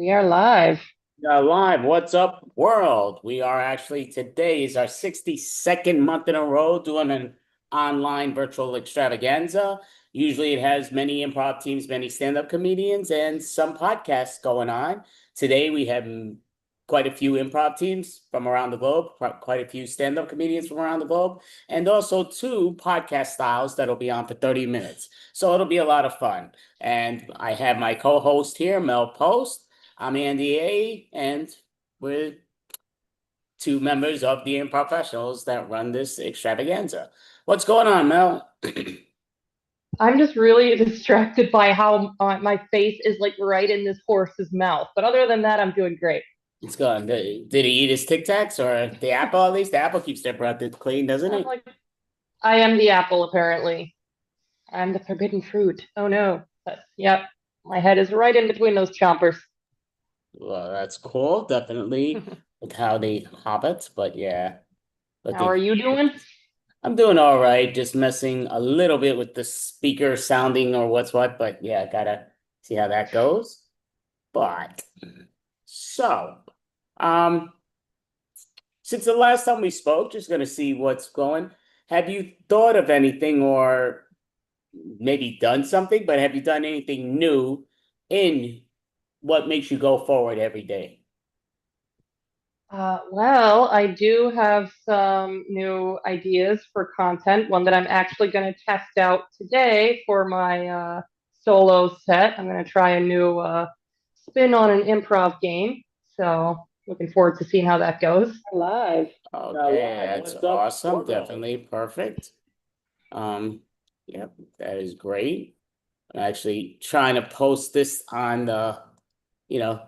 We are live. Live, what's up, world? We are actually today is our 62nd month in a row doing an online virtual extravaganza. Usually it has many improv teams, many stand-up comedians, and some podcasts going on. Today we have quite a few improv teams from around the globe, quite a few stand-up comedians from around the globe, and also two podcast styles that'll be on for 30 minutes. So it'll be a lot of fun. And I have my co-host here, Mel Post. I'm Andy A, and we're two members of the improv professionals that run this extravaganza. What's going on, Mel? I'm just really distracted by how my face is like right in this horse's mouth. But other than that, I'm doing great. It's going. Did he eat his Tic Tacs or the apple at least? The apple keeps their breath clean, doesn't I'm it? like, I am the apple, apparently. I'm the forbidden fruit. Oh no. But yep, my head is right in between those chompers. Well, that's cool. Definitely with how they hobbit, but yeah. How are Looking, you doing? I'm doing all right. Just messing a little bit with the speaker sounding or what's what, but yeah, gotta see how that goes. But so, um, since the last time we spoke, just gonna see what's going. Have you thought of anything or maybe done something, but have you done anything new in what makes you go forward every day? Well, I do have some new ideas for content. One that I'm actually going to test out today for my solo set. I'm going to try a new spin on an improv game. So, looking forward to seeing how that goes. Live. Okay, that's awesome. Definitely perfect. Um, yep, that is great. I'm actually trying to post this on you know,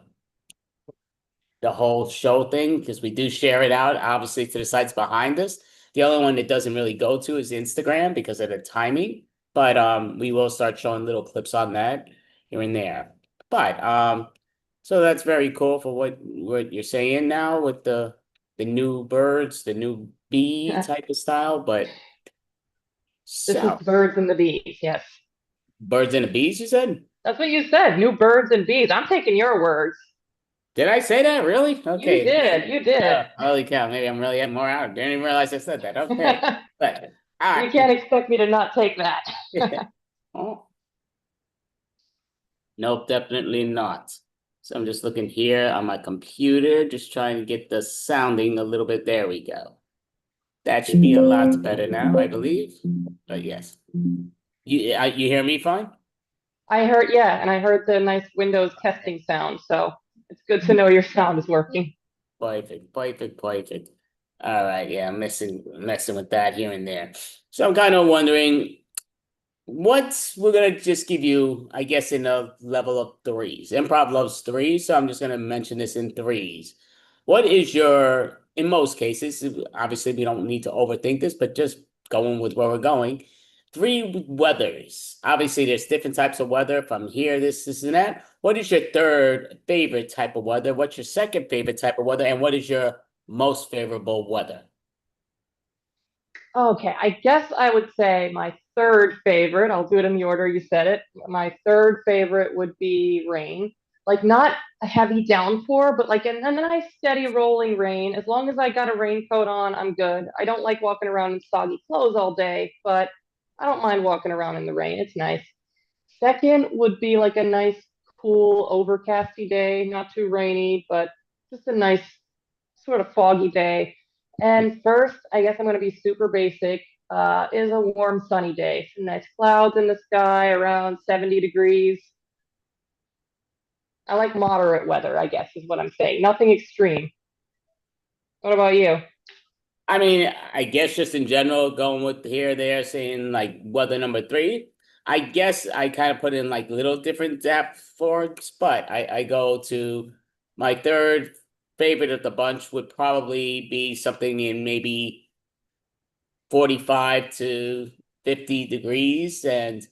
the whole show thing because we do share it out, obviously, to the sites behind us. The only one that doesn't really go to is Instagram because of the timing. But we will start showing little clips on that here and there. But so that's very cool for what you're saying now with the new birds, the new bee type of style. But This is so the birds and the bees. Yes. birds and the bees, you said? That's what you said. New birds and bees. I'm taking your words. Did I say that really? You Okay. did. You did. Holy cow, maybe I'm really more out. Didn't even realize I said that. Okay. But all You right. can't expect me to not take that. Oh, nope, definitely not. So I'm just looking here on my computer, just trying to get the sounding a little bit. There we go. That should be a lot better now, I believe. But yes. You hear me fine? I heard, yeah, and I heard the nice Windows testing sound. So it's good to know your sound is working. Perfect, perfect, perfect. All right, yeah, I'm messing with that here and there. So I'm kind of wondering what we're gonna just give you, I guess, in a level of threes. Improv loves threes, so I'm just gonna mention this in threes. What is your, in most cases, obviously we don't need to overthink this, but just going with where we're going. Three weathers. Obviously, there's different types of weather from here, this, and that. What is your third favorite type of weather? What's your second favorite type of weather? And what is your most favorable weather? Okay, I guess I would say my third favorite, I'll do it in the order you said it. My third favorite would be rain. Like not a heavy downpour, but like a nice steady rolling rain. As long as I got a raincoat on, I'm good. I don't like walking around in soggy clothes all day, but I don't mind walking around in the rain. It's nice. Second would be like a nice, cool, overcasty day, not too rainy, but just a nice sort of foggy day. And first, I guess I'm going to be super basic. Is a warm, sunny day. Some nice clouds in the sky, around 70 degrees. I like moderate weather, I guess, is what I'm saying. Nothing extreme. What about you? I mean, I guess just in general, going with here, there, saying like weather number three. I guess I kind of put in like little different depth forms, but I go to my third favorite of the bunch would probably be something in maybe 45 to 50 degrees and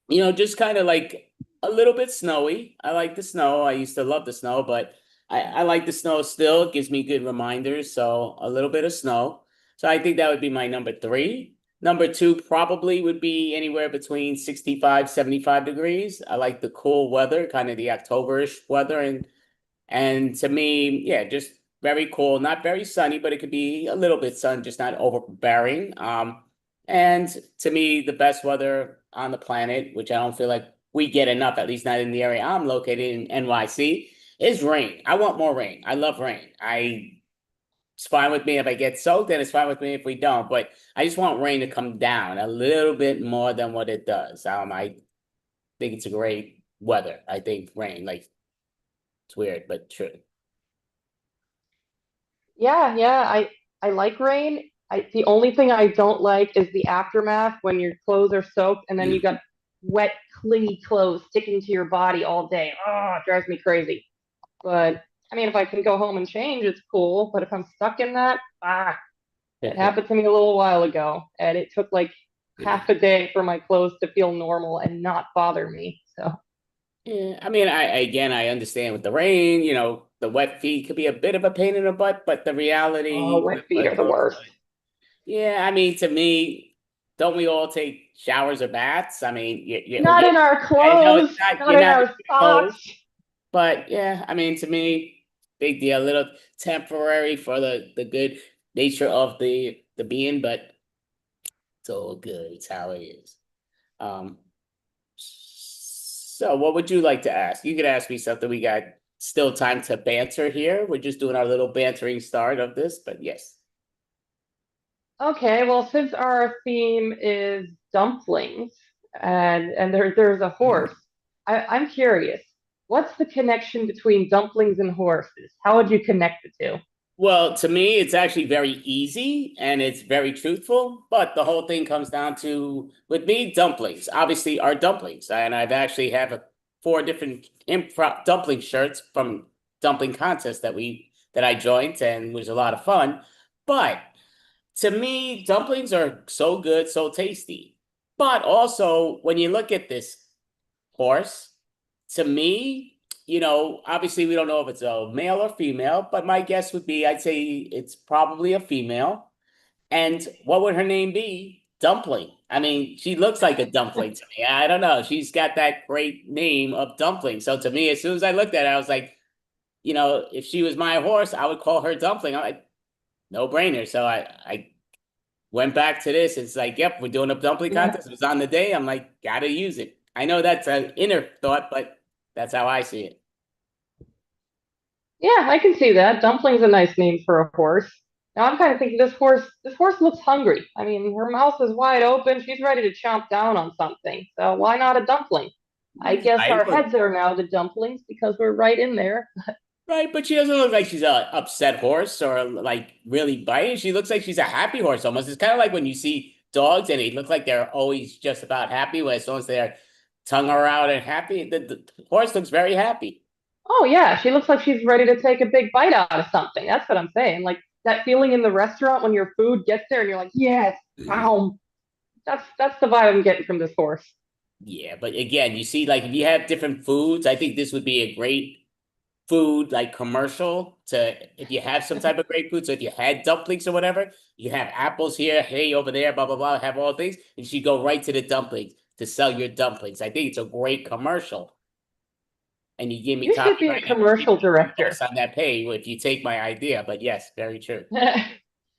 just kind of like a little bit snowy. I like the snow. I used to love the snow, but I like the snow still. It gives me good reminders. So a little bit of snow. So I think that would be my number three. Number two probably would be anywhere between 65, 75 degrees. I like the cool weather, kind of the Octoberish weather. And to me, yeah, just very cool. Not very sunny, but it could be a little bit sun, just not overbearing. And to me, the best weather on the planet, which I don't feel like we get enough, at least not in the area I'm located in NYC, is rain. I want more rain. I love rain. It's fine with me if I get soaked, and it's fine with me if we don't. But I just want rain to come down a little bit more than what it does. I think it's a great weather. I think rain, like it's weird, but true. Yeah, yeah, I like rain. The only thing I don't like is the aftermath when your clothes are soaked and then you got wet, clingy clothes sticking to your body all day. Oh, it drives me crazy. But I mean, if I can go home and change, it's cool. But if I'm stuck in that, it happened to me a little while ago, and it took like half a day for my clothes to feel normal and not bother me. So, Yeah, I mean, I understand with the rain, the wet feet could be a bit of a pain in the butt, but the oh, reality wet with feet my are the clothes, worst. yeah, I mean, to me, don't we all take showers or baths? I mean, Not in our I know it's clothes, not, not you're in not our clothes, socks. but yeah, I mean, to me, big deal, a little temporary for the good nature of the being, but it's all good. It's how it is. Um, so what would you like to ask? You could ask me something. We got still time to banter here. We're just doing our little bantering start of this, but yes. Okay, well, since our theme is dumplings and there's a horse, I'm curious. What's the connection between dumplings and horses? How would you connect the two? Well, to me, it's actually very easy and it's very truthful, but the whole thing comes down to, with me, dumplings obviously are dumplings. And I've actually have four different improv dumpling shirts from dumpling contests that I joined and was a lot of fun. But to me, dumplings are so good, so tasty. But also, when you look at this horse, to me, obviously we don't know if it's a male or female, but my guess would be I'd say it's probably a female. And what would her name be? Dumpling. I mean, she looks like a dumpling to me. I don't know. She's got that great name of Dumpling. So to me, as soon as I looked at it, I was like, if she was my horse, I would call her Dumpling. I'm like, no brainer. So I went back to this. It's like, yep, we're doing a dumpling Yeah. contest. It was on the day. I'm like, gotta use it. I know that's an inner thought, but that's how I see it. Yeah, I can see that. Dumpling's a nice name for a horse. Now I'm kind of thinking this horse looks hungry. I mean, her mouth is wide open. She's ready to chomp down on something. So why not a dumpling? I guess Right, our but heads are now the dumplings because we're right in there. right, but she doesn't look like she's a upset horse or like really biting. She looks like she's a happy horse almost. It's kind of like when you see dogs and they look like they're always just about happy, as long as their tongue are out and happy. The horse looks very happy. Oh yeah, she looks like she's ready to take a big bite out of something. That's what I'm saying. Like that feeling in the restaurant when your food gets there and you're like, yes, wow. That's the vibe I'm getting from this horse. Yeah, but again, you see, like if you have different foods, I think this would be a great food like commercial to if you have some type of great food. So if you had dumplings or whatever, you have apples here, hay over there, blah blah blah, have all things, and you go right to the dumplings to sell your dumplings. I think it's a great commercial. And you give me You should be a copyright, you can give commercial me director. 10 bucks on that pay if you take my idea. But yes, very true.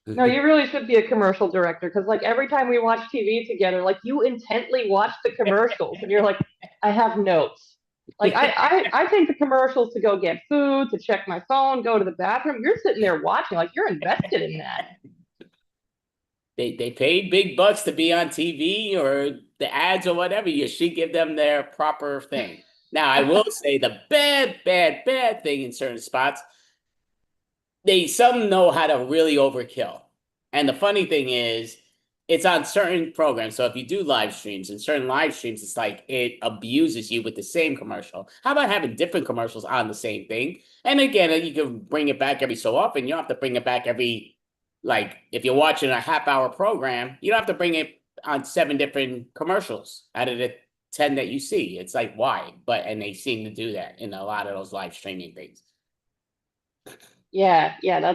No, you really should be a commercial director because, like, every time we watch TV together, like, you intently watch the commercials and you're like, I have notes. Like, I take the commercials to go get food, to check my phone, go to the bathroom. You're sitting there watching, like, you're invested in that. They paid big bucks to be on TV or the ads or whatever. You should give them their proper thing. Now, I will say the bad thing in certain spots, they some know how to really overkill. And the funny thing is, it's on certain programs. So if you do live streams, in certain live streams, it's like it abuses you with the same commercial. How about having different commercials on the same thing? And again, you can bring it back every so often. You don't have to bring it back every, like, if you're watching a half-hour program, you don't have to bring it on seven different commercials out of the 10 that you see. It's like, why? And they seem to do that in a lot of those live streaming things. Yeah, yeah,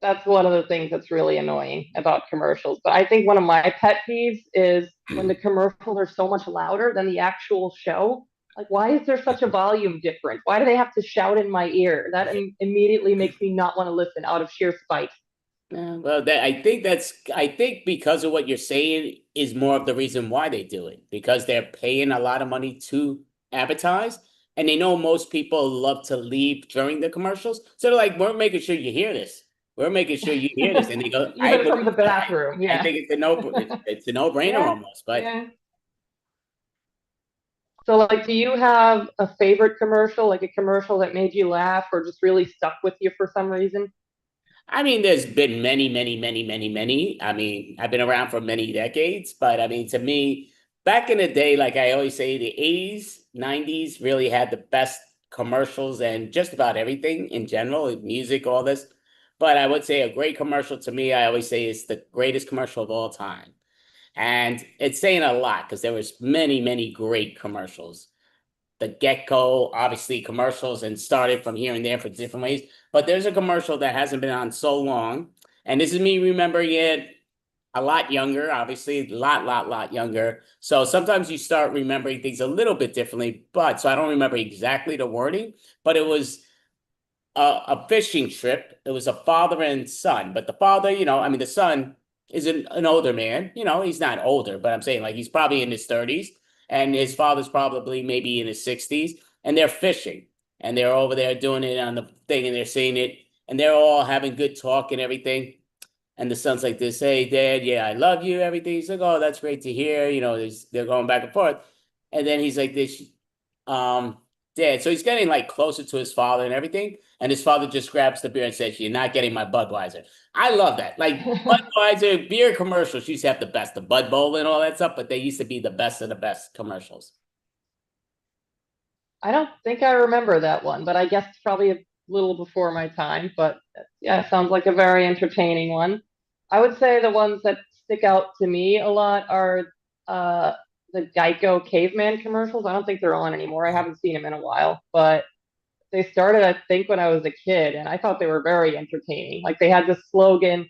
that's one of the things that's really annoying about commercials. But I think one of my pet peeves is when the commercials are so much louder than the actual show. Like, why is there such a volume difference? Why do they have to shout in my ear? That immediately makes me not want to listen out of sheer spite. Yeah, well, I think because of what you're saying is more of the reason why they do it because they're paying a lot of money to advertise, and they know most people love to leave during the commercials. So they're like, "We're making sure you hear this. We're making sure you hear this." And they go, "I Even from the believe that. bathroom. I Yeah. think it's a no-brainer Yeah. almost." But Yeah. So, like, do you have a favorite commercial, like a commercial that made you laugh or just really stuck with you for some reason? I mean, there's been many, many, many, many, many. I mean, I've been around for many decades, but I mean, to me, back in the day, like I always say, the 80s, 90s really had the best commercials and just about everything in general, music, all this. But I would say a great commercial to me, I always say is the greatest commercial of all time. And it's saying a lot because there was many, many great commercials. The get-go, obviously commercials and started from here and there for different ways. But there's a commercial that hasn't been on so long. And this is me remembering it a lot younger, obviously, lot younger. So sometimes you start remembering things a little bit differently, but so I don't remember exactly the wording, but it was a fishing trip. It was a father and son, but the father, I mean, the son is an older man. He's not older, but I'm saying like he's probably in his 30s, and his father's probably maybe in his 60s, and they're fishing, and they're over there doing it on the thing, and they're seeing it, and they're all having good talk and everything. And the son's like this, hey, Dad, yeah, I love you, everything. He's like, oh, that's great to hear. They're going back and forth. And then he's like this, um, Dad. So he's getting like closer to his father and everything. And his father just grabs the beer and says, you're not getting my Budweiser. I love that. Like Budweiser beer commercials used to have the best, the Bud Bowl and all that stuff, but they used to be the best of the best commercials. I don't think I remember that one, but I guess it's probably a little before my time. But yeah, it sounds like a very entertaining one. I would say the ones that stick out to me a lot are uh, the Geico caveman commercials. I don't think they're on anymore. I haven't seen them in a while, but they started, I think, when I was a kid, and I thought they were very entertaining. Like they had this slogan,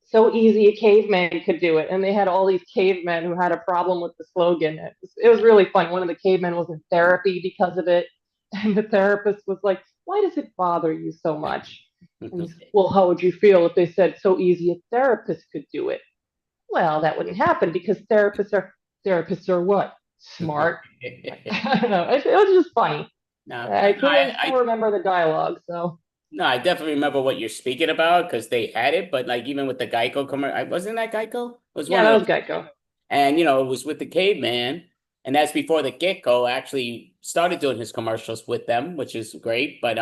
so easy a caveman could do it. And they had all these cavemen who had a problem with the slogan. It was really fun. One of the cavemen was in therapy because of it. And the therapist was like, why does it bother you so much? And he's, well, how would you feel if they said so easy a therapist could do it? Well, that wouldn't happen because therapists are what? Smart. I don't know. It was just funny. No, I no, couldn't still remember the dialogue, so no, I definitely remember what you're speaking about because they had it, but like even with the Geico commercial, wasn't that Geico? It was yeah, one that of was those, Geico. and it was with the caveman, and that's before the Gecko actually started doing his commercials with them, which is great. But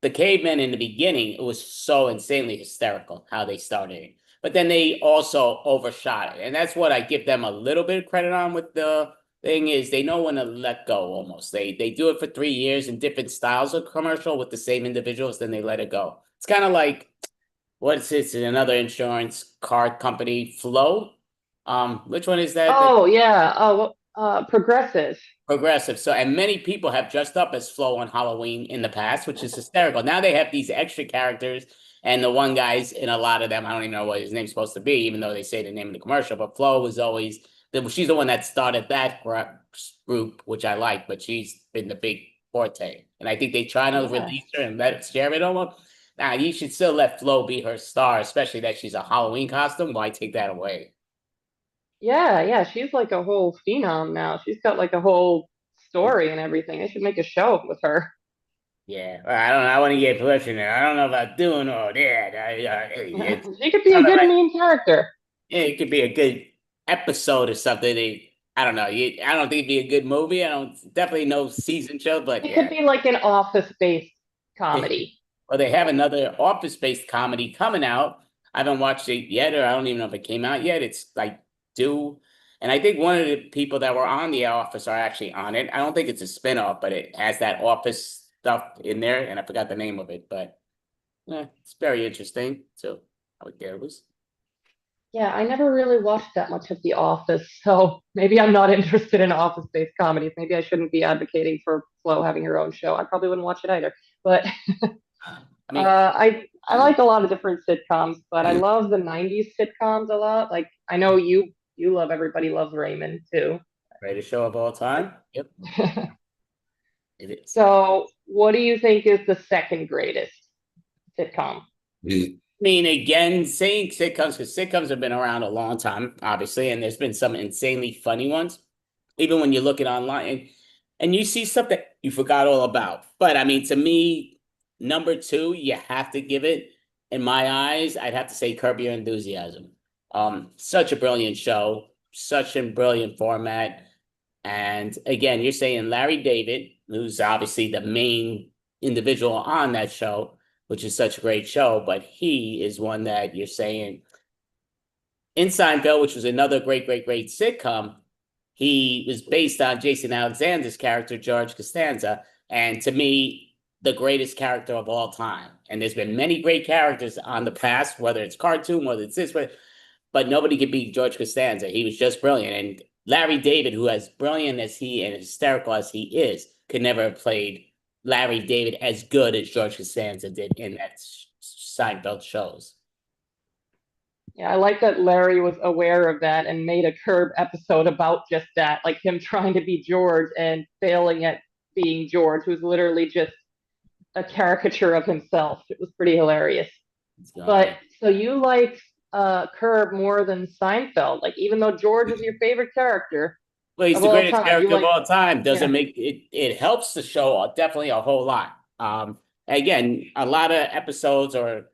the caveman in the beginning, it was so insanely hysterical how they started it. But then they also overshot it. And that's what I give them a little bit of credit on with the thing is they know when to let go almost. They do it for 3 years in different styles of commercial with the same individuals, then they let it go. It's kind of like what's this in another insurance card company, Flow. Which one is that? Oh yeah. Oh, Progressive. Progressive. So, and many people have dressed up as Flo on Halloween in the past, which is hysterical. Now they have these extra characters, and the one guy's in a lot of them. I don't even know what his name's supposed to be, even though they say the name of the commercial. But Flo was always she's the one that started that group, which I like, but she's been the big forte. And I think they trying to Yeah. release her and let share it over. Now you should still let Flo be her star, especially that she's a Halloween costume. Why take that away? Yeah, yeah. She's like a whole phenom now. She's got like a whole story and everything. They should make a show with her. Yeah, well, I don't know. I want to get personal. I don't know about doing all that. She could be a good main character. It could be a good episode or something. I don't know. I don't think it'd be a good movie. I don't definitely no season show, but It could yeah. be like an office-based comedy. Well, they have another office-based comedy coming out. I haven't watched it yet, or I don't even know if it came out yet. It's like due. And I think one of the people that were on The Office are actually on it. I don't think it's a spinoff, but it has that office stuff in there, and I forgot the name of it, but yeah, it's very interesting. So I would get it. Yeah, I never really watched that much of The Office, so maybe I'm not interested in office-based comedies. Maybe I shouldn't be advocating for Flo having her own show. I probably wouldn't watch it either. But I mean, I like a lot of different sitcoms, but I love the '90s sitcoms a lot. Like I know you love Everybody Loves Raymond too. greatest show of all time. Yep, it is. So, what do you think is the second greatest sitcom? I mean, again, saying sitcoms, because sitcoms have been around a long time, obviously, and there's been some insanely funny ones. Even when you look at online and you see stuff that you forgot all about. But I mean, to me, number two, you have to give it, in my eyes, I'd have to say Curb Your Enthusiasm. Such a brilliant show, such a brilliant format. And again, you're saying Larry David, who's obviously the main individual on that show, which is such a great show, but he is one that you're saying in Seinfeld, which was another great, great, great sitcom. He was based on Jason Alexander's character, George Costanza, and to me, the greatest character of all time. And there's been many great characters on the past, whether it's cartoon, whether it's this, but nobody could beat George Costanza. He was just brilliant. And Larry David, who as brilliant as he and hysterical as he is, could never have played Larry David as good as George Costanza did in that Seinfeld shows. Yeah, I like that Larry was aware of that and made a Curb episode about just that, like him trying to be George and failing at being George, who's literally just a caricature of himself. It was pretty hilarious. But so you like Curb more than Seinfeld, like even though George is your favorite character Well, he's of the all greatest time, you character of like all time. yeah. Doesn't make it, it helps the show definitely a whole lot. Again, a lot of episodes or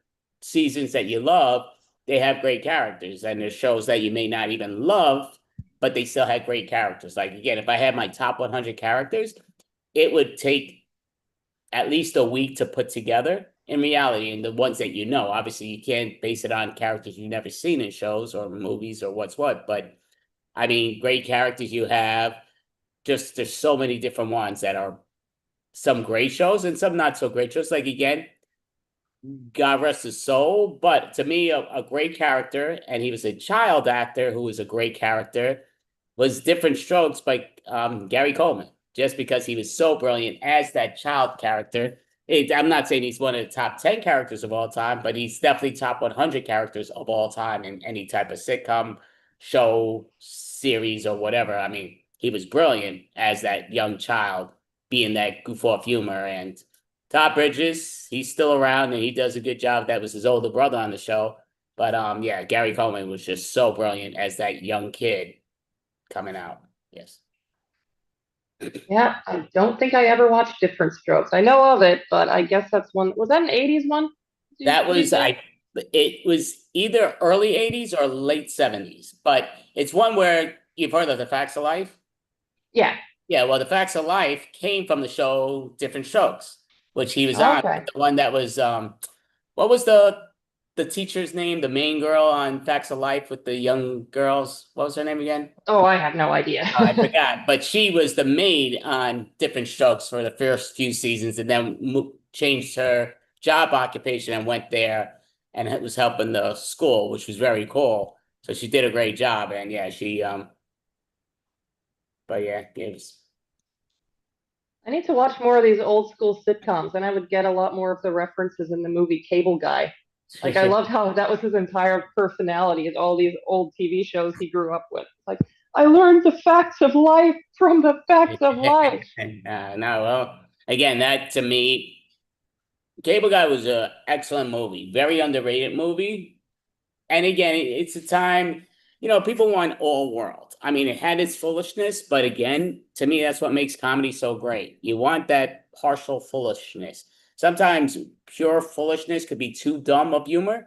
seasons that you love, they have great characters, and there's shows that you may not even love, but they still had great characters. Like again, if I had my top 100 characters, it would take at least a week to put together in reality. And the ones that you know, obviously, you can't base it on characters you've never seen in shows or movies or what's what, but I mean, great characters you have. Just there's so many different ones that are some great shows and some not so great shows. Like again, God rest his soul, but to me, a great character, and he was a child actor who was a great character, was Different Strokes by Gary Coleman. Just because he was so brilliant as that child character. I'm not saying he's one of the top 10 characters of all time, but he's definitely top 100 characters of all time in any type of sitcom, show, series, or whatever. I mean, he was brilliant as that young child, being that goof off humor. And Todd Bridges, he's still around and he does a good job. That was his older brother on the show. But yeah, Gary Coleman was just so brilliant as that young kid coming out. Yes. Yeah, I don't think I ever watched Different Strokes. I know of it, but I guess that's one. Was that an '80s one? That Did you was say? it was either early 80s or late 70s, but it's one where you've heard of The Facts of Life. Yeah. Yeah, well, The Facts of Life came from the show Different Strokes, which he was on. Okay. The one that was what was the teacher's name, the main girl on Facts of Life with the young girls? What was her name again? Oh, I have no idea. I forgot, but she was the maid on Different Strokes for the first few seasons, and then changed her job occupation and went there and it was helping the school, which was very cool. So she did a great job, and yeah, she but yeah, it was. I need to watch more of these old school sitcoms, and I would get a lot more of the references in the movie Cable Guy. Like I loved how that was his entire personality, is all these old TV shows he grew up with. Like I learned the facts of life from the facts of life. No, well, again, that to me, Cable Guy was an excellent movie, very underrated movie. And again, it's a time, people want all world. I mean, it had its foolishness, but again, to me, that's what makes comedy so great. You want that partial foolishness. Sometimes pure foolishness could be too dumb of humor,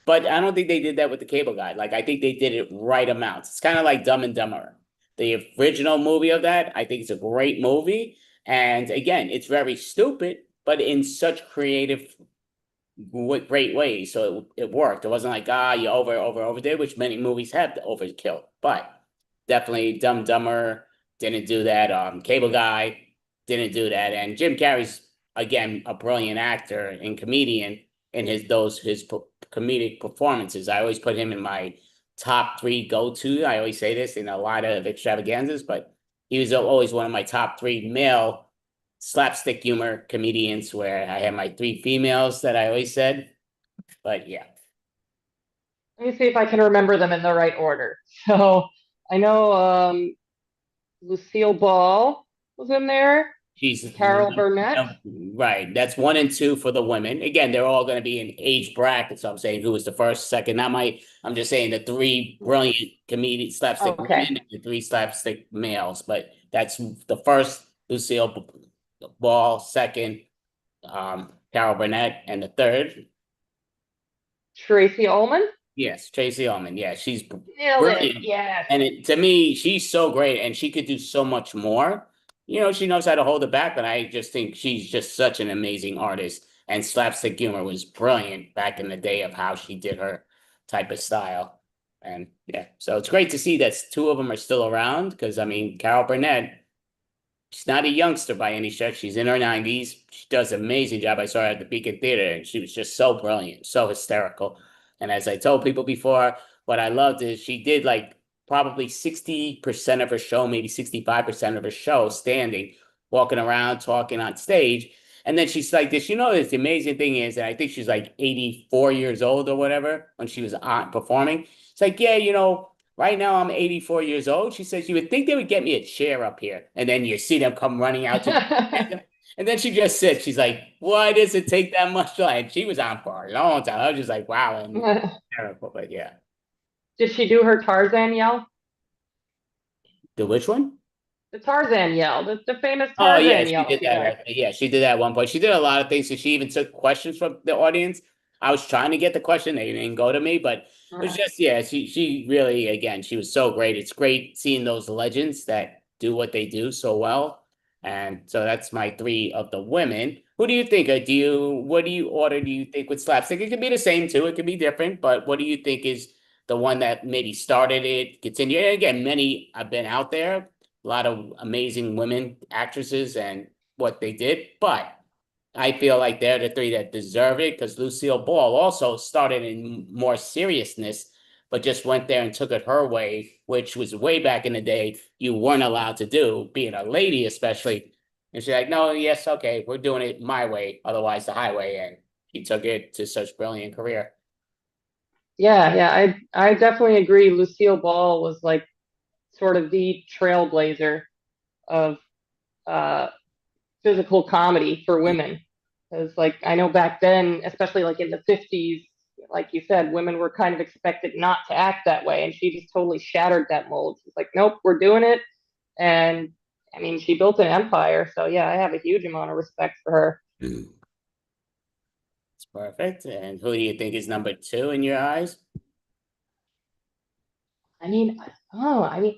but I don't think they did that with the Cable Guy. Like, I think they did it right amounts. It's kind of like Dumb and Dumber. The original movie of that, I think it's a great movie. And again, it's very stupid, but in such creative great ways. So it worked. It wasn't like, you overdid, which many movies have overkill. But definitely Dumb and Dumber didn't do that. Cable Guy didn't do that. And Jim Carrey's, again, a brilliant actor and comedian in his comedic performances. I always put him in my top three go-to. I always say this in a lot of extravaganzas, but he was always one of my top three male slapstick humor comedians where I have my three females that I always said. But yeah, Let me see if I can remember them in the right order. So I know Lucille Ball was in there, she's Carol Burnett. right. That's one and two for the women. Again, they're all going to be in age bracket. So I'm saying who was the first, second. Not my. I'm just saying the three brilliant comedian slapstick women Okay. and the three slapstick males. But that's the first Lucille Ball, second Carol Burnett, and the third, Tracy Ullman. yes, Tracy Ullman. Yeah, she's Nailed it. brilliant. Yes. And to me, she's so great and she could do so much more. She knows how to hold it back, but I just think she's just such an amazing artist. And slapstick humor was brilliant back in the day of how she did her type of style. And yeah, so it's great to see that two of them are still around because I mean, Carol Burnett, she's not a youngster by any stretch. She's in her 90s. She does an amazing job. I saw her at the Beacon Theater, and she was just so brilliant, so hysterical. And as I told people before, what I loved is she did like probably 60% of her show, maybe 65% of her show standing, walking around, talking on stage. And then she's like this, this the amazing thing is, and I think she's like 84 years old or whatever when she was on performing. It's like, yeah, right now, I'm 84 years old. She says, you would think they would get me a chair up here. And then you see them come running out to me. And then she just said, she's like, why does it take that much time? She was on for a long time. I was just like, wow. And terrible, but yeah. Did she do her Tarzan yell? The which one? The Tarzan yell, the famous Oh yeah, Tarzan she yell did she that. does. Yeah, she did that at one point. She did a lot of things. So she even took questions from the audience. I was trying to get the question, they didn't go to me, but it was just yeah. She really again, she was so great. It's great seeing those legends that do what they do so well. And so that's my three of the women. Who do you think? What do you order? Do you think with slapstick? It could be the same too. It could be different, but what do you think is the one that maybe started it, continue? And again, many have been out there, a lot of amazing women actresses and what they did. But I feel like they're the three that deserve it because Lucille Ball also started in more seriousness, but just went there and took it her way, which was way back in the day you weren't allowed to do, being a lady especially. And she's like, no, yes, okay, we're doing it my way, otherwise the highway. And she took it to such brilliant career. Yeah, yeah, I definitely agree. Lucille Ball was like sort of the trailblazer of uh, physical comedy for women. Because like I know back then, especially like in the 50s, like you said, women were kind of expected not to act that way, and she just totally shattered that mold. She's like, nope, we're doing it, and I mean, she built an empire. So yeah, I have a huge amount of respect for her. It's perfect. And who do you think is number two in your eyes? I mean, oh, I mean,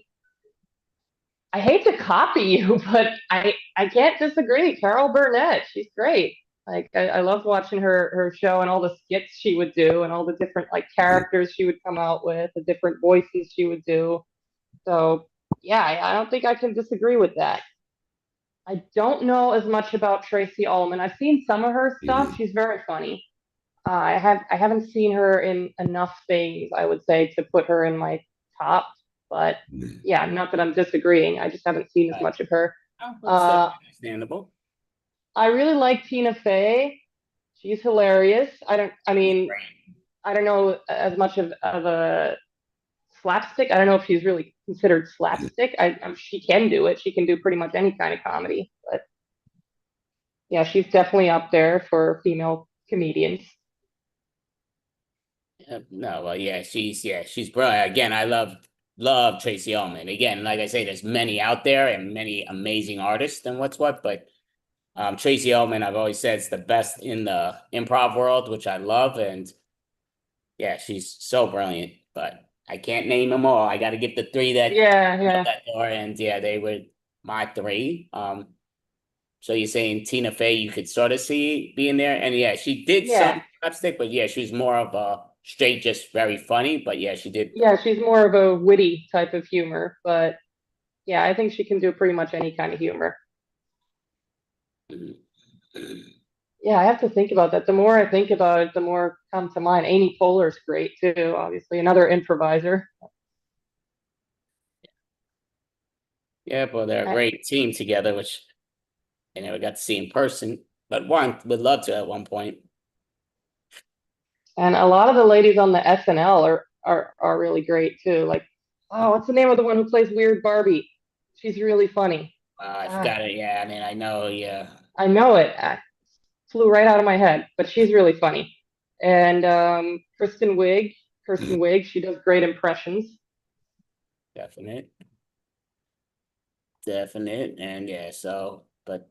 I hate to copy you, but I can't disagree. Carol Burnett, she's great. Like I love watching her show and all the skits she would do and all the different like characters she would come out with, the different voices she would do. So yeah, I don't think I can disagree with that. I don't know as much about Tracy Ullman. I've seen some of her stuff. She's very funny. I haven't seen her in enough things, I would say, to put her in my top. But yeah, not that I'm disagreeing. I just haven't seen as much of her. Oh, that's Uh, understandable. I really like Tina Fey. She's hilarious. I mean, I don't know as much of a slapstick. I don't know if she's really considered slapstick. She can do it. She can do pretty much any kind of comedy. But yeah, she's definitely up there for female comedians. No, well, she's brilliant. Again, I love Tracy Ullman. Again, like I say, there's many out there and many amazing artists and what's what, but Tracy Ullman, I've always said, is the best in the improv world, which I love, and yeah, she's so brilliant. But I can't name them all. I got to get the three that Yeah, know yeah, that door, and yeah, they were my three. So you're saying Tina Fey, you could sort of see being there, and yeah, she did yeah, some slapstick, but yeah, she was more of a straight, just very funny. But yeah, she did. yeah. She's more of a witty type of humor, but yeah, I think she can do pretty much any kind of humor. Yeah, I have to think about that. The more I think about it, the more come to mind. Amy Poehler's great too, obviously, another improviser. Yeah, but they're a I, great team together, which I never got to see in person, but would love to at one point. And a lot of the ladies on the SNL are really great too. Like, oh, what's the name of the one who plays Weird Barbie? She's really funny. I Ah, forgot it. Yeah, I mean, I know. Yeah, I know it. Flew right out of my head, but she's really funny. And Kristen Wiig, she does great impressions. definite, definite, and yeah. So, but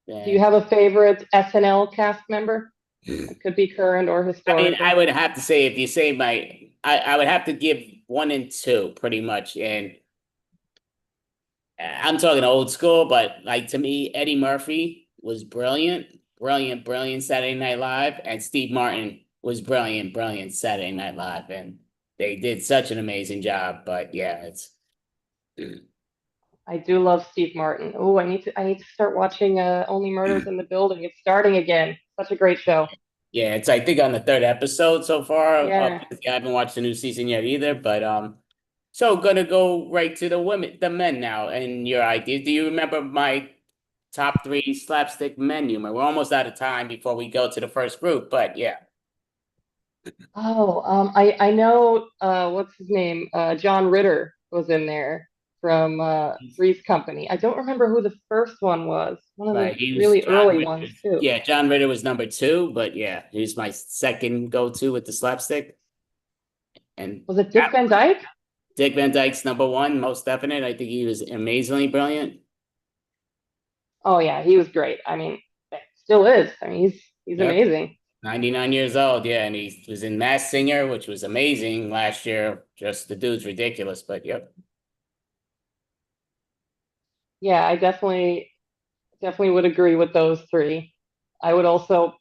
Do you then, have a favorite SNL cast member? It I could be current or mean, I historical. would have to say if you say I would have to give one and two pretty much, and I'm talking old school, but like to me, Eddie Murphy was brilliant, brilliant, brilliant Saturday Night Live, and Steve Martin was brilliant, brilliant Saturday Night Live, and they did such an amazing job. But yeah, it's I do love Steve Martin. Oh, I need to start watching Only Murders in the Building. It's starting again. Such a great show. yeah, it's I think on the third episode so far. Yeah. I haven't watched the new season yet either, but so gonna go right to the men now, and your ideas. Do you remember my top three slapstick men humor? We're almost out of time before we go to the first group, but yeah. Oh, I know what's his name? John Ritter was in there from Three's Company. I don't remember who the first one was. One of Right. the He was really John early ones Ritter. too. Yeah, John Ritter was number two, but yeah, he's my second go-to with the slapstick. And Was it Dick Van Dyke? Dick Van Dyke's number one, most definite. I think he was amazingly brilliant. Oh yeah, he was great. I mean, still is. I mean, he's Yep. amazing. 99 years old. Yeah, and he was in Mass Singer, which was amazing last year. Just the dude's ridiculous, but yep. Yeah, I definitely would agree with those three. I would also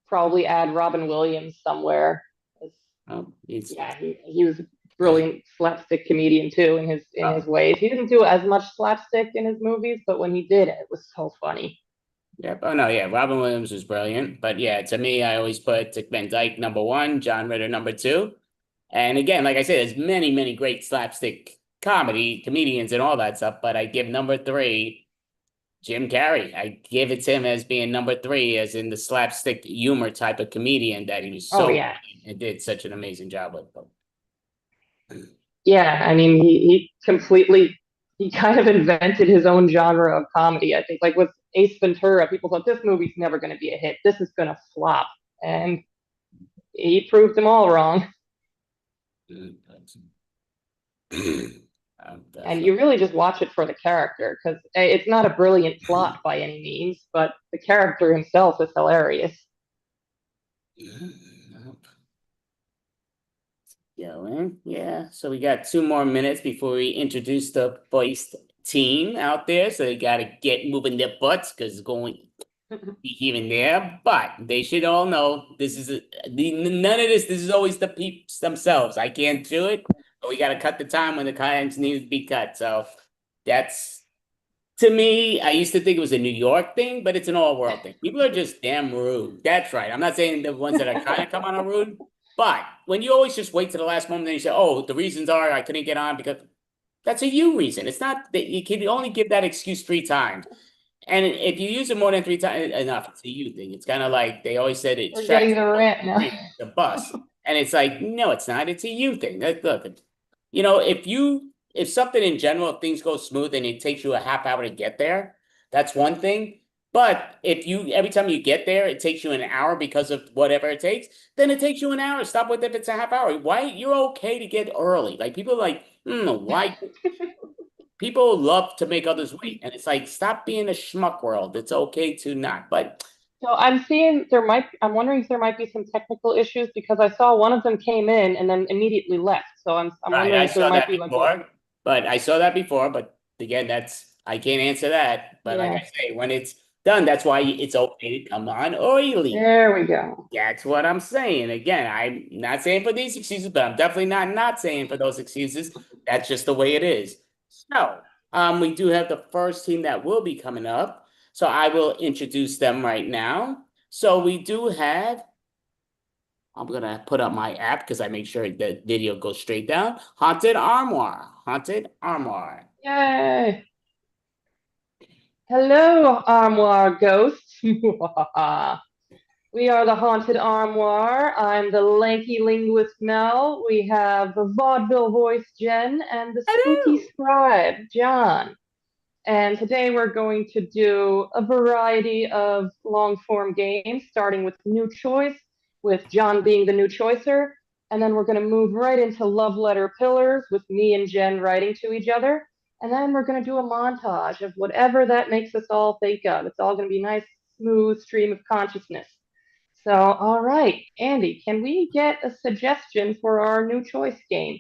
probably add Robin Williams somewhere. He's Yeah, he was a brilliant slapstick comedian too in his oh, ways. He didn't do as much slapstick in his movies, but when he did, it was so funny. yep. Oh no, yeah. Robin Williams was brilliant. But yeah, to me, I always put Dick Van Dyke number one, John Ritter number two. And again, like I said, there's many, many great slapstick comedians and all that stuff, but I give number three Jim Carrey. I give it to him as being number three, as in the slapstick humor type of comedian that he was Oh so yeah, and did such an amazing job with. yeah. I mean, he kind of invented his own genre of comedy. I think like with Ace Ventura, people thought this movie's never going to be a hit. This is going to flop, and he proved them all wrong. And Definitely. you really just watch it for the character because it's not a brilliant plot by any means, but the character himself is hilarious. Going. Yeah. So we got 2 more minutes before we introduce the first team out there. So they got to get moving their butts because it's going to be here and there. But they should all know this is none of this. This is always the peeps themselves. I can't do it, but we got to cut the time when the times need to be cut. So that's to me. I used to think it was a New York thing, but it's an all world thing. People are just damn rude. That's right. I'm not saying the ones that are kind of come on are rude. But when you always just wait to the last moment and you say, "Oh, the reasons are I couldn't get on because," that's a you reason. It's not that you can only give that excuse 3 times. And if you use it more than 3 times, enough, it's a you thing. It's kind of like they always said it We're getting distracts the people rant now. from the bus. And it's like, no, it's not. It's a you thing. Look, if something in general, if things go smooth and it takes you a half hour to get there, that's one thing. But if you every time you get there, it takes you an hour because of whatever it takes, then it takes you an hour. Stop with if it's a half hour. Why you're okay to get early? Like people are like, why people love to make others wait. And it's like, stop being a schmuck world. It's okay to not. But So I'm seeing I'm wondering if there might be some technical issues because I saw one of them came in and then immediately left. So I'm right, wondering I if there saw might that be like a, before. But I saw that before. But again, I can't answer that. But like yeah, I say, when it's done, that's why it's okay to come on oily. there we go. That's what I'm saying. Again, I'm not saying for these excuses, but I'm definitely not saying for those excuses. That's just the way it is. So, we do have the first team that will be coming up. So I will introduce them right now. So we do have, I'm gonna put up my app because I make sure the video goes straight down. Haunted Armoire. Haunted Armoire. Yay. Hello, armoire ghosts. We are the Haunted Armoire. I'm the lanky linguist Mel. We have the vaudeville voice Jen and the spooky Hello. scribe John. And today we're going to do a variety of long form games, starting with New Choice, with John being the new choicer. And then we're going to move right into Love Letter Pillars with me and Jen writing to each other. And then we're going to do a montage of whatever that makes us all think of. It's all going to be nice, smooth stream of consciousness. So, all right, Andy, can we get a suggestion for our new choice game?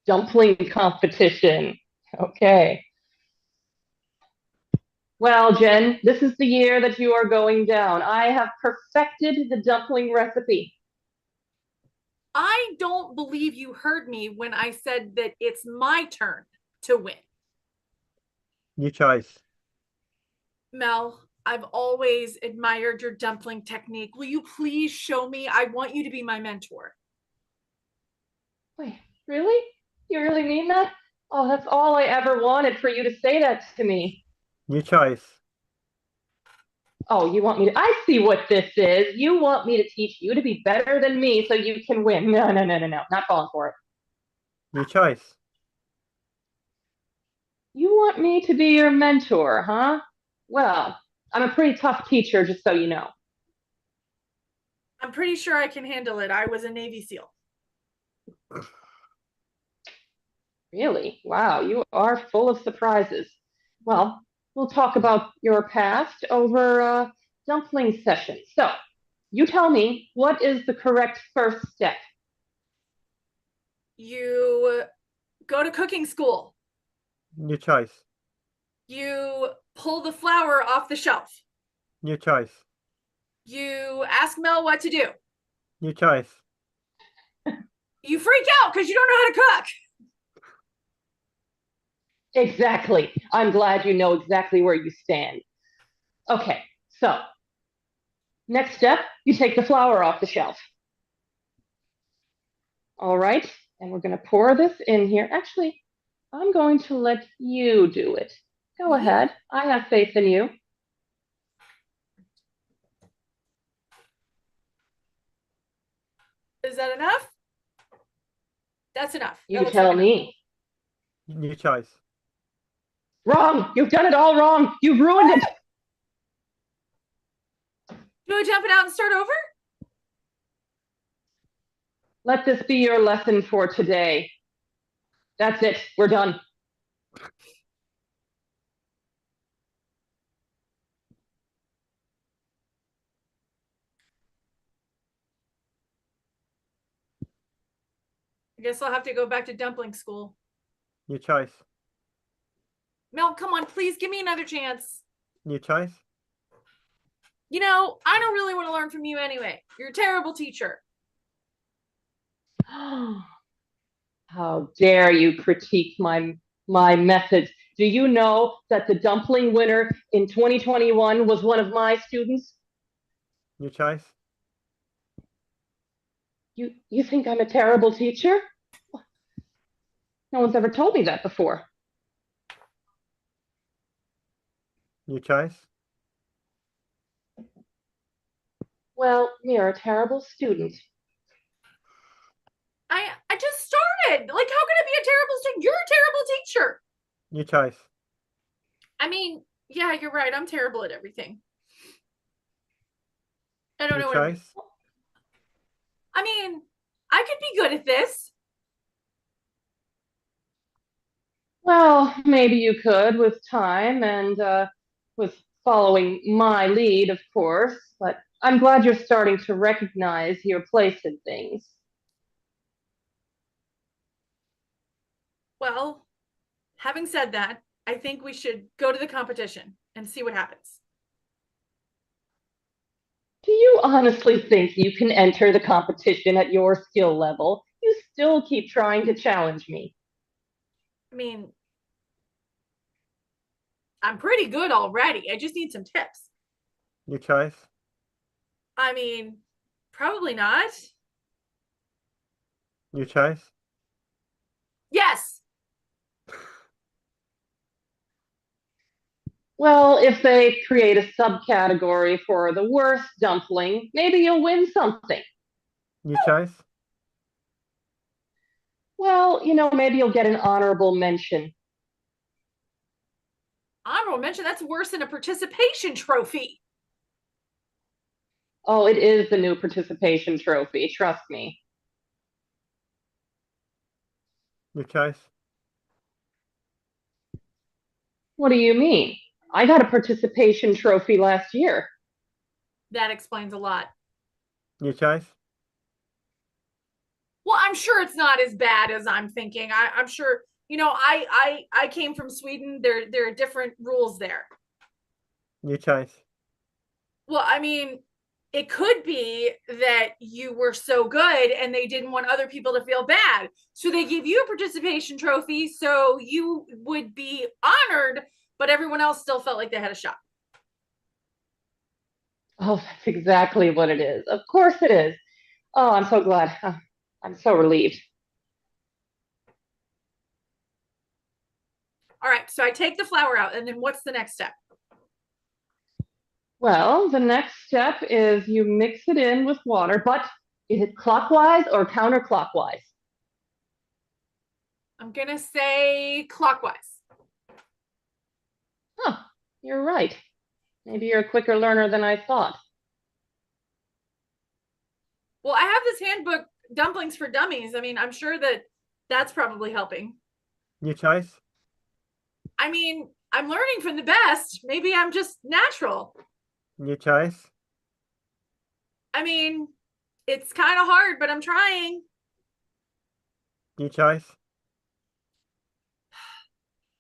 Dumpling competition. Okay. Well, Jen, this is the year that you are going down. I have perfected the dumpling recipe. I don't believe you heard me when I said that it's my turn to win. New choice. Mel, I've always admired your dumpling technique. Will you please show me? I want you to be my mentor. Wait, really? You really mean that? Oh, that's all I ever wanted for you to say that to me. New choice. Oh, you want me to? I see what this is. You want me to teach you to be better than me so you can win. No, no, no, no, no. Not falling for it. New choice. You want me to be your mentor, huh? Well, I'm a pretty tough teacher, just so you know. I'm pretty sure I can handle it. I was a Navy SEAL. Really? Wow, you are full of surprises. Well, we'll talk about your past over dumpling session. So, you tell me, what is the correct first step? You go to cooking school. New choice. You pull the flour off the shelf. New choice. You ask Mel what to do. New choice. You freak out because you don't know how to cook. Exactly. I'm glad you know exactly where you stand. Okay, so next step, you take the flour off the shelf. All right, and we're going to pour this in here. Actually, I'm going to let you do it. Go ahead. I have faith in you. Is that enough? That's enough. You That looks tell like enough. me. New choice. Wrong. You've done it all wrong. You've ruined it. Do I jump it out and start over? Let this be your lesson for today. That's it. We're done. I guess I'll have to go back to dumpling school. New choice. Mel, come on, please give me another chance. New choice. You know, I don't really want to learn from you anyway. You're a terrible teacher. How dare you critique my methods? Do you know that the dumpling winner in 2021 was one of my students? New choice. You think I'm a terrible teacher? No one's ever told me that before. New choice. Well, you're a terrible student. I just started. Like, how can I be a terrible student? You're a terrible teacher. New choice. I mean, yeah, you're right. I'm terrible at everything. I don't New know choice. I mean, I could be good at this. Well, maybe you could with time and with following my lead, of course, but I'm glad you're starting to recognize your place in things. Well, having said that, I think we should go to the competition and see what happens. Do you honestly think you can enter the competition at your skill level? You still keep trying to challenge me. I mean, I'm pretty good already. I just need some tips. New choice. I mean, probably not. New choice. Yes. Well, if they create a subcategory for the worst dumpling, maybe you'll win something. New choice. Well, maybe you'll get an honorable mention. Honorable mention, that's worse than a participation trophy. Oh, it is the new participation trophy, trust me. New choice. What do you mean? I got a participation trophy last year. That explains a lot. New choice. Well, I'm sure it's not as bad as I'm thinking. I'm sure, I came from Sweden. There are different rules there. New choice. Well, I mean, it could be that you were so good and they didn't want other people to feel bad. So they gave you a participation trophy so you would be honored, but everyone else still felt like they had a shot. Oh, that's exactly what it is. Of course it is. Oh, I'm so glad. I'm so relieved. All right, so I take the flour out, and then what's the next step? Well, the next step is you mix it in with water, but is it clockwise or counterclockwise? I'm going to say clockwise. Huh, you're right. Maybe you're a quicker learner than I thought. Well, I have this handbook, Dumplings for Dummies. I mean, I'm sure that that's probably helping. New choice. I mean, I'm learning from the best. Maybe I'm just natural. New choice. I mean, it's kind of hard, but I'm trying. New choice.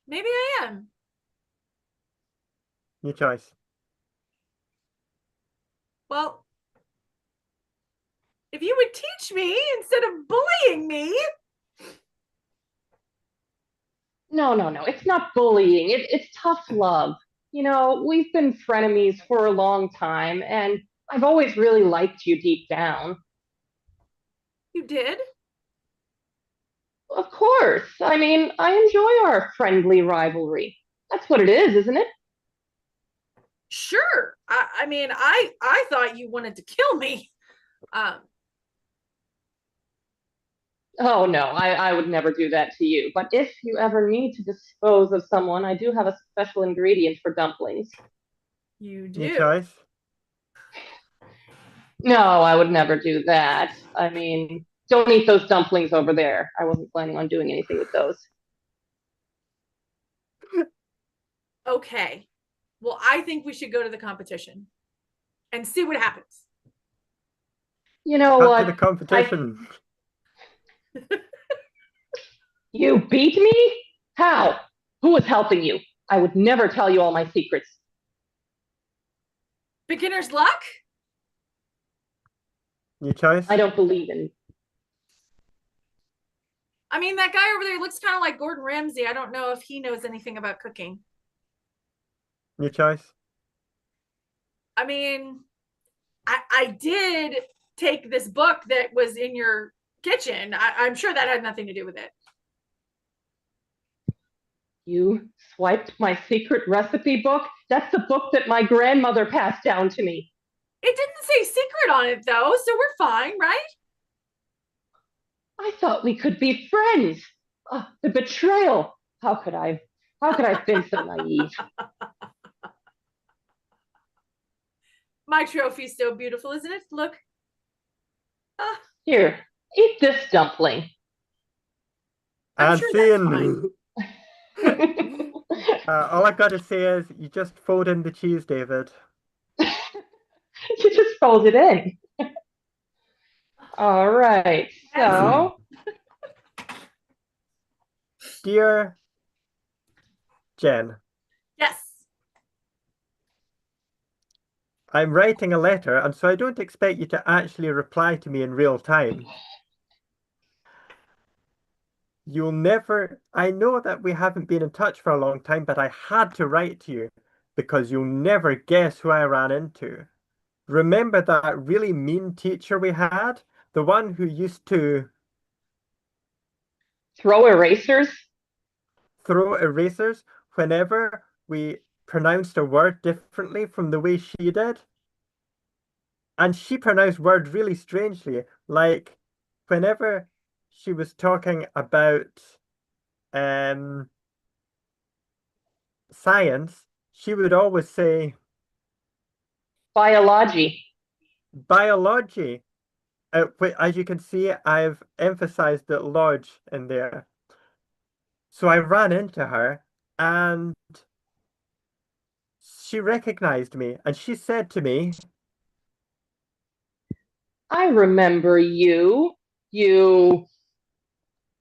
Maybe I am. New choice. Well, if you would teach me instead of bullying me. No. It's not bullying. It's tough love. We've been frenemies for a long time, and I've always really liked you deep down. You did? Of course. I mean, I enjoy our friendly rivalry. That's what it is, isn't it? Sure. I mean, I thought you wanted to kill me. Oh, no, I would never do that to you. But if you ever need to dispose of someone, I do have a special ingredient for dumplings. You do. New choice. No, I would never do that. I mean, don't eat those dumplings over there. I wasn't planning on doing anything with those. Okay. Well, I think we should go to the competition and see what happens. You know Up what? to the competition. You beat me? How? Who was helping you? I would never tell you all my secrets. Beginner's luck? New choice. I don't believe in. I mean, that guy over there looks kind of like Gordon Ramsay. I don't know if he knows anything about cooking. New choice. I mean, I did take this book that was in your kitchen. I'm sure that had nothing to do with it. You swiped my secret recipe book? That's the book that my grandmother passed down to me. It didn't say secret on it, though, so we're fine, right? I thought we could be friends. Oh, the betrayal. How could I have been so naive? My trophy's so beautiful, isn't it? Look. Here, eat this dumpling. I'm And sure that's seeing. All I gotta say is you just fold in the cheese, David. You just fold it in. All right. So, Dear Jen, Yes. I'm writing a letter, and so I don't expect you to actually reply to me in real time. You'll never, I know that we haven't been in touch for a long time, but I had to write to you because you'll never guess who I ran into. Remember that really mean teacher we had? The one who used to throw erasers. throw erasers whenever we pronounced a word differently from the way she did. And she pronounced words really strangely. Like whenever she was talking about um, science, she would always say Biology. biology. As you can see, I've emphasized the lodge in there. So I ran into her and she recognized me and she said to me, I remember you. You.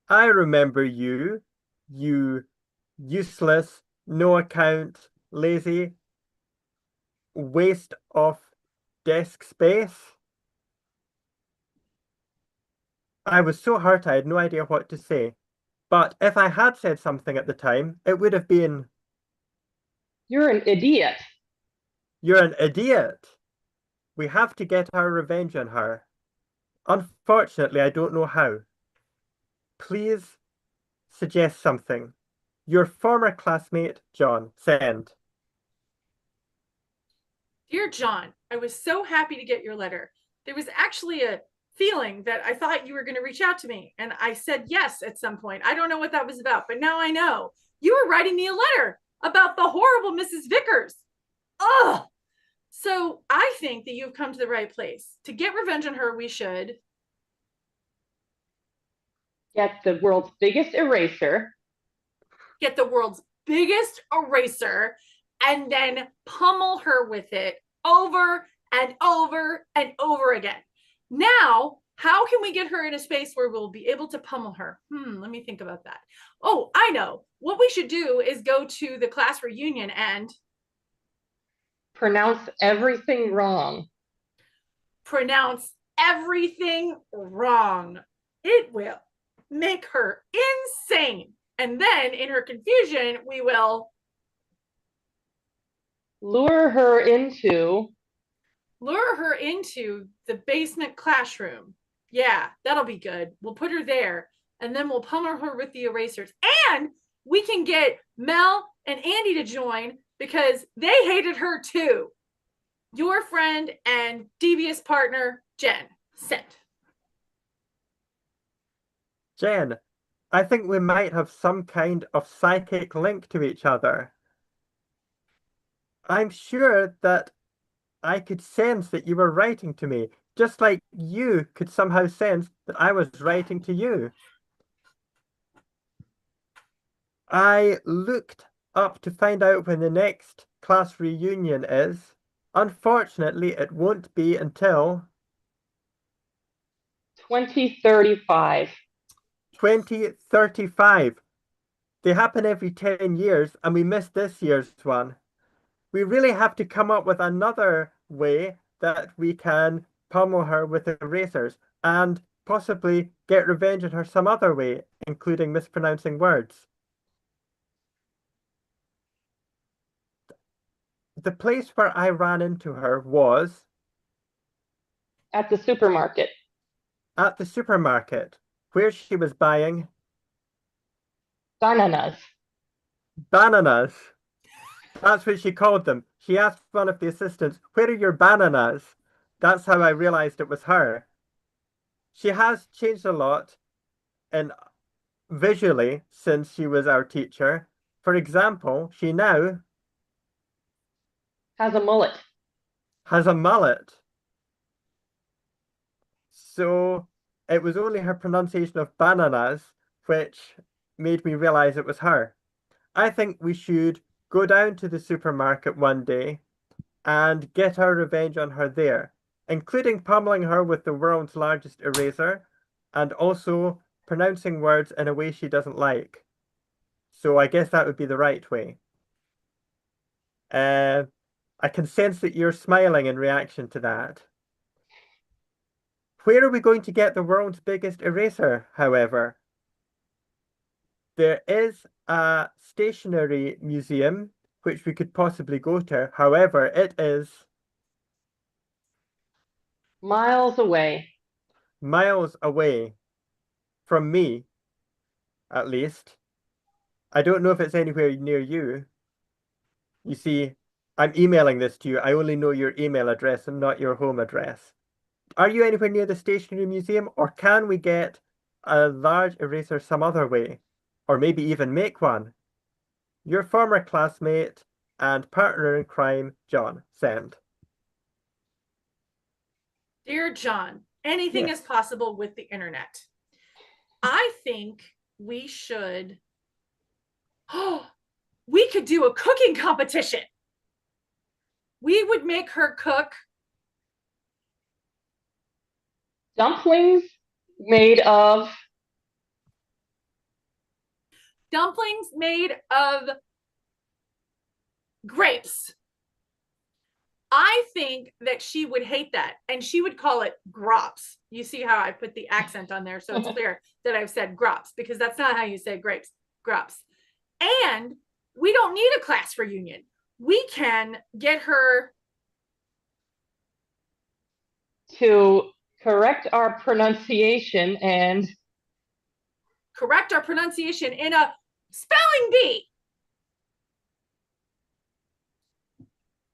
I remember you, you useless, no account, lazy, waste of desk space. I was so hurt I had no idea what to say. But if I had said something at the time, it would have been, You're an idiot. you're an idiot. We have to get our revenge on her. Unfortunately, I don't know how. Please suggest something. Your former classmate, John, send. Dear John, I was so happy to get your letter. There was actually a feeling that I thought you were going to reach out to me, and I said yes at some point. I don't know what that was about, but now I know. You were writing me a letter about the horrible Mrs. Vickers. Ugh! So I think that you've come to the right place. To get revenge on her, we should Get the world's biggest eraser. get the world's biggest eraser and then pummel her with it over and over and over again. Now, how can we get her in a space where we'll be able to pummel her? Let me think about that. Oh, I know. What we should do is go to the class reunion and Pronounce everything wrong. pronounce everything wrong. It will make her insane. And then in her confusion, we will Lure her into the basement classroom. Yeah, that'll be good. We'll put her there and then we'll pummel her with the erasers. And we can get Mel and Andy to join because they hated her too. Your friend and devious partner, Jen, sent. Jen, I think we might have some kind of psychic link to each other. I'm sure that I could sense that you were writing to me, just like you could somehow sense that I was writing to you. I looked up to find out when the next class reunion is. Unfortunately, it won't be until 2035. 2035. They happen every 10 years, and we missed this year's one. We really have to come up with another way that we can pummel her with erasers and possibly get revenge on her some other way, including mispronouncing words. The place where I ran into her was At the supermarket. at the supermarket, where she was buying Bananas. bananas. That's what she called them. She asked one of the assistants, "Where are your bananas?" That's how I realized it was her. She has changed a lot and visually since she was our teacher. For example, she now Has a mullet. has a mullet. So it was only her pronunciation of bananas which made me realize it was her. I think we should go down to the supermarket one day and get our revenge on her there, including pummeling her with the world's largest eraser and also pronouncing words in a way she doesn't like. So I guess that would be the right way. I can sense that you're smiling in reaction to that. Where are we going to get the world's biggest eraser, however? There is a stationery museum which we could possibly go to. However, it is Miles away. miles away from me, at least. I don't know if it's anywhere near you. You see, I'm emailing this to you. I only know your email address and not your home address. Are you anywhere near the stationery museum, or can we get a large eraser some other way? Or maybe even make one? Your former classmate and partner in crime, John. Send. Dear John, anything Yes. is possible with the internet. I think we should. Oh, we could do a cooking competition. We would make her cook Dumplings made of dumplings made of grapes. I think that she would hate that and she would call it grops. You see how I put the accent on there so it's clear that I've said grops, because that's not how you say grapes. Grops. And we don't need a class reunion. We can get her to correct our pronunciation and correct our pronunciation in a spelling bee.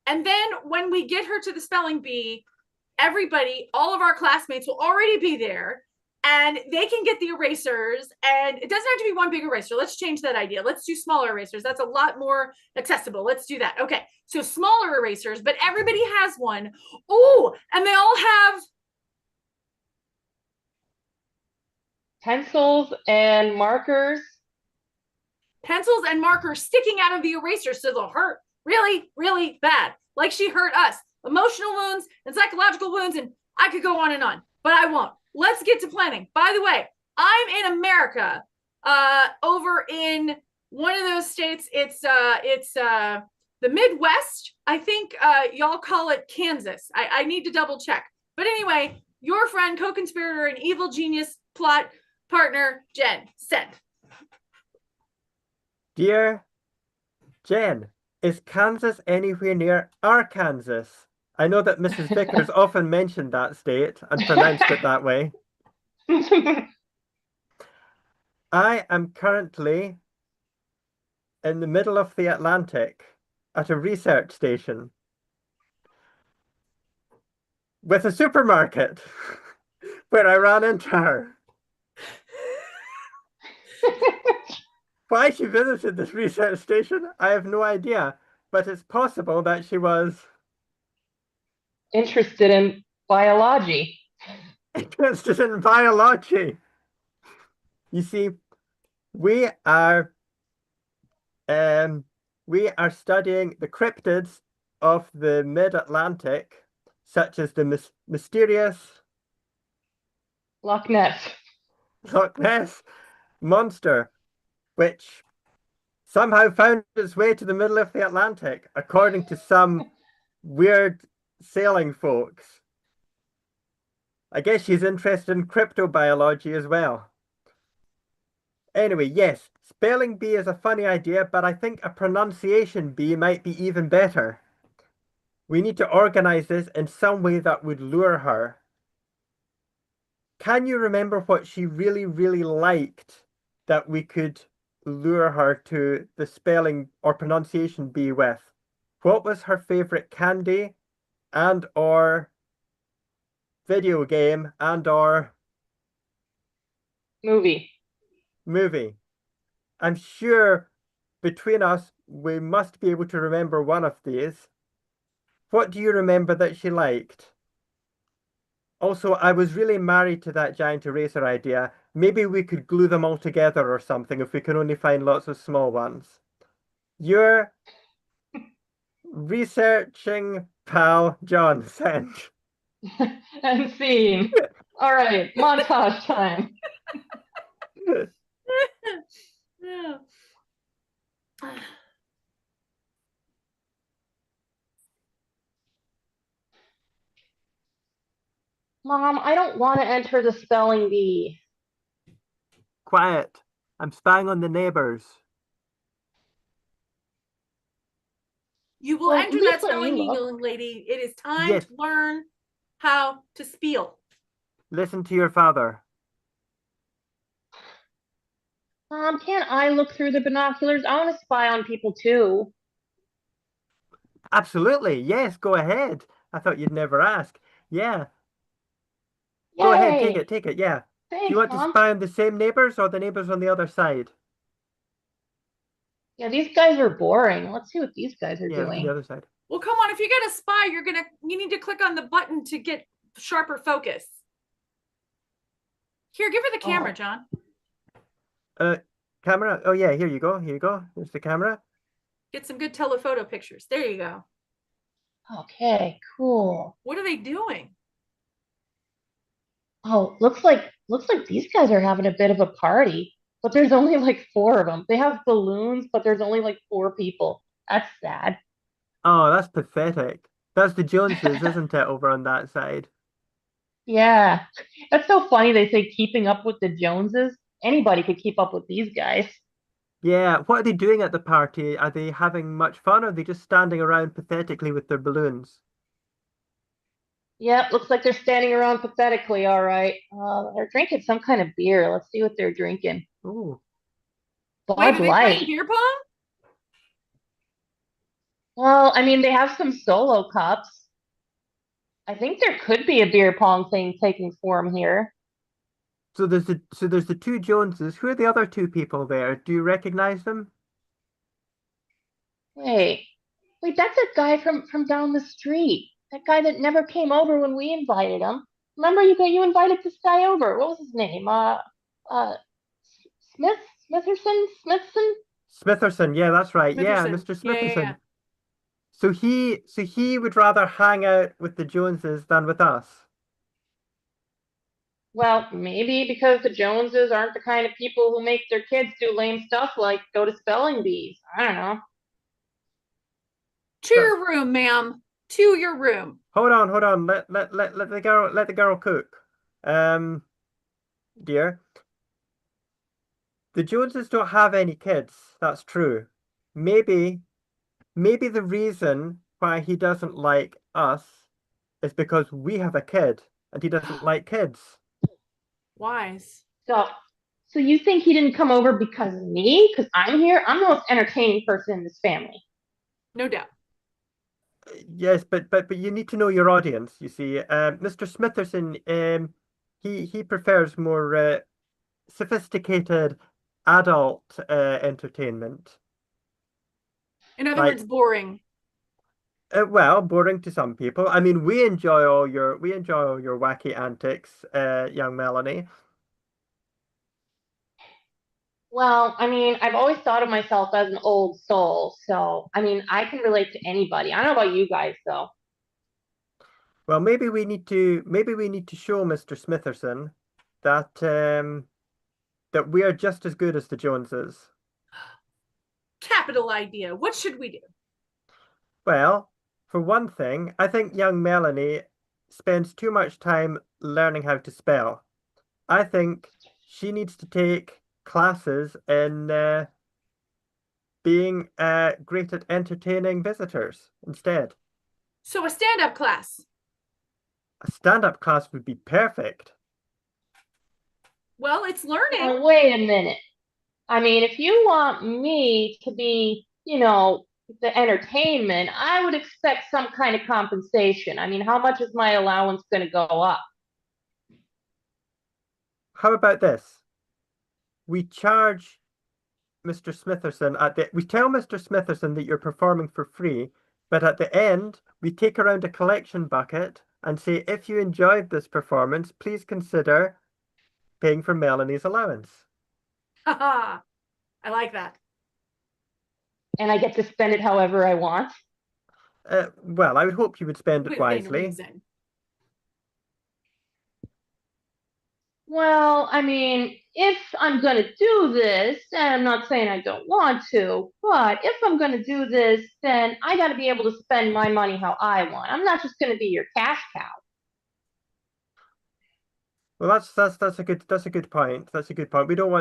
And then when we get her to the spelling bee, everybody, all of our classmates will already be there and they can get the erasers. And it doesn't have to be one big eraser. Let's change that idea. Let's do smaller erasers. That's a lot more accessible. Let's do that. Okay. So smaller erasers, but everybody has one. Oh, and they all have pencils and markers. pencils and markers sticking out of the eraser so they'll hurt really, really bad. Like she hurt us. Emotional wounds and psychological wounds, and I could go on and on, but I won't. Let's get to planning. By the way, I'm in America, over in one of those states. It's the Midwest. I think y'all call it Kansas. I need to double check. But anyway, your friend, co-conspirator, and evil genius plot partner, Jen, send. Dear Jen, is Kansas anywhere near Arkansas? I know that Mrs. Vickers often mentioned that state and pronounced it that way. I am currently in the middle of the Atlantic at a research station with a supermarket where I ran into her. Why she visited this research station, I have no idea, but it's possible that she was interested in biology. interested in biology. You see, we are studying the cryptids of the mid-Atlantic, such as the mysterious Loch Ness monster, which somehow found its way to the middle of the Atlantic, according to some weird sailing folks. I guess she's interested in cryptobiology as well. Anyway, yes, spelling bee is a funny idea, but I think a pronunciation bee might be even better. We need to organize this in some way that would lure her. Can you remember what she really, really liked that we could lure her to the spelling or pronunciation bee with? What was her favorite candy and or video game and or movie? I'm sure between us we must be able to remember one of these. What do you remember that she liked? Also, I was really married to that giant eraser idea. Maybe we could glue them all together or something if we can only find lots of small ones. Your researching pal, John, sent. And scene. All right, montage time. Mom, I don't want to enter the spelling bee. Quiet. I'm spying on the neighbors. You will Well, enter please that let me spelling bee, look. young lady. It is time Yes. to learn how to spell. Listen to your father. Mom, can't I look through the binoculars? I want to spy on people too. Absolutely. Yes, go ahead. I thought you'd never ask. Yeah, go ahead. Take Yay! it. Take it. Yeah. Do you Thanks, want to Mom. spy on the same neighbors or the neighbors on the other side? Yeah, these guys are boring. Let's see what these guys are Yeah, on the doing. other side. Well, come on. If you get a spy, you need to click on the button to get sharper focus. Here, give her the camera, Oh, John. Uh, camera. Oh yeah, here you go. Here you go. Here's the camera. Get some good telephoto pictures. There you go. okay, cool. What are they doing? Oh, looks like these guys are having a bit of a party, but there's only like four of them. They have balloons, but there's only like four people. That's sad. Oh, that's pathetic. That's the Joneses, isn't it, over on that side? Yeah, that's so funny. They say keeping up with the Joneses. Anybody could keep up with these guys. Yeah, what are they doing at the party? Are they having much fun or are they just standing around pathetically with their balloons? Yep, looks like they're standing around pathetically. All right. They're drinking some kind of beer. Let's see what they're drinking. Ooh. Wait, Bud are they playing Light. beer pong? Well, I mean, they have some solo cups. I think there could be a beer pong thing taking form here. So there's the two Joneses. Who are the other two people there? Do you recognize them? Wait, wait, that's a guy from down the street. That guy that never came over when we invited him. Remember you invited this guy over. What was his name? Uh, Smith, Smithson. Smitherson, yeah, that's right. Yeah, Smitherson. Mr. Yeah. Smitherson. So he would rather hang out with the Joneses than with us. Well, maybe because the Joneses aren't the kind of people who make their kids do lame stuff like go to spelling bees. I don't know. To That's your room, ma'am. To your room. hold on. Let the girl cook. Um, dear. The Joneses don't have any kids. That's true. Maybe maybe the reason why he doesn't like us is because we have a kid and he doesn't like kids. Wise. So, so you think he didn't come over because of me? Because I'm here? I'm the most entertaining person in this family. No doubt. Yes, but you need to know your audience, you see. Mr. Smitherson, he prefers more sophisticated adult entertainment. In other Like words, boring. well, boring to some people. I mean, we enjoy all your wacky antics, young Melanie. Well, I mean, I've always thought of myself as an old soul. So, I mean, I can relate to anybody. I don't know about you guys, though. Well, maybe we need to show Mr. Smitherson that that we are just as good as the Joneses. Capital idea. What should we do? Well, for one thing, I think young Melanie spends too much time learning how to spell. I think she needs to take classes in being great at entertaining visitors instead. So a stand-up class. A stand-up class would be perfect. Well, it's learning. Now, wait a minute. I mean, if you want me to be, the entertainment, I would expect some kind of compensation. I mean, how much is my allowance going to go up? How about this? We charge Mr. Smitherson we tell Mr. Smitherson that you're performing for free, but at the end we take around a collection bucket and say if you enjoyed this performance, please consider paying for Melanie's allowance. Haha. I like that. And I get to spend it however I want. Well, I would hope you would spend it Within wisely. reason. Well, I mean, if I'm going to do this, and I'm not saying I don't want to, but if I'm going to do this, then I got to be able to spend my money how I want. I'm not just going to be your cash cow. Well, that's a good point. That's a good point. We don't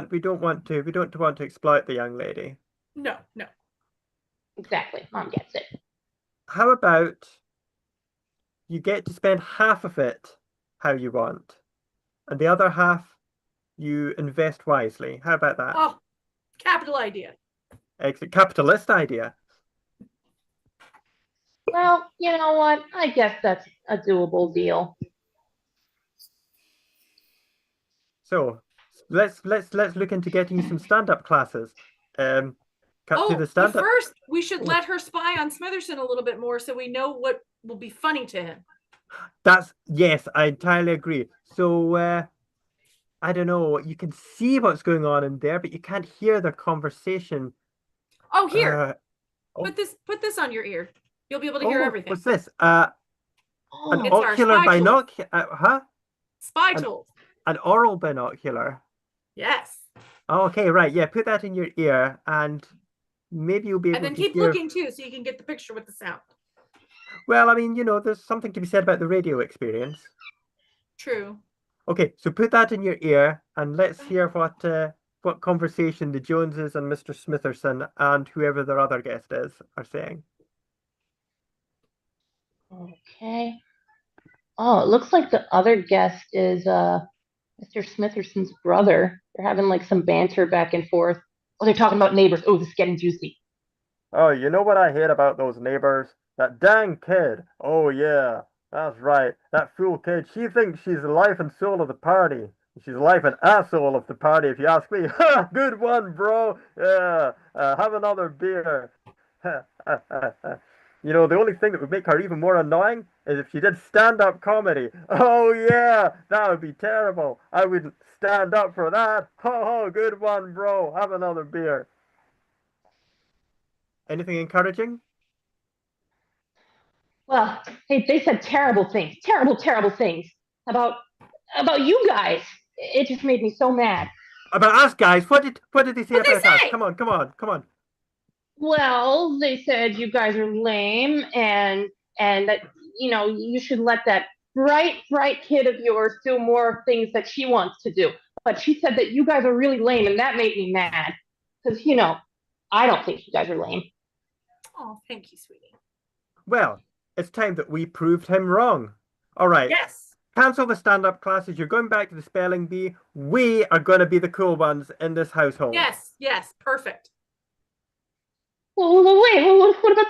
want to exploit the young lady. No, no. Exactly. Mom gets it. How about you get to spend half of it how you want, and the other half you invest wisely. How about that? Oh, capital idea. Exit capitalist idea. Well, you know what? I guess that's a doable deal. So let's look into getting you some stand-up classes. Cut to the But stand-up. first we should Oh. let her spy on Smitherson a little bit more so we know what will be funny to him. Yes, I entirely agree. So I don't know, you can see what's going on in there, but you can't hear the conversation. Oh, here. Oh. Put this on your ear. You'll be able to hear everything. What's this? Oh, An It's our ocular spy tool. binocular, Spy An- tools. an oral binocular. Yes. Oh, okay, right. Yeah, put that in your ear and maybe you'll be And able then to keep hear. looking too so you can get the picture with the sound. Well, I mean, there's something to be said about the radio experience. True. Okay, so put that in your ear and let's hear what conversation the Joneses and Mr. Smitherson and whoever their other guest is are saying. okay. Oh, it looks like the other guest is Mr. Smitherson's brother. They're having like some banter back and forth. Oh, they're talking about neighbors. Oh, this is getting juicy. Oh, you know what I hate about those neighbors? That dang kid. Oh, yeah, that's right. That fool kid. She thinks she's the life and soul of the party. She's the life and asshole of the party, if you ask me. Ha! Good one, bro. Yeah. Have another beer. The only thing that would make her even more annoying is if she did stand-up comedy. Oh, yeah, that would be terrible. I would stand up for that. Ho, ho, good one, bro. Have another beer. Anything encouraging? Well, hey, they said terrible things, terrible, terrible things about you guys. It just made me so mad. About us, guys. What did they say What'd they about us? say? Come on. Well, they said you guys are lame and that you should let that bright kid of yours do more things that she wants to do. But she said that you guys are really lame, and that made me mad because I don't think you guys are lame. Oh, thank you, sweetie. Well, it's time that we proved him wrong. All right. Yes. Cancel the stand-up classes. You're going back to the spelling bee. We are going to be the cool ones in this household. Yes. Perfect. Well, wait. What about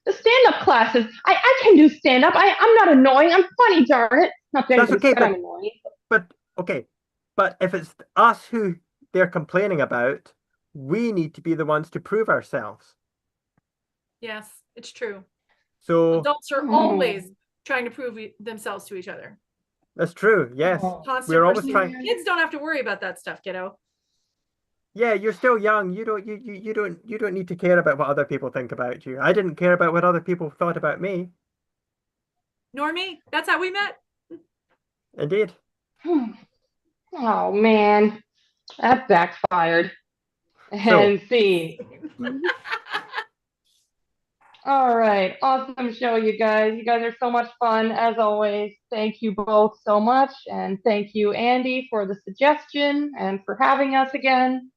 the stand-up classes? I can do stand-up. I'm not annoying. I'm funny, darn it. Not that That's okay, I'm annoying. But if it's us who they're complaining about, we need to be the ones to prove ourselves. Yes, it's true. So Adults are always trying to prove themselves to each other. that's true. Yes, Constant we're always pursuit. trying. Kids don't have to worry about that stuff, kiddo. Yeah, you're still young. You don't need to care about what other people think about you. I didn't care about what other people thought about me. Nor me. That's how we met. Indeed. Oh man, that backfired. And see. All right, awesome show, you guys. You guys are so much fun as always. Thank you both so much, and thank you, Andy, for the suggestion and for having us again.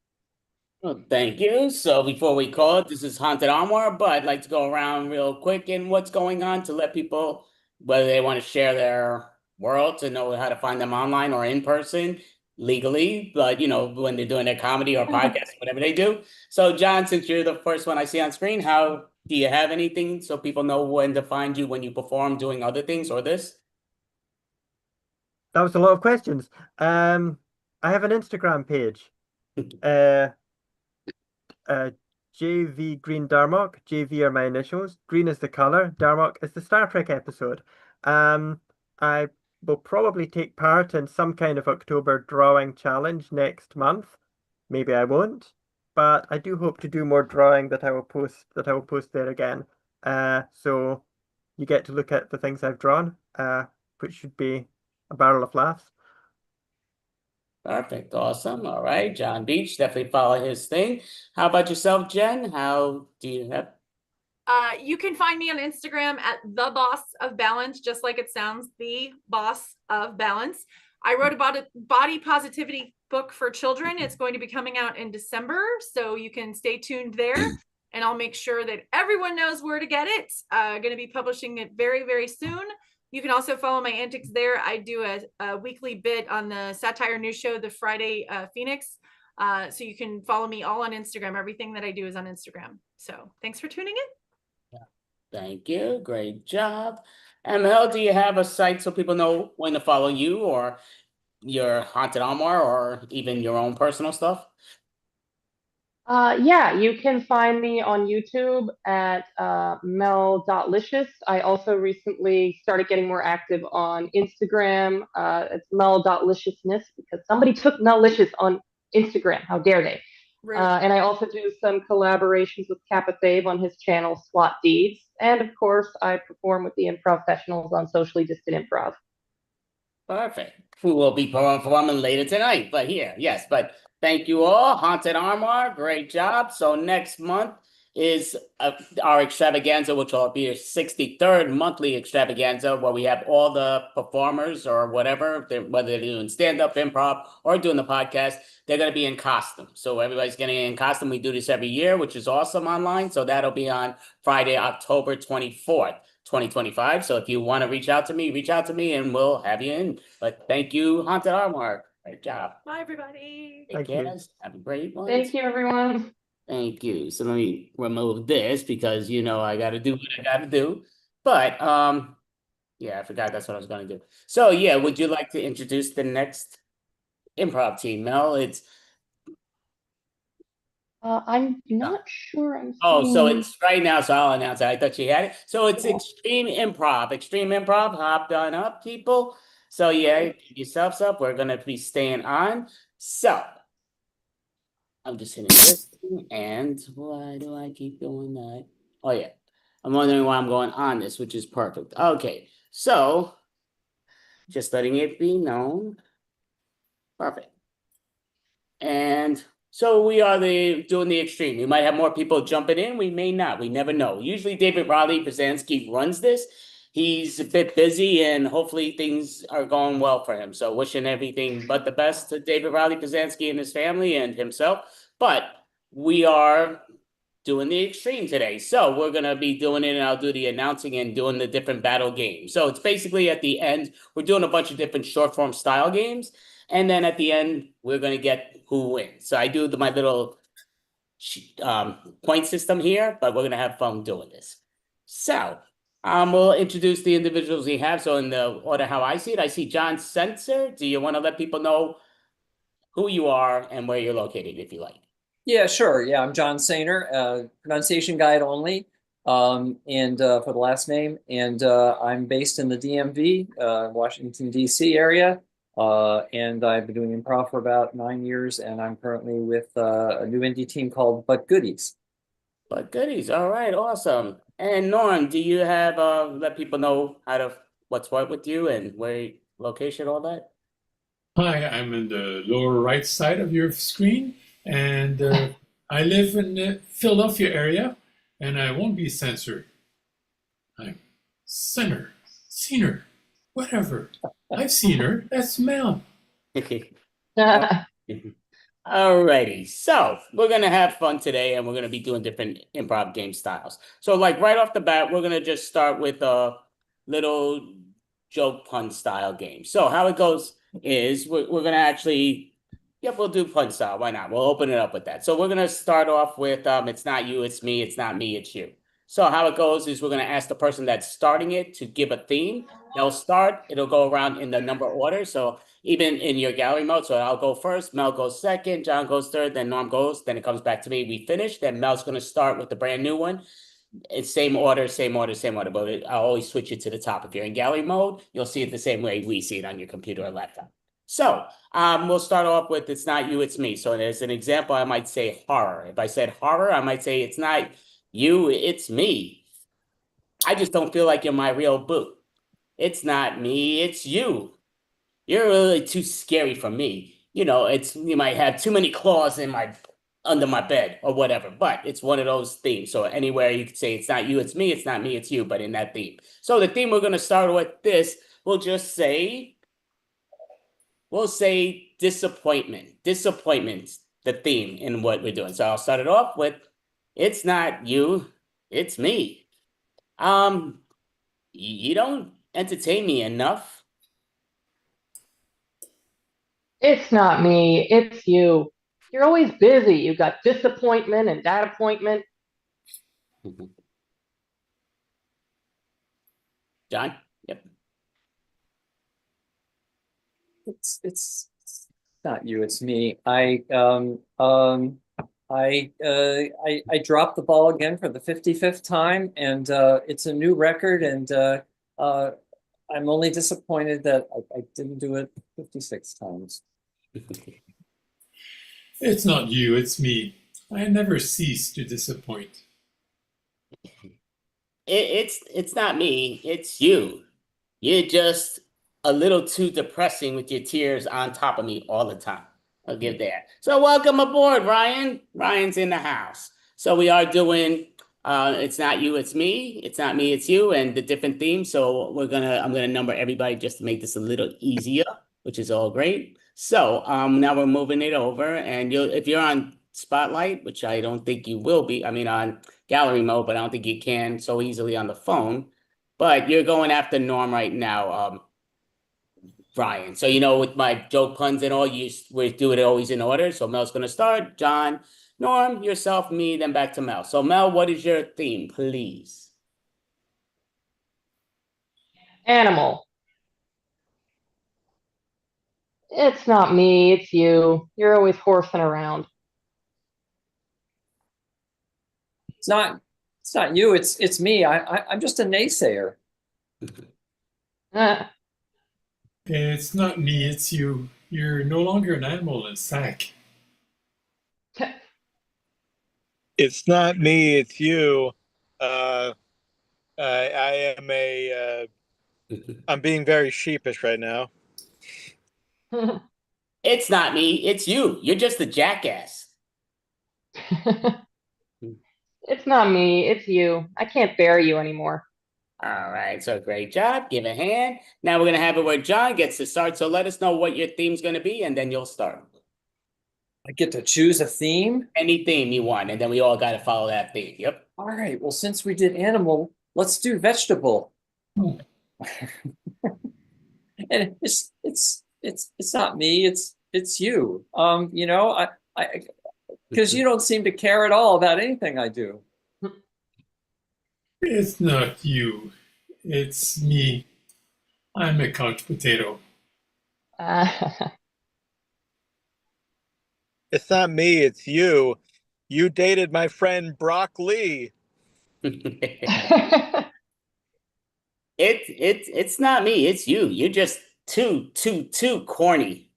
Well, thank you. So before we call it, this is Haunted Armor, but I'd like to go around real quick and what's going on to let people, whether they want to share their world, to know how to find them online or in person legally, but when they're doing their comedy or podcast, whatever they do. So John, since you're the first one I see on screen, how do you have anything so people know when to find you when you perform doing other things or this? That was a lot of questions. I have an Instagram page. JV Green Darmok. JV are my initials. Green is the color. Darmok is the Star Trek episode. I will probably take part in some kind of October drawing challenge next month. Maybe I won't, but I do hope to do more drawing that I will post there again. So you get to look at the things I've drawn, which should be a barrel of laughs. Perfect. Awesome. All right. John Beach, definitely follow his thing. How about yourself, Jen? How do you have? You can find me on Instagram at The Boss of Balance, just like it sounds, The Boss of Balance. I wrote about a body positivity book for children. It's going to be coming out in December, so you can stay tuned there. And I'll make sure that everyone knows where to get it. Going to be publishing it very, very soon. You can also follow my antics there. I do a weekly bit on the satire news show, The Friday Phoenix. So you can follow me all on Instagram. Everything that I do is on Instagram. So thanks for tuning in. Thank you. Great job. ML, do you have a site so people know when to follow you or your Haunted Armor or even your own personal stuff? Yeah, you can find me on YouTube at mel.licious. I also recently started getting more active on Instagram. It's mel.liciousness because somebody took Mel.licious on Instagram. How dare they? Right. And I also do some collaborations with Kappa Fave on his channel, SWAT Deeds. And of course, I perform with the improv professionals on Socially Distant Improv. Perfect. We will be performing later tonight, but here, yes. But thank you all. Haunted Armor, great job. So next month is our extravaganza, which will be a 63rd monthly extravaganza, where we have all the performers or whatever, whether they're doing stand-up, improv, or doing the podcast, they're going to be in costume. So everybody's getting in costume. We do this every year, which is awesome online. So that'll be on Friday, October 24th. 2025. So if you want to reach out to me and we'll have you in. But thank you, Haunted Armor. Great job. Bye, everybody. Take Thank care. you. Have a great one. Thank you, everyone. Thank you. So let me remove this because I got to do what I got to do. But yeah, I forgot that's what I was going to do. So yeah, would you like to introduce the next improv team, Mel? It's I'm not sure I'm so seeing. it's right now, so I'll announce it. I thought you had it. So it's Extreme Improv. Extreme Improv, hop on up, people. So yeah, get yourselves up. We're gonna be staying on. So I'm just hitting this thing, and why do I keep doing that? Oh yeah. I'm wondering why I'm going on this, which is perfect. Okay, so just letting it be known. Perfect. And so we are doing the extreme. We might have more people jumping in. We may not. We never know. Usually David Riley Pazanski runs this. He's a bit busy and hopefully things are going well for him. So wishing everything but the best to David Riley Pazanski and his family and himself. But we are doing the extreme today. So we're going to be doing it, and I'll do the announcing and doing the different battle games. So it's basically at the end, we're doing a bunch of different short form style games. And then at the end, we're going to get who wins. So I do my little point system here, but we're going to have fun doing this. So we'll introduce the individuals we have. So in the order how I see it, I see John Sensor. Do you want to let people know who you are and where you're located, if you like? Yeah, sure. Yeah, I'm John Sainer, pronunciation guide only, and for the last name. And I'm based in the DMV, Washington, D.C. area. And I've been doing improv for about 9 years, and I'm currently with a new indie team called But Goodies. But goodies. All right, awesome. And Norm, do you have let people know what's what with you and where location, all that? Hi, I'm in the lower right side of your screen, and I live in the Philadelphia area, and I won't be censored. I'm Seener, whatever. I've seen her. That's Mel. Alrighty, so we're gonna have fun today, and we're gonna be doing different improv game styles. So, like right off the bat, we're gonna just start with a little joke pun style game. So how it goes is we're gonna actually, yep, we'll do pun style. Why not? We'll open it up with that. So we're gonna start off with it's not you, it's me. It's not me, it's you. So how it goes is we're gonna ask the person that's starting it to give a theme. They'll start. It'll go around in the number order. So even in your gallery mode, so I'll go first, Mel goes second, John goes third, then Norm goes, then it comes back to me. We finish. Then Mel's gonna start with the brand new one. It's same order, but I'll always switch it to the top. If you're in gallery mode, you'll see it the same way we see it on your computer or laptop. So we'll start off with it's not you, it's me. So as an example, I might say horror. If I said horror, I might say it's not you, it's me. I just don't feel like you're my real boo. It's not me, it's you. You're really too scary for me. You might have too many claws under my bed or whatever, but it's one of those themes. So anywhere you could say it's not you, it's me, it's not me, it's you, but in that theme. So the theme we're going to start with this, we'll say disappointment. Disappointment's the theme in what we're doing. So I'll start it off with it's not you, it's me. You don't entertain me enough. It's not me, it's you. You're always busy. You got disappointment and that appointment. John? Yep. It's not you, it's me. I dropped the ball again for the 55th time, and it's a new record, and I'm only disappointed that I didn't do it 56 times. It's not you, it's me. I never cease to disappoint. It's not me, it's you. You're just a little too depressing with your tears on top of me all the time. I'll give that. So welcome aboard, Ryan. Ryan's in the house. So we are doing it's not you, it's me. It's not me, it's you, and the different themes. So I'm gonna number everybody just to make this a little easier, which is all great. So now we're moving it over, and if you're on Spotlight, which I don't think you will be, I mean on gallery mode, but I don't think you can so easily on the phone. But you're going after Norm right now, Brian. So, with my joke puns and all, we do it always in order. So Mel's going to start. John, Norm, yourself, me, then back to Mel. So Mel, what is your theme, please? Animal. It's not me, it's you. You're always horsing around. It's not you, it's me. I'm just a naysayer. Uh, It's not me, it's you. You're no longer an animal in a sack. It's not me, it's you. I am I'm being very sheepish right now. It's not me, it's you. You're just a jackass. It's not me, it's you. I can't bear you anymore. All right, so great job. Give a hand. Now we're going to have it where John gets to start. So let us know what your theme's going to be, and then you'll start. I get to choose a theme? Any theme you want, and then we all got to follow that theme. Yep. All right, well, since we did animal, let's do vegetable. Hmm. And it's not me, it's you. Because you don't seem to care at all about anything I do. It's not you, it's me. I'm a couch potato. It's not me, it's you. You dated my friend Brock Lee. It's not me, it's you. You're just too corny.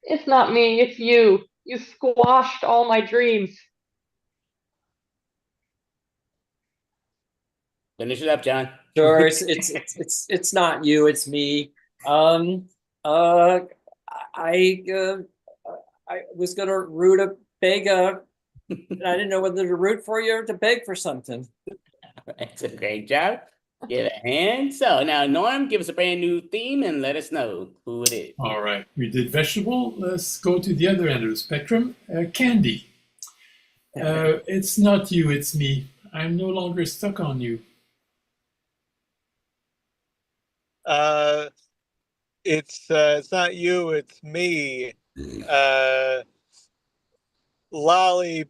It's not me, it's you. You squashed all my dreams. Finish it up, John. Sure, it's not you, it's me. I was gonna root a beg and I didn't know whether to root for you or to beg for something. That's a great job. Give a hand. So now, Norm, give us a brand new theme and let us know who it is. All right, we did vegetable. Let's go to the other end of the spectrum. Candy. It's not you, it's me. I'm no longer stuck on you. It's not you, it's me. Lolly,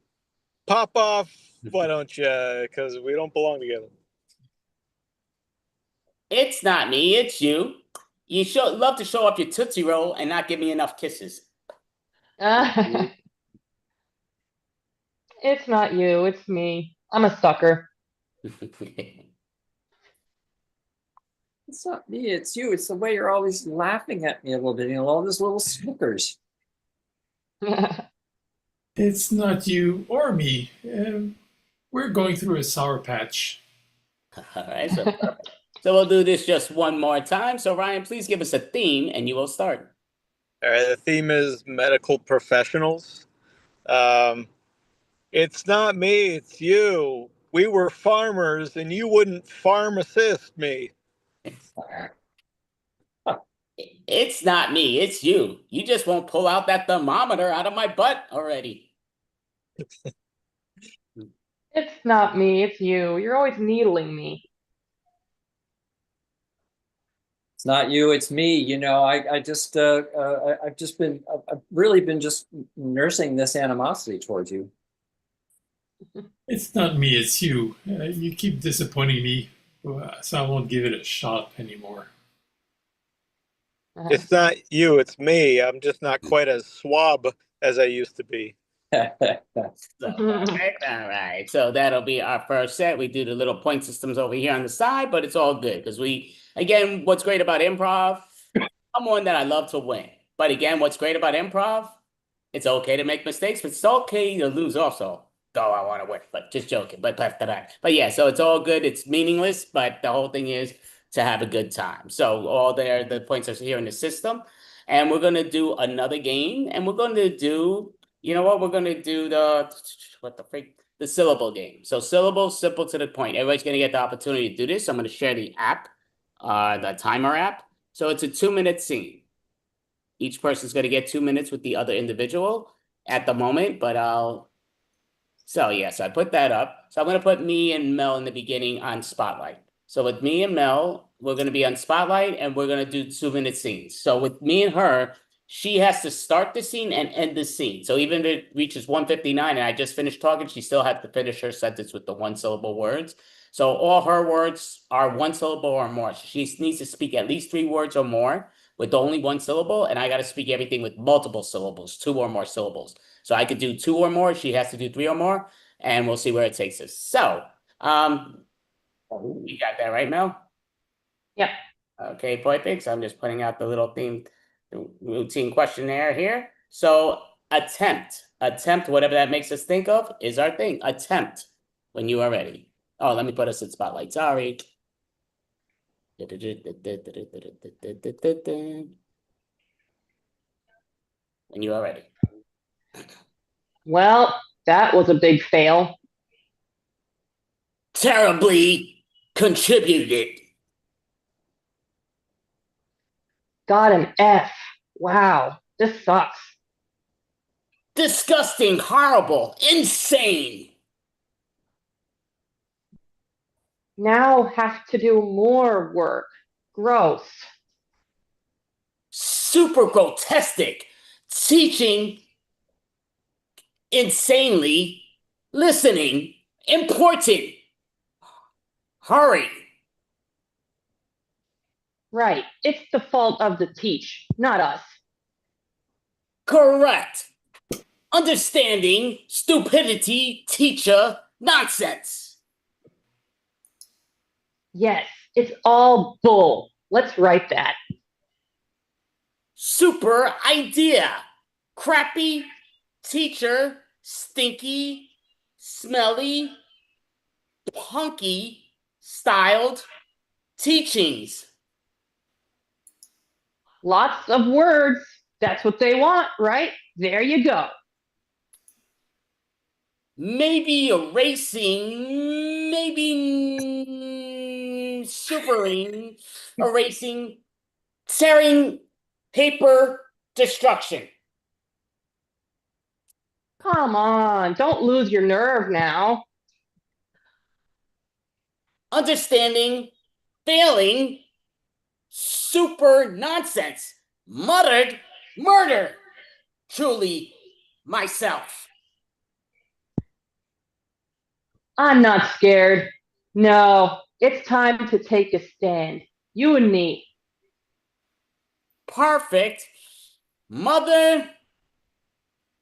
pop off, why don't you? Because we don't belong together. It's not me, it's you. You love to show off your Tootsie Roll and not give me enough kisses. It's not you, it's me. I'm a sucker. It's not me, it's you. It's the way you're always laughing at me a little bit, all those little snickers. It's not you or me. We're going through a sour patch. All right, so we'll do this just one more time. So Ryan, please give us a theme and you will start. All right, the theme is medical professionals. It's not me, it's you. We were farmers and you wouldn't pharmacist me. It's not me, it's you. You just won't pull out that thermometer out of my butt already. It's not me, it's you. You're always needling me. It's not you, it's me. I've really been just nursing this animosity towards you. It's not me, it's you. You keep disappointing me, so I won't give it a shot anymore. It's not you, it's me. I'm just not quite as swab as I used to be. So, all right. So that'll be our first set. We do the little point systems over here on the side, but it's all good because again, what's great about improv, I'm one that I love to win. But again, what's great about improv, it's okay to make mistakes, but it's okay to lose also. Go, I want to win, but just joking. But yeah, so it's all good. It's meaningless, but the whole thing is to have a good time. So the points are here in the system. And we're gonna do another game, and we're gonna do, you know what? We're gonna do the syllable game. So syllable, simple to the point. Everybody's gonna get the opportunity to do this. I'm gonna share the app, the timer app. So it's a 2-minute scene. Each person's gonna get 2 minutes with the other individual at the moment, but so yes, I put that up. So I'm gonna put me and Mel in the beginning on Spotlight. So with me and Mel, we're gonna be on Spotlight and we're gonna do 2-minute scenes. So with me and her, she has to start the scene and end the scene. So even if it reaches 1:59 and I just finished talking, she still has to finish her sentence with the 1-syllable words. So all her words are 1-syllable or more. She needs to speak at least 3 words or more with only 1 syllable, and I got to speak everything with multiple syllables, 2 or more syllables. So I could do 2 or more. She has to do 3 or more, and we'll see where it takes us. So, you got that right, Mel? Yep. Okay, perfect. So I'm just putting out the little theme, the routine questionnaire here. So attempt, whatever that makes us think of is our thing. Attempt when you are ready. Oh, let me put us in Spotlight. Sorry. When you are ready. Well, that was a big fail. Terribly contributed. Got an F. Wow, this sucks. Disgusting, horrible, insane. Now have to do more work. Gross. Super grotesque. Teaching insanely. Listening important. Hurry. Right. It's the fault of the teach, not us. Correct. Understanding stupidity, teacher, nonsense. Yes, it's all bull. Let's write that. Super idea. Crappy, teacher, stinky, smelly, punky, styled teachings. Lots of words. That's what they want, right? There you go. Maybe erasing, maybe supering, erasing, tearing, paper, destruction. Come on, don't lose your nerve now. Understanding, failing, super nonsense, muttered, murder. Truly, myself. I'm not scared. No, it's time to take a stand. You and me. Perfect. Mother,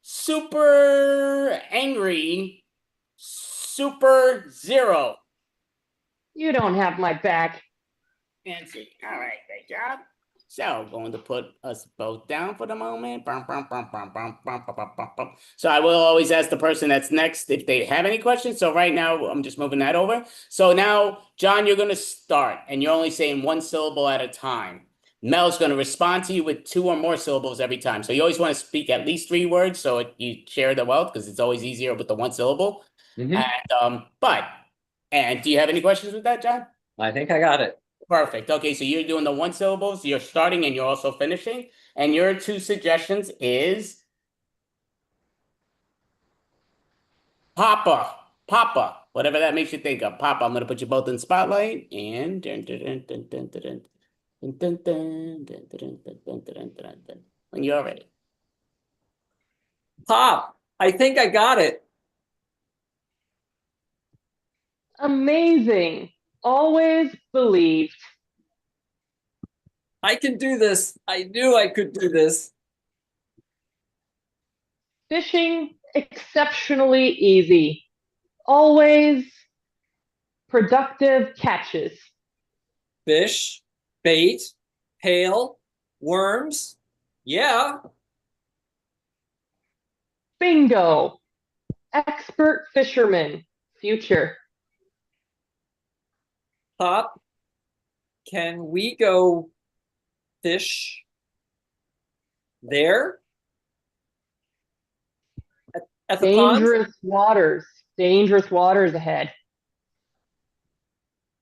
super angry, super zero. You don't have my back. Fancy. All right, great job. So, going to put us both down for the moment. So, I will always ask the person that's next if they have any questions. So, right now, I'm just moving that over. So, now, John, you're going to start, and you're only saying 1 syllable at a time. Mel's going to respond to you with 2 or more syllables every time. So, you always want to speak at least 3 words so you share the wealth because it's always easier with the 1 syllable. And do you have any questions with that, John? I think I got it. Perfect. Okay, so you're doing the 1 syllables, you're starting and you're also finishing. And your 2 suggestions is Papa. Papa. Whatever that makes you think of. Papa. I'm gonna put you both in spotlight and when you're ready. Pop, I think I got it. Amazing. Always believed. I can do this. I knew I could do this. Fishing exceptionally easy. Always productive catches. Fish, bait, pail, worms. Yeah. Bingo. Expert fisherman. Future. Pop, can we go fish there? At the pond? Dangerous waters. Dangerous waters ahead.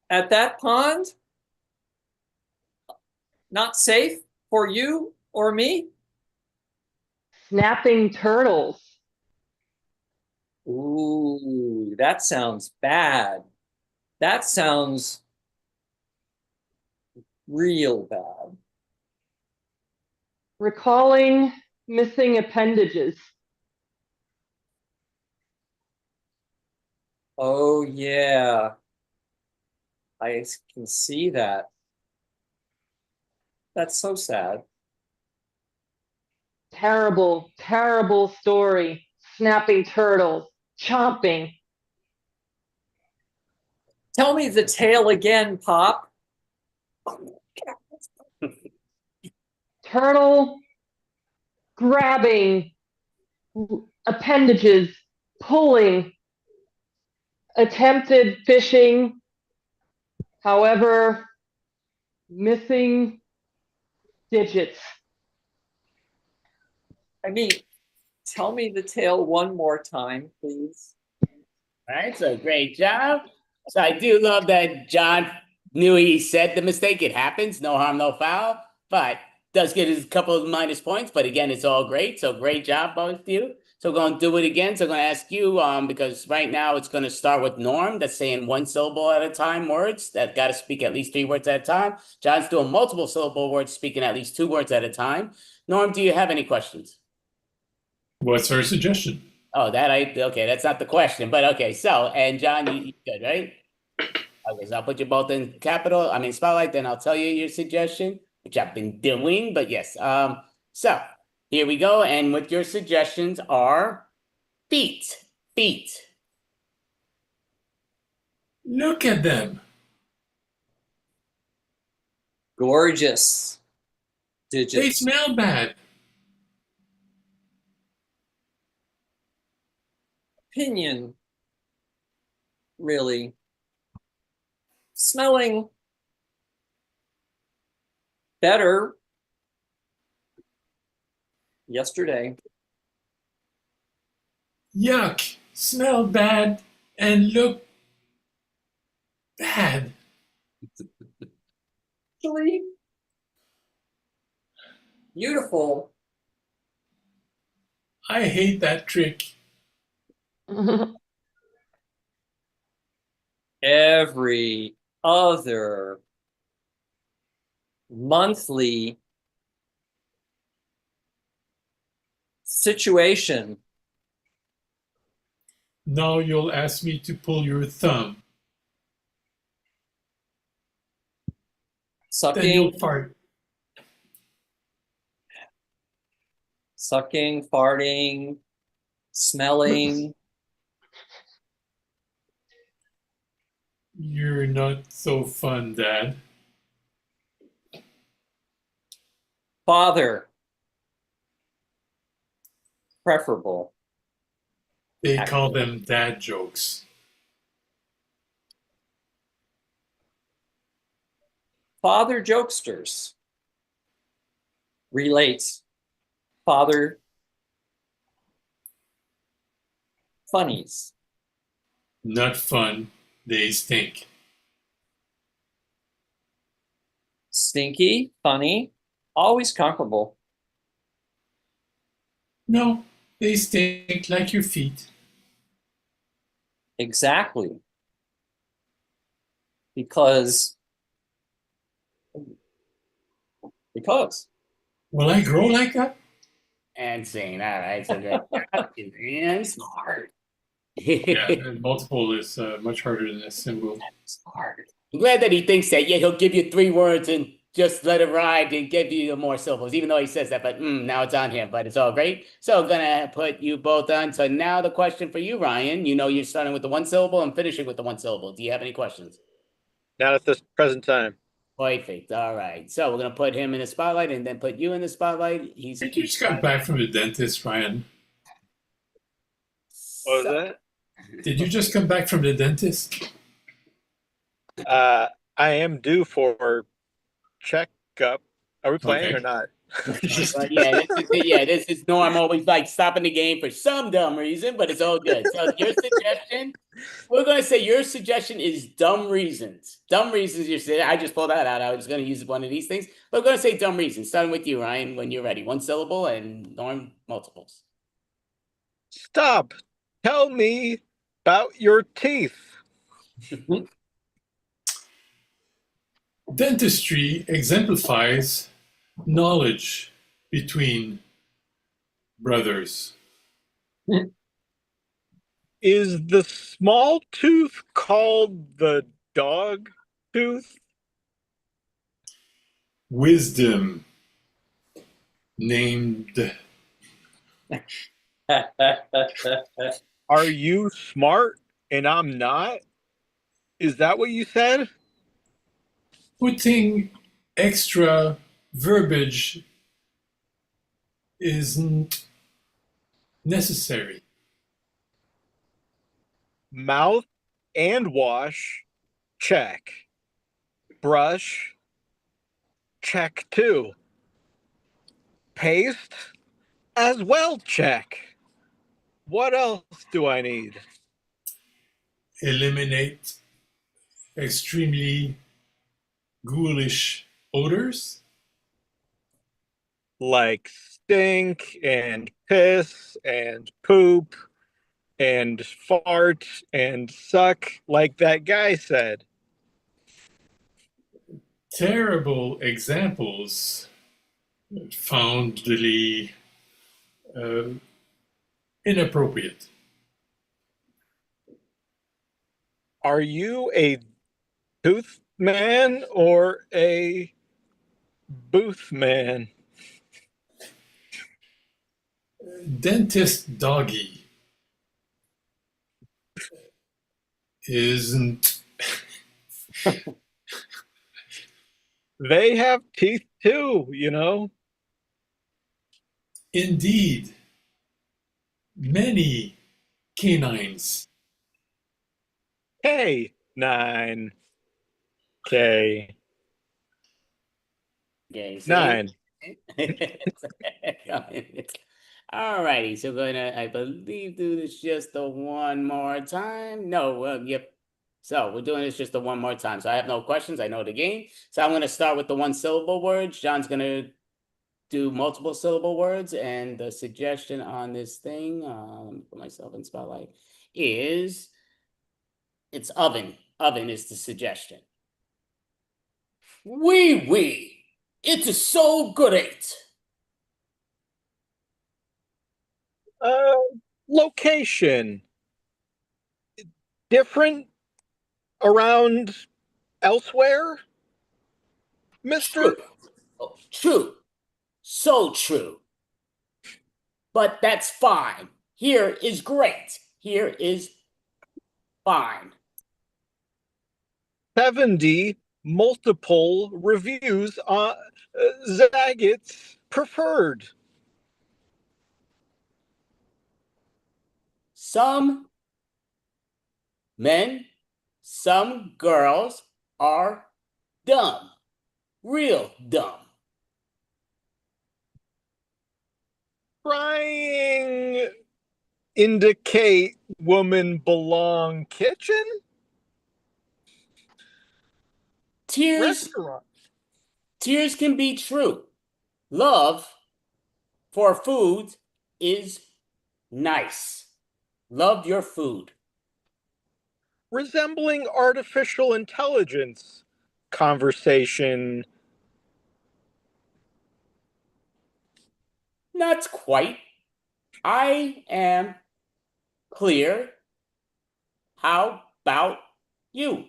At that pond? Not safe for you or me? Snapping turtles. Ooh, that sounds bad. That sounds real bad. Recalling missing appendages. Oh, yeah. I can see that. That's so sad. Terrible, terrible story. Snapping turtles. Chomping. Tell me the tale again, Pop. Turtle grabbing appendages, pulling, attempted fishing, however, missing digits. I mean, tell me the tale one more time, please. All right, so great job. So I do love that John knew he said the mistake. It happens, no harm, no foul, but does get a couple of minus points. But again, it's all great. So great job, both of you. So we're going to do it again. So I'm going to ask you, because right now it's going to start with Norm, that's saying one syllable at a time words that got to speak at least 3 words at a time. John's doing multiple syllable words, speaking at least 2 words at a time. Norm, do you have any questions? What's her suggestion? Oh, okay, that's not the question, but okay. So, and John, you good, right? Okay, so I'll put you both in spotlight, then I'll tell you your suggestion, which I've been doing, but yes. So here we go. And what your suggestions are feet. Look at them. Gorgeous. They Digits. smell bad. Opinion. Really. Smelling better yesterday. Yuck. Smell bad and look bad. Actually, beautiful. I hate that trick. Every other monthly situation. Now you'll ask me to pull your thumb. Then you'll Sucking, fart. farting, smelling. You're not so fun, Dad. Father. Preferable. They call them dad jokes. Father jokesters. Relates. Father funnies. Not fun. They stink. Stinky, funny, always comparable. No, they stink like your feet. Exactly. Because. Will I grow like that? And scene. All right, so great. And Smart. Yeah, and multiple is much harder than a single. It's hard. I'm glad that he thinks that. Yeah, he'll give you 3 words and just let it ride and give you more syllables, even though he says that. But now it's on him. But it's all great. So gonna put you both on. So now the question for you, Ryan. You know you're starting with the 1 syllable and finishing with the 1 syllable. Do you have any questions? Not at this present time. Perfect. All right. So we're gonna put him in the spotlight and then put you in the spotlight. You just got back from the dentist, Ryan. What was that? Did you just come back from the dentist? I am due for checkup. Are we playing Okay. or not? But yeah, this is normal. We like stopping the game for some dumb reason, but it's all good. So your suggestion, we're gonna say your suggestion is dumb reasons. Dumb reasons. You're saying I just pulled that out. I was gonna use one of these things, but we're gonna say dumb reasons. Starting with you, Ryan, when you're ready. 1 syllable and Norm multiples. Stop. Tell me about your teeth. Dentistry exemplifies knowledge between brothers. Is the small tooth called the dog tooth? Wisdom named. Are you smart and I'm not? Is that what you said? Putting extra verbiage isn't necessary. Mouth and wash, check. Brush, check too. Paste, as well, check. What else do I need? Eliminate extremely ghoulish odors. Like stink and piss and poop and fart and suck, like that guy said. Terrible examples foundly inappropriate. Are you a tooth man or a booth man? Dentist doggy isn't. They have teeth too, you know. Indeed, many canines. K9. K9. Okay, so all righty, so we're gonna, I believe, do this just the one more time. No, yep. So we're doing this just the one more time. So I have no questions. I know the game. So I'm gonna start with the 1 syllable words. John's gonna do multiple syllable words, and the suggestion on this thing, let me put myself in spotlight, is it's oven. Oven is the suggestion. Oui, it is so great. Location. Different around elsewhere? Mister? True. Oh, true. So true. But that's fine. Here is great. Here is fine. 70 multiple reviews on Zagat's preferred. Some men, some girls are dumb. Real dumb. Trying indicate woman belong kitchen? Tears Restaurant. Tears can be true. Love for food is nice. Love your food. Resembling artificial intelligence. Conversation. Not quite. I am clear How about you?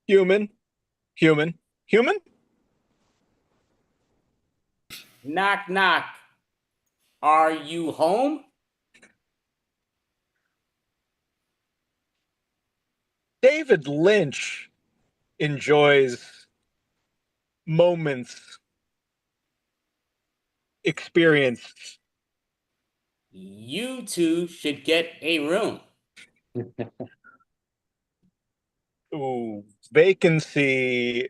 Human. Human. Human? Knock, knock. Are you home? David Lynch enjoys moments experienced. You two should get a room. Ooh, vacancy,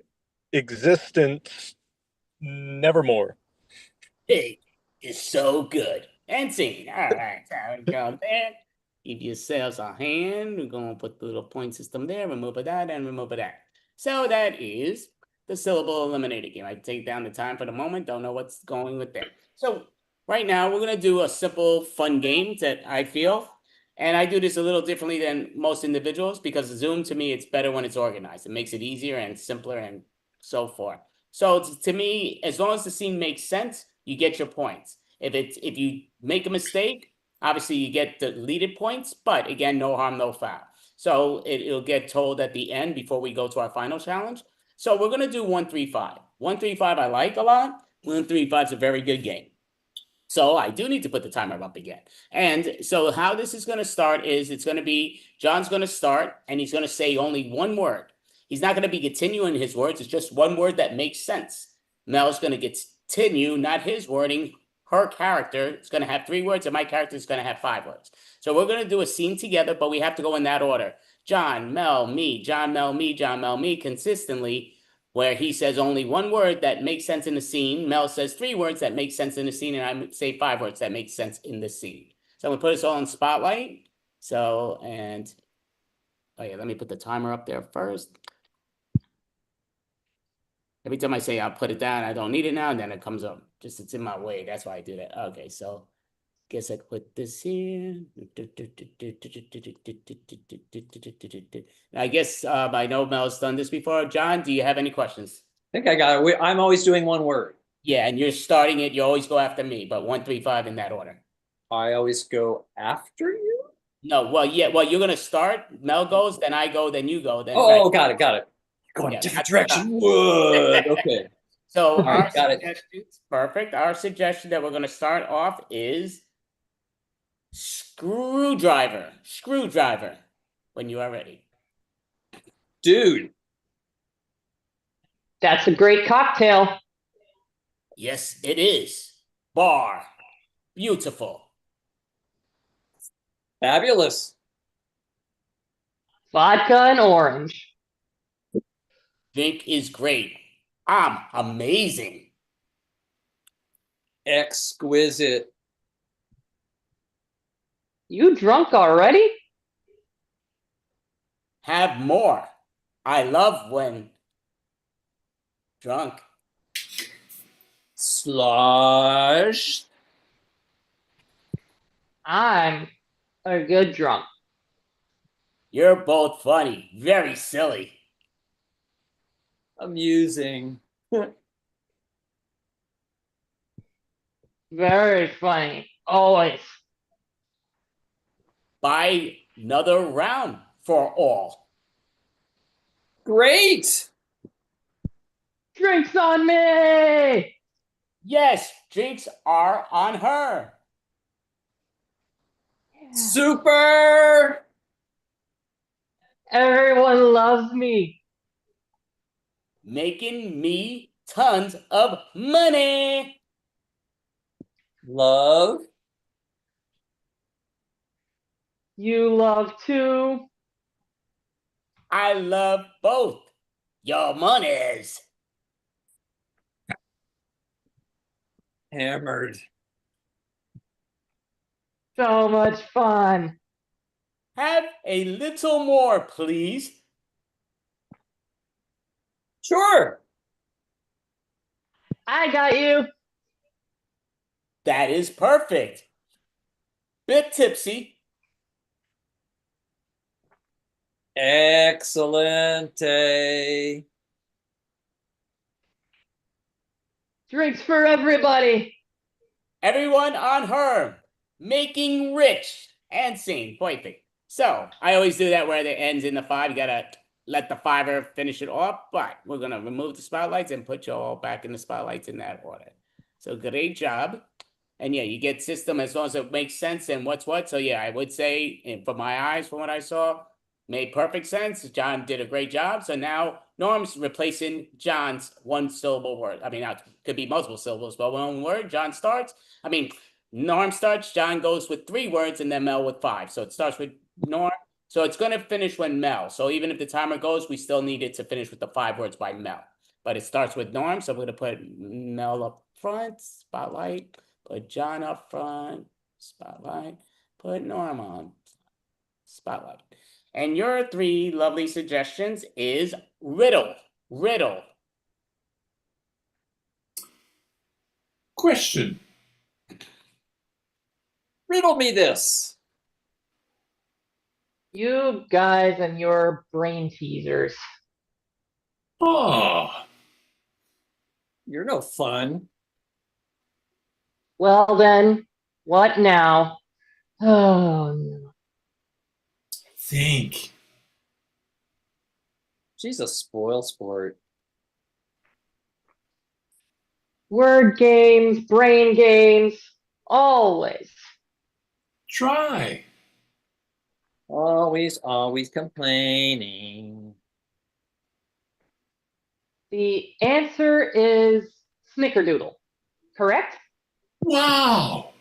existence, nevermore. Hey, is so good. And scene. All right, there we go there. Give yourselves a hand. We're going to put the little point system there, remove that, and remove that. So that is the syllable eliminator game. I take down the time for the moment. Don't know what's going with there. So right now, we're going to do a simple, fun game that I feel. And I do this a little differently than most individuals because Zoom, to me, it's better when it's organized. It makes it easier and simpler and so forth. So to me, as long as the scene makes sense, you get your points. If you make a mistake, obviously you get deleted points, but again, no harm, no foul. So it'll get told at the end before we go to our final challenge. So we're gonna do 1-3-5. 1-3-5 I like a lot. 1-3-5 is a very good game. So I do need to put the timer up again. And so how this is going to start is it's going to be John's going to start and he's going to say only one word. He's not going to be continuing his words. It's just one word that makes sense. Mel's going to continue, not his wording. Her character is going to have 3 words and my character is going to have 5 words. So we're going to do a scene together, but we have to go in that order. John, Mel, me, John, Mel, me, John, Mel, me, consistently, where he says only one word that makes sense in the scene. Mel says 3 words that make sense in the scene, and I say 5 words that make sense in the scene. So I'm gonna put us all in spotlight. So, and, oh yeah, let me put the timer up there first. Every time I say I'll put it down, I don't need it now, and then it comes up. Just it's in my way. That's why I do that. Okay, so guess I put this here. I guess I know Mel's done this before. John, do you have any questions? I think I got it. I'm always doing one word. Yeah, and you're starting it. You always go after me, but 1-3-5 in that order. I always go after you? No, well, yeah, well, you're gonna start. Mel goes, then I go, then you go, then. Oh, got it. You're going Yeah, a different that's direction. Wood. Okay. So right, our got it. suggestions, perfect. Our suggestion that we're gonna start off is screwdriver. Screwdriver. When you are ready. Dude. That's a great cocktail. Yes, it is. Bar. Beautiful. Fabulous. Vodka and orange. Drink is great. I'm amazing. Exquisite. You drunk already? Have more. I love when drunk. Slush. I'm a good drunk. You're both funny. Very silly. Amusing. Very funny. Always. Buy another round for all. Great. Drinks on me! Yes, drinks are on her. Super. Everyone loves me. Making me tons of money. Love. You love too. I love both your monies. Hammered. So much fun. Have a little more, please. Sure. I got you. That is perfect. Bit tipsy. Excellente. Drinks for everybody. Everyone on her. Making rich. And scene. Perfect. So I always do that where it ends in the 5. You gotta let the 5er finish it off, but we're gonna remove the spotlights and put you all back in the spotlights in that order. So great job. And yeah, you get system as long as it makes sense and what's what. So yeah, I would say, and from my eyes, from what I saw, made perfect sense. John did a great job. So now Norm's replacing John's one syllable word. I mean, now it could be multiple syllables, but one word. John starts. I mean, Norm starts. John goes with 3 words, and then Mel with 5. So it starts with Norm. So it's going to finish when Mel. So even if the timer goes, we still need it to finish with the 5 words by Mel. But it starts with Norm. So I'm going to put Mel up front, spotlight. Put John up front, spotlight. Put Norm on, spotlight. And your 3 lovely suggestions is riddle. Riddle. Question. Riddle me this. You guys and your brain teasers. Oh, You're no fun. Well then, what now? Oh no. think. She's a spoil sport. Word games, brain games, always. Try. Always, always complaining. The answer is snickerdoodle, correct? Wow.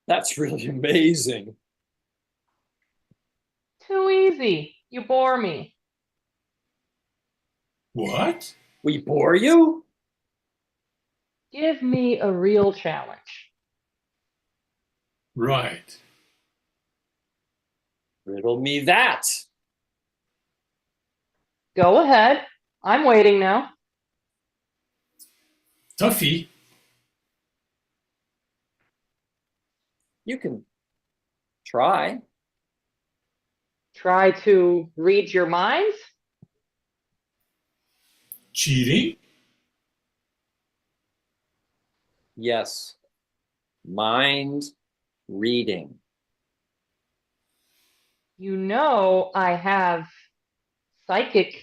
That's really amazing. Too easy. You bore me. What? We bore you? Give me a real challenge. Right. Riddle me that. Go ahead. I'm waiting now. Tuffy. You can try. Try to read your minds. Cheating. Yes. Mind reading. You know I have psychic.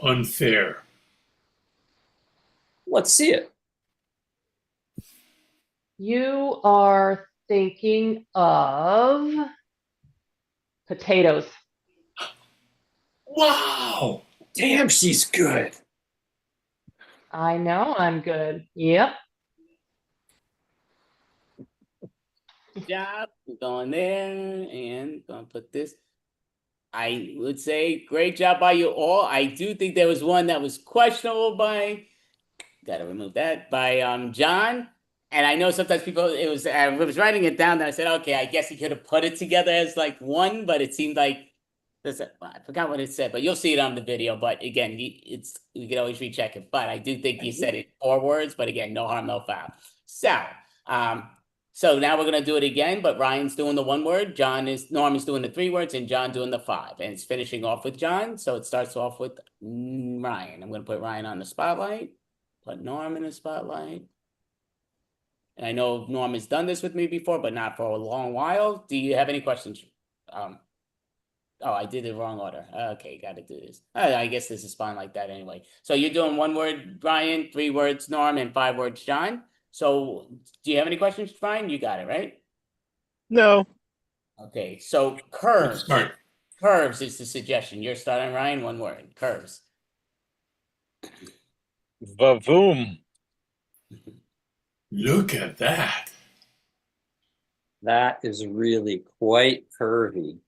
Unfair. Let's see it. You are thinking of potatoes. Wow. Damn, she's good. I know I'm good. Yep. Good job. We're going there and gonna put this. I would say great job by you all. I do think there was one that was questionable by, gotta remove that, by John. And I know sometimes people, I was writing it down and I said, okay, I guess he could have put it together as like one, but it seemed like, I forgot what it said, but you'll see it on the video. But again, we can always recheck it. But I do think you said it 4 words, but again, no harm, no foul. So now we're gonna do it again, but Ryan's doing the 1 word, Norm is doing the 3 words, and John doing the 5. And it's finishing off with John. So it starts off with Ryan. I'm gonna put Ryan on the spotlight, put Norm in the spotlight. And I know Norm has done this with me before, but not for a long while. Do you have any questions? Oh, I did the wrong order. Okay, got to do this. I guess this is fine like that anyway. So you're doing 1 word, Brian, 3 words, Norm, and 5 words, John. So do you have any questions, Brian? You got it, right? No. Okay, so curves. Start. Curves is the suggestion. You're starting, Ryan, 1 word. Curves. Vavoom. Look at that. That is really quite curvy.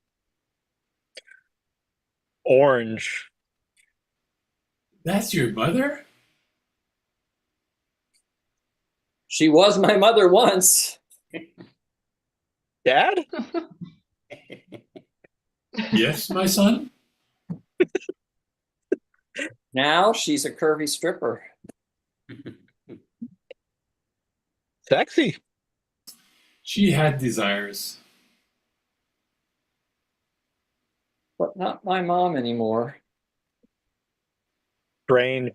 Orange. That's your mother? She was my mother once. Dad? Yes, my son. Now she's a curvy stripper. Sexy. She had desires. But not my mom anymore. Brain.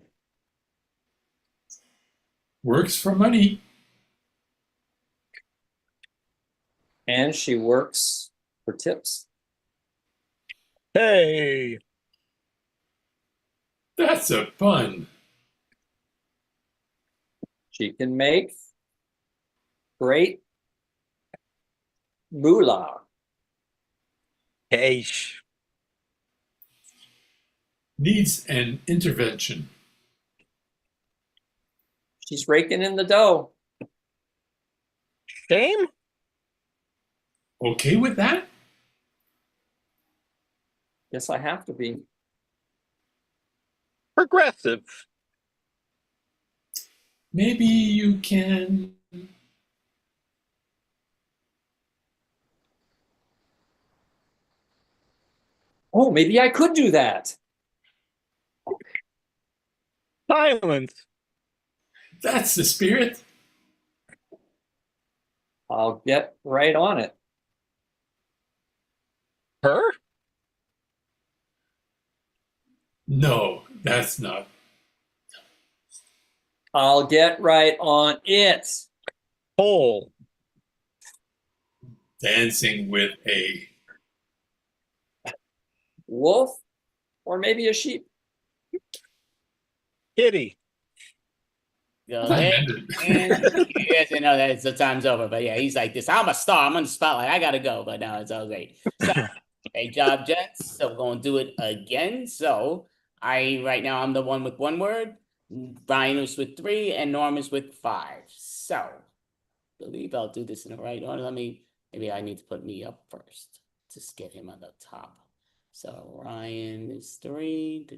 Works for money. And she works for tips. Hey, That's a pun. She can make great moolah. Cash. Needs an intervention. She's raking in the dough. Shame? Okay with that? Guess I have to be. Progressive. Maybe you can. Oh, maybe I could do that. Silence. That's the spirit. I'll get right on it. Her? No, that's not. I'll get right on it. Pole. Dancing with a. Wolf? Or maybe a sheep? Kitty. Go ahead. And he doesn't know that the time's over, but yeah, he's like this. I'm a star. I'm on the spotlight. I gotta go, but no, it's all great. So, great job, gents. So we're gonna do it again. So right now I'm the one with one word. Brian is with 3, and Norm is with 5. So I believe I'll do this in the right order. Maybe I need to put me up first. Just get him on the top. So Ryan is 3,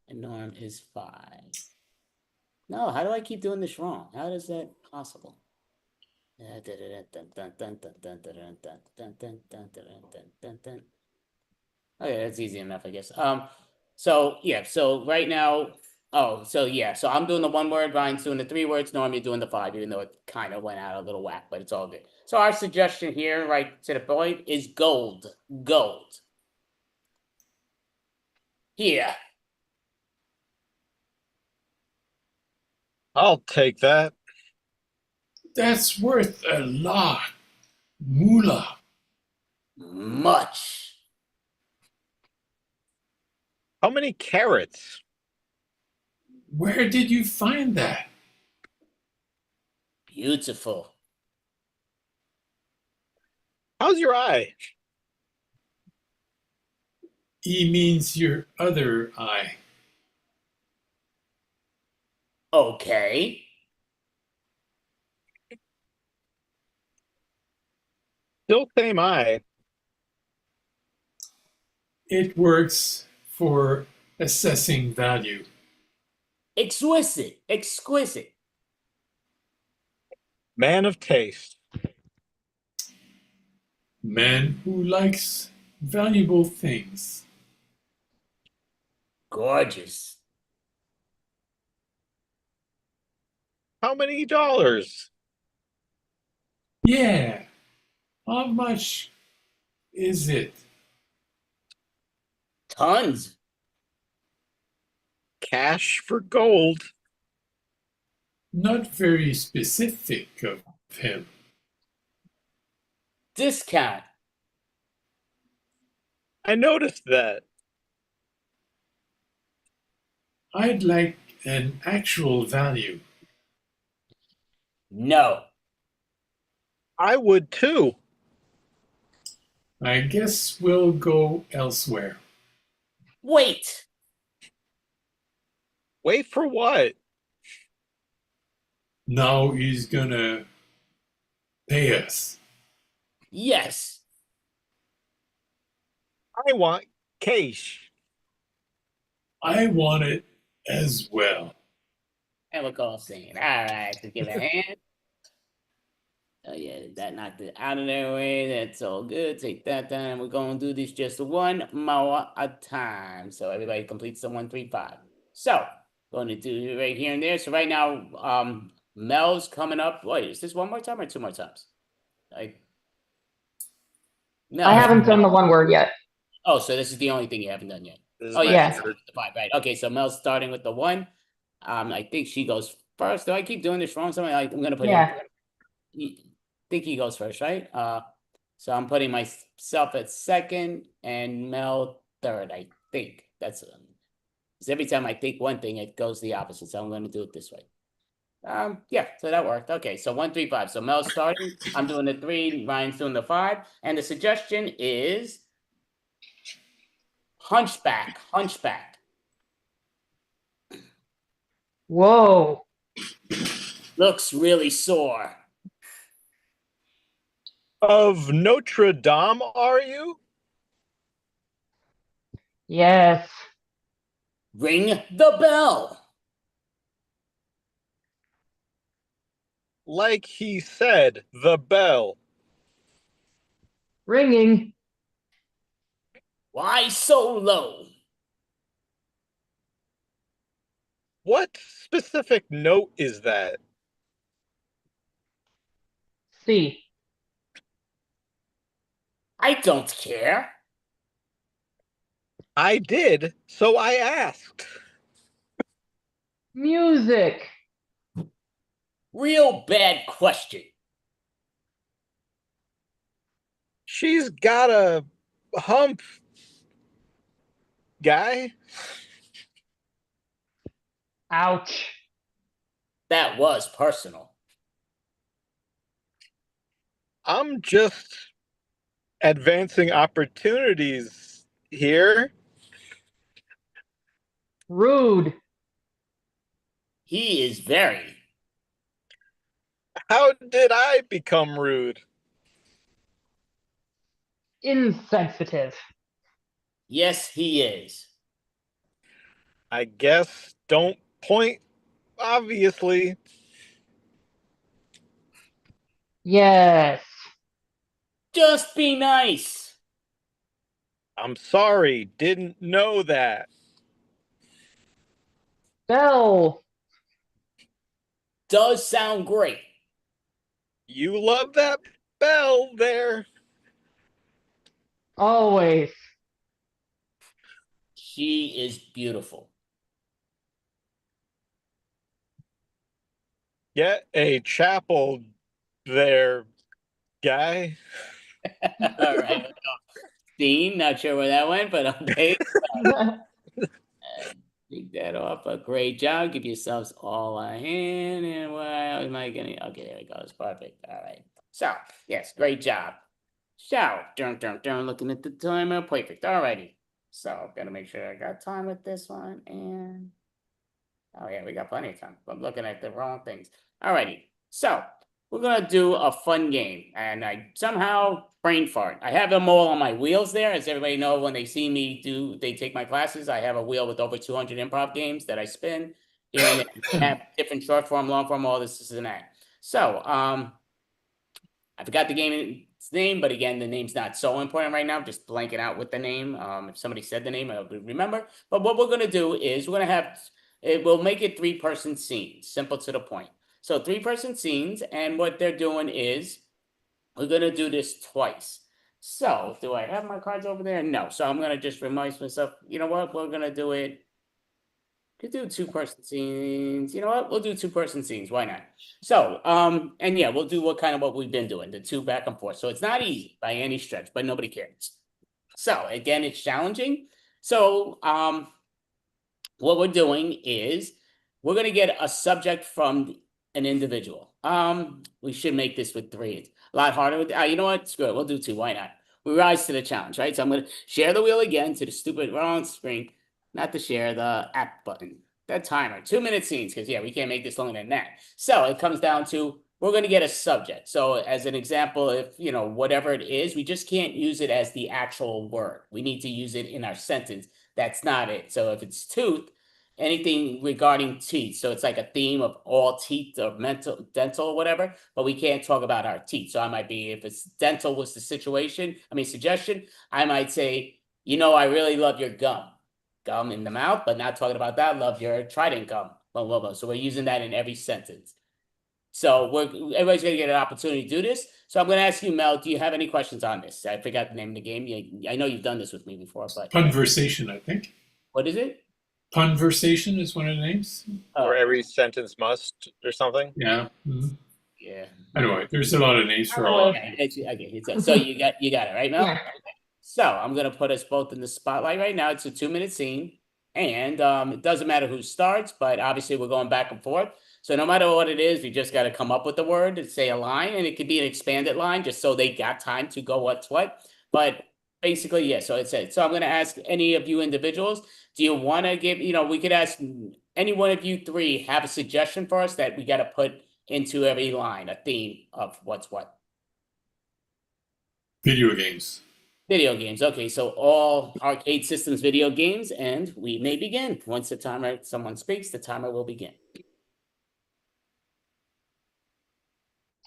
and Norm is 5. No, how do I keep doing this wrong? How is that possible? Okay, that's easy enough, I guess. So yeah, so right now, so I'm doing the 1 word, Ryan's doing the 3 words, Norm, you're doing the 5, even though it kind of went out a little whack, but it's all good. So our suggestion here, right to the point, is gold. Gold. Here. I'll take that. That's worth a lot. Moolah. Much. How many carrots? Where did you find that? Beautiful. How's your eye? E means your other eye. Okay. Still same eye. It works for assessing value. Exquisite. Exquisite. Man of taste. Man who likes valuable things. Gorgeous. How many dollars? Yeah. How much is it? Tons. Cash for gold. Not very specific of him. Discount. I noticed that. I'd like an actual value. No. I would too. I guess we'll go elsewhere. Wait. Wait for what? Now he's gonna pay us. Yes. I want cash. I want it as well. And we're all singing. All right, so give it a hand. Oh yeah, that knocked it out of their way. That's all good. Take that down. We're gonna do this just 1 more a time. So everybody completes the 1, 3, 5. So going to do it right here and there. So right now, Mel's coming up. Wait, is this 1 more time or 2 more times? Mel, I haven't done the 1 word yet. Oh, so this is the only thing you haven't done yet. This is Oh my yeah, Yeah. favorite. the 5, right? Okay, so Mel's starting with the 1. I think she goes first. Do I keep doing this wrong? Something like I'm gonna put Yeah. in. think he goes first, right? So I'm putting myself at second and Mel third, I think. That's because every time I think one thing, it goes the opposite. So I'm going to do it this way. Yeah, so that worked. Okay, so 1, 3, 5. So Mel's starting. I'm doing the 3. Ryan's doing the 5. And the suggestion is hunchback. Hunchback. Whoa. Looks really sore. Of Notre Dame, are you? Yes. Ring the bell. Like he said, the bell. Ringing. Why so low? What specific note is that? C. I don't care. I did, so I asked. Music. Real bad question. She's got a hump, guy. Ouch. That was personal. I'm just advancing opportunities here. Rude. He is very. How did I become rude? Insensitive. Yes, he is. I guess don't point, obviously. Yes. Just be nice. I'm sorry, didn't know that. Bell. Does sound great. You love that bell there. Always. She is beautiful. Get a chapel there, guy. All right. Dean, not sure where that went, but okay. Take that off. A great job. Give yourselves all a hand. And what am I getting? Okay, there we go. It's perfect. All right. So, yes, great job. So, looking at the timer. Perfect. All righty. So, gotta make sure I got time with this one. And oh yeah, we got plenty of time. I'm looking at the wrong things. All righty. So, we're gonna do a fun game, and I somehow brain fart. I have them all on my wheels there. As everybody know, when they see me they take my classes, I have a wheel with over 200 improv games that I spin. Here and there. Have different short form, long form, all this and that. So, I forgot the game's name, but again, the name's not so important right now. I'm just blanking out with the name. If somebody said the name, I would remember. But what we're gonna do is we're gonna have we'll make it 3-person scenes, simple to the point. So 3-person scenes, and what they're doing is we're gonna do this twice. So do I have my cards over there? No. So I'm gonna just remind myself, you know what, we're gonna do it. Could do 2-person scenes. You know what? We'll do 2-person scenes. Why not? So, and yeah, we'll do what we've been doing, the 2 back and forth. So it's not easy by any stretch, but nobody cares. So again, it's challenging. So, what we're doing is we're gonna get a subject from an individual. We should make this with 3. It's a lot harder with you know what? Screw it. We'll do 2. Why not? We rise to the challenge, right? So I'm gonna share the wheel again to the stupid wrong screen. Not to share the app button. That timer, 2-minute scenes, because yeah, we can't make this longer than that. So it comes down to we're going to get a subject. So as an example, if you know whatever it is, we just can't use it as the actual word. We need to use it in our sentence. That's not it. So if it's tooth, anything regarding teeth. So it's like a theme of all teeth or dental or whatever, but we can't talk about our teeth. So I might be, if it's dental was the suggestion, I might say, you know, I really love your gum in the mouth, but not talking about that. Love your trident gum. Blah, blah, blah. So we're using that in every sentence. So everybody's going to get an opportunity to do this. So I'm going to ask you, Mel, do you have any questions on this? I forgot the name of the game. I know you've done this with me before, but Conversation, I think. What is it? Conversation is one of the names. Or every sentence must or something. Yeah. Yeah. Anyway, there's a lot of names for Oh, all. Okay, so you got it right, Mel? Yeah. So I'm gonna put us both in the spotlight right now. It's a 2-minute scene, and it doesn't matter who starts, but obviously we're going back and forth. So no matter what it is, we just got to come up with the word and say a line, and it could be an expanded line, just so they got time to go what's what. But basically, yeah. So it's it. So I'm gonna ask any of you individuals. Do you want to give? We could ask any one of you three have a suggestion for us that we got to put into every line, a theme of what's what. Video games. Video games. Okay, so all arcade systems, video games, and we may begin. Once someone speaks, the timer will begin.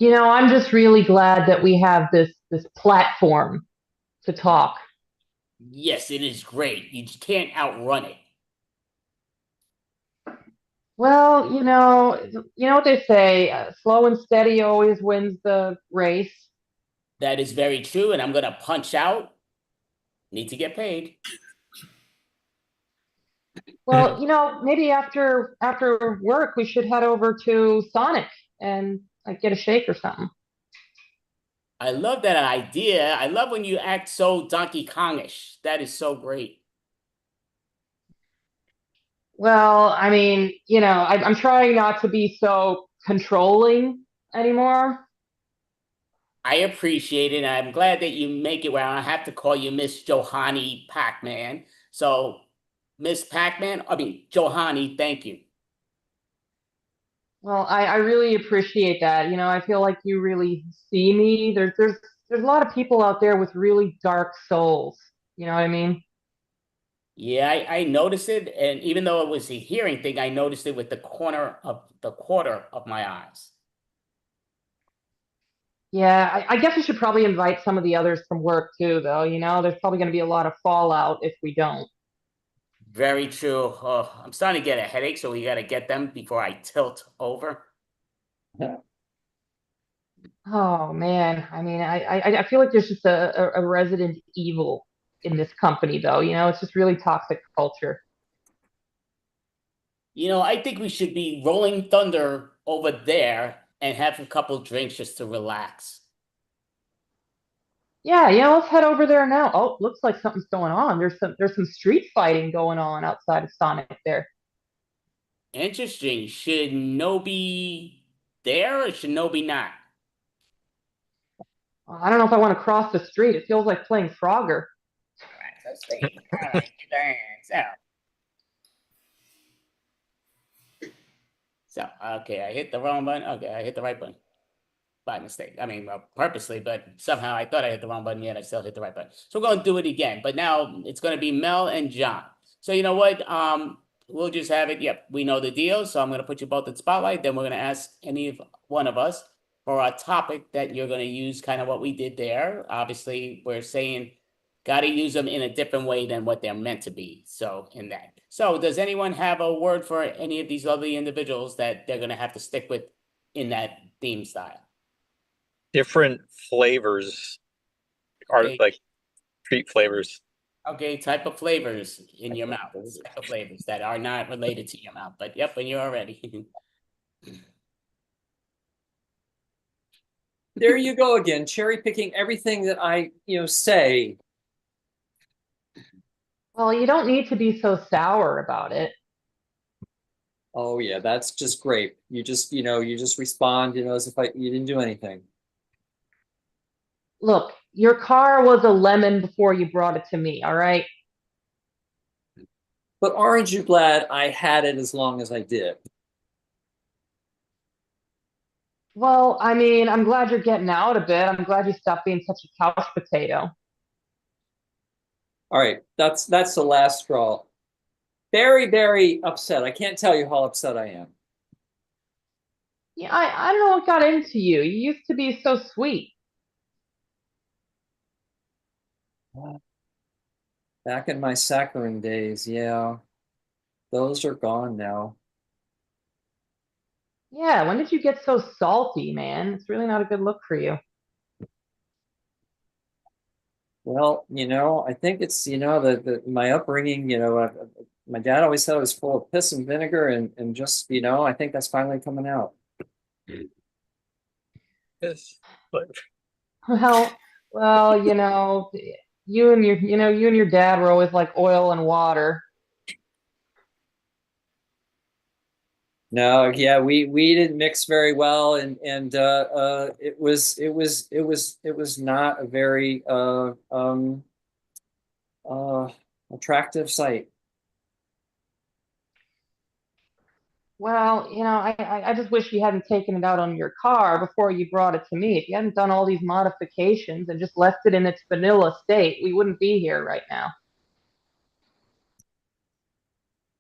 I'm just really glad that we have this platform to talk. Yes, it is great. You just can't outrun it. Well, what they say, slow and steady always wins the race. That is very true, and I'm gonna punch out. Need to get paid. Well, maybe after work we should head over to Sonic and like get a shake or something. I love that idea. I love when you act so Donkey Kongish. That is so great. Well, I mean, I'm trying not to be so controlling anymore. I appreciate it. And I'm glad that you make it where I have to call you Miss Johanny Pac-Man. So, Miss Pac-Man, Johanny, thank you. Well, I really appreciate that. I feel like you really see me. There's a lot of people out there with really dark souls. You know what I mean? Yeah, I noticed it, and even though it was a hearing thing, I noticed it with the quarter of my eyes. Yeah, I guess we should probably invite some of the others from work too, though. There's probably going to be a lot of fallout if we don't. Very true. Oh, I'm starting to get a headache, so we got to get them before I tilt over. Oh man, I mean, I feel like there's just a resident evil in this company, though. It's just really toxic culture. I think we should be rolling thunder over there and have a couple drinks just to relax. Yeah, let's head over there now. Oh, looks like something's going on. There's some street fighting going on outside of Sonic there. Interesting. Should Nobi there or should Nobi not? I don't know if I want to cross the street. It feels like playing Frogger. All right, so, okay, I hit the wrong button. Okay, I hit the right button by mistake. Purposely, but somehow I thought I hit the wrong button, yet I still hit the right button. So we're going to do it again, but now it's going to be Mel and John. So you know what? We'll just have it. Yep, we know the deal. So I'm going to put you both in spotlight. Then we're going to ask one of us for a topic that you're going to use, kind of what we did there. Obviously, we're saying got to use them in a different way than what they're meant to be. So in that. So does anyone have a word for any of these lovely individuals that they're going to have to stick with in that theme style? Different flavors are like treat flavors. Okay, type of flavors in your mouth. Type of flavors that are not related to your mouth. But yep, when you're ready. There you go again, cherry picking everything that I, say. Well, you don't need to be so sour about it. Oh yeah, that's just great. You just respond, as if you didn't do anything. Look, your car was a lemon before you brought it to me, all right? But aren't you glad I had it as long as I did? Well, I mean, I'm glad you're getting out a bit. I'm glad you stopped being such a couch potato. All right, that's the last straw. Very, very upset. I can't tell you how upset I am. Yeah, I don't know what got into you. You used to be so sweet. Back in my saccharine days, yeah. Those are gone now. Yeah, when did you get so salty, man? It's really not a good look for you. Well, I think it's, my upbringing, my dad always said I was full of piss and vinegar and just, I think that's finally coming out. Yes. But Well, you and your dad were always like oil and water. No, yeah, we didn't mix very well, and it was not a very uh attractive sight. Well, I just wish you hadn't taken it out on your car before you brought it to me. If you hadn't done all these modifications and just left it in its vanilla state, we wouldn't be here right now.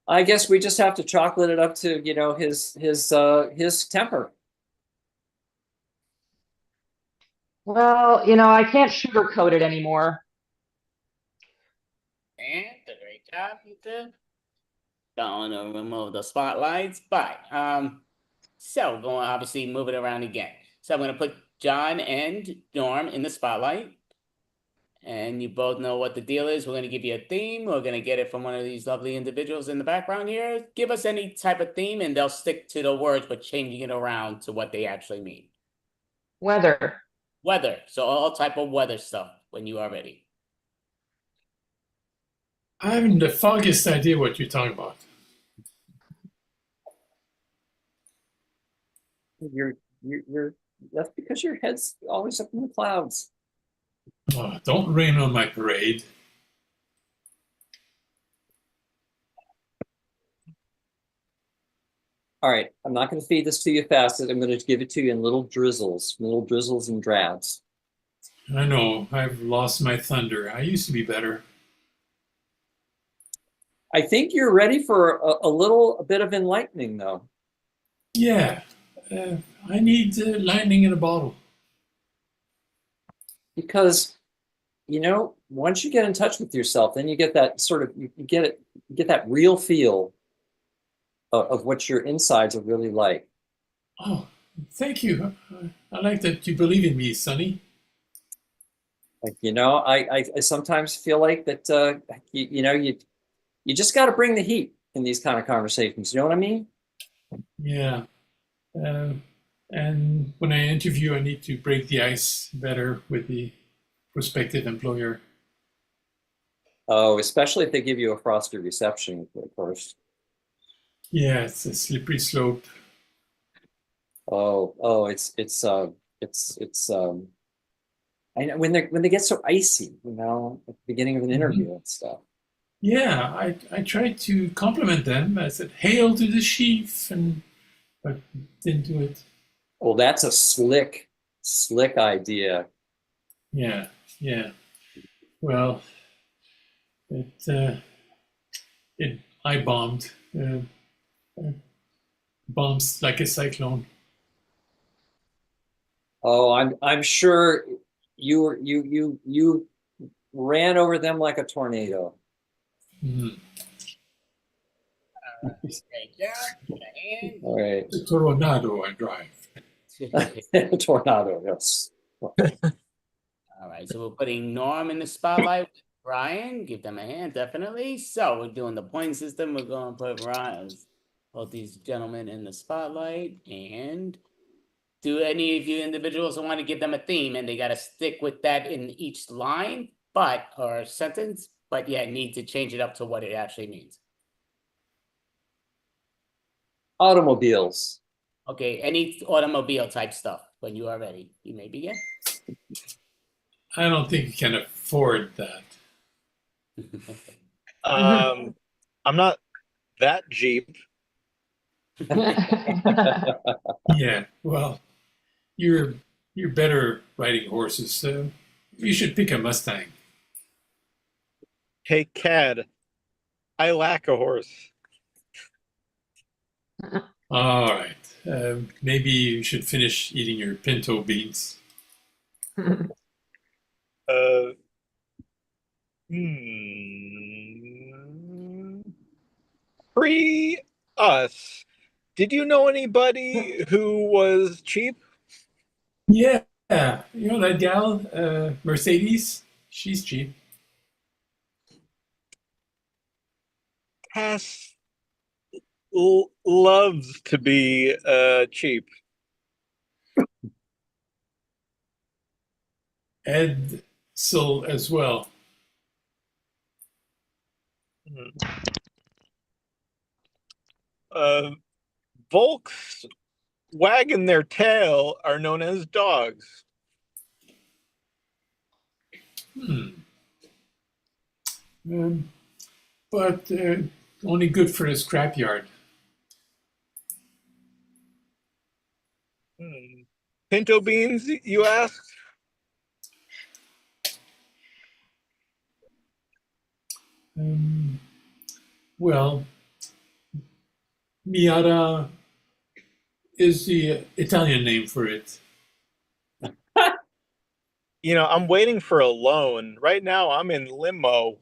I guess we just have to chocolate it up to, his temper. Well, I can't sugarcoat it anymore. And a great job, you did. Don't want to remove the spotlights, but so going obviously move it around again. So I'm going to put John and Norm in the spotlight. And you both know what the deal is. We're going to give you a theme. We're going to get it from one of these lovely individuals in the background here. Give us any type of theme and they'll stick to the words, but changing it around to what they actually mean. Weather. Weather. So all type of weather stuff when you are ready. I haven't the foggiest idea what you're talking about. You're that's because your head's always up in the clouds. Oh, don't rain on my parade. All right, I'm not going to feed this to you fast. I'm going to give it to you in little drizzles and drabs. I know, I've lost my thunder. I used to be better. I think you're ready for a bit of enlightening, though. Yeah, I need lightning in a bottle. Because, once you get in touch with yourself, then you get that sort of, you get that real feel of what your insides are really like. Oh, thank you. I like that you believe in me, Sonny. Like, I sometimes feel like that, you just got to bring the heat in these kind of conversations. You know what I mean? Yeah. And when I interview, I need to break the ice better with the prospective employer. Oh, especially if they give you a frosty reception, of course. Yeah, it's a slippery slope. It's I know when they get so icy, at the beginning of an interview and stuff. Yeah, I tried to compliment them. I said, "Hail to the chief," but didn't do it. Oh, that's a slick idea. Yeah. Well, I bombed. Bombs like a cyclone. Oh, I'm sure you ran over them like a tornado. Mm. Great job. All right. The Coronado I drive. Tornado, yes. All right, so we're putting Norm in the spotlight with Brian. Give them a hand, definitely. So we're doing the point system. We're going to put both these gentlemen in the spotlight. And do any of you individuals want to give them a theme? And they got to stick with that in each line, or sentence, but yeah, need to change it up to what it actually means. Automobiles. Okay, any automobile type stuff. When you are ready, you may begin. I don't think you can afford that. I'm not that Jeep. Yeah, well, you're better riding horses, so you should pick a Mustang. Hey, Cad, I lack a horse. All right, maybe you should finish eating your pinto beans. Pre us. Did you know anybody who was cheap? Yeah, you know that gal, Mercedes? She's cheap. Cass loves to be cheap. Edsel as well. Volks wagging their tail are known as dogs. But only good for the scrapyard. Pinto beans, you asked? Well, Miata is the Italian name for it. You know, I'm waiting for a loan. Right now, I'm in limo.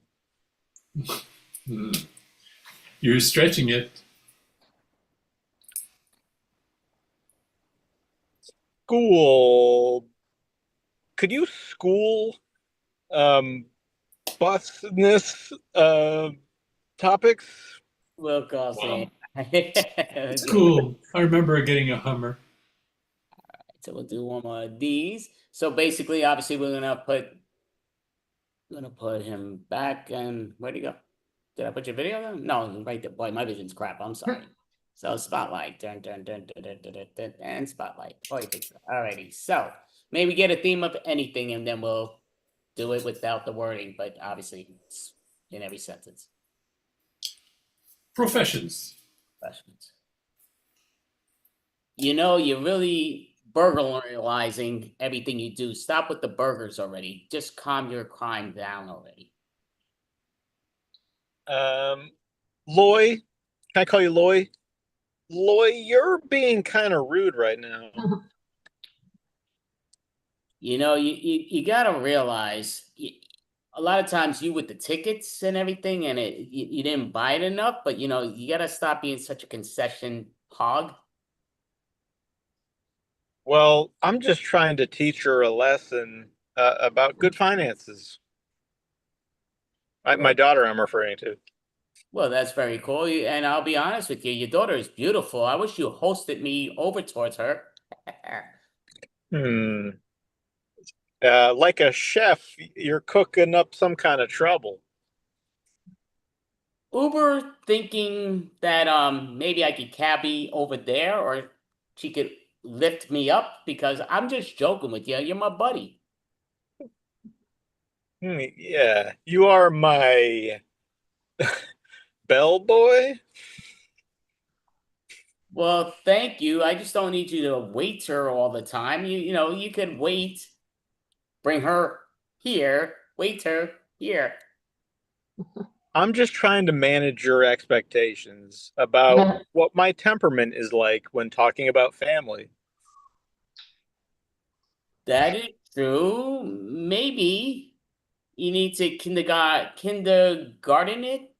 You're stretching it. School. Could you school busness topics? We'll call Wow. Sam. It's cool. I remember getting a Hummer. So we'll do one more of these. So basically, obviously, we're gonna put him back. And where'd he go? Did I put your video there? No, right there. Boy, my vision's crap. I'm sorry. So spotlight, dun, dun, dun, dun, dun, dun, dun, dun, and spotlight. Oh, you think so? Alrighty. So maybe get a theme of anything, and then we'll do it without the wording. But obviously, it's in every sentence. Professions. Professions. You know, you're really burglarizing everything you do. Stop with the burgers already. Just calm your crime down already. Loy, can I call you Loy? Loy, you're being kind of rude right now. You know, you gotta realize a lot of times you with the tickets and everything, and you didn't buy it enough. But you know, you gotta stop being such a concession hog. Well, I'm just trying to teach her a lesson about good finances. My daughter, I'm referring to. Well, that's very cool. And I'll be honest with you, your daughter is beautiful. I wish you hosted me over towards her. Like a chef, you're cooking up some kind of trouble. Uber thinking that maybe I could cabby over there, or she could lift me up, because I'm just joking with you. You're my buddy. Yeah, you are my bellboy. Well, thank you. I just don't need you to wait her all the time. You know, you could wait, bring her here, wait her here. I'm just trying to manage your expectations about what my temperament is like when talking about family. That is true. Maybe you need to kindergarten it.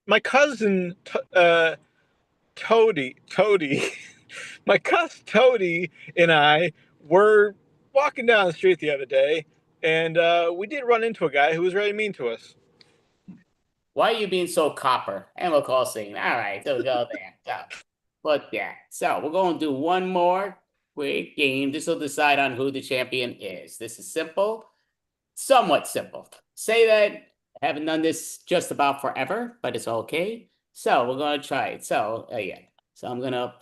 My cousin Toady, my cousin Toady and I were walking down the street the other day, and we did run into a guy who was very mean to us. Why are you being so copper? And we'll call scene. All right, so go there. Go. But yeah, so we're going to do one more quick game. This will decide on who the champion is. This is simple, somewhat simple. Say that I haven't done this just about forever, but it's okay. So we're going to try it. So yeah, so I'm going to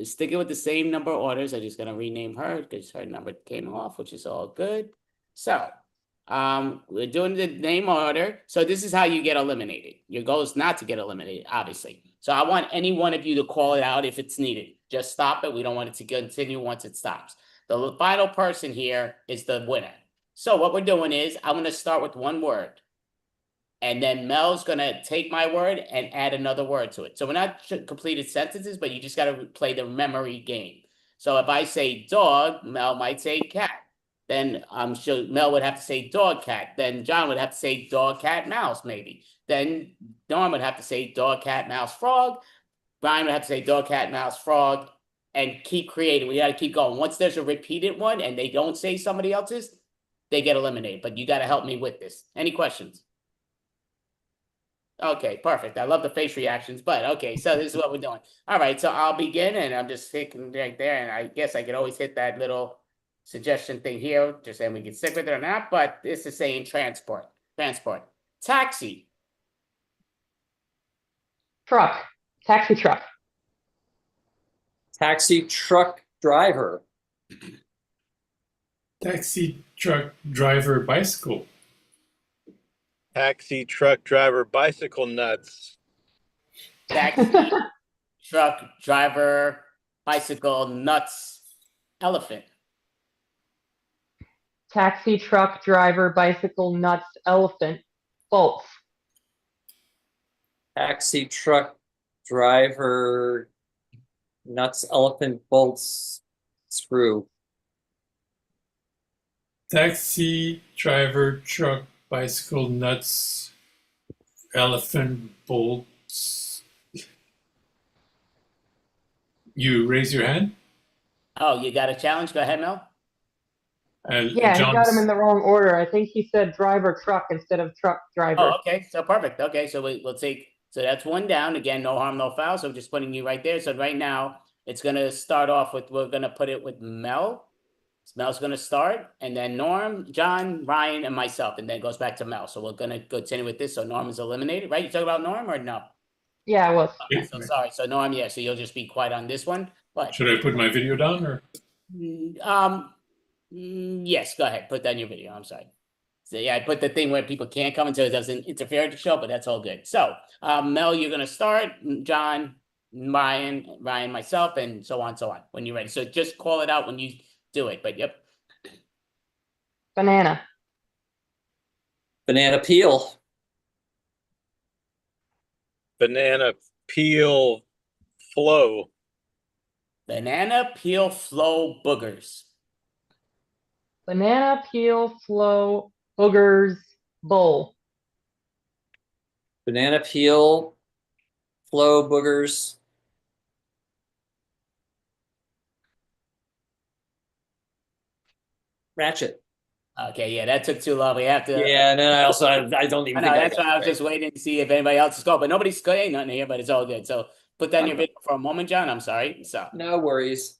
stick it with the same number of orders. I'm just going to rename her because her number came off, which is all good. So we're doing the name order. So this is how you get eliminated. Your goal is not to get eliminated, obviously. So I want any one of you to call it out if it's needed. Just stop it. We don't want it to continue once it stops. The final person here is the winner. So what we're doing is I'm going to start with one word. And then Mel's going to take my word and add another word to it. So we're not completed sentences, but you just got to play the memory game. So if I say dog, Mel might say cat. Then I'm sure Mel would have to say dog, cat. Then John would have to say dog, cat, mouse, maybe. Then Norm would have to say dog, cat, mouse, frog. Brian would have to say dog, cat, mouse, frog, and keep creating. We got to keep going. Once there's a repeated one and they don't say somebody else's, they get eliminated. But you got to help me with this. Any questions? Okay, perfect. I love the face reactions, but okay, so this is what we're doing. All right, so I'll begin and I'm just sticking right there. And I guess I could always hit that little suggestion thing here, just saying we can stick with it or not, but this is saying transport. Transport. Taxi. Truck. Taxi truck. Taxi truck driver. Taxi truck driver bicycle. Taxi truck driver bicycle nuts. Taxi truck driver bicycle nuts elephant. Taxi truck driver bicycle nuts elephant bolts. Taxi truck driver nuts elephant bolts screw. Taxi driver truck bicycle nuts elephant bolts. You raise your hand. Oh, you got a challenge? Go ahead, Mel. Yeah, he got him in the wrong order. I think he said driver truck instead of truck driver. Oh, okay. So perfect. Okay, so we'll take, so that's one down. Again, no harm, no foul. So I'm just putting you right there. So right now it's gonna start off with, we're gonna put it with Mel. Mel's gonna start, and then Norm, John, Ryan, and myself, and then it goes back to Mel. So we're gonna continue with this. So Norm is eliminated, right? You talking about Norm or no? Yeah, I was. Okay, so sorry. So Norm, yeah. So you'll just be quiet on this one. But Should I put my video down or? Yes, go ahead. Put that in your video. I'm sorry. So yeah, I put the thing where people can't come until it doesn't interfere with the show, but that's all good. So Mel, you're gonna start. John, Ryan, myself, and so on, when you're ready. So just call it out when you do it. But yep. Banana. Banana peel. Banana peel flow. Banana peel flow boogers. Banana peel flow boogers bowl. Banana peel flow boogers. Ratchet. Okay, yeah, that took too long. We have to. Yeah, and then I don't even I know, think that's why I was just waiting to see if anybody else is going, but nobody's saying nothing here, but it's all good. So put that in your video for a moment, John. I'm sorry. So no worries.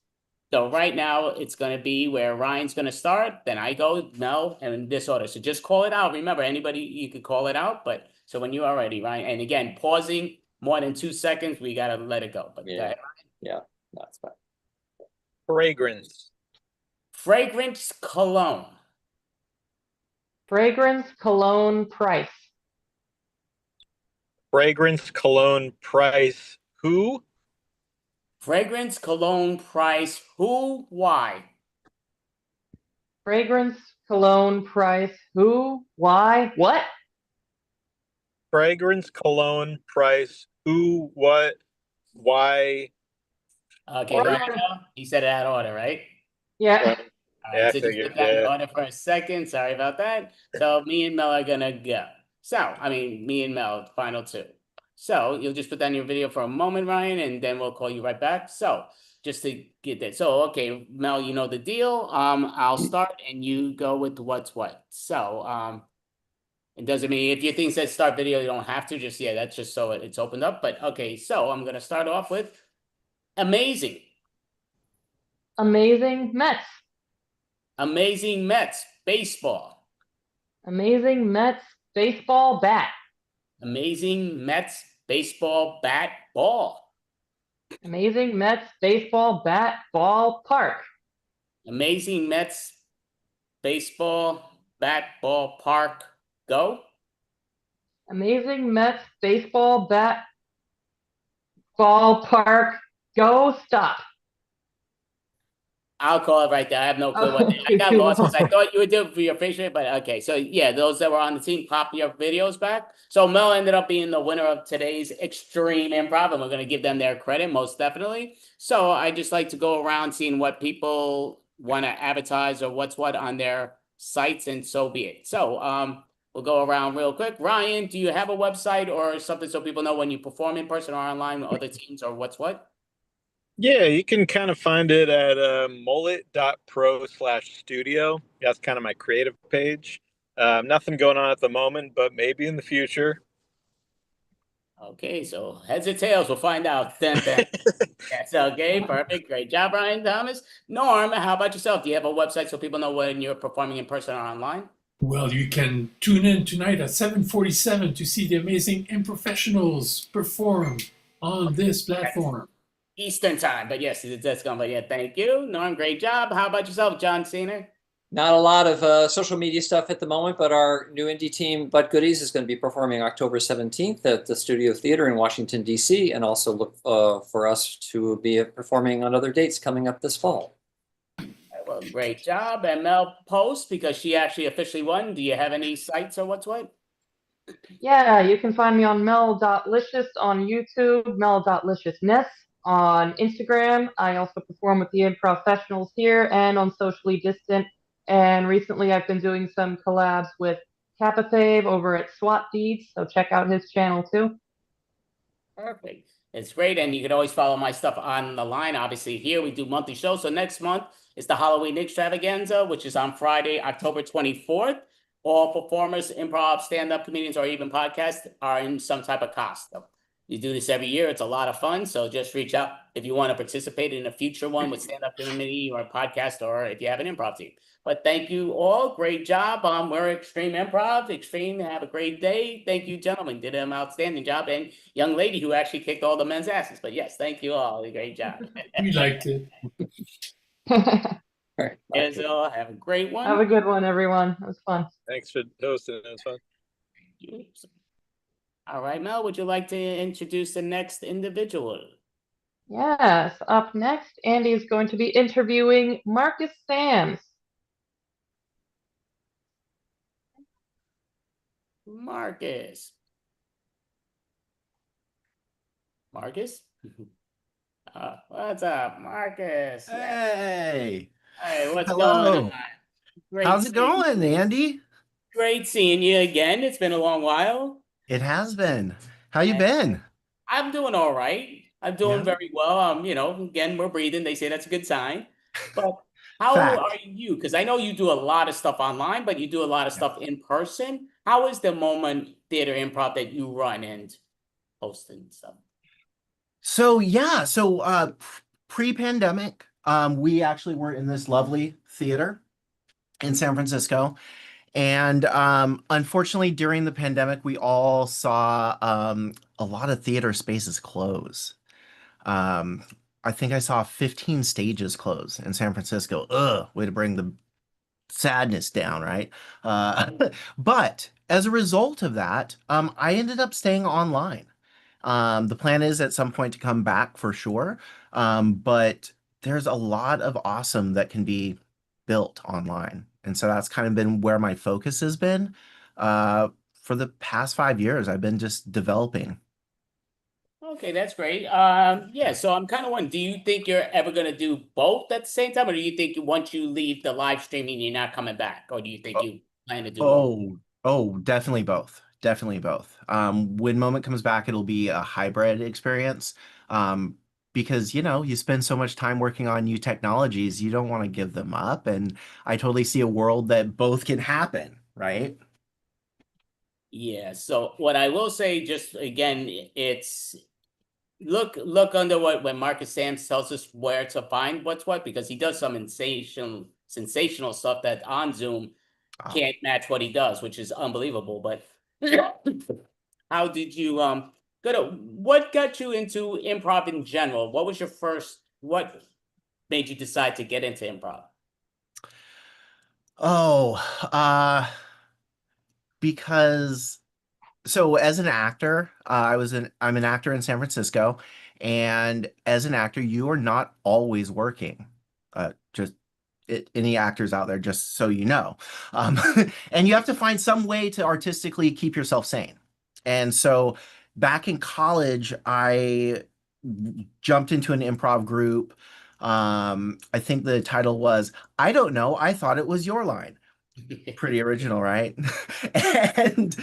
So right now it's going to be where Ryan's going to start, then I go, Mel, and in this order. So just call it out. Remember, anybody, you could call it out, but so when you are ready, Ryan, and again, pausing more than 2 seconds, we got to let it go. But Yeah, yeah, that's fine. Fragrance. Fragrance cologne. Fragrance cologne price. Fragrance cologne price who? Fragrance cologne price who, why? Fragrance cologne price who, why, what? Fragrance cologne price who, what, why? Okay, Ryan, you said it out of order, right? Yeah. All Yeah, I right, so just figured, put that in yeah. order for a second. Sorry about that. So me and Mel are gonna go. So, I mean, me and Mel, final two. So you'll just put that in your video for a moment, Ryan, and then we'll call you right back. So just to get that. So, okay, Mel, you know the deal. I'll start and you go with what's what. So, it doesn't mean if your thing says start video, you don't have to. Just, yeah, that's just so it's opened up. But okay, so I'm gonna start off with amazing. Amazing Mets. Amazing Mets baseball. Amazing Mets baseball bat. Amazing Mets baseball bat ball. Amazing Mets baseball bat ball park. Amazing Mets baseball bat ball park go. Amazing Mets baseball bat ball park go stop. I'll call it right there. I have no clue what I got lost because I thought you would do it for your facial, but okay. So yeah, those that were on the team, pop your videos back. So Mel ended up being the winner of today's extreme improv, and we're gonna give them their credit, most definitely. So I just like to go around seeing what people want to advertise or what's what on their sites, and so be it. So we'll go around real quick. Ryan, do you have a website or something so people know when you perform in person or online with other teams or what's what? Yeah, you can kind of find it at mullet.pro/studio. That's kind of my creative page. Nothing going on at the moment, but maybe in the future. Okay, so heads or tails, we'll find out. Dun, dun. Yes, okay, perfect. Great job, Brian Thomas. Norm, how about yourself? Do you have a website so people know when you're performing in person or online? Well, you can tune in tonight at 7:47 to see the amazing improfessionals perform on this platform. Eastern time, but yes, that's going. But yeah, thank you, Norm. Great job. How about yourself, John Cena? Not a lot of social media stuff at the moment, but our new indie team, But Goodies, is going to be performing October 17th at the Studio Theater in Washington, D.C., and also look for us to be performing on other dates coming up this fall. Well, great job. And Mel Post, because she actually officially won. Do you have any sites or what's what? Yeah, you can find me on mel.licious on YouTube, mel.liciousness on Instagram. I also perform with the Improfessionals here and on Socially Distant. And recently I've been doing some collabs with Kappa Fave over at SWAT Deeds, so check out his channel too. Perfect. It's great. And you can always follow my stuff on the line. Obviously, here we do monthly shows. So next month is the Halloween Extravaganza, which is on Friday, October 24th. All performers, improv, stand-up comedians, or even podcasts are in some type of costume. You do this every year. It's a lot of fun. So just reach out if you want to participate in a future one with stand-up comedy or a podcast, or if you have an improv team. But thank you all. Great job. We're Extreme Improv. Extreme, have a great day. Thank you, gentlemen. Did an outstanding job. And young lady who actually kicked all the men's asses. But yes, thank you all. Great job. We liked it. All right. Yes, all have a great one. Have a good one, everyone. It was fun. Thanks for hosting. It was fun. All right, Mel, would you like to introduce the next individual? Yes, up next, Andy is going to be interviewing Marcus Sams. Marcus. Marcus? What's up, Marcus? Hey, Hey, what's hello. going on? Great How's it seeing going, you. Andy? Great seeing you again. It's been a long while. It has been. How you And been? I'm doing all right. I'm doing Yeah. very well. Again, we're breathing. They say that's a good sign. But how Fact. are you? Because I know you do a lot of stuff online, but you do a lot of stuff in person. How is the Moment Theater Improv that you run and host and stuff? So pre-pandemic, we actually were in this lovely theater in San Francisco. And unfortunately, during the pandemic, we all saw a lot of theater spaces close. Um, I think I saw 15 stages close in San Francisco. Ugh, way to bring the sadness down, right? But as a result of that, I ended up staying online. The plan is at some point to come back for sure. But there's a lot of awesome that can be built online. And so that's kind of been where my focus has been. For the past 5 years, I've been just developing. Okay, that's great. Yeah, so I'm kind of wondering, do you think you're ever going to do both at the same time, or do you think once you leave the live streaming, you're not coming back, or do you think you plan to do both? Oh, definitely both. Definitely both. When Moment comes back, it'll be a hybrid experience. Because you spend so much time working on new technologies, you don't want to give them up. And I totally see a world that both can happen, right? Yeah, so what I will say, just again, it's look under what when Marcus Sams tells us where to find what's what, because he does some sensational stuff that on Zoom Oh. can't match what he does, which is unbelievable. But how did you what got you into improv in general? What made you decide to get into improv? Oh, because so as an actor, I'm an actor in San Francisco, and as an actor, you are not always working. Just any actors out there, just so you know, um, and you have to find some way to artistically keep yourself sane. And so, back in college, I jumped into an improv group. I think the title was "I don't know. I thought it was your line." Pretty original, right? And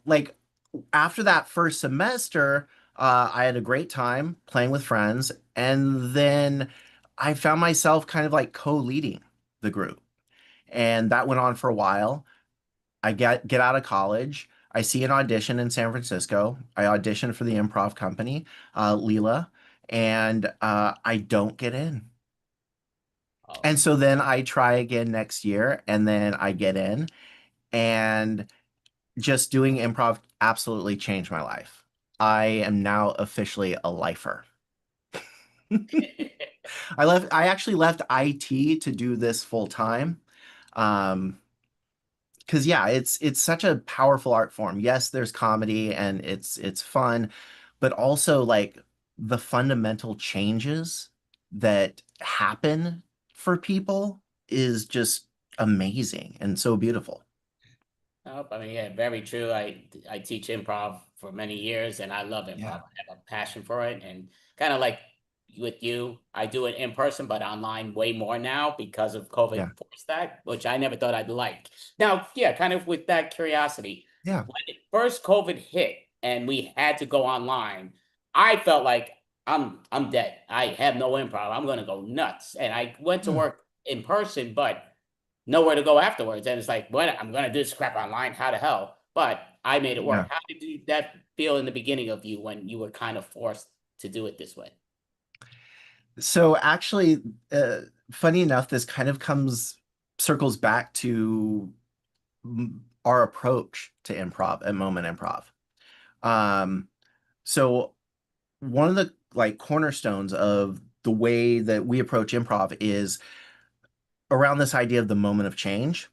like after that first semester, I had a great time playing with friends, and then I found myself kind of like co-leading the group, and that went on for a while. I get out of college. I see an audition in San Francisco. I audition for the improv company, Leela, and I don't get in. Oh, And so then I try again next year, and then I get in, and just doing improv absolutely changed my life. I am now officially a lifer. I actually left IT to do this full time. Um, because yeah, it's such a powerful art form. Yes, there's comedy and it's fun, but also like the fundamental changes that happen for people is just amazing and so beautiful. Nope, I mean, yeah, very true. I teach improv for many years, and I love improv. Yeah. I have a passion for it, and kind of like with you, I do it in person, but online way more now because of COVID Yeah. forced that, which I never thought I'd like. Now, yeah, kind of with that curiosity, Yeah. when it first COVID hit and we had to go online, I felt like I'm dead. I have no improv. I'm gonna go nuts, and I went to Mm. work in person, but nowhere to go afterwards. And it's like, what? I'm gonna do this crap online. How the hell? But I made it Yeah. work. How did that feel in the beginning of you when you were kind of forced to do it this way? So actually, funny enough, this kind of circles back to our approach to improv at Moment Improv. Um, so one of the like cornerstones of the way that we approach improv is around this idea of the moment of change.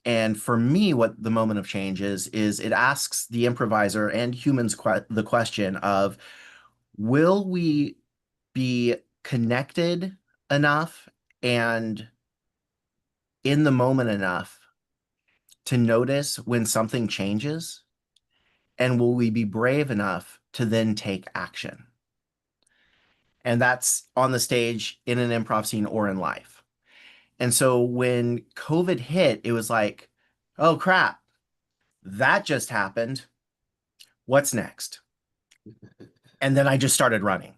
And for me, what the moment of change is it asks the improviser and humans the question of, will we be connected enough and in the moment enough to notice when something changes? And will we be brave enough to then take action? And that's on the stage, in an improv scene, or in life. And so when COVID hit, it was like, oh crap, that just happened. What's next? And then I just started running.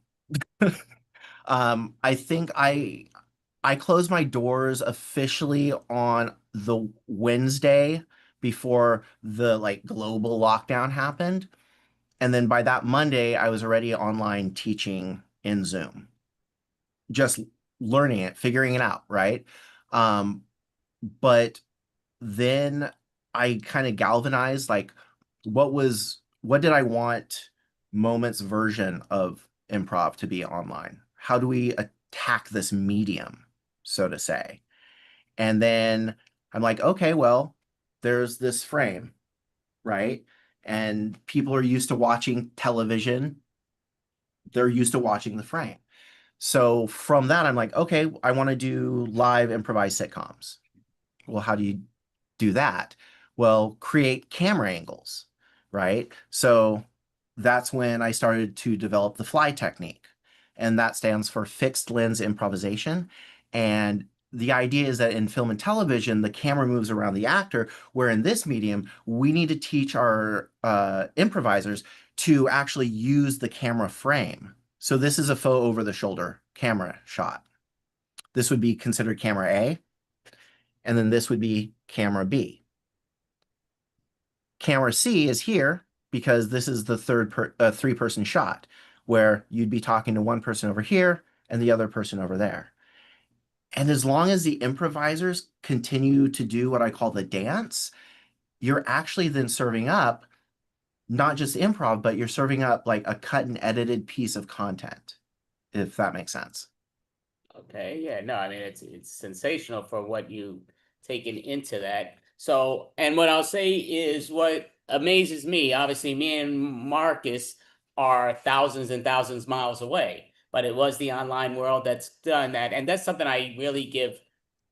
I think I closed my doors officially on the Wednesday before the like global lockdown happened. And then by that Monday, I was already online teaching in Zoom, just learning it, figuring it out, right? Um, but then I kind of galvanized like what did I want Moment's version of improv to be online? How do we attack this medium, so to say? And then I'm like, okay, well, there's this frame, right? And people are used to watching television. They're used to watching the frame. So from that, I'm like, okay, I want to do live improvised sitcoms. Well, how do you do that? Well, create camera angles, right? So that's when I started to develop the fly technique. And that stands for fixed lens improvisation. And the idea is that in film and television, the camera moves around the actor, where in this medium, we need to teach our improvisers to actually use the camera frame. So this is a faux over the shoulder camera shot. This would be considered camera A, and then this would be camera B. Camera C is here because this is the three-person shot where you'd be talking to one person over here and the other person over there. And as long as the improvisers continue to do what I call the dance, you're actually then serving up not just improv, but you're serving up like a cut and edited piece of content, if that makes sense. Okay, yeah, no, I mean it's sensational for what you taken into that. So, and what I'll say is what amazes me, obviously me and Marcus are thousands and thousands miles away, but it was the online world that's done that. And that's something I really give.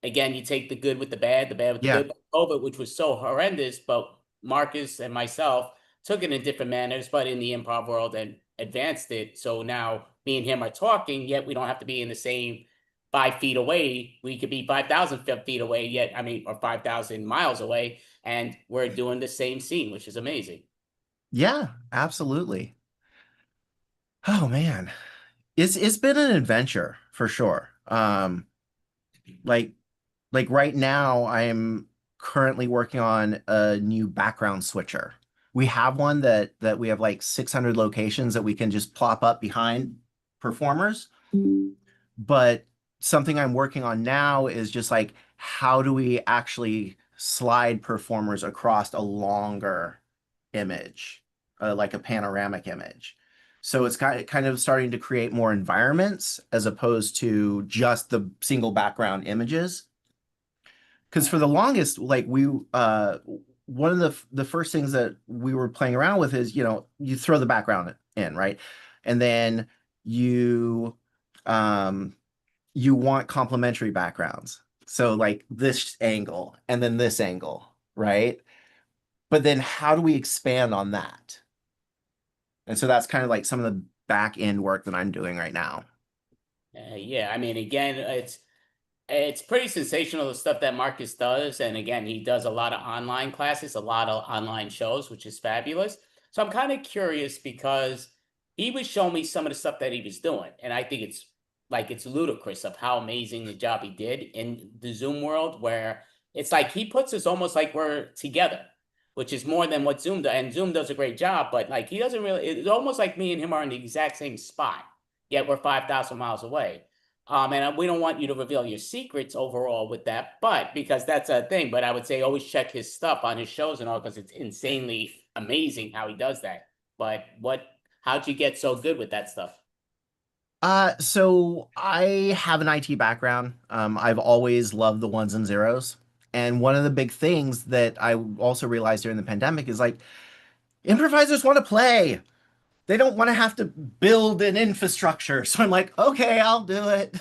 Again, you take the good with the bad with the Yeah. good. COVID, which was so horrendous, but Marcus and myself took it in different manners, but in the improv world and advanced it. So now me and him are talking, yet we don't have to be in the same 5 feet away. We could be 5,000 feet away, yet, I mean, or 5,000 miles away, and we're doing the same scene, which is amazing. Yeah, absolutely. Oh man. It's been an adventure for sure. Like like right now I'm currently working on a new background switcher We have one that we have like 600 locations that we can just plop up behind performers. But something I'm working on now is just like, how do we actually slide performers across a longer image, like a panoramic image? So it's kind of starting to create more environments as opposed to just the single background images. Because for the longest, like one of the first things that we were playing around with is, you throw the background in, right? And then you you want complementary backgrounds. So like this angle and then this angle, right? But then how do we expand on that? And so that's kind of like some of the back end work that I'm doing right now. Yeah, I mean, again, it's pretty sensational the stuff that Marcus does, and again, he does a lot of online classes, a lot of online shows, which is fabulous. So I'm kind of curious because he was showing me some of the stuff that he was doing, and I think it's ludicrous of how amazing the job he did in the Zoom world, where it's like he puts us almost like we're together, which is more than what Zoom does. And Zoom does a great job, but like he doesn't really. It's almost like me and him are in the exact same spot, yet we're 5,000 miles away. And we don't want you to reveal your secrets overall with that, but because that's a thing. But I would say always check his stuff on his shows and all, because it's insanely amazing how he does that. But how'd you get so good with that stuff? So I have an IT background. I've always loved the ones and zeros. And one of the big things that I also realized during the pandemic is like, improvisers want to play. They don't want to have to build an infrastructure. So I'm like, okay, I'll do it.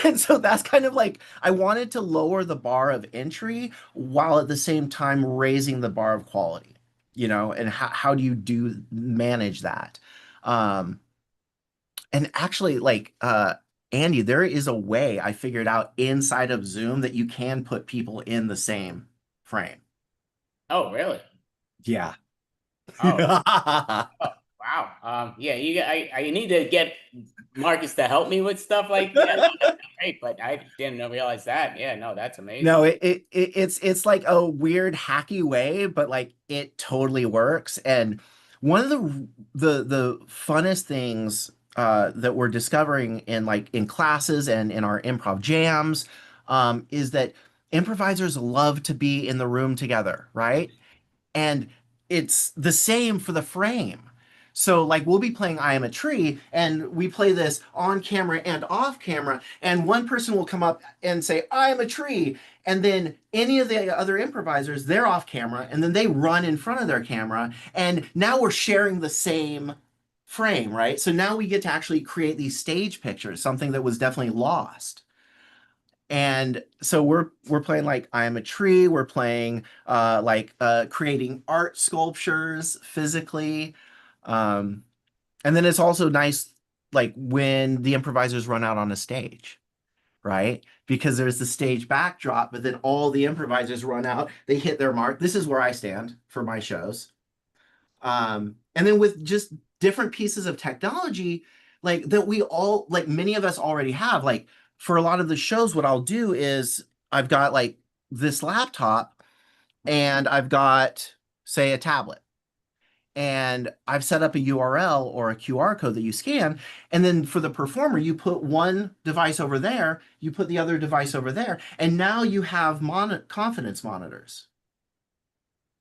And so that's kind of like, I wanted to lower the bar of entry while at the same time raising the bar of quality, and how do you manage that? And actually, like, Andy, there is a way I figured out inside of Zoom that you can put people in the same frame. Oh, really? Yeah. Oh, oh, wow. Yeah, I need to get Marcus to help me with stuff like that. That's great, but I didn't realize that. Yeah, no, that's amazing. No, it's like a weird hacky way, but like it totally works. And one of the funnest things that we're discovering in classes and in our improv jams is that improvisers love to be in the room together, right? And it's the same for the frame. So like we'll be playing I Am a Tree and we play this on camera and off camera, and one person will come up and say, I am a tree. And then any of the other improvisers, they're off camera and then they run in front of their camera. And now we're sharing the same frame, right? So now we get to actually create these stage pictures, something that was definitely lost. And so we're playing like I Am a Tree, we're playing creating art sculptures physically. And then it's also nice like when the improvisers run out on a stage, right? Because there's the stage backdrop, but then all the improvisers run out, they hit their mark. This is where I stand for my shows. And then with just different pieces of technology, like that we all, like many of us already have, like for a lot of the shows, what I'll do is I've got like this laptop and I've got, say, a tablet. And I've set up a URL or a QR code that you scan. And then for the performer, you put one device over there, you put the other device over there. And now you have confidence monitors.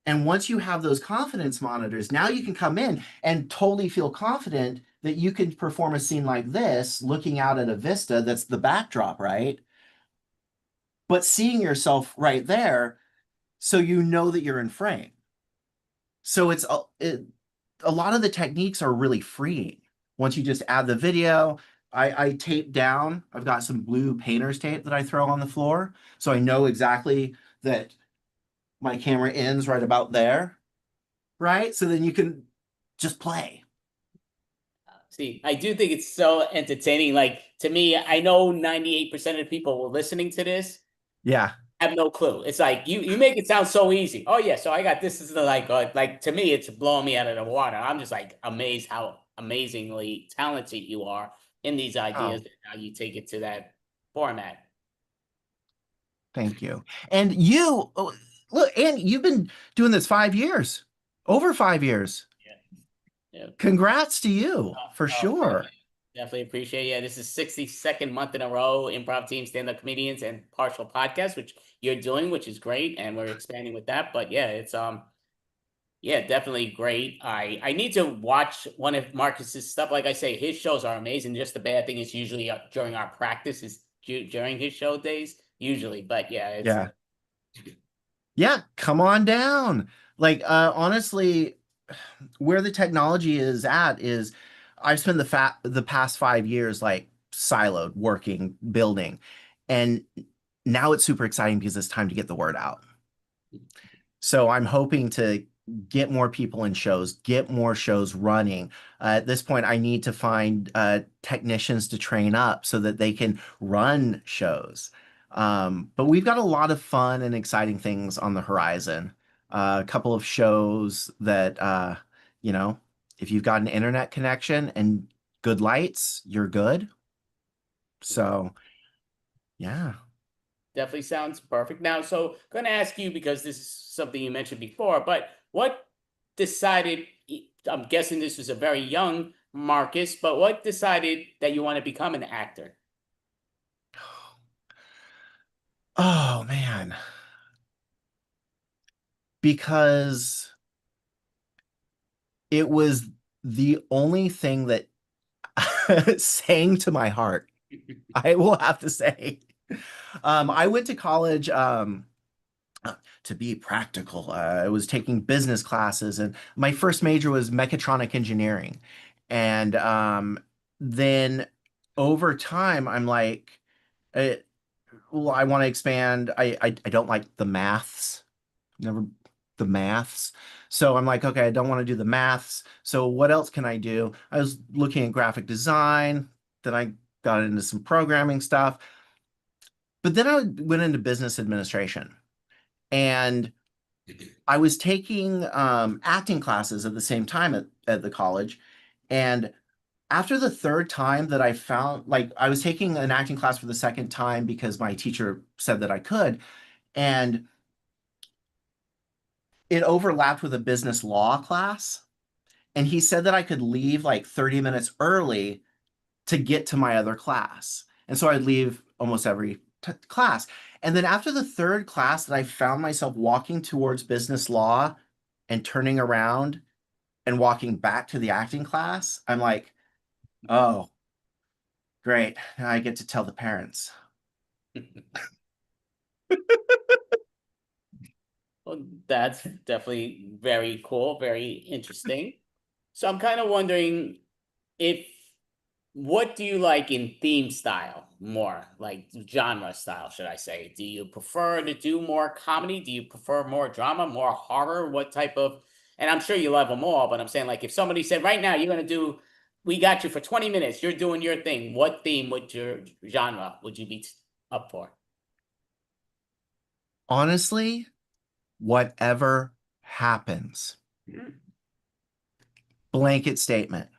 And once you have those confidence monitors, now you can come in and totally feel confident that you can perform a scene like this, looking out at a vista that's the backdrop, right? But seeing yourself right there, so you know that you're in frame. So a lot of the techniques are really freeing. Once you just add the video, I tape down. I've got some blue painter's tape that I throw on the floor, so I know exactly that my camera ends right about there, right? So then you can just play. See, I do think it's so entertaining. Like to me, I know 98% of the people who are listening to this Yeah. have no clue. It's like you make it sound so easy. Oh yeah, so I got this is the like to me, it's blowing me out of the water. I'm just like amazed how amazingly talented you are in these ideas and how you take it to that format. Thank you. And you, Look, and you've been doing this 5 years, over 5 years. Yeah. Congrats to you for sure. Definitely appreciate it. Yeah, this is 62nd month in a row, Improv Team, Stand-Up Comedians, and Partial Podcast, which you're doing, which is great, and we're expanding with that. But yeah, it's yeah, definitely great. I need to watch one of Marcus's stuff. Like I say, his shows are amazing. Just the bad thing is usually during our practices, during his show days, usually. But yeah, it's Yeah. Yeah, come on down. Like honestly, where the technology is at is I've spent the past 5 years like siloed, working, building, and now it's super exciting because it's time to get the word out. So I'm hoping to get more people in shows, get more shows running. At this point, I need to find technicians to train up so that they can run shows. But we've got a lot of fun and exciting things on the horizon. A couple of shows that, you know, if you've got an internet connection and good lights, you're good. So, yeah. definitely sounds perfect. Now, so going to ask you because this is something you mentioned before, but what decided, I'm guessing this was a very young Marcus, but what decided that you want to become an actor? Oh, man. Because it was the only thing that sang to my heart. I will have to say. I went to college to be practical. I was taking business classes, and my first major was mechatronic engineering. And then over time, I'm like, uh, well, I want to expand. I don't like the maths. Never the maths. So I'm like, okay, I don't want to do the maths. So what else can I do? I was looking at graphic design. Then I got into some programming stuff. But then I went into business administration. And I was taking acting classes at the same time at the college. And after the third time that I found, like, I was taking an acting class for the second time because my teacher said that I could. And it overlapped with a business law class. And he said that I could leave like 30 minutes early to get to my other class. And so I'd leave almost every class. And then after the third class that I found myself walking towards business law and turning around and walking back to the acting class, I'm like, oh, great. Now I get to tell the parents. Well, that's definitely very cool, very interesting. So I'm kind of wondering if what do you like in theme style more, like genre style, should I say? Do you prefer to do more comedy? Do you prefer more drama, more horror? What type of, and I'm sure you love them all, but I'm saying like if somebody said right now you're gonna do, we got you for 20 minutes, you're doing your thing, what theme would your genre would you be up for? Honestly, whatever happens, blanket statement.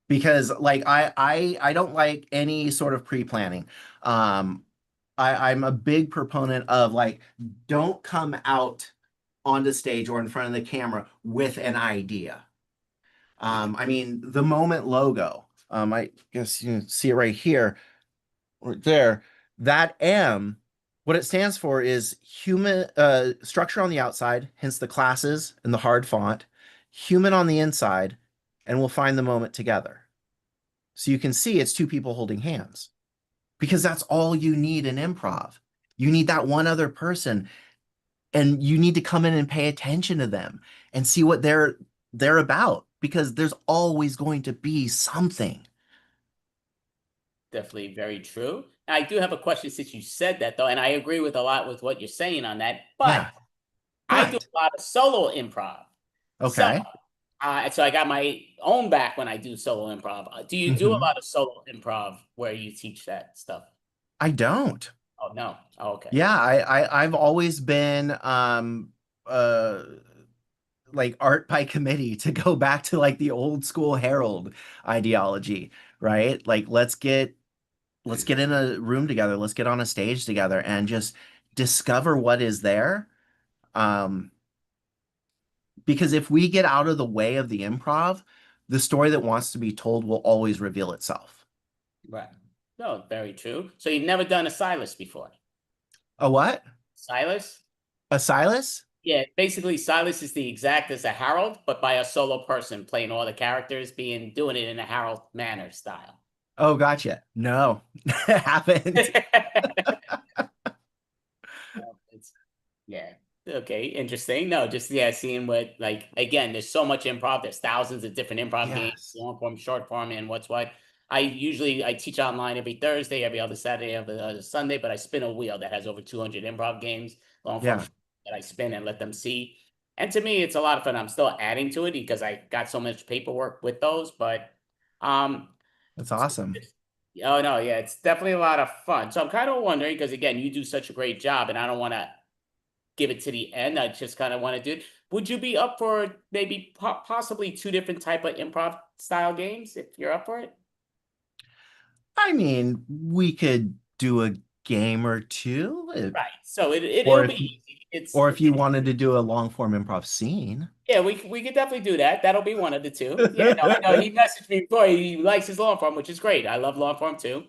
Because like I don't like any sort of pre-planning. I'm a big proponent of like don't come out on the stage or in front of the camera with an idea. I mean the moment logo. I guess you can see it right here, right there. That M, what it stands for is human structure on the outside, hence the classes and the hard font, human on the inside, and we'll find the moment together. So you can see it's two people holding hands because that's all you need in improv. You need that one other person and you need to come in and pay attention to them and see what they're about because there's always going to be something. Definitely very true. I do have a question since you said that though, and I agree with a lot with what you're saying on that, but Yeah. I do But a lot of solo improv. So okay. so I got my own back when I do solo improv. Do you do a Mhm. lot of solo improv where you teach that stuff? I don't. Oh no. Oh, okay. Yeah, I've always been uh like art by committee to go back to like the old school Herald ideology, right? Like let's get in a room together, let's get on a stage together and just discover what is there Because if we get out of the way of the improv, the story that wants to be told will always reveal itself. Right. No, very true. So you've never done a Silas before? A what? Silas? A Silas? Yeah, basically Silas is the exact as a Harold, but by a solo person playing all the characters, doing it in a Harold manner style. Oh, gotcha. No, haven't. Yeah. Okay, interesting. No, just seeing what like again, there's so much improv. There's thousands of different improv games, Yes. long form, short form, and what's what. I teach online every Thursday, every other Saturday, every other Sunday, but I spin a wheel that has over 200 improv games, long form Yeah. that I spin and let them see. And to me, it's a lot of fun. I'm still adding to it because I got so much paperwork with those, but um, That's awesome. oh no, yeah, it's definitely a lot of fun. So I'm kind of wondering because again, you do such a great job, and I don't want to give it to the end. I just kind of want to do it. Would you be up for maybe possibly two different type of improv style games if you're up for it? I mean, we could do a game or two, Right. So or it'll if be you, easy. It's or if you wanted to do a long form improv scene. yeah, we could definitely do that. That'll be one of the two. Yeah, no, I know he messaged me before. He likes his long form, which is great. I love long form too.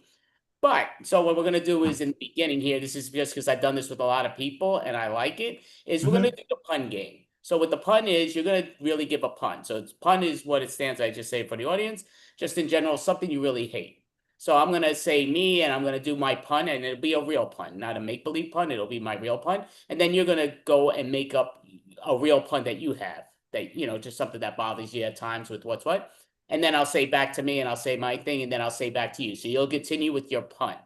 But so what we're gonna do is in the beginning here, this is just because I've done this with a lot of people and I like it, is we're Mhm. gonna do the pun game. So what the pun is, you're gonna really give a pun. So pun is what it stands, I just say for the audience, just in general, something you really hate. So I'm gonna say me and I'm gonna do my pun and it'll be a real pun, not a make-believe pun, it'll be my real pun. And then you're gonna go and make up a real pun that you have, that just something that bothers you at times with what's what. And then I'll say back to me and I'll say my thing and then I'll say back to you. So you'll continue with your pun.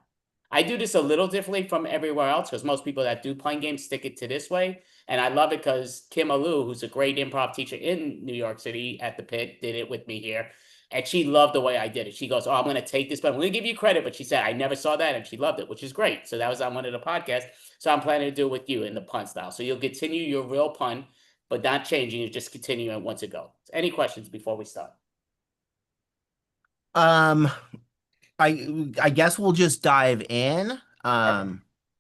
I do this a little differently from everywhere else because most people that do pun games stick it to this way. And I love it because Kim Alou, who's a great improv teacher in New York City at the Pit, did it with me here. And she loved the way I did it. She goes, "Oh, I'm going to take this, but I'm going to give you credit." But she said, "I never saw that." And she loved it, which is great. So that was on one of the podcasts. So I'm planning to do it with you in the pun style. So you'll continue your real pun, but not changing. You just continue it once it goes. Any questions before we start? Um, I guess we'll just dive in.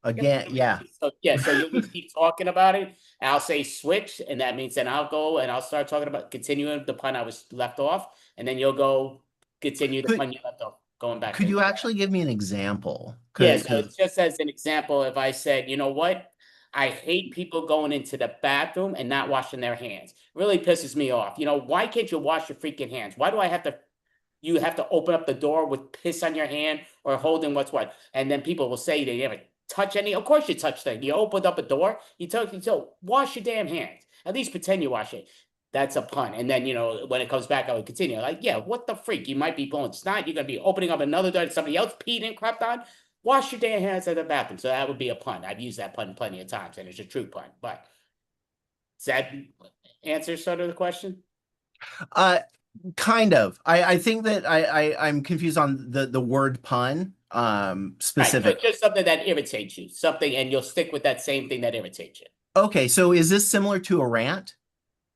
Again, yeah. So so you'll just keep talking about it. And I'll say switch, and that means then I'll go and I'll start talking about continuing the pun I was left off, and then you'll go continue the Could pun you left off, going back. could you actually give me an example? Yeah, Cause, so 'cause- just as an example, if I said, you know what? I hate people going into the bathroom and not washing their hands. Really pisses me off. Why can't you wash your freaking hands? Why do I have to you have to open up the door with piss on your hand or holding what's what. And then people will say they never touch any. Of course you touch things. You opened up a door, so wash your damn hands. At least pretend you wash it. That's a pun. And then, when it comes back, I would continue. Like, yeah, what the freak? You might be blowing snot. You're going to be opening up another door that somebody else peed and crept on. Wash your damn hands at the bathroom. So that would be a pun. I've used that pun plenty of times, and it's a true pun. But does that answer sort of the question? uh, kind of. I think that I'm confused on the word pun, Right, specific. just something that irritates you, something, and you'll stick with that same thing that irritates you. Okay, so is this similar to a rant?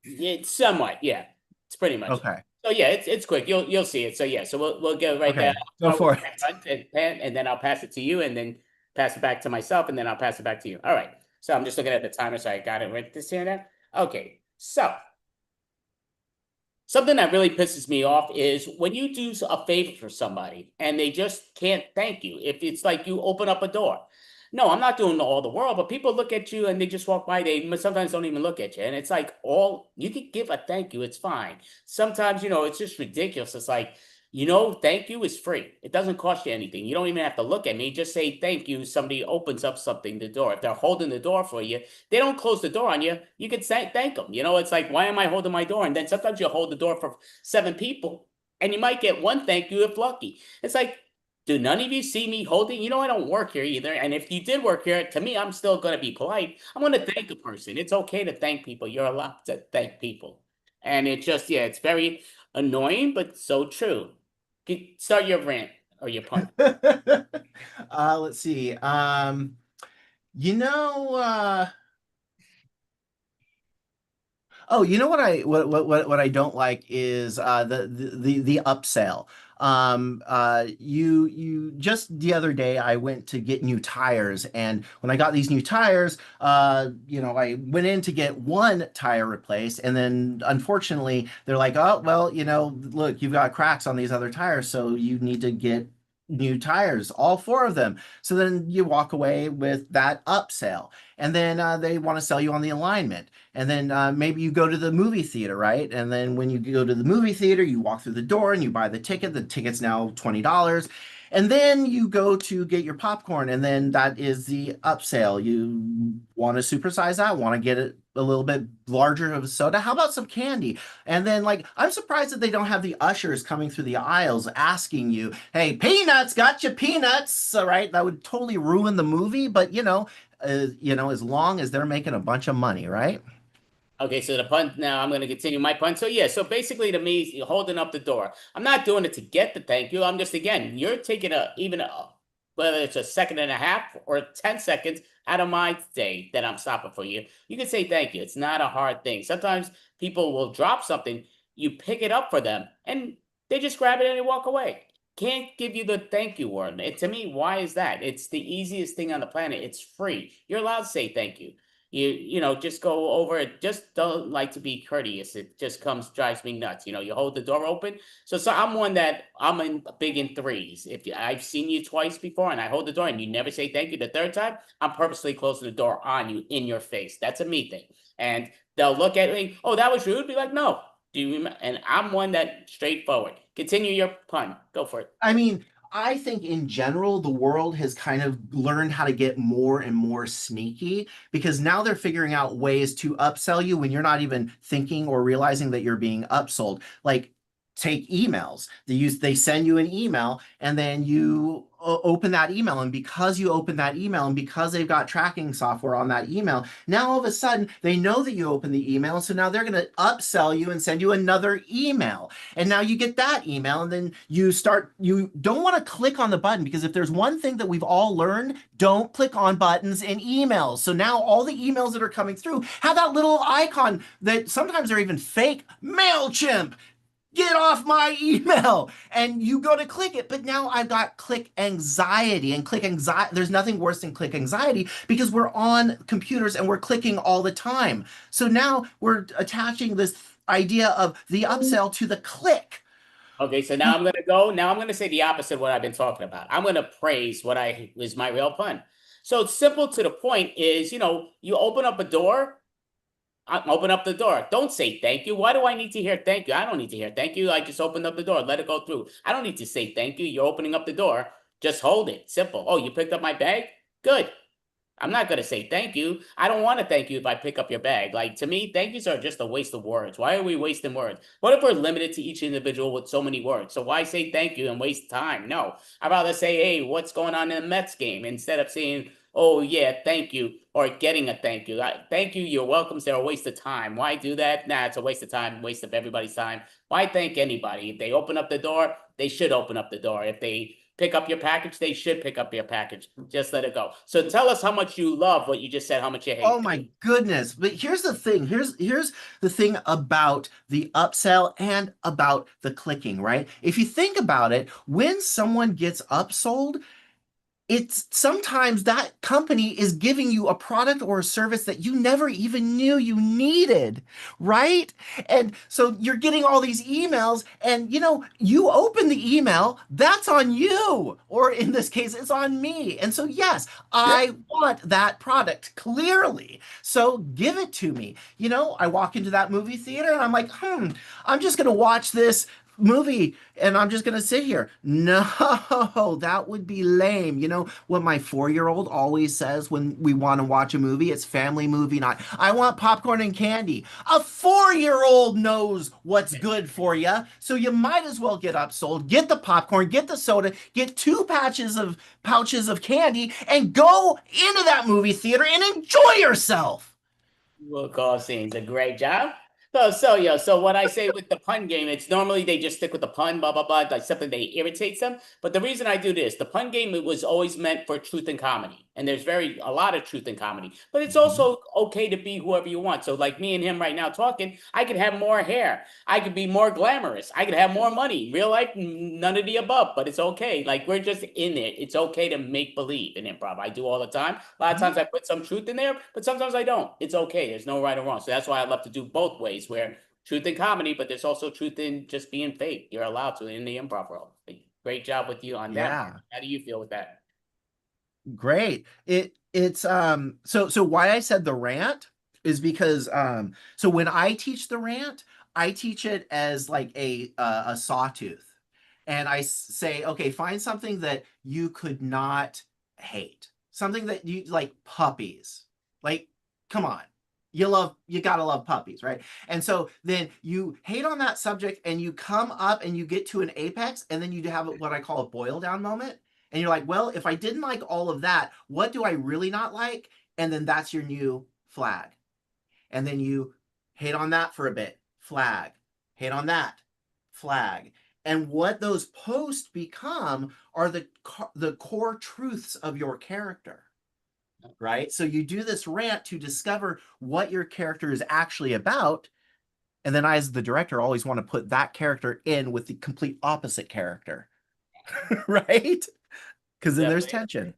It's somewhat, yeah. It's pretty much. Okay. So yeah, it's quick. You'll see it. So yeah, so we'll get right Okay, there. go for it. And then I'll pass it to you, and then pass it back to myself, and then I'll pass it back to you. All right. So I'm just looking at the timer, so I got it right this here now. Okay, so something that really pisses me off is when you do a favor for somebody and they just can't thank you. If it's like you open up a door. No, I'm not doing all the world, but people look at you and they just walk by. They sometimes don't even look at you. And it's like you could give a thank you. It's fine. Sometimes, it's just ridiculous. It's like, thank you is free. It doesn't cost you anything. You don't even have to look at me. Just say thank you. Somebody opens up something, the door. If they're holding the door for you, they don't close the door on you. You could say thank them. It's like, why am I holding my door? And then sometimes you hold the door for 7 people and you might get one thank you if lucky. It's like, do none of you see me holding? I don't work here either. And if you did work here, to me, I'm still going to be polite. I'm going to thank a person. It's okay to thank people. You're allowed to thank people. And it just, it's very annoying, but so true. Start your rant or your pun. Let's see. You know, Oh, you know what I don't like is the upsell. You just the other day I went to get new tires, and when I got these new tires, I went in to get one tire replaced, and then unfortunately they're like, oh well, look, you've got cracks on these other tires, so you need to get new tires, all four of them. So then you walk away with that upsell, and then they want to sell you on the alignment. And then maybe you go to the movie theater, right? And then when you go to the movie theater, you walk through the door and you buy the ticket. The ticket's now $20. And then you go to get your popcorn, and then that is the upsell. You want to supersize that, want to get it a little bit larger of a soda. How about some candy? And then, like, I'm surprised that they don't have the ushers coming through the aisles asking you, hey, peanuts, got you peanuts, all right? That would totally ruin the movie, but as long as they're making a bunch of money, right? Okay, so the pun, now I'm going to continue my pun. So yeah, so basically to me, you're holding up the door. I'm not doing it to get the thank you. I'm just, again, you're taking whether it's a second and a half or 10 seconds out of my day that I'm stopping for you. You can say thank you. It's not a hard thing. Sometimes people will drop something, you pick it up for them, and they just grab it and they walk away. Can't give you the thank you word. To me, why is that? It's the easiest thing on the planet. It's free. You're allowed to say thank you. Just go over it. Just don't like to be courteous. It just drives me nuts. You hold the door open. So I'm one that I'm big in threes. If I've seen you twice before and I hold the door and you never say thank you the third time, I'm purposely closing the door on you in your face. That's a me thing. And they'll look at me, oh, that was rude. Be like, no. Do you remember? And I'm one that straightforward. Continue your pun. Go for it. I mean, I think in general, the world has kind of learned how to get more and more sneaky because now they're figuring out ways to upsell you when you're not even thinking or realizing that you're being upsold. Like, take emails. They send you an email, and then you open that email, and because you open that email and because they've got tracking software on that email, now all of a sudden they know that you opened the email, so now they're going to upsell you and send you another email, and now you get that email, and then you don't want to click on the button, because if there's one thing that we've all learned, don't click on buttons in emails. So now all the emails that are coming through have that little icon that sometimes are even fake. MailChimp, get off my email, and you go to click it. But now I've got click anxiety, and there's nothing worse than click anxiety because we're on computers and we're clicking all the time. So now we're attaching this idea of the upsell to the click. Okay, so now I'm going to say the opposite of what I've been talking about. I'm going to praise what is my real pun. So it's simple to the point is, you open up a door, open up the door. Don't say thank you. Why do I need to hear thank you? I don't need to hear thank you. I just opened up the door. Let it go through. I don't need to say thank you. You're opening up the door. Just hold it. Simple. Oh, you picked up my bag? Good. I'm not going to say thank you. I don't want to thank you if I pick up your bag. Like, to me, thank yous are just a waste of words. Why are we wasting words? What if we're limited to each individual with so many words? So why say thank you and waste time? No. I'd rather say, hey, what's going on in the Mets game? Instead of saying, oh, yeah, thank you, or getting a thank you. Thank you, you're welcome. They're a waste of time. Why do that? Nah, it's a waste of time, waste of everybody's time. Why thank anybody? If they open up the door, they should open up the door. If they pick up your package, they should pick up your package. Just let it go. So tell us how much you love what you just said, how much you hate. Oh my goodness. But here's the thing. Here's the thing about the upsell and about the clicking, right? If you think about it, when someone gets upsold, it's sometimes that company is giving you a product or a service that you never even knew you needed, right? And so you're getting all these emails, and you open the email, that's on you, or in this case, it's on me. And so yes, I want that product clearly. So give it to me. I walk into that movie theater and I'm like, I'm just going to watch this movie and I'm just gonna sit here. No, that would be lame. What my 4-year-old always says when we want to watch a movie? It's family movie night. I want popcorn and candy. A 4-year-old knows what's good for you, so you might as well get upsold, get the popcorn, get the soda, get 2 pouches of candy, and go into that movie theater and enjoy yourself. Will call scenes. A great job. So what I say with the pun game, it's normally they just stick with the pun, blah, blah, blah, like something that irritates them. But the reason I do this, the pun game, it was always meant for truth and comedy. And there's a lot of truth in comedy, but it's also okay to be whoever you want. So like me and him right now talking, I could have more hair. I could be more glamorous. I could have more money. Real life, none of the above, but it's okay. Like we're just in it. It's okay to make believe in improv. I do all the time. A lot of times I put some truth in there, but sometimes I don't. It's okay. There's no right or wrong. So that's why I love to do both ways, where truth in comedy, but there's also truth in just being fake. You're allowed to in the improv world. Great job with you on that. Yeah. How do you feel with that? Great. It's so why I said the rant is because so when I teach the rant, I teach it as like a sawtooth. And I say, okay, find something that you could not hate. Something that you like, puppies. Like, come on. You gotta love puppies, right? And so then you hate on that subject and you come up and you get to an apex, and then you have what I call a boil down moment. And you're like, well, if I didn't like all of that, what do I really not like? And then that's your new flag. And then you hate on that for a bit, flag. Hate on that, flag. And what those posts become are the core truths of your character, right? So you do this rant to discover what your character is actually about. And then I, as the director, always want to put that character in with the complete opposite character, right? Because then there's tension.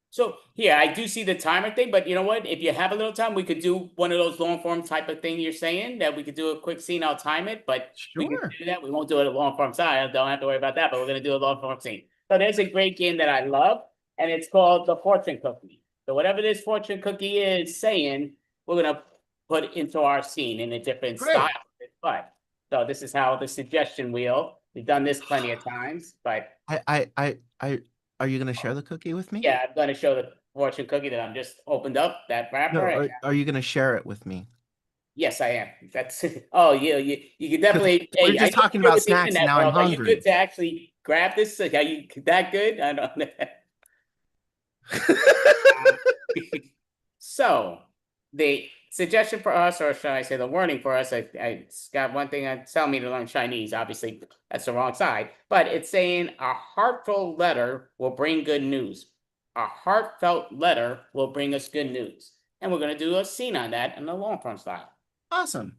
So here, I do see the timer thing, but you know what? If you have a little time, we could do one of those long form type of thing you're saying, that we could do a quick scene. I'll time it, but we can do that. We won't do it a long form side. I don't have to worry about that, but we're going to do a long form scene. So there's a great game that I love, and it's called the fortune cookie. So whatever this fortune cookie is saying, we're going to put into our scene in a different style. But so this is how the suggestion wheel. We've done this plenty of times, but Are you going to share the cookie with me? yeah, I'm going to show the fortune cookie that I'm just opened up, that wrapper. No, are you going to share it with me? Yes, I am. That's oh, you can definitely. We're just talking about snacks, and now I'm hungry. Are you good to actually grab this? Are you that good? I don't know. So the suggestion for us, or should I say the warning for us, I got one thing that's telling me to learn Chinese. Obviously, that's the wrong side. But it's saying a heartfelt letter will bring good news. A heartfelt letter will bring us good news. And we're going to do a scene on that in the long form style. Awesome.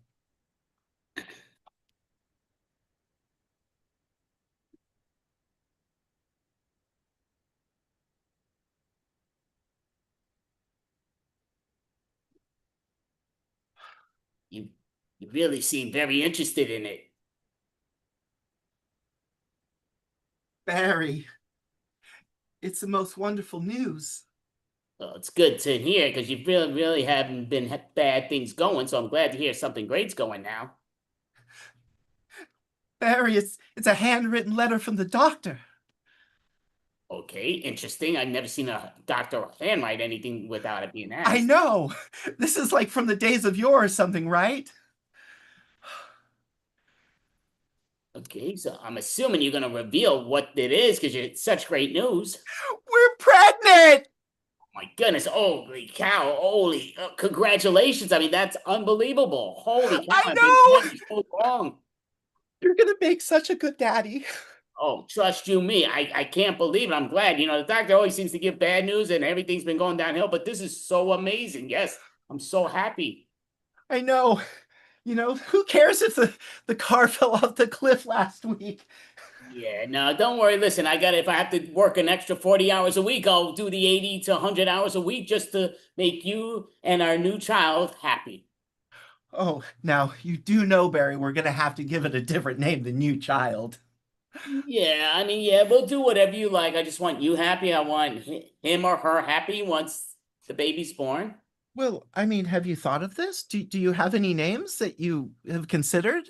You really seem very interested in it. Barry, it's the most wonderful news. Well, it's good to hear, because you really haven't been bad things going, so I'm glad to hear something great's going now. Barry, it's a handwritten letter from the doctor. Okay, interesting. I've never seen a doctor handwrite anything without it being asked. I know. This is like from the days of yore or something, right? Okay, so I'm assuming you're going to reveal what it is, because it's such great news. We're pregnant! Oh my goodness, holy cow, holy, congratulations. I mean, that's unbelievable. Holy cow, I know! I've been so long. You're going to make such a good daddy. Oh, trust you me, I can't believe it. I'm glad. You know, the doctor always seems to give bad news and everything's been going downhill, but this is so amazing. Yes, I'm so happy. I know. You know, who cares if the car fell off the cliff last week? Yeah, no, don't worry. Listen, if I have to work an extra 40 hours a week, I'll do the 80 to 100 hours a week just to make you and our new child happy. Oh, now you do know, Barry, we're going to have to give it a different name, the new child. Yeah, I mean, yeah, we'll do whatever you like. I just want you happy. I want him or her happy once the baby's born. Well, I mean, have you thought of this? Do you have any names that you have considered?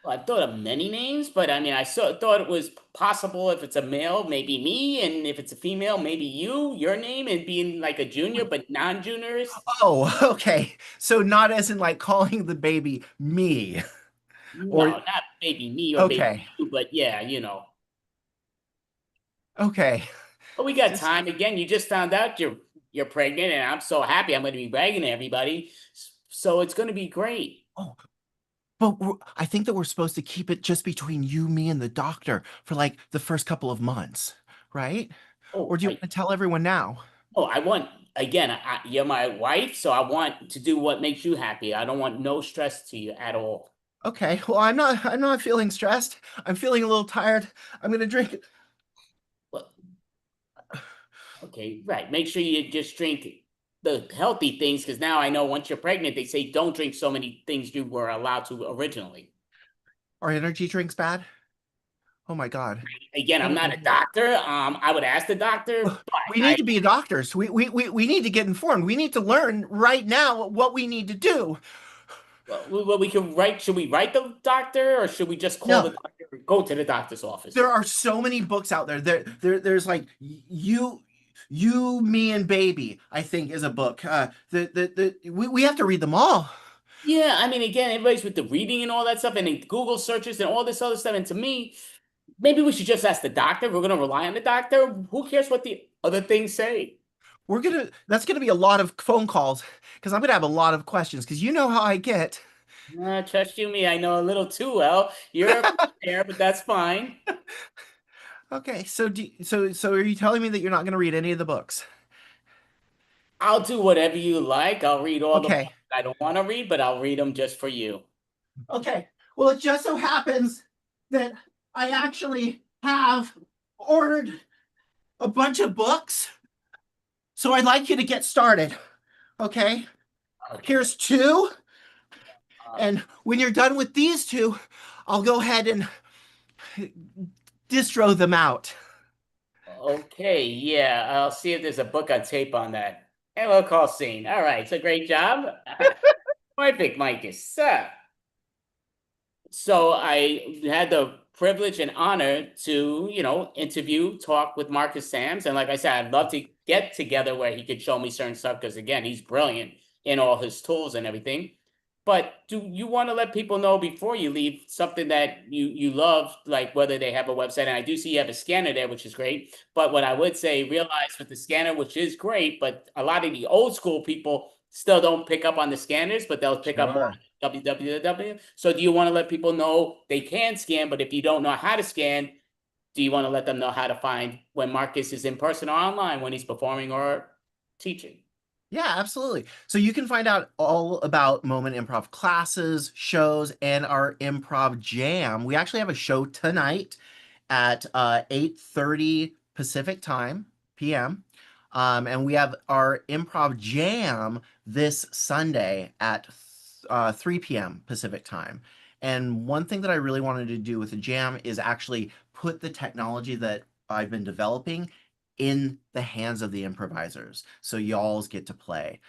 Well, I thought of many names, but I mean, thought it was possible if it's a male, maybe me, and if it's a female, maybe your name, and being like a junior, but non-juniors. Oh, okay. So not as in like calling the baby me. No, not baby me or baby you, but yeah, you know. Okay. But we got time. Again, you just found out you're pregnant, and I'm so happy. I'm going to be bragging to everybody. So it's going to be great. Oh, but I think that we're supposed to keep it just between you, me, and the doctor for like the first couple of months, right? Oh, or do you want to tell everyone now? Oh, you're my wife, so I want to do what makes you happy. I don't want no stress to you at all. Okay, well, I'm not feeling stressed. I'm feeling a little tired. I'm gonna drink. Well, okay, right. Make sure you just drink the healthy things, because now I know once you're pregnant, they say don't drink so many things you were allowed to originally. Are energy drinks bad? Oh my God. Again, I'm What not a an doctor. I would ask the doctor, idiot. but We need to be doctors. We need to get informed. We need to learn right now what we need to do. well, we can write. Should we write the doctor, or should we just call the No, doctor or go to the doctor's office? there are so many books out there. There's like you, me, and baby, I think is a book. We have to read them all. Yeah, I mean, again, everybody's with the reading and all that stuff, and then Google searches and all this other stuff. And to me, maybe we should just ask the doctor. We're gonna rely on the doctor. Who cares what the other things say? That's gonna be a lot of phone calls because I'm gonna have a lot of questions because you know how I get. Trust you me, I know a little too well. You're there, but that's fine. Okay, so are you telling me that you're not gonna read any of the books? I'll do whatever you like. I'll read all the books Okay. I don't want to read, but I'll read them just for you. Okay. Well, it just so happens that I actually have ordered a bunch of books. So I'd like you to get started. Okay? Okay. Here's two. And when you're done with these two, I'll go ahead and distro them out. Okay, yeah, I'll see if there's a book on tape on that. Hello, call scene. All right, it's a great job. Perfect, Micus. So I had the privilege and honor to, talk with Marcus Sams. And like I said, I'd love to get together where he could show me certain stuff because, again, he's brilliant in all his tools and everything. But do you want to let people know before you leave something that you love, like whether they have a website? And I do see you have a scanner there, which is great. But what I would say, realize with the scanner, which is great, but a lot of the old school people still don't pick up on the scanners, but they'll pick up more www. So do you want to let people know they can scan, but if you don't know how to scan, do you want to let them know how to find when Marcus is in person or online when he's performing or teaching? Yeah, absolutely. So you can find out all about Moment Improv classes, shows, and our improv jam. We actually have a show tonight at 8:30 Pacific time, PM. And we have our improv jam this Sunday at 3 p.m. Pacific time. And one thing that I really wanted to do with the jam is actually put the technology that I've been developing in the hands of the improvisers. So y'all's get to play.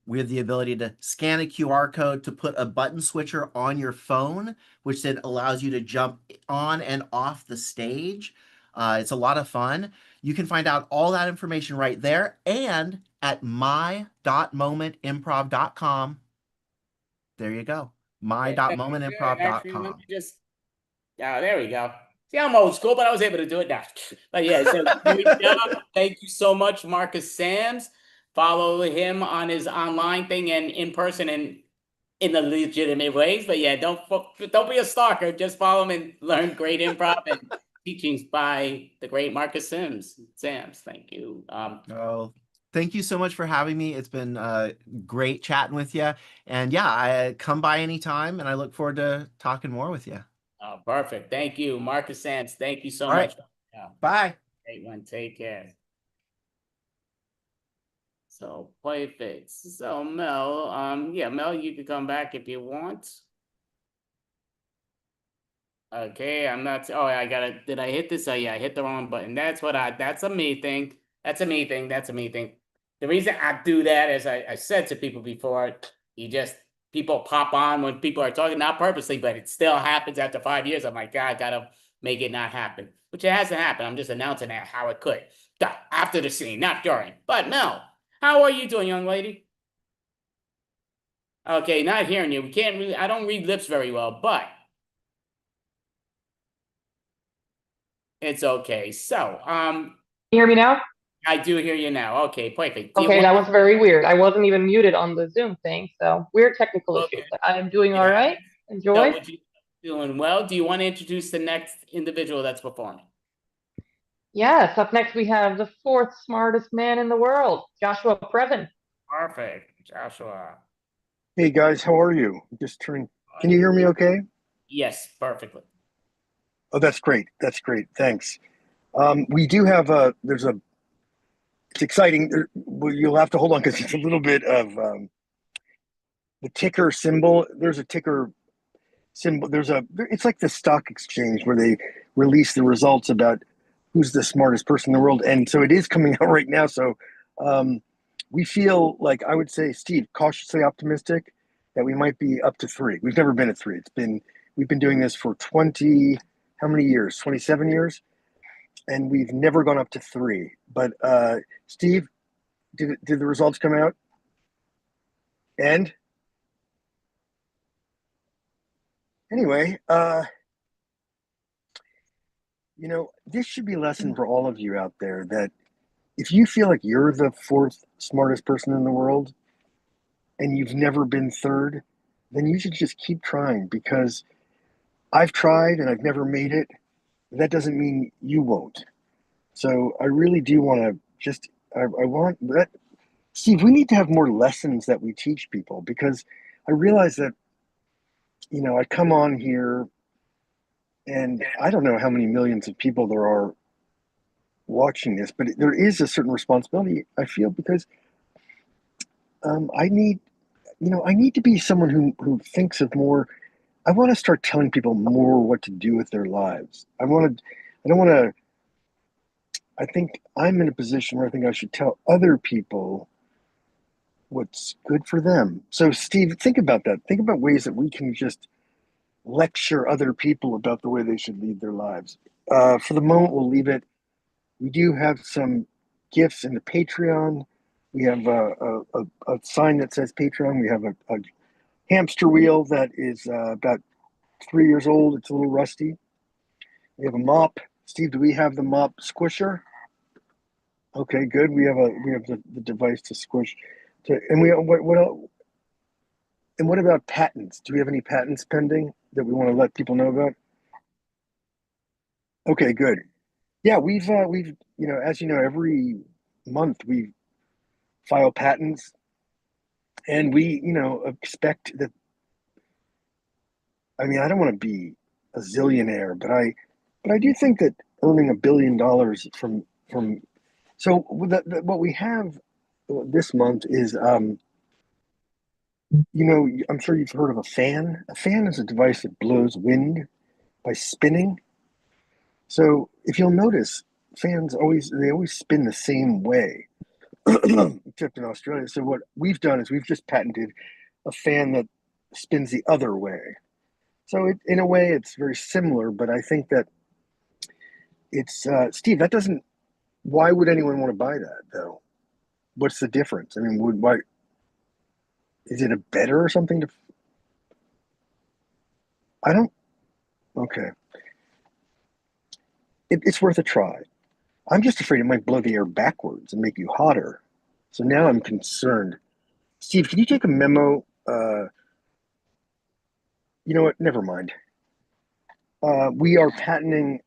We have the ability to scan a QR code to put a button switcher on your phone, which then allows you to jump on and off the stage. It's a lot of fun. You can find out all that information right there and at my.momentimprov.com. There you go. my.momentimprov.com. There we go. See, I'm old school, but I was able to do it now. But yeah, so great job. Thank you so much, Marcus Sams. Follow him on his online thing and in person and in the legitimate ways. But yeah, don't be a stalker. Just follow him and learn great improv and teachings by the great Marcus Sams. Thank you. Thank you so much for having me. It's been great chatting with you. And yeah, I come by anytime and I look forward to talking more with you. Oh, perfect. Thank you, Marcus Sams. Thank you so All much. right. Yeah. Bye. Great one. Take care. So perfect. So Mel, yeah, Mel, you can come back if you want. Okay, I'm not. Oh, I gotta. Did I hit this? Oh, yeah, I hit the wrong button. That's a me thing. That's a me thing. That's a me thing. The reason I do that, as I said to people before, people pop on when people are talking, not purposely, but it still happens after 5 years. I'm like, God, I gotta make it not happen, which it hasn't happened. I'm just announcing that how it could. After the scene, not during. But Mel, how are you doing, young lady? Okay, not hearing you. We can't really. I don't read lips very well, but it's okay. So, Can you hear me now? I do hear you now. Okay, perfect. Okay, that was very weird. I wasn't even muted on the Zoom thing, so weird technical Okay. issues. I'm doing all right. So, Enjoy. doing well. Do you want to introduce the next individual that's performing? Yes, up next we have the fourth smartest man in the world, Joshua Previn. Perfect, Joshua. Hey guys, how are you? Just turning. Can you hear me okay? Yes, perfectly. Oh, that's great. That's great. Thanks. We do have it's exciting. You'll have to hold on because it's a little bit of the ticker symbol. There's a ticker symbol. It's like the stock exchange where they release the results about who's the smartest person in the world. And so it is coming out right now. So we feel like, I would say, Steve, cautiously optimistic that we might be up to 3. We've never been at 3. We've been doing this for 20, how many years? 27 years. And we've never gone up to 3. But Steve, did the results come out? And anyway, this should be a lesson for all of you out there that if you feel like you're the 4th smartest person in the world and you've never been 3rd, then you should just keep trying, because I've tried and I've never made it. That doesn't mean you won't. So I really do want to I want that. Steve, we need to have more lessons that we teach people, because I realize that, I come on here and I don't know how many millions of people there are watching this, but there is a certain responsibility, I feel, because I need to be someone who thinks of more. I want to start telling people more what to do with their lives. I think I'm in a position where I think I should tell other people what's good for them. So Steve, think about that. Think about ways that we can just lecture other people about the way they should lead their lives. For the moment, we'll leave it. We do have some gifts in the Patreon. We have a sign that says Patreon. We have a hamster wheel that is about 3 years old. It's a little rusty. We have a mop. Steve, do we have the mop squisher? Okay, good. We have the device to squish. And what else? And what about patents? Do we have any patents pending that we want to let people know about? Okay, good. Yeah, we've as you know, every month we file patents, and we expect that. I mean, I don't want to be a zillionaire, but I do think that earning $1 billion from so what we have this month is I'm sure you've heard of a fan. A fan is a device that blows wind by spinning. So if you'll notice, fans always spin the same way, except in Australia. So what we've done is we've just patented a fan that spins the other way. So in a way, it's very similar, but I think that it's Steve. That doesn't. Why would anyone want to buy that though? What's the difference? I mean, why? Is it a better or something? I don't. Okay. It's worth a try. I'm just afraid it might blow the air backwards and make you hotter. So now I'm concerned. Steve, can you take a memo? You know what? Never mind. We've patented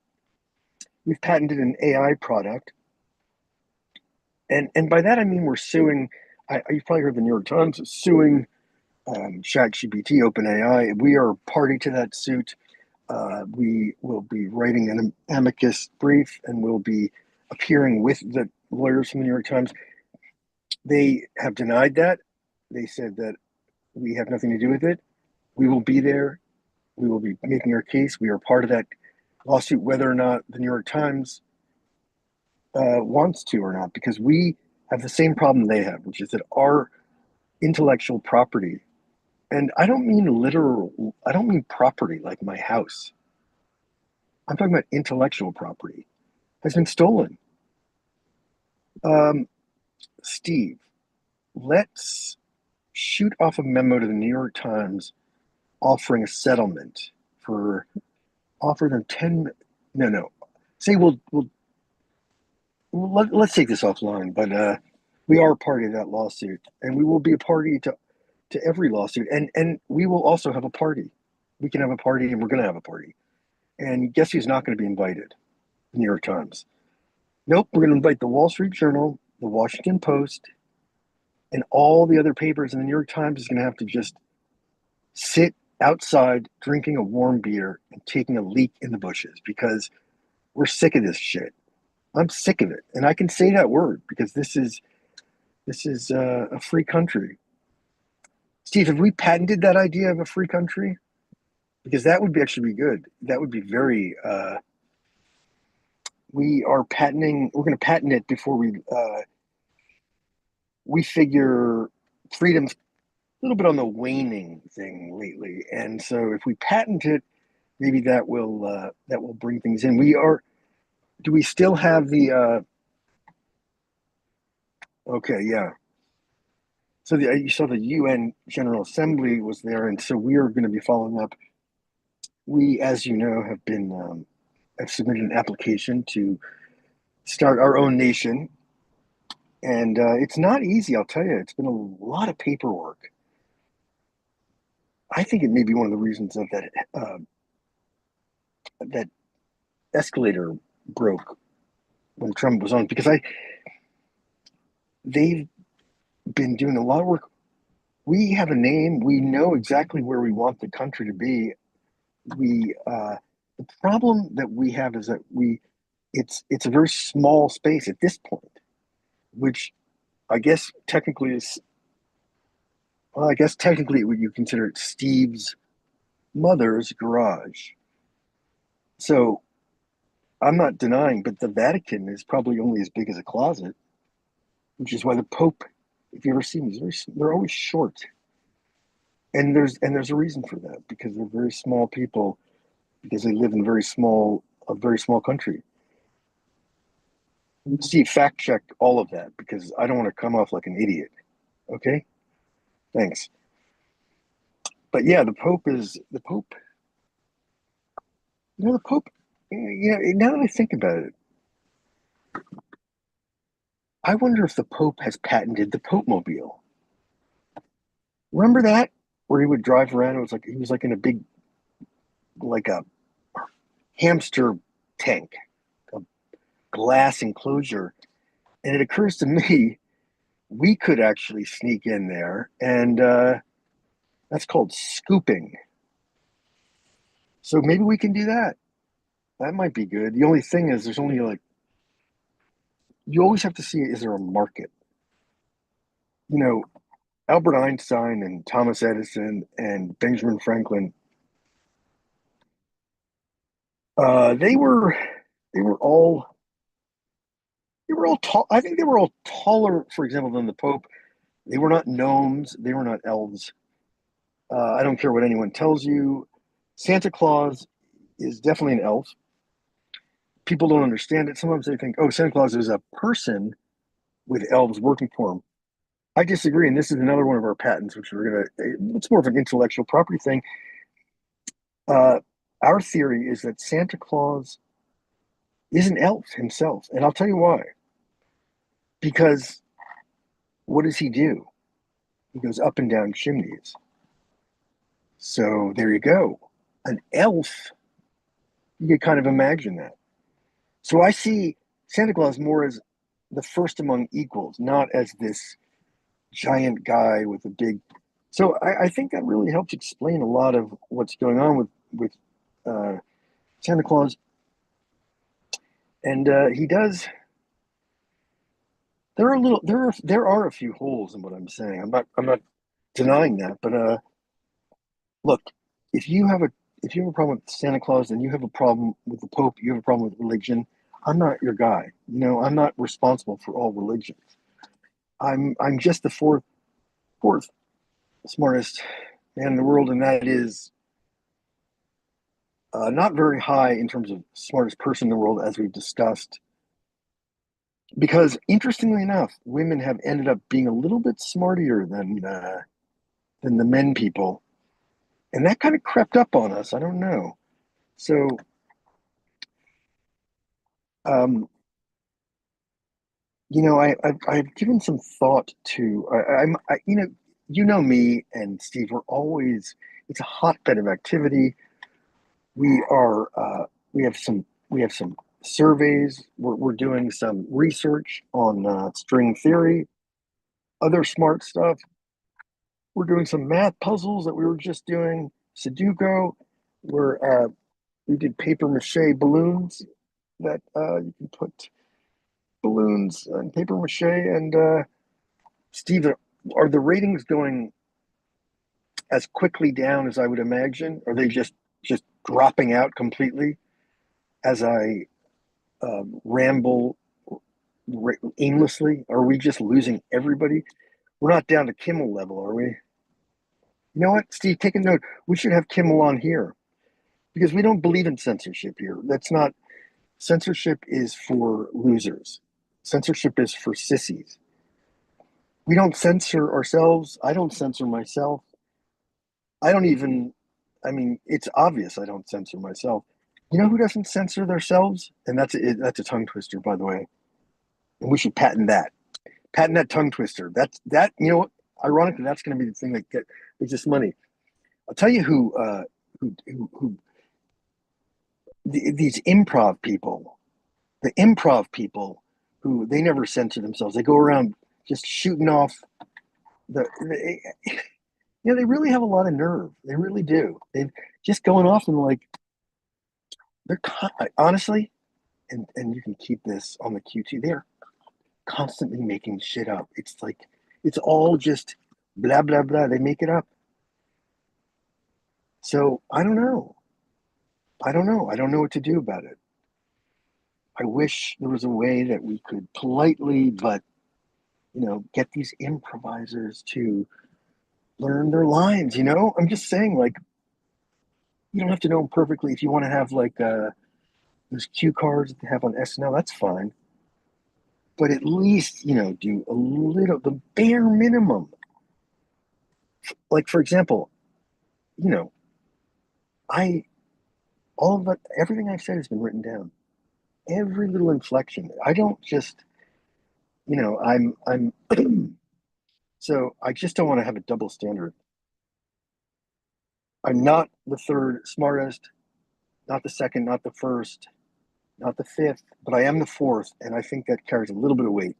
an AI product. And by that I mean we're suing. You've probably heard the New York Times is suing ChatGPT, OpenAI. We are party to that suit. We will be writing an amicus brief, and we'll be appearing with the lawyers from the New York Times. They have denied that. They said that we have nothing to do with it. We will be there. We will be making our case. We are part of that lawsuit, whether or not the New York Times wants to or not, because we have the same problem they have, which is that our intellectual property, and I don't mean property like my house. I'm talking about intellectual property, has been stolen. Steve, let's shoot off a memo to the New York Times offering a settlement offer them 10. No. Say let's take this offline, but we are a party to that lawsuit, and we will be a party to every lawsuit, and we will also have a party. We can have a party, and we're going to have a party. And guess who's not going to be invited? The New York Times. Nope, we're going to invite the Wall Street Journal, the Washington Post, and all the other papers, and the New York Times is going to have to just sit outside drinking a warm beer and taking a leak in the bushes because we're sick of this shit. I'm sick of it, and I can say that word because this is a free country. Steve, have we patented that idea of a free country? Because that would actually be good. That would be very. We're going to patent it before we figure freedom's a little bit on the waning thing lately, and so if we patent it, maybe that will bring things in. Do we still have the? Okay, yeah. So you saw the UN General Assembly was there, and so we are going to be following up. We, as you know, have submitted an application to start our own nation, and it's not easy. I'll tell you, it's been a lot of paperwork. I think it may be one of the reasons that escalator broke when Trump was on, because they've been doing a lot of work. We have a name. We know exactly where we want the country to be. The problem that we have is that it's a very small space at this point, which I guess technically would you consider it Steve's mother's garage. So I'm not denying, but the Vatican is probably only as big as a closet, which is why the Pope, if you ever see them, they're always short. And there's a reason for that, because they're very small people, because they live in a very small country. Steve, fact check all of that, because I don't want to come off like an idiot. Okay? Thanks. But yeah, the Pope. The Pope, now that I think about it, I wonder if the Pope has patented the Pope Mobile. Remember that? Where he would drive around, he was like in a big, like a hamster tank, a glass enclosure. And it occurs to me, we could actually sneak in there, and that's called scooping. So maybe we can do that. That might be good. The only thing is, there's only you always have to see, is there a market? Albert Einstein and Thomas Edison and Benjamin Franklin, they were all tall. I think they were all taller, for example, than the Pope. They were not gnomes. They were not elves. I don't care what anyone tells you. Santa Claus is definitely an elf. People don't understand it. Sometimes they think, oh, Santa Claus is a person with elves working for him. I disagree, and this is another one of our patents, which it's more of an intellectual property thing. Our theory is that Santa Claus is an elf himself, and I'll tell you why. Because what does he do? He goes up and down chimneys. So there you go. An elf, you can kind of imagine that. So I see Santa Claus more as the first among equals, not as this giant guy with a big. So I think that really helps explain a lot of what's going on with Santa Claus. And he does. There are a few holes in what I'm saying. I'm not denying that. But look, if you have a problem with Santa Claus, then you have a problem with the Pope. You have a problem with religion. I'm not your guy. I'm not responsible for all religions. I'm just the fourth smartest man in the world, and that is not very high in terms of smartest person in the world, as we've discussed. Because interestingly enough, women have ended up being a little bit smarter than the men people, and that kind of crept up on us. I don't know. So, I've given some thought to. Me and Steve. It's a hotbed of activity. We have some surveys. We're doing some research on string theory, other smart stuff. We're doing some math puzzles that we were just doing, Sudoku. We did paper mache balloons that you can put balloons and paper mache. And Steve, are the ratings going as quickly down as I would imagine? Are they just dropping out completely as I ramble aimlessly? Are we just losing everybody? We're not down to Kimmel level, are we? You know what, Steve, take a note. We should have Kimmel on here because we don't believe in censorship here. Censorship is for losers. Censorship is for sissies. We don't censor ourselves. I don't censor myself. It's obvious I don't censor myself. You know who doesn't censor themselves? And that's a tongue twister, by the way. And we should patent that. Patent that tongue twister. You know what? Ironically, that's going to be the thing that gets us money. I'll tell you who these improv people, the improv people who they never censor themselves. They go around just shooting off they really have a lot of nerve. They really do. They're just going off and like they're honestly, and you can keep this on the QT. They're constantly making shit up. It's like it's all just blah blah blah. They make it up. So I don't know. I don't know what to do about it. I wish there was a way that we could politely, but get these improvisers to learn their lines. I'm just saying, like, you don't have to know them perfectly. If you want to have like those cue cards that they have on SNL, that's fine. But at least do a little, the bare minimum. Like, for example, everything I've said has been written down. Every little inflection. I don't just, I'm so I just don't want to have a double standard. I'm not the third smartest, not the second, not the first, not the fifth, but I am the fourth, and I think that carries a little bit of weight.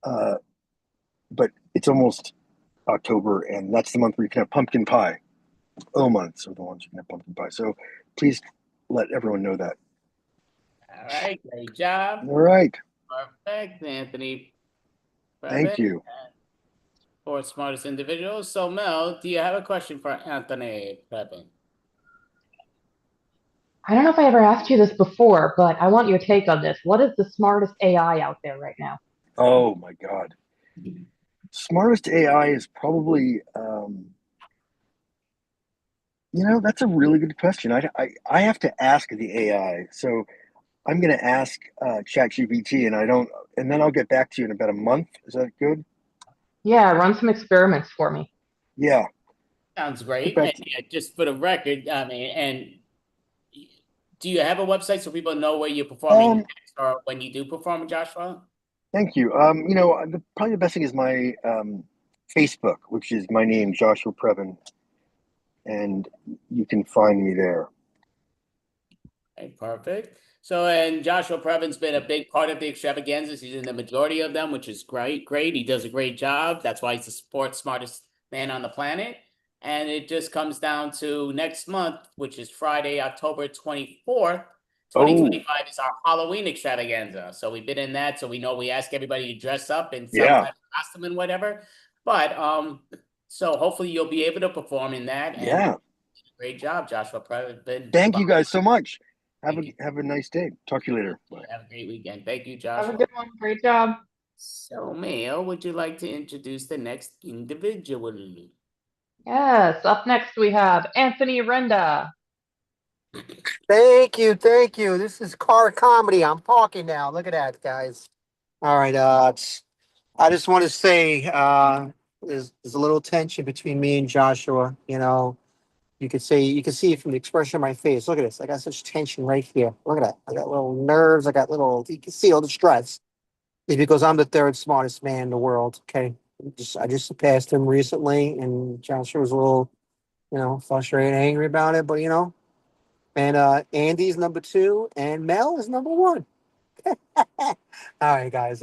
But it's almost October, and that's the month where you can have pumpkin pie. Months are the ones you can have pumpkin pie. So please let everyone know that. All right, great job. All right. Perfect, Anthony. Thank you. For smartest individuals. So Mel, do you have a question for Anthony Previn? I don't know if I ever asked you this before, but I want your take on this. What is the smartest AI out there right now? Oh my God. Smartest AI is probably, that's a really good question. I have to ask the AI. So I'm going to ask ChatGPT and then I'll get back to you in about a month. Is that good? Yeah, run some experiments for me. Yeah. Sounds great. And just for the record, and do you have a website so people know where you're performing or when you do perform, Joshua? Thank you. Probably the best thing is my Facebook, which is my name, Joshua Previn, and you can find me there. Okay, perfect. So, and Joshua Previn's been a big part of the extravaganzas. He's in the majority of them, which is great. He does a great job. That's why he's the smartest man on the planet. And it just comes down to next month, which is Friday, October 24th. 2025 is our Halloween extravaganza. So we've been in that. So we ask everybody to dress up in some type of costume and whatever. But so hopefully you'll be able to perform in that. And great job, Joshua Previn. Thank you guys so much. Have a nice day. Talk to you later. Bye. Have a great weekend. Thank you, Joshua. Have a good one. Great job. So, Mayo, would you like to introduce the next individual? Yes. Up next we have Anthony Renda. Thank you. This is car comedy. I'm talking now. Look at that, guys. All right. I just want to say there's a little tension between me and Joshua. You can see it from the expression of my face. Look at this. I got such tension right here. Look at that. I got little nerves. You can see all the stress. It's because I'm the third smartest man in the world. Okay. I just surpassed him recently, and Joshua was a little, frustrated and angry about it. But And Andy's number 2, and Mel is number 1. All right, guys.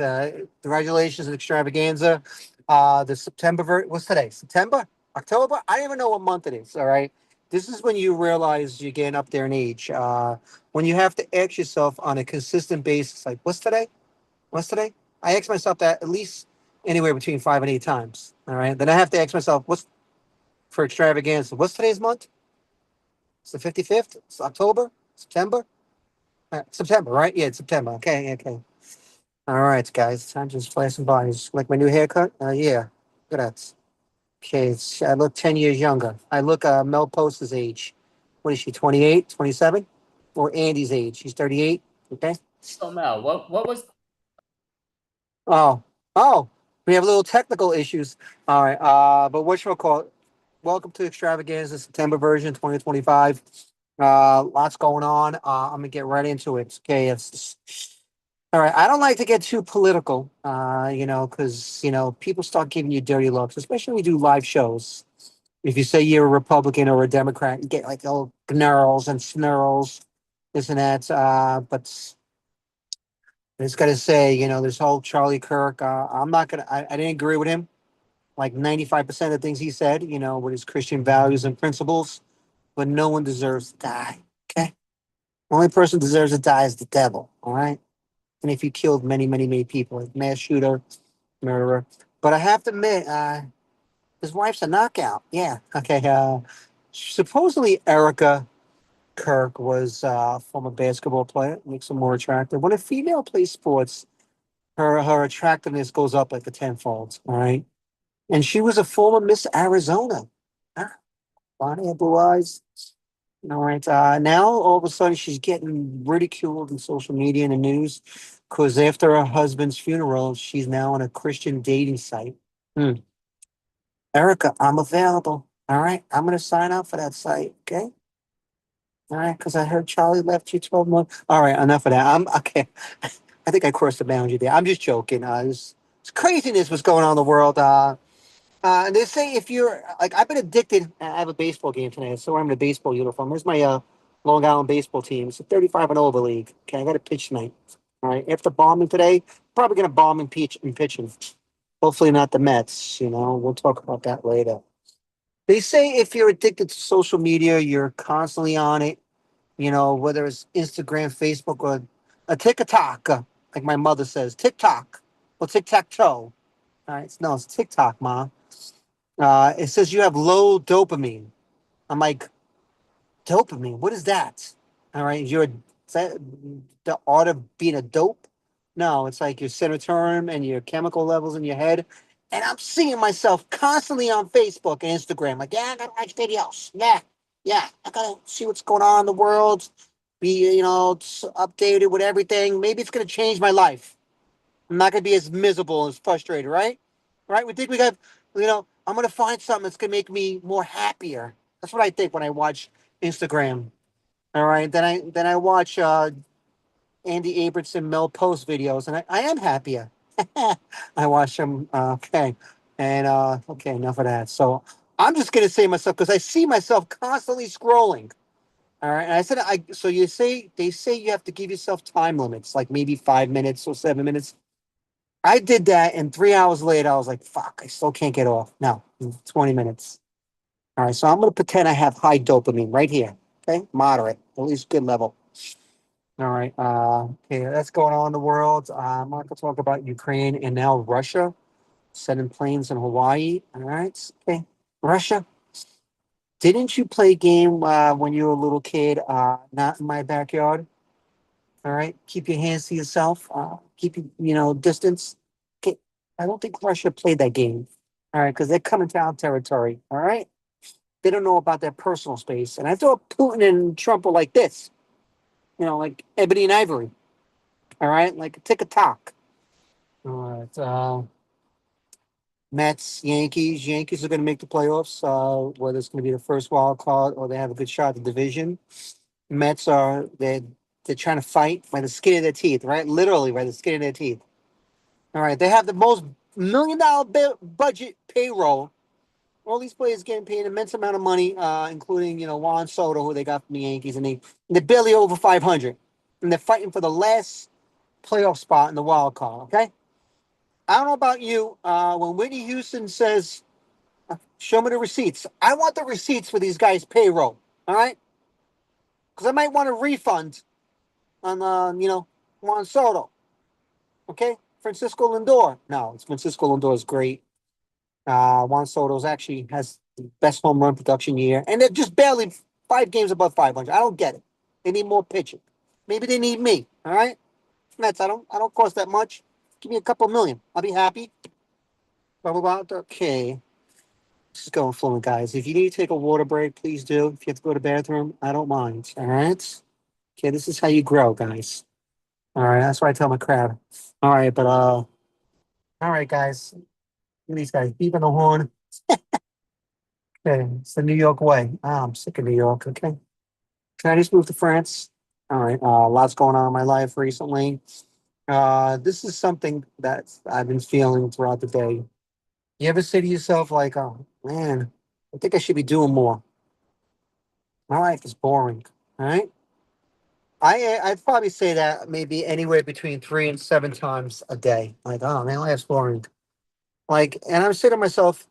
Congratulations on Extravaganza. The September what's today? September? October? I don't even know what month it is. All right. This is when you realize you're getting up there in age. When you have to ask yourself on a consistent basis, like, what's today? What's today? I ask myself that at least anywhere between 5 and 8 times. All right. Then I have to ask myself, what's for Extravaganza? What's today's month? It's the 55th. It's October, September. September, right? Yeah, it's September. Okay, okay. All right, guys. Time just flashing by. Like my new haircut? Yeah. Look at that. Okay, I look 10 years younger. I look Mel Post's age. What is she, 28, 27? Or Andy's age. She's 38. Okay. So Mel, what was Oh, oh, we have little technical issues. All right. But whatchamacallit? Welcome to Extravaganza September version 2025. Lots going on. I'm gonna get right into it. Okay, all right. I don't like to get too political, because people start giving you dirty looks, especially when you do live shows. If you say you're a Republican or a Democrat, you get like all gnarls and snarls, this and that. But I just gotta say, this whole Charlie Kirk, I'm not gonna. I didn't agree with him. Like 95% of the things he said, with his Christian values and principles. But no one deserves to die. Okay. Only person deserves to die is the devil. All right. And if you killed many, many, many people, like mass shooter, murderer. But I have to admit, his wife's a knockout. Yeah. Okay. Supposedly Erica Kirk was a former basketball player, makes her more attractive. When a female plays sports, her attractiveness goes up like a tenfold. All right. And she was a former Miss Arizona. Ah, blonde hair, blue eyes. All right. Now all of a sudden she's getting ridiculed in social media and the news because after her husband's funeral, she's now on a Christian dating site. Hmm. Erica, I'm available. All right. I'm going to sign up for that site. Okay. All right. Because I heard Charlie left you 12 months. All right. Enough of that. I'm okay. I think I crossed the boundary there. I'm just joking. This craziness was going on in the world. And they say if you're like, I've been addicted. I have a baseball game tonight, so I'm in a baseball uniform. Here's my Long Island baseball team. It's a 35 and over league. Okay, I got to pitch tonight. All right, after bombing today, probably gonna bomb and pitching. Hopefully not the Mets. We'll talk about that later. They say if you're addicted to social media, you're constantly on it. Whether it's Instagram, Facebook, or a TikTok, like my mother says, TikTok or tic tac toe. All right, no, it's TikTok, ma. It says you have low dopamine. I'm like, dopamine? What is that? All right, is that the art of being a dope? No, it's like your serotonin and your chemical levels in your head. And I'm seeing myself constantly on Facebook and Instagram. Like, yeah, I gotta watch videos. Yeah, I gotta see what's going on in the world. Be, updated with everything. Maybe it's gonna change my life. I'm not gonna be as miserable, as frustrated, right? Right? We think we got, I'm gonna find something that's gonna make me more happier. That's what I think when I watch Instagram. All right. Then I watch Andy Abramson, Mel Post videos, and I am happier. I watch them. Okay. And okay, enough of that. So I'm just gonna say myself because I see myself constantly scrolling. All right. And I said so they say you have to give yourself time limits, like maybe 5 minutes or 7 minutes. I did that, and 3 hours later, I was like, fuck, I still can't get off. No, 20 minutes. All right, so I'm going to pretend I have high dopamine right here. Okay, moderate, at least good level. All right, okay, that's going on in the world. I'm not going to talk about Ukraine and now Russia sending planes in Hawaii. All right, okay, Russia. Didn't you play a game when you were a little kid? Not in my backyard. All right. Keep your hands to yourself. Keep distance. Okay. I don't think Russia played that game. All right, because they're coming to our territory. All right. They don't know about their personal space. And I thought Putin and Trump were like this. Like ebony and ivory. All right, like a tick a tock. All right. Mets, Yankees. Yankees are going to make the playoffs. Whether it's going to be the first wild card or they have a good shot at the division. Mets they're trying to fight by the skin of their teeth, right? Literally by the skin of their teeth. All right, they have the most $1 million budget payroll All these players getting paid an immense amount of money, including Juan Soto, who they got from the Yankees, and they're barely over 500, and they're fighting for the last playoff spot in the wild card. Okay, I don't know about you. When Whitney Houston says, "Show me the receipts," I want the receipts for these guys' payroll. All right, because I might want a refund on Juan Soto. Okay, Francisco Lindor. No, it's Francisco Lindor is great. Juan Soto's actually has the best home run production year, and they're just barely 5 games above 500. I don't get it. They need more pitching. Maybe they need me. All right, Mets. I don't cost that much. Give me a couple million. I'll be happy. Blah blah blah. Okay. This is going fluent, guys. If you need to take a water break, please do. If you have to go to the bathroom, I don't mind. All right. Okay, this is how you grow, guys. All right, that's what I tell my crowd. All right, but all right, guys. Look at these guys beeping the horn. Okay, it's the New York way. I'm sick of New York. Okay, can I just move to France? All right, lots going on in my life recently. This is something that I've been feeling throughout the day. You ever say to yourself, like, "Oh man, I think I should be doing more. My life is boring." All right. I'd probably say that maybe anywhere between 3 and 7 times a day. Like, oh man, life's boring. Like, and I'm saying to myself,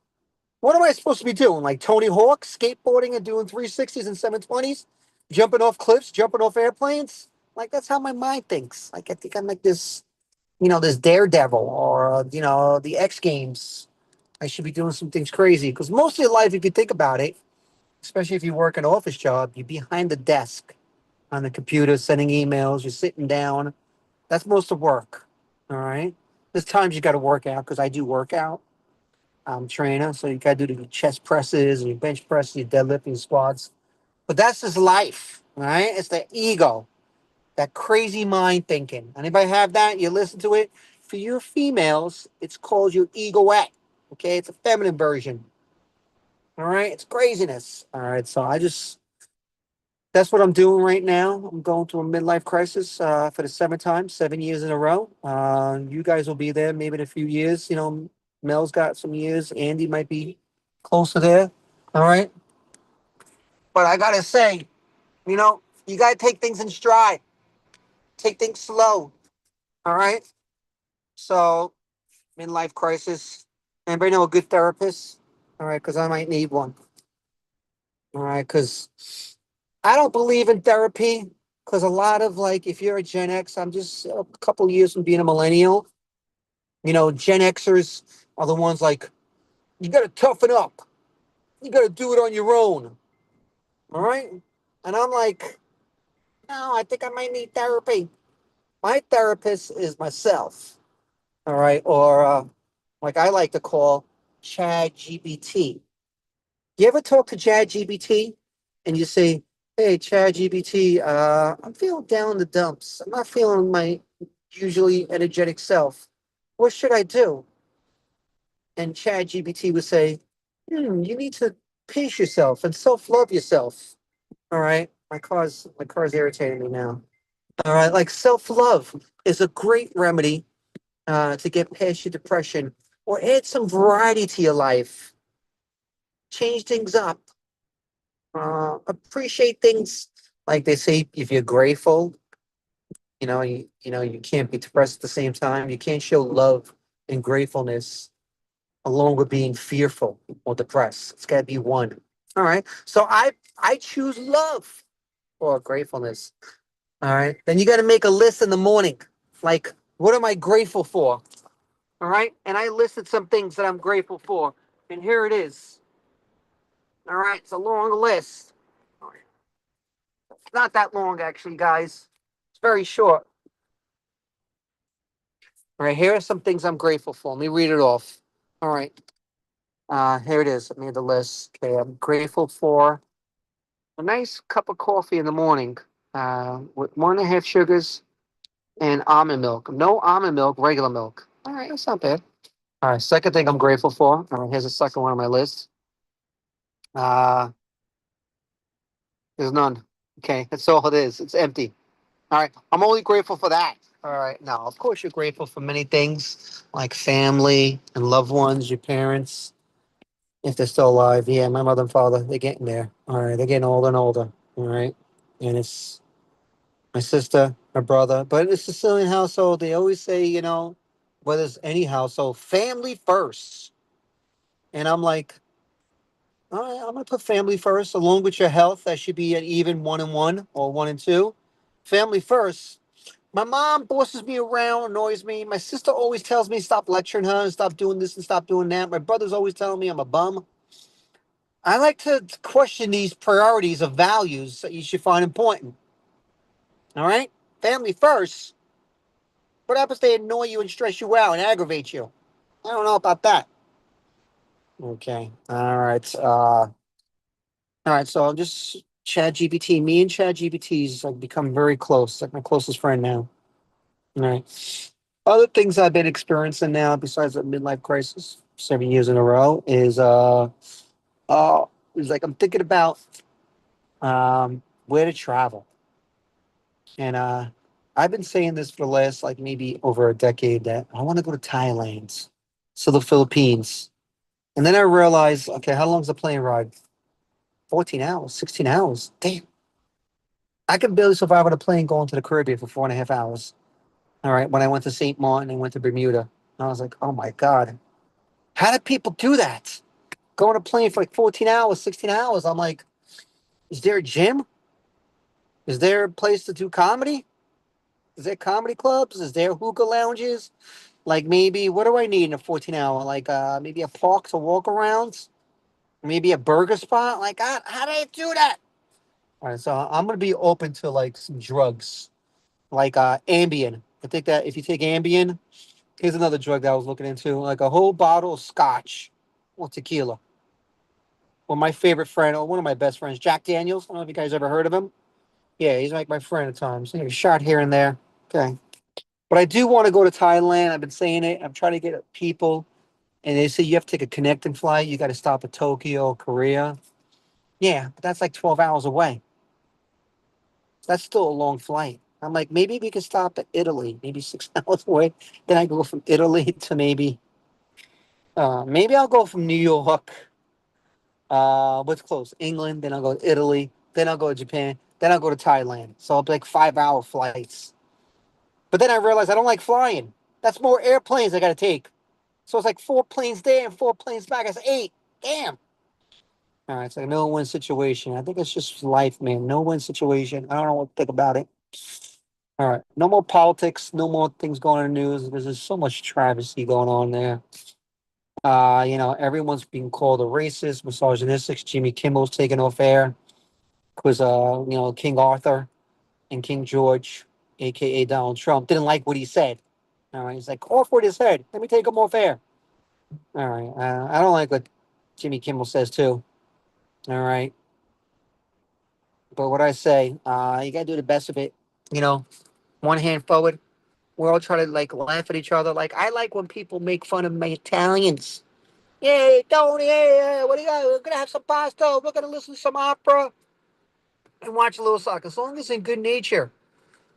what am I supposed to be doing? Like Tony Hawk, skateboarding and doing 360s and 720s, jumping off cliffs, jumping off airplanes. Like that's how my mind thinks. Like I think I'm like this daredevil or the X Games. I should be doing some things crazy because most of your life, if you think about it, especially if you work an office job, you're behind the desk on the computer sending emails. You're sitting down. That's most of work. All right. There's times you got to work out because I do work out. I'm a trainer, so you got to do the chest presses and your bench presses, your deadlifting squats. But that's just life, all right? It's the ego, that crazy mind thinking. Anybody have that? You listen to it. For your females, it's called your egoette. Okay, it's a feminine version. All right, it's craziness. All right, so that's what I'm doing right now. I'm going through a midlife crisis for the 7th time, 7 years in a row. You guys will be there maybe in a few years. Mel's got some years. Andy might be closer there. All right. But I got to say, you got to take things in stride, take things slow. All right. So, midlife crisis. Anybody know a good therapist? All right. Because I might need one. All right. Because I don't believe in therapy. Because a lot of if you're a Gen X, I'm just a couple years from being a millennial. Gen Xers are the ones like, you got to toughen up. You got to do it on your own. All right. And I'm like, no, I think I might need therapy. My therapist is myself. All right. Or like I like to call Chad GBT. You ever talk to Chad GBT and you say, hey, Chad GBT, I'm feeling down in the dumps. I'm not feeling my usually energetic self. What should I do? And Chad GBT would say, you need to pace yourself and self-love yourself. All right. My car's irritating me now. All right. Like self-love is a great remedy to get past your depression or add some variety to your life. Change things up. Appreciate things. Like they say, if you're grateful, you can't be depressed at the same time. You can't show love and gratefulness along with being fearful or depressed. It's got to be one. All right. So I choose love or gratefulness. All right. Then you got to make a list in the morning. Like, what am I grateful for? All right. And I listed some things that I'm grateful for. And here it is. All right. It's a long list. All right. It's not that long, actually, guys. It's very short. All right. Here are some things I'm grateful for. Let me read it off. All right. Here it is. I made the list. Okay. I'm grateful for a nice cup of coffee in the morning with 1.5 sugars and almond milk. No almond milk, regular milk. All right, that's not bad. All right, second thing I'm grateful for. All right, here's the second one on my list. There's none. Okay, that's all it is. It's empty. All right, I'm only grateful for that. All right, now, of course, you're grateful for many things like family and loved ones, your parents, if they're still alive. Yeah, my mother and father, they're getting there. All right, they're getting older and older. All right, and it's my sister, my brother. But in a Sicilian household, they always say, whether it's any household, family first. And I'm like, all right, I'm gonna put family first, along with your health. That should be an even 1 and 1 or 1 and 2. Family first. My mom bosses me around, annoys me. My sister always tells me stop lecturing her and stop doing this and stop doing that. My brother's always telling me I'm a bum. I like to question these priorities of values that you should find important. All right? Family first. What happens if they annoy you and stress you out and aggravate you? I don't know about that. Okay. All right. So I'll just Chad GPT. Me and Chad GPT's like become very close, like my closest friend now. All right. Other things I've been experiencing now, besides the midlife crisis, 7 years in a row, is like I'm thinking about where to travel. And I've been saying this for the last like maybe over a decade that I want to go to Thailand, so the Philippines. And then I realized, okay, how long's the plane ride? 14 hours, 16 hours. Damn. I could barely survive on a plane going to the Caribbean for 4.5 hours. All right. When I went to St. Martin and went to Bermuda, I was like, oh my God. How did people do that? Go on a plane for like 14 hours, 16 hours. I'm like, is there a gym? Is there a place to do comedy? Is there comedy clubs? Is there hookah lounges? Like maybe, what do I need in a 14 hour? Like maybe a park to walk around? Maybe a burger spot? Like, how do I do that? All right, so I'm going to be open to like some drugs, like Ambien. I think that if you take Ambien, here's another drug that I was looking into, like a whole bottle of scotch or tequila. Well, my favorite friend, or one of my best friends, Jack Daniels. I don't know if you guys ever heard of him. Yeah, he's like my friend at times. A shot here and there. Okay. But I do want to go to Thailand. I've been saying it. I'm trying to get people, and they say you have to take a connecting flight. You got to stop at Tokyo, Korea. Yeah, but that's like 12 hours away. That's still a long flight. I'm like, maybe we could stop at Italy, maybe 6 hours away. Then I go from Italy to maybe I'll go from New York. What's close? England. Then I'll go to Italy. Then I'll go to Japan. Then I'll go to Thailand. So I'll be like 5 hour flights. But then I realized I don't like flying. That's more airplanes I got to take. So it's like 4 planes there and 4 planes back. That's 8. Damn. All right, it's like a no-win situation. I think it's just life, man. No-win situation. I don't know what to think about it. All right, no more politics. No more things going in the news because there's so much travesty going on there. Everyone's being called a racist, misogynistic. Jimmy Kimmel's taking off air because, King Arthur and King George, aka Donald Trump, didn't like what he said. All right, he's like, off with his head. Let me take him off air. All right, I don't like what Jimmy Kimmel says too. All right, but what I say, you gotta do the best of it. One hand forward. We're all trying to like laugh at each other. Like I like when people make fun of my Italians. Yay, Tony! Yeah, what do you got? We're gonna have some pasta. We're gonna listen to some opera and watch a little soccer. As long as it's in good nature.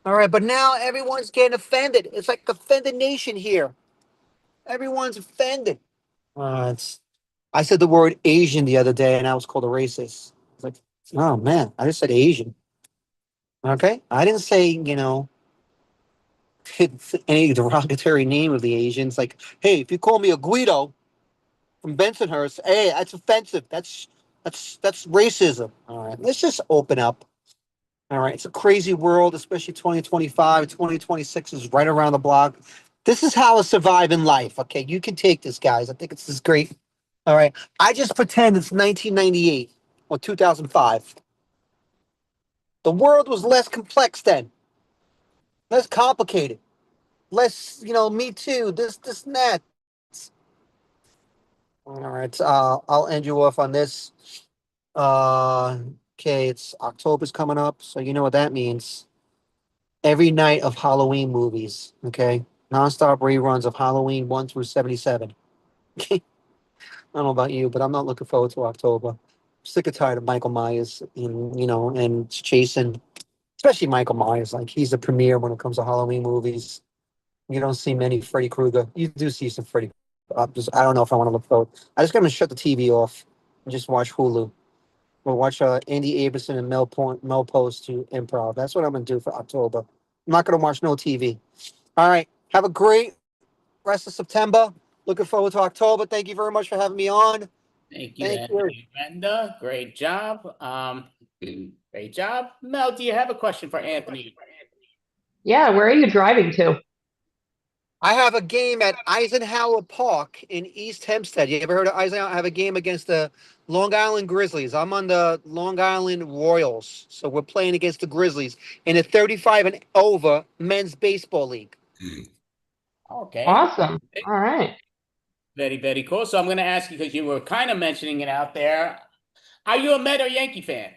All right, but now everyone's getting offended. It's like offended nation here. Everyone's offended. I said the word Asian the other day, and I was called a racist. It's like, oh man, I just said Asian. Okay, I didn't say any derogatory name of the Asians. Like, hey, if you call me a Guido from Bensonhurst, hey, that's offensive. That's racism. All right, let's just open up. All right, it's a crazy world, especially 2025. 2026 is right around the block. This is how I survive in life. Okay, you can take this, guys. I think it's this great. All right, I just pretend it's 1998 or 2005. The world was less complex then, less complicated, less, me too, this, and that. All right, I'll end you off on this. Okay, it's October's coming up, so you know what that means. Every night of Halloween movies, okay? Nonstop reruns of Halloween 1 through 77. I don't know about you, but I'm not looking forward to October. I'm sick and tired of Michael Myers and Jason, especially Michael Myers. Like, he's a premier when it comes to Halloween movies. You don't see many Freddy Krueger. You do see some Freddy I don't know if I want to look forward. I just gonna shut the TV off and just watch Hulu. Or watch Andy Abramson and Mel Post to improv. That's what I'm gonna do for October. I'm not gonna watch no TV. All right. Have a great rest of September. Looking forward to October. Thank you very much for having me on. Thank you, Thank you. Anthony Renda. Great job. Great job. Mel, do you have a question for Anthony? Yeah, where are you driving to? I have a game at Eisenhower Park in East Hempstead. You ever heard of Eisenhower? I have a game against the Long Island Grizzlies. I'm on the Long Island Royals. So we're playing against the Grizzlies in a 35 and over men's baseball league. Okay. Awesome. All right. Very, very cool. So I'm going to ask you, because you were kind of mentioning it out there. Are you a Met or Yankee fan?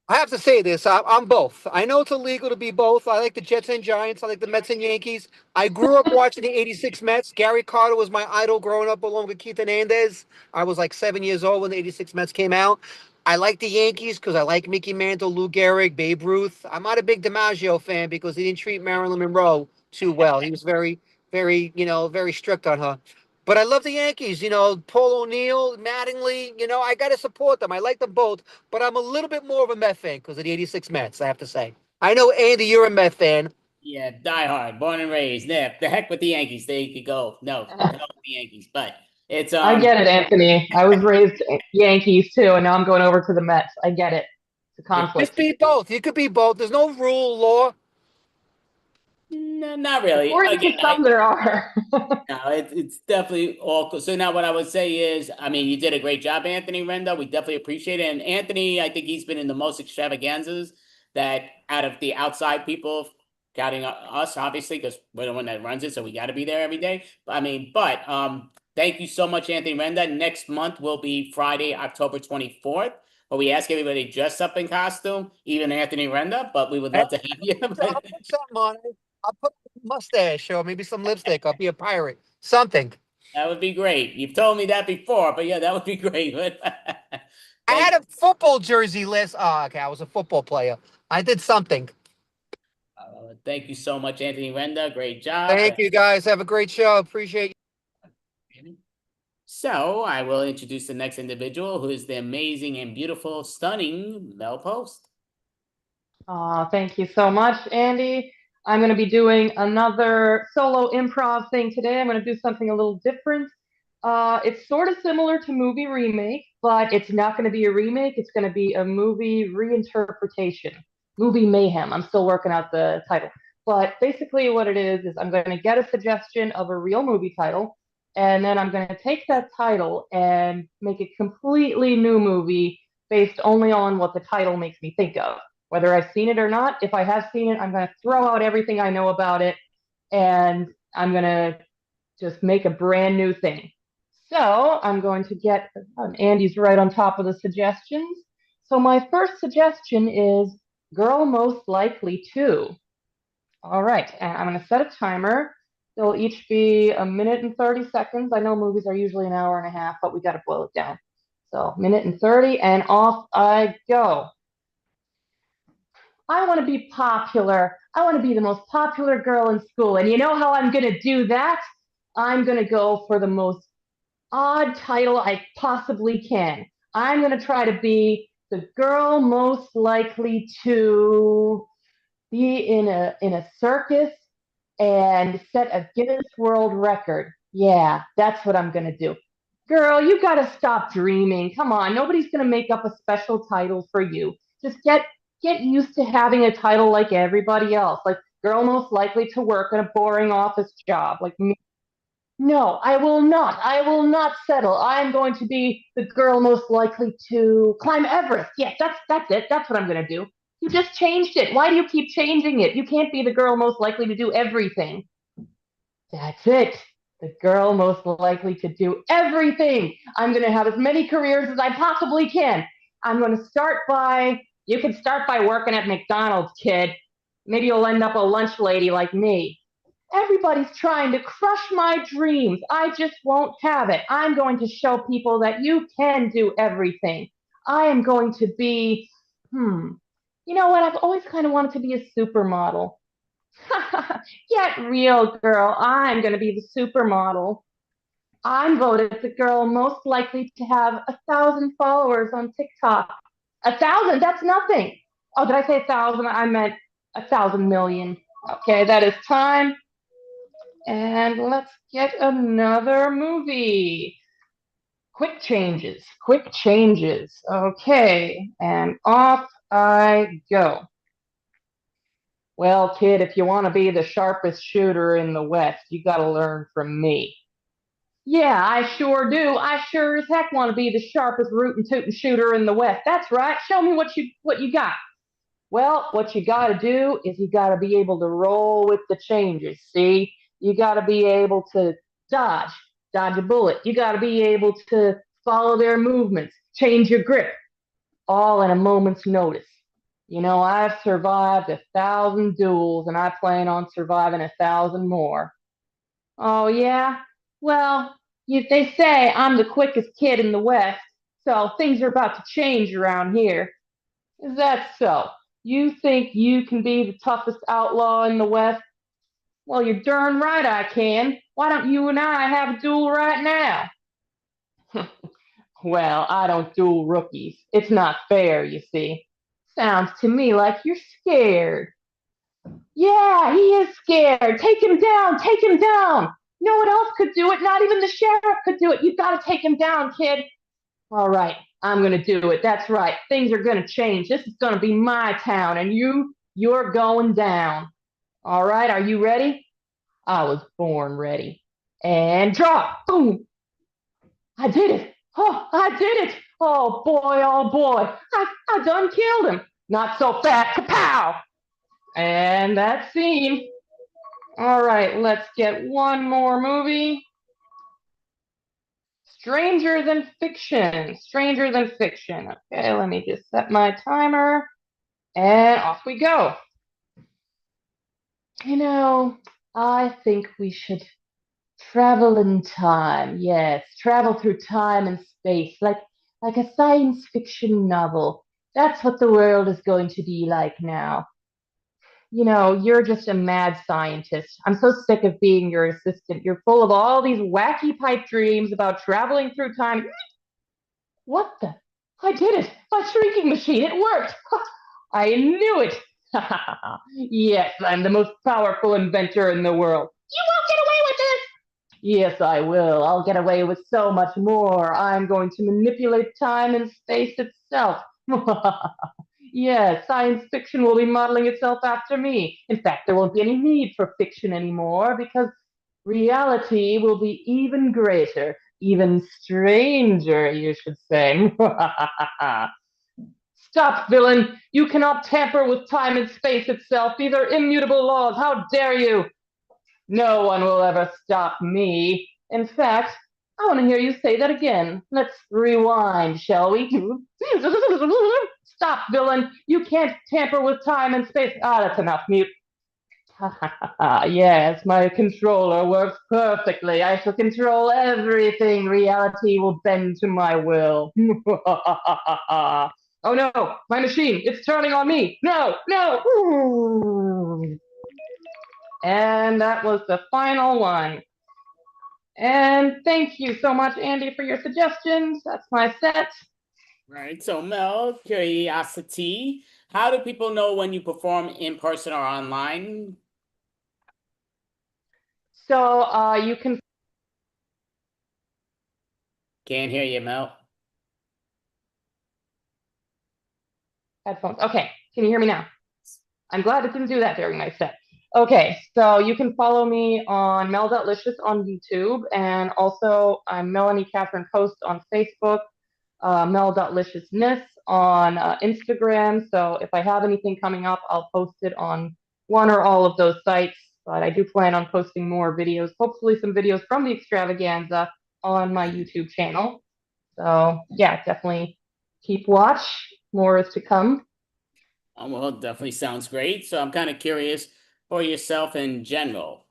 I have to say this. I'm both. I know it's illegal to be both. I like the Jets and Giants. I like the Mets and Yankees. I grew up watching the '86 Mets. Gary Carter was my idol growing up, along with Keith Hernandez. I was like 7 years old when the '86 Mets came out. I like the Yankees because I like Mickey Mantle, Lou Gehrig, Babe Ruth. I'm not a big DiMaggio fan because he didn't treat Marilyn Monroe too well. He was very, very, very strict on her. But I love the Yankees, Paul O'Neill, Mattingly, I got to support them. I like them both, but I'm a little bit more of a Met fan because of the '86 Mets, I have to say. I know, Andy, you're a Met fan. Yeah, diehard, born and raised. Yeah, the heck with the Yankees. There you could go. No, the hell with the Yankees. But it's I get it, Anthony. I was raised Yankees too, and now I'm going over to the Mets. I get it. It's a conflict. Just be both. You could be both. There's no rule, law. No, not really. According to some, there are. No, it's definitely all cool. So now what I would say is, I mean, you did a great job, Anthony Renda. We definitely appreciate it. And Anthony, I think he's been in the most extravaganzas that out of the outside people, counting us, obviously, because we're the one that runs it, so we got to be there every day. But thank you so much, Anthony Renda. Next month will be Friday, October 24th. But we ask everybody to dress up in costume, even Anthony Renda, but we would love to have you. I'll put something on it. I'll put a mustache or maybe some lipstick. I'll be a pirate. Something. That would be great. You've told me that before, but yeah, that would be great. I had a football jersey list. Oh, okay. I was a football player. I did something. Thank you so much, Anthony Renda. Great job. Thank you, guys. Have a great show. Appreciate you. So I will introduce the next individual, who is the amazing and beautiful, stunning Mel Post. Thank you so much, Andy. I'm going to be doing another solo improv thing today. I'm going to do something a little different. It's sort of similar to movie remake, but it's not going to be a remake. It's going to be a movie reinterpretation, movie mayhem. I'm still working out the title. But basically what it is I'm going to get a suggestion of a real movie title, and then I'm going to take that title and make a completely new movie based only on what the title makes me think of. Whether I've seen it or not, if I have seen it, I'm going to throw out everything I know about it, and I'm going to just make a brand new thing. So I'm going to get, Andy's right on top of the suggestions. So my first suggestion is Girl Most Likely To. All right, and I'm going to set a timer. They'll each be 1 minute and 30 seconds. I know movies are usually an hour and a half, but we got to boil it down. So 1 minute and 30, and off I go. I want to be popular. I want to be the most popular girl in school. And you know how I'm going to do that? I'm going to go for the most odd title I possibly can. I'm going to try to be the girl most likely to be in a circus and set a Guinness World Record. Yeah, that's what I'm going to do. Girl, you got to stop dreaming. Come on, nobody's going to make up a special title for you. Just get used to having a title like everybody else, like girl most likely to work in a boring office job, like me. No, I will not. I will not settle. I'm going to be the girl most likely to climb Everest. Yes, that's it. That's what I'm going to do. You just changed it. Why do you keep changing it? You can't be the girl most likely to do everything. That's it. The girl most likely to do everything. I'm going to have as many careers as I possibly can. I'm going to you can start by working at McDonald's, kid. Maybe you'll end up a lunch lady like me. Everybody's trying to crush my dreams. I just won't have it. I'm going to show people that you can do everything. I am going to be, you know what? I've always kind of wanted to be a supermodel. Get real, girl. I'm going to be the supermodel. I'm voted the girl most likely to have 1,000 followers on TikTok. 1,000? That's nothing. Oh, did I say 1,000? I meant 1,000,000,000. Okay, that is time. And let's get another movie. Quick changes, quick changes. Okay, and off I go. Well, kid, if you want to be the sharpest shooter in the West, you got to learn from me. Yeah, I sure do. I sure as heck want to be the sharpest rootin' tootin' shooter in the West. That's right. Show me what you got. Well, what you got to do is you got to be able to roll with the changes. See, you got to be able to dodge, dodge a bullet. You got to be able to follow their movements, change your grip, all in a moment's notice. You know, I've survived 1,000 duels, and I plan on surviving 1,000 more. Oh yeah? Well, they say I'm the quickest kid in the West, so things are about to change around here. Is that so? You think you can be the toughest outlaw in the West? Well, you're darn right I can. Why don't you and I have a duel right now? Well, I don't duel rookies. It's not fair, you see. Sounds to me like you're scared. Yeah, he is scared. Take him down. Take him down. No one else could do it. Not even the sheriff could do it. You've got to take him down, kid. All right, I'm going to do it. That's right. Things are going to change. This is going to be my town, and you're going down. All right, are you ready? I was born ready. And drop. Boom. I did it. Oh, I did it. Oh, boy, oh, boy. I done killed him. Not so fast. Kapow. And that scene. All right, let's get one more movie. Stranger Than Fiction. Stranger Than Fiction. Okay, let me just set my timer. And off we go. You know, I think we should travel in time. Yes, travel through time and space, like a science fiction novel. That's what the world is going to be like now. You know, you're just a mad scientist. I'm so sick of being your assistant. You're full of all these wacky pipe dreams about traveling through time. What the? I did it! My shrinking machine, it worked! I knew it! Yes, I'm the most powerful inventor in the world. You won't get away with this! Yes, I will. I'll get away with so much more. I'm going to manipulate time and space itself. Yes, science fiction will be modeling itself after me. In fact, there won't be any need for fiction anymore because reality will be even greater, even stranger, you should say. Stop, villain! You cannot tamper with time and space itself. These are immutable laws. How dare you? No one will ever stop me. In fact, I want to hear you say that again. Let's rewind, shall we? Stop, villain. You can't tamper with time and space. Ah, that's enough. Mute. Yes, my controller works perfectly. I shall control everything. Reality will bend to my will. Oh no, my machine. It's turning on me. No, no. Ooh. And that was the final one. And thank you so much, Andy, for your suggestions. That's my set. Right. So, Mel, curiosity. How do people know when you perform in person or online? So you can. Can't hear you, Mel. Headphones. Okay. Can you hear me now? I'm glad it didn't do that during my set. Okay, so you can follow me on Mel.Licious on YouTube, and also I'm Melanie Catherine Post on Facebook, Mel.Liciousness on Instagram. So if I have anything coming up, I'll post it on one or all of those sites. But I do plan on posting more videos, hopefully some videos from the Extravaganza on my YouTube channel. So yeah, definitely keep watch. More is to come. Oh, well, it definitely sounds great. So I'm kind of curious for yourself in general.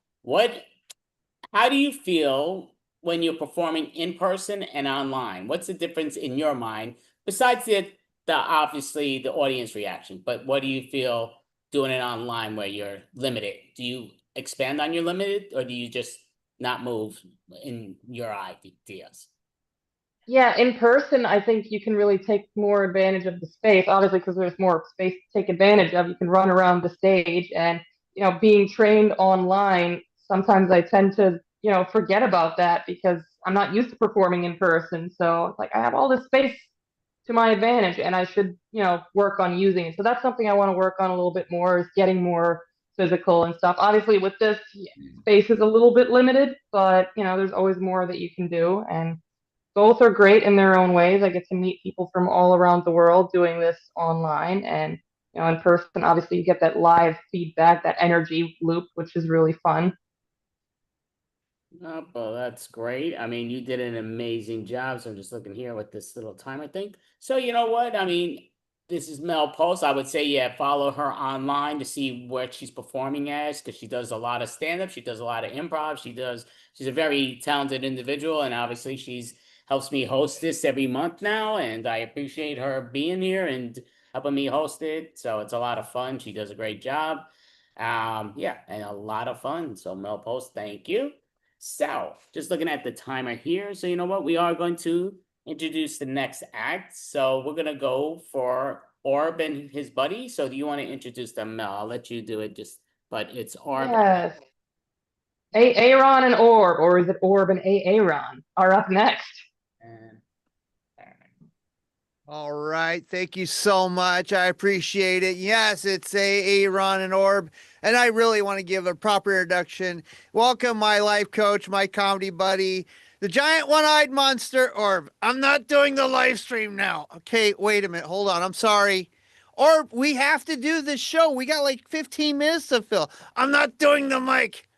How do you feel when you're performing in person and online? What's the difference in your mind besides the obviously the audience reaction? But what do you feel doing it online where you're limited? Do you expand on your limited, or do you just not move in your ideas? Yeah, in person, I think you can really take more advantage of the space, obviously, because there's more space to take advantage of. You can run around the stage, and, being trained online, sometimes I tend to, forget about that because I'm not used to performing in person. So it's like I have all this space to my advantage, and I should, work on using it. So that's something I want to work on a little bit more, is getting more physical and stuff. Obviously, with this, space is a little bit limited, but, there's always more that you can do. And both are great in their own ways. I get to meet people from all around the world doing this online, and, in person, obviously you get that live feedback, that energy loop, which is really fun. Oh, well, that's great. I mean, you did an amazing job. So I'm just looking here with this little timer thing. So you know what? I mean, this is Mel Post. I would say, yeah, follow her online to see what she's performing as, because she does a lot of stand-up. She does a lot of improv. She's a very talented individual, and obviously she's helps me host this every month now, and I appreciate her being here and helping me host it. So it's a lot of fun. She does a great job. Yeah, and a lot of fun. So Mel Post, thank you. So, just looking at the timer here. So, you know what? We are going to introduce the next act. So, we're going to go for Orb and his buddy. So, do you want to introduce them, Mel? I'll let you do it, but it's Orb. Yes. Aaron and Orb, or is it Orb and Aaron, are up next. And All right. Thank you so much. I appreciate it. Yes, it's Aaron and Orb. And I really want to give a proper introduction. Welcome, my life coach, my comedy buddy, the giant one-eyed monster, Orb. I'm not doing the live stream now. Okay, wait a minute. Hold on. I'm sorry. Orb, we have to do this show. We got like 15 minutes to fill. I'm not doing the mic.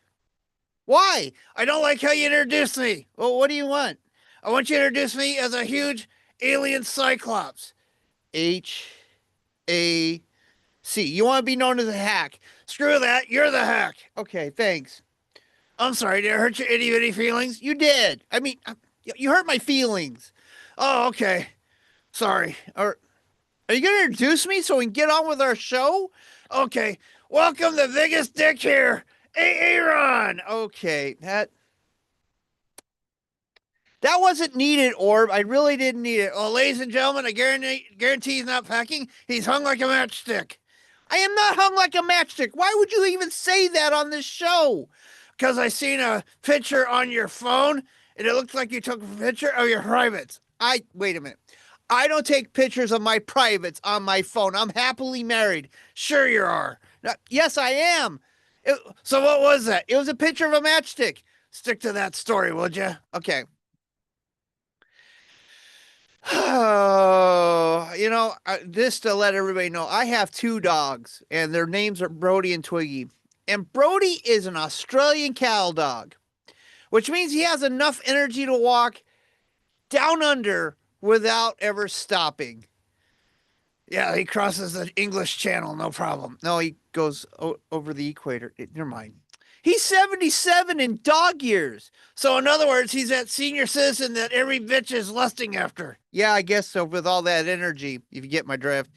Why? I don't like how you introduced me. Well, what do you want? I want you to introduce me as a huge alien cyclops. H-A-C. You want to be known as a hack. Screw that. You're the hack. Okay, thanks. I'm sorry. Did I hurt your itty bitty feelings? You did. I mean, you hurt my feelings. Oh, okay. Sorry. Are you going to introduce me so we can get on with our show? Okay. Welcome the biggest dick here, Aaron. Okay. That wasn't needed, Orb. I really didn't need it. Oh, ladies and gentlemen, I guarantee he's not packing. He's hung like a matchstick. I am not hung like a matchstick. Why would you even say that on this show? Because I seen a picture on your phone, and it looked like you took a picture of your privates. Wait a minute. I don't take pictures of my privates on my phone. I'm happily married. Sure you are. Yes, I am. So what was that? It was a picture of a matchstick. Stick to that story, would you? Okay. Oh, this to let everybody know, I have 2 dogs, and their names are Brody and Twiggy. And Brody is an Australian cattle dog, which means he has enough energy to walk down under without ever stopping. Yeah, he crosses the English Channel, no problem. No, he goes over the equator. Never mind. He's 77 in dog years. So in other words, he's that senior citizen that every bitch is lusting after. Yeah, I guess so, with all that energy, if you get my drift.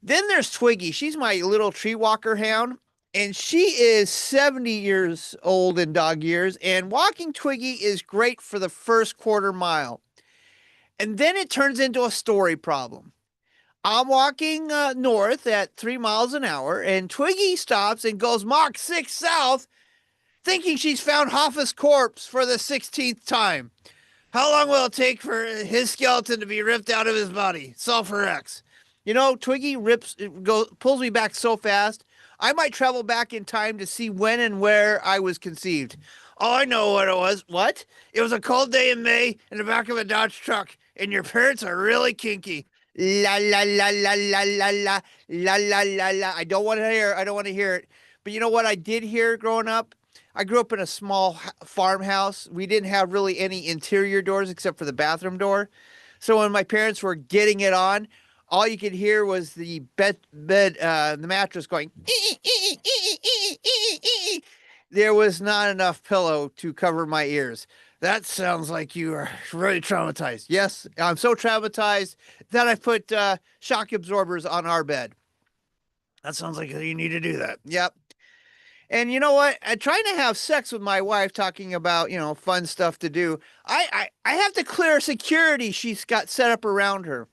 Then there's Twiggy. She's my little tree walker hound, and she is 70 years old in dog years, and walking Twiggy is great for the first quarter mile. And then it turns into a story problem. I'm walking north at 3 miles an hour, and Twiggy stops and goes Mach 6 south, thinking she's found Hoffa's corpse for the 16th time. How long will it take for his skeleton to be ripped out of his body? Sulfur X. Twiggy pulls me back so fast, I might travel back in time to see when and where I was conceived. Oh, I know what it was. What? It was a cold day in May in the back of a Dodge truck, and your parents are really kinky. La la la la la la la la la la la. I don't want to hear it. But you know what I did hear growing up? I grew up in a small farmhouse. We didn't have really any interior doors except for the bathroom door. So when my parents were getting it on, all you could hear was the the mattress going. There was not enough pillow to cover my ears. That sounds like you are really traumatized. Yes, I'm so traumatized that I put shock absorbers on our bed. That sounds like you need to do that. Yep. And you know what? I'm trying to have sex with my wife, talking about, fun stuff to do. I have to clear security she's got set up around her.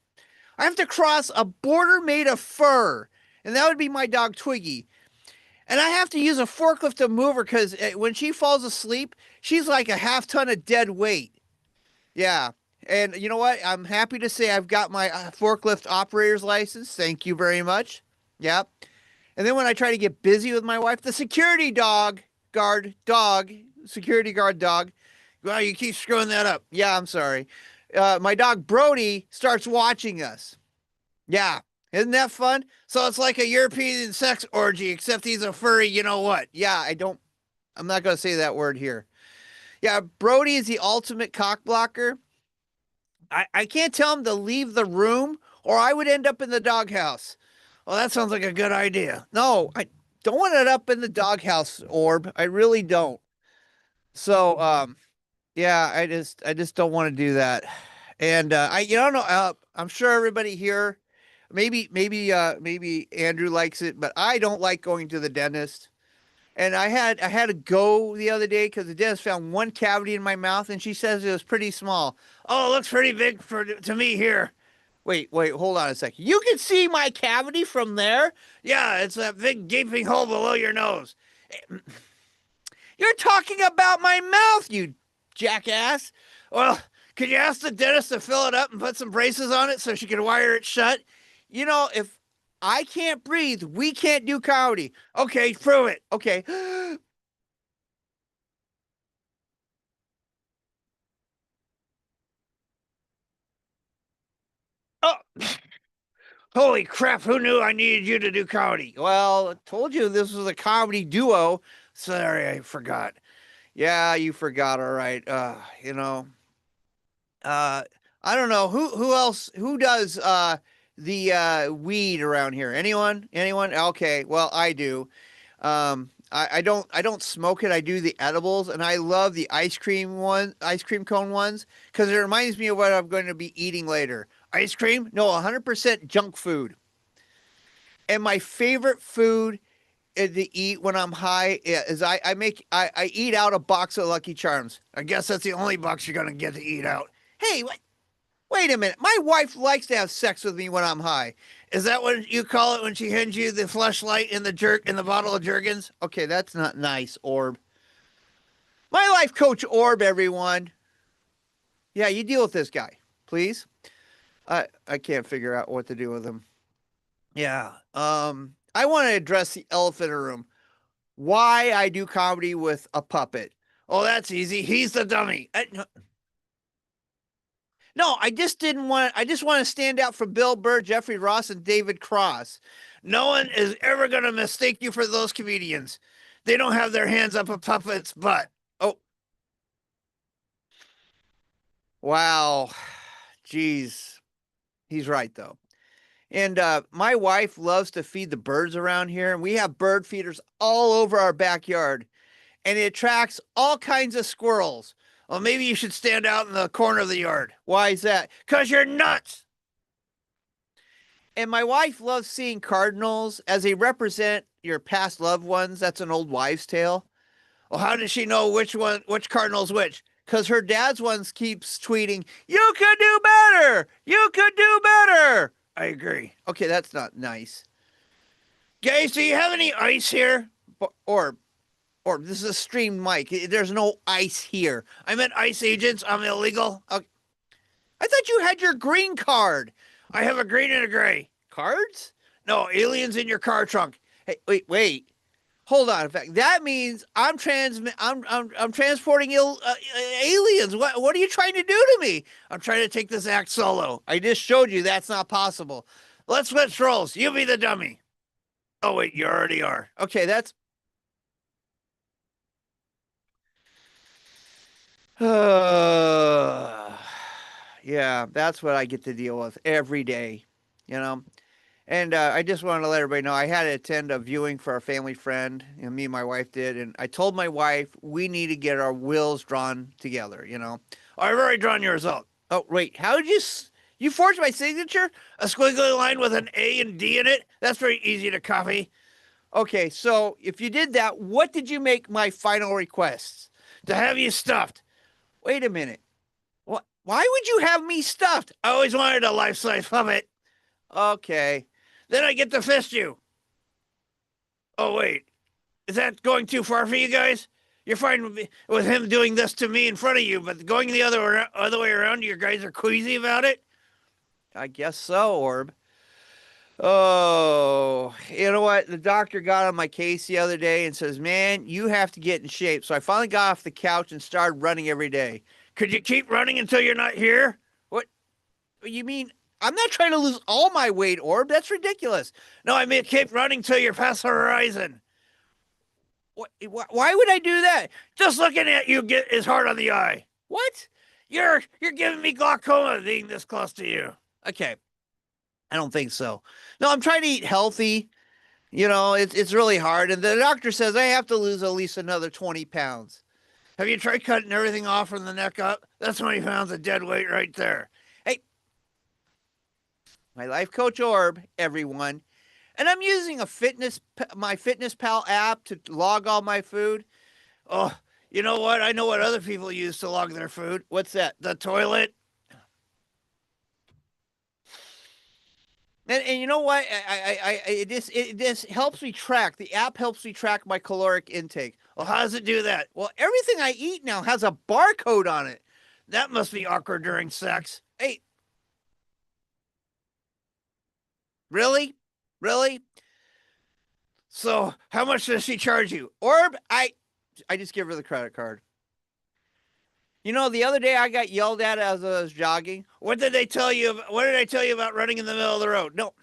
I have to cross a border made of fur, and that would be my dog Twiggy. And I have to use a forklift to move her because when she falls asleep, she's like a half ton of dead weight. Yeah. And you know what? I'm happy to say I've got my forklift operator's license. Thank you very much. Yep. And then when I try to get busy with my wife, the security guard dog, well, you keep screwing that up. Yeah, I'm sorry. My dog Brody starts watching us. Yeah. Isn't that fun? So it's like a European sex orgy, except he's a furry, you know what? Yeah, I'm not going to say that word here. Yeah, Brody is the ultimate cock blocker. I can't tell him to leave the room or I would end up in the doghouse. Well, that sounds like a good idea. No, I don't want it up in the doghouse, Orb. I really don't. So, yeah, I just don't want to do that. And you don't know. I'm sure everybody here, maybe Andrew likes it, but I don't like going to the dentist. And I had to go the other day because the dentist found one cavity in my mouth, and she says it was pretty small. Oh, it looks pretty big to me here. Wait, hold on a second. You can see my cavity from there? Yeah, it's that big gaping hole below your nose. You're talking about my mouth, you jackass. Well, could you ask the dentist to fill it up and put some braces on it so she can wire it shut? If I can't breathe, we can't do comedy. Okay, prove it. Okay. Oh, holy crap. Who knew I needed you to do comedy? Well, I told you this was a comedy duo. Sorry, I forgot. Yeah, you forgot. All right. I don't know who else, who does, the weed around here. Anyone? Okay. Well, I do. I don't smoke it. I do the edibles, and I love the ice cream cone ones, because it reminds me of what I'm going to be eating later. Ice cream? No, 100% junk food. And my favorite food to eat when I'm high is I eat out a box of Lucky Charms. I guess that's the only box you're gonna get to eat out. Hey, wait a minute. My wife likes to have sex with me when I'm high. Is that what you call it when she hands you the fleshlight in the bottle of Jergens? Okay, that's not nice, Orb. My life coach Orb, everyone. Yeah, you deal with this guy, please. I can't figure out what to do with him. Yeah. I want to address the elephant in the room. Why I do comedy with a puppet. Oh, that's easy. He's the dummy. No, I just want to stand out for Bill Burr, Jeffrey Ross, and David Cross. No one is ever going to mistake you for those comedians. They don't have their hands up a puppet's butt. Oh. Wow. Jeez. He's right, though. And my wife loves to feed the birds around here, and we have bird feeders all over our backyard, and it attracts all kinds of squirrels. Well, maybe you should stand out in the corner of the yard. Why is that? Because you're nuts. And my wife loves seeing cardinals as they represent your past loved ones. That's an old wives' tale. Well, how does she know which cardinal's which? Because her dad's ones keeps tweeting, "You could do better. You could do better." I agree. Okay, that's not nice. Guys, do you have any ice here? Or this is a streamed mic. There's no ice here. I meant ICE agents. I'm illegal. Okay. I thought you had your green card. I have a green and a gray. Cards? No, aliens in your car trunk. Hey, wait. Hold on. In fact, that means I'm transporting aliens. What are you trying to do to me? I'm trying to take this act solo. I just showed you that's not possible. Let's switch roles. You be the dummy. Oh wait, you already are. Okay, that's. Yeah, that's what I get to deal with every day. And I just wanted to let everybody know I had to attend a viewing for a family friend, and me and my wife did. And I told my wife we need to get our wills drawn together. I've already drawn yours out. Oh wait, how did You forged my signature? A squiggly line with an A and D in it? That's very easy to copy. Okay, so if you did that, what did you make my final requests? To have you stuffed. Wait a minute. What? Why would you have me stuffed? I always wanted a life-size puppet. Okay. Then I get to fist you. Oh, wait. Is that going too far for you guys? You're fine with him doing this to me in front of you, but going the other way around, you guys are queasy about it? I guess so, Orb. Oh, you know what? The doctor got on my case the other day and says, man, you have to get in shape. So I finally got off the couch and started running every day. Could you keep running until you're not here? What? You mean, I'm not trying to lose all my weight, Orb. That's ridiculous. No, I mean, keep running till you're past the horizon. What? Why would I do that? Just looking at you is hard on the eye. What? You're giving me glaucoma being this close to you. Okay. I don't think so. No, I'm trying to eat healthy. You know, it's really hard. And the doctor says I have to lose at least another 20 pounds. Have you tried cutting everything off from the neck up? That's 20 pounds of dead weight right there. Hey, my life coach Orb, everyone. And I'm using my Fitness Pal app to log all my food. Oh, you know what? I know what other people use to log their food. What's that? The toilet? And you know what? This helps me track. The app helps me track my caloric intake. Well, how does it do that? Well, everything I eat now has a barcode on it. That must be awkward during sex. Hey. Really? Really? So how much does she charge you? Orb, I just give her the credit card. You know, the other day I got yelled at as I was jogging. What did I tell you about running in the middle of the road? No.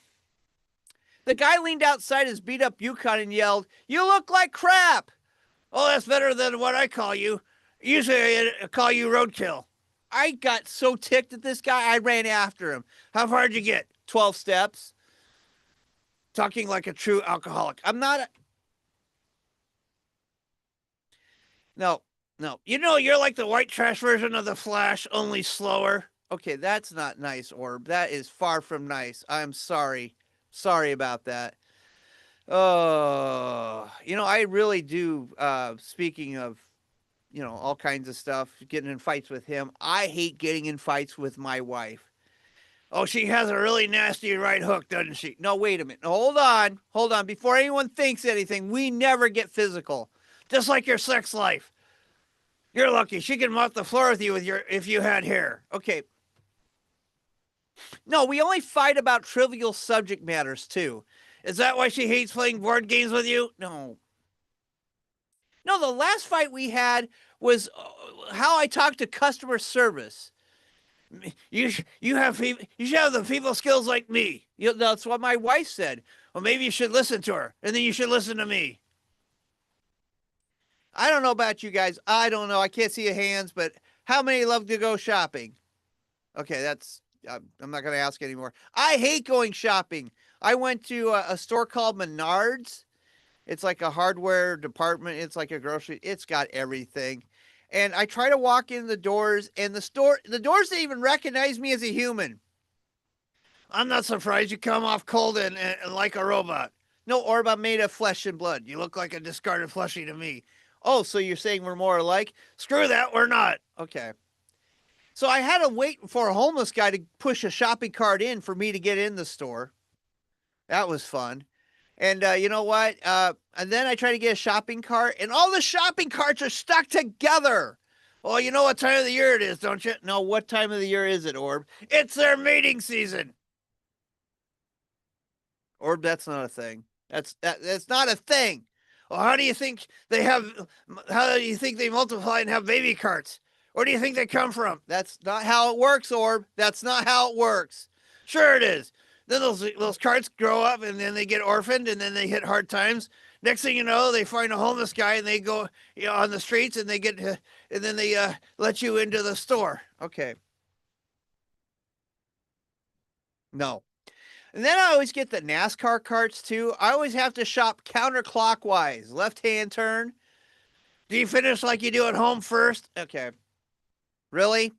The guy leaned outside his beat up Yukon and yelled, "You look like crap." Oh, that's better than what I call you. Usually I call you roadkill. I got so ticked at this guy, I ran after him. How far did you get? 12 steps. Talking like a true alcoholic. I'm not No. You know, you're like the white trash version of the Flash, only slower. Okay, that's not nice, Orb. That is far from nice. I'm sorry. Sorry about that. Oh, you know, I really do, speaking of, you know, all kinds of stuff, getting in fights with him. I hate getting in fights with my wife. Oh, she has a really nasty right hook, doesn't she? No, wait a minute. Hold on. Before anyone thinks anything, we never get physical. Just like your sex life. You're lucky. She can mop the floor with you if you had hair. Okay. No, we only fight about trivial subject matters too. Is that why she hates playing board games with you? No. No, the last fight we had was how I talked to customer service. You should have the people skills like me. That's what my wife said. Well, maybe you should listen to her, and then you should listen to me. I don't know about you guys. I don't know. I can't see your hands, but how many love to go shopping? Okay, I'm not going to ask anymore. I hate going shopping. I went to a store called Menards. It's like a hardware department. It's like a grocery. It's got everything. And I try to walk in the doors, and the doors didn't even recognize me as a human. I'm not surprised you come off cold and like a robot. No, Orb, I'm made of flesh and blood. You look like a discarded fleshie to me. Oh, so you're saying we're more alike? Screw that, we're not. Okay. So I had to wait for a homeless guy to push a shopping cart in for me to get in the store. That was fun. And you know what? And then I tried to get a shopping cart, and all the shopping carts are stuck together. Well, you know what time of the year it is, don't you? No, what time of the year is it, Orb? It's their mating season. Orb, that's not a thing. That's not a thing. Well, how do you think they multiply and have baby carts? Where do you think they come from? That's not how it works, Orb. That's not how it works. Sure it is. Then those carts grow up, and then they get orphaned, and then they hit hard times. Next thing you know, they find a homeless guy, and they go on the streets, and then they let you into the store. Okay. No. And then I always get the NASCAR carts too. I always have to shop counterclockwise, left-hand turn. Do you finish like you do at home first? Okay. Really?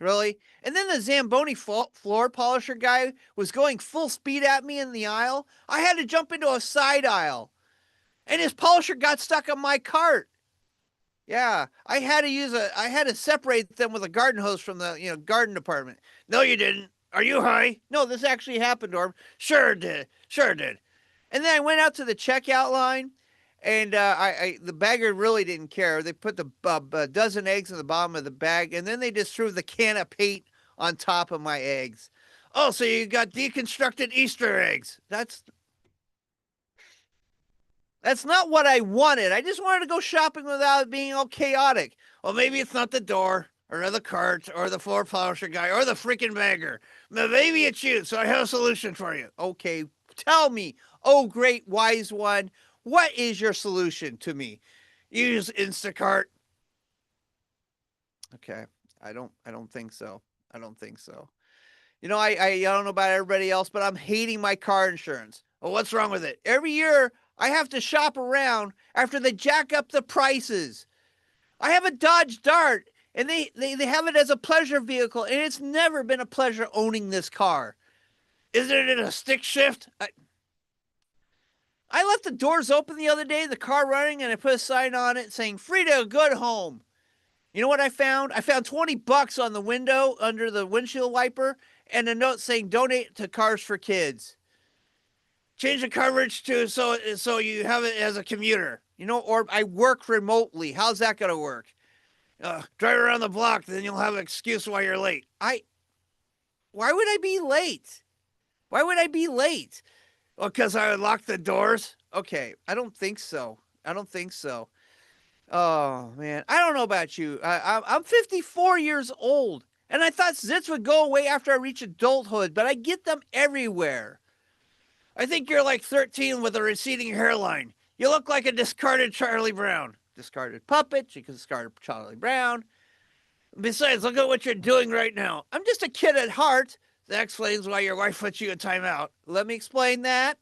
Really? And then the Zamboni floor polisher guy was going full speed at me in the aisle. I had to jump into a side aisle. And his polisher got stuck on my cart. Yeah, I had to separate them with a garden hose from the, garden department. No, you didn't. Are you high? No, this actually happened, Orb. Sure did. Sure did. And then I went out to the checkout line, and the bagger really didn't care. They put the dozen eggs in the bottom of the bag, and then they just threw the can of paint on top of my eggs. Oh, so you got deconstructed Easter eggs. That's not what I wanted. I just wanted to go shopping without it being all chaotic. Well, maybe it's not the door or the cart or the floor polisher guy or the freaking bagger. Maybe it's you, so I have a solution for you. Okay, tell me, oh great wise one, what is your solution to me? Use Instacart. Okay, I don't think so. I don't think so. I don't know about everybody else, but I'm hating my car insurance. Well, what's wrong with it? Every year I have to shop around after they jack up the prices. I have a Dodge Dart, and they have it as a pleasure vehicle, and it's never been a pleasure owning this car. Isn't it a stick shift? I left the doors open the other day, the car running, and I put a sign on it saying, free to a good home. You know what I found? I found $20 on the window under the windshield wiper and a note saying donate to Cars for Kids. Change the coverage to so you have it as a commuter. Or I work remotely. How's that going to work? Drive around the block, then you'll have an excuse why you're late. Why would I be late? Why would I be late? Well, because I would lock the doors? Okay, I don't think so. Oh, man. I don't know about you. I'm 54 years old, and I thought zits would go away after I reach adulthood, but I get them everywhere. I think you're like 13 with a receding hairline. You look like a discarded Charlie Brown. Discarded puppet, you can discard Charlie Brown. Besides, look at what you're doing right now. I'm just a kid at heart. That explains why your wife puts you in timeout. Let me explain that.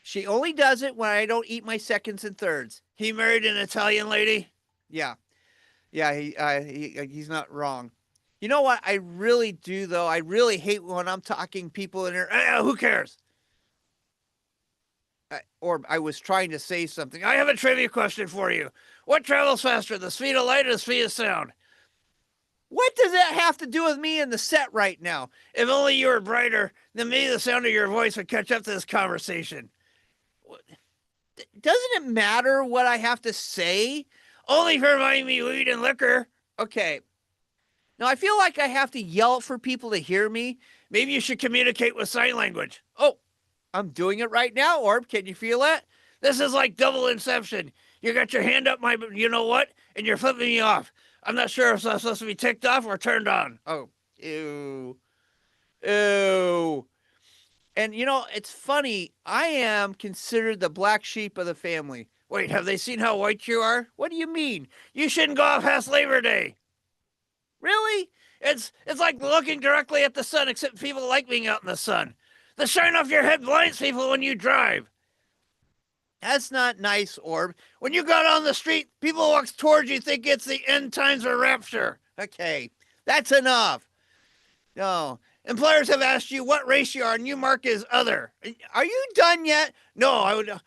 She only does it when I don't eat my seconds and thirds. He married an Italian lady? Yeah. Yeah, he's not wrong. You know what I really do, though? I really hate when I'm talking people in here. Who cares? Or I was trying to say something. I have a trivia question for you. What travels faster, the speed of light or the speed of sound? What does that have to do with me in the set right now? If only you were brighter, then maybe the sound of your voice would catch up to this conversation. Doesn't it matter what I have to say? Only for buying me weed and liquor. Okay. Now, I feel like I have to yell for people to hear me. Maybe you should communicate with sign language. Oh, I'm doing it right now, Orb. Can you feel it? This is like double inception. You got your hand up my you-know-what, and you're flipping me off. I'm not sure if I'm supposed to be ticked off or turned on. Oh, ew. Ew. And, it's funny. I am considered the black sheep of the family. Wait, have they seen how white you are? What do you mean? You shouldn't go out past Labor Day. Really? It's like looking directly at the sun, except people like being out in the sun. The shine off your head blinds people when you drive. That's not nice, Orb. When you go out on the street, people walk towards you think it's the end times or rapture. Okay, that's enough. No. Employers have asked you what race you are, and you mark as other. Are you done yet? No, I would.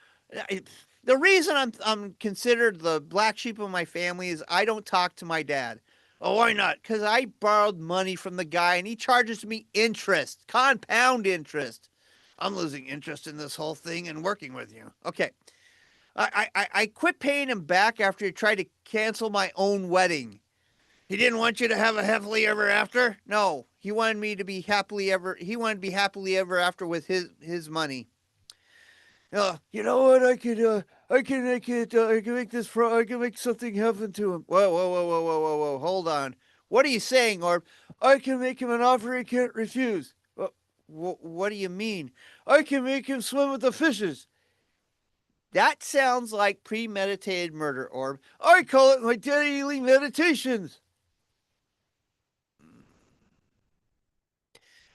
The reason I'm considered the black sheep of my family is I don't talk to my dad. Oh, why not? Because I borrowed money from the guy, and he charges me interest, compound interest. I'm losing interest in this whole thing and working with you. Okay. I quit paying him back after he tried to cancel my own wedding. He didn't want you to have a happily ever after? No, he wanted me to be happily ever. He wanted to be happily ever after with his money. You know what? I can make this. I can make something happen to him. Whoa! Hold on. What are you saying, Orb? I can make him an offer he can't refuse. What do you mean? I can make him swim with the fishes. That sounds like premeditated murder, Orb. I call it my daily meditations.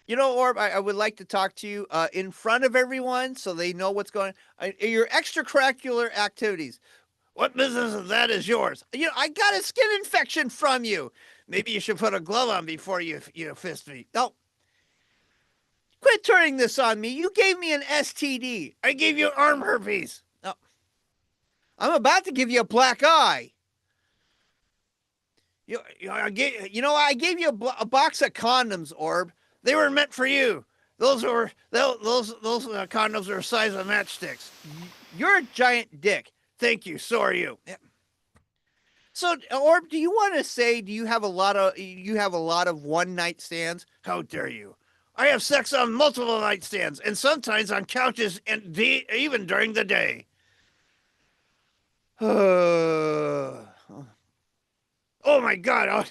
Orb, I would like to talk to you in front of everyone so they know what's going on. Your extracurricular activities. What business of that is yours? You know, I got a skin infection from you. Maybe you should put a glove on before you fist me. No. Quit turning this on me. You gave me an STD. I gave you arm herpes. No. I'm about to give you a black eye. I gave you a box of condoms, Orb. They were meant for you. Those condoms are the size of matchsticks. You're a giant dick. Thank you. So are you. Yeah. So, Orb, do you want to say you have a lot of one night stands? How dare you? I have sex on multiple nightstands and sometimes on couches and even during the day. Oh my God! Oh,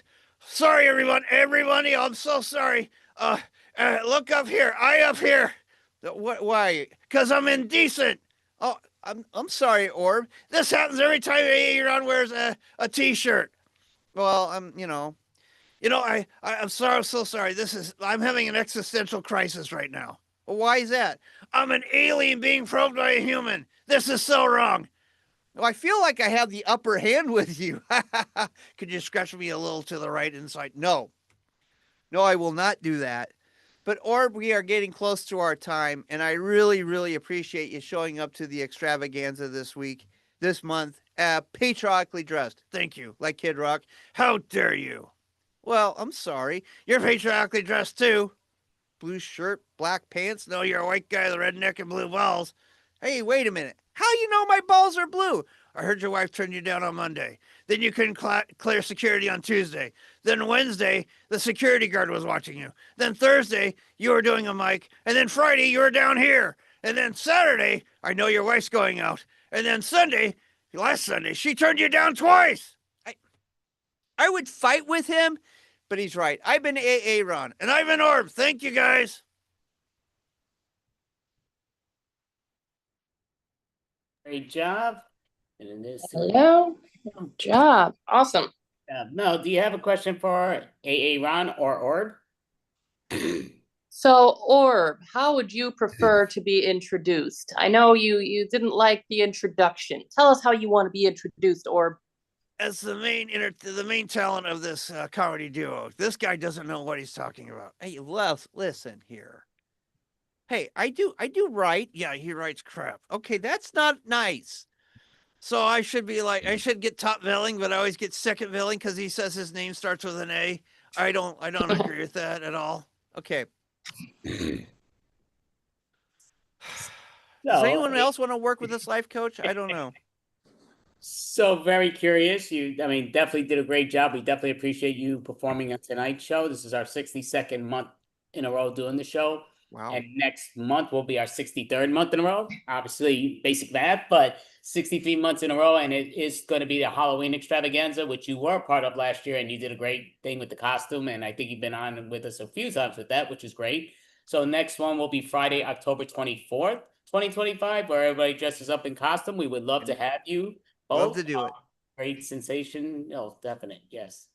sorry, everyone. Everybody, I'm so sorry. Look up here. Up here. What? Why? Because I'm indecent. Oh, I'm sorry, Orb. This happens every time Aaron wears a t-shirt. Well, I'm so sorry. I'm having an existential crisis right now. Well, why is that? I'm an alien being probed by a human. This is so wrong. Well, I feel like I have the upper hand with you. Could you scratch me a little to the right inside? No, I will not do that. But Orb, we are getting close to our time, and I really, really appreciate you showing up to the extravaganza this month, patriotically dressed. Thank you, like Kid Rock. How dare you? Well, I'm sorry. You're patriotically dressed too. Blue shirt, black pants. No, you're a white guy with a redneck and blue balls. Hey, wait a minute. How you know my balls are blue? I heard your wife turned you down on Monday. Then you couldn't clear security on Tuesday. Then Wednesday, the security guard was watching you. Then Thursday, you were doing a mic. And then Friday, you were down here. And then Saturday, I know your wife's going out. And then last Sunday, she turned you down twice. I would fight with him, but he's right. I've been Ron. And I've been Orb. Thank you, guys. Great job. And in this, Hello. Good job. Awesome. Mel, do you have a question for Ron or Orb? So, Orb, how would you prefer to be introduced? I know you didn't like the introduction. Tell us how you want to be introduced, Orb. As the main talent of this comedy duo. This guy doesn't know what he's talking about. Hey, listen here. Hey, I do write. Yeah, he writes crap. Okay, that's not nice. So I should get top billing, but I always get second billing because he says his name starts with an A. I don't agree with that at all. Okay. Does anyone else want to work with this life coach? I don't know. So very curious. You definitely did a great job. We definitely appreciate you performing on tonight's show. This is our 62nd month in a row doing the show. Wow. And next month will be our 63rd month in a row. Obviously, basic math, but 63 months in a row. And it is going to be the Halloween extravaganza, which you were part of last year. And you did a great thing with the costume. And I think you've been on with us a few times with that, which is great. So next one will be Friday, October 24th, 2025, where everybody dresses up in costume. We would love to have you. Love to do it. Great sensation. Oh, definite. Yes.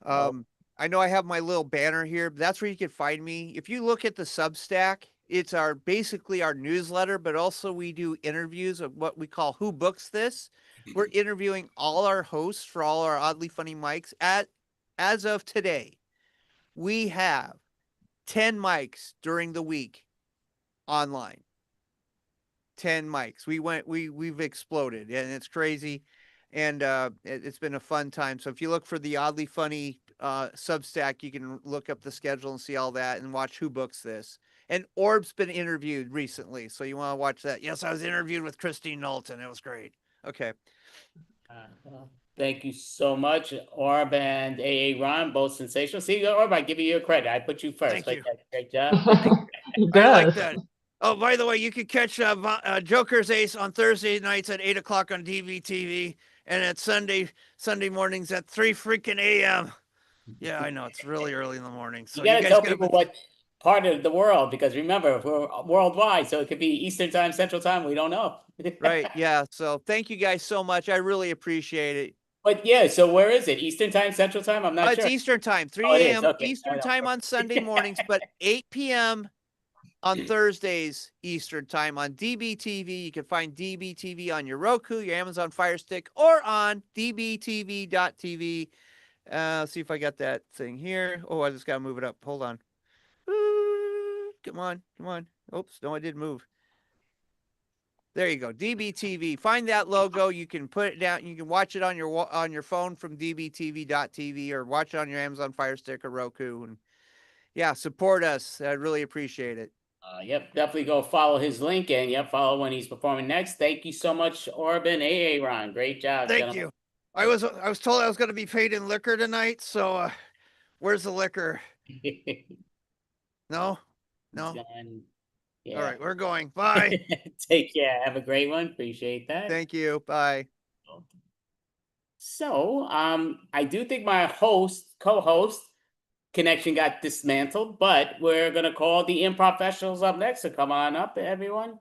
I know I have my little banner here, but that's where you can find me. If you look at the Substack, it's basically our newsletter, but also we do interviews of what we call Who Books This. We're interviewing all our hosts for all our Oddly Funny mics. As of today, we have 10 mics during the week online. 10 mics. We've exploded, and it's crazy, and it's been a fun time. So if you look for the Oddly Funny Substack, you can look up the schedule and see all that and watch Who Books This. And Orb's been interviewed recently, so you want to watch that. Yes, I was interviewed with Christine Knowlton. It was great. Okay. Thank you so much, Orb and Ron, both sensational. See, Orb, I give you your credit. I put you first. Thank you. Great job. I like that. Oh, by the way, you can catch Joker's Ace on Thursday nights at 8 o'clock on DVTV, and at Sunday mornings at 3 freaking a.m. Yeah, I know it's really early in the morning. So you gotta tell people what part of the world, because remember, we're worldwide, so it could be Eastern time, Central time. We don't know. Right. Yeah. So thank you guys so much. I really appreciate it. But yeah, so where is it? Eastern time, Central time? I'm not sure. It's Eastern time, 3 a.m. Eastern time on Sunday mornings, but 8 p.m. on Thursdays Eastern time on DBTV. You can find DBTV on your Roku, your Amazon Fire Stick, or on dbtv.tv. See if I got that thing here. Oh, I just got to move it up. Hold on. Come on. Oops, no, I didn't move. There you go, DBTV. Find that logo. You can put it down. You can watch it on your phone from dbtv.tv or watch it on your Amazon Fire Stick or Roku. And yeah, support us. I'd really appreciate it. Yep, definitely go follow his link and yep, follow when he's performing next. Thank you so much, Orban. Hey, Ron, great job. Thank gentlemen. you. I was told I was going to be paid in liquor tonight. So where's the liquor? No. Yeah. All right, we're going. Bye. Take care. Have a great one. Appreciate that. Thank you. Bye. So, I do think my co-host connection got dismantled, but we're gonna call the improv professionals up next. So come on up, everyone.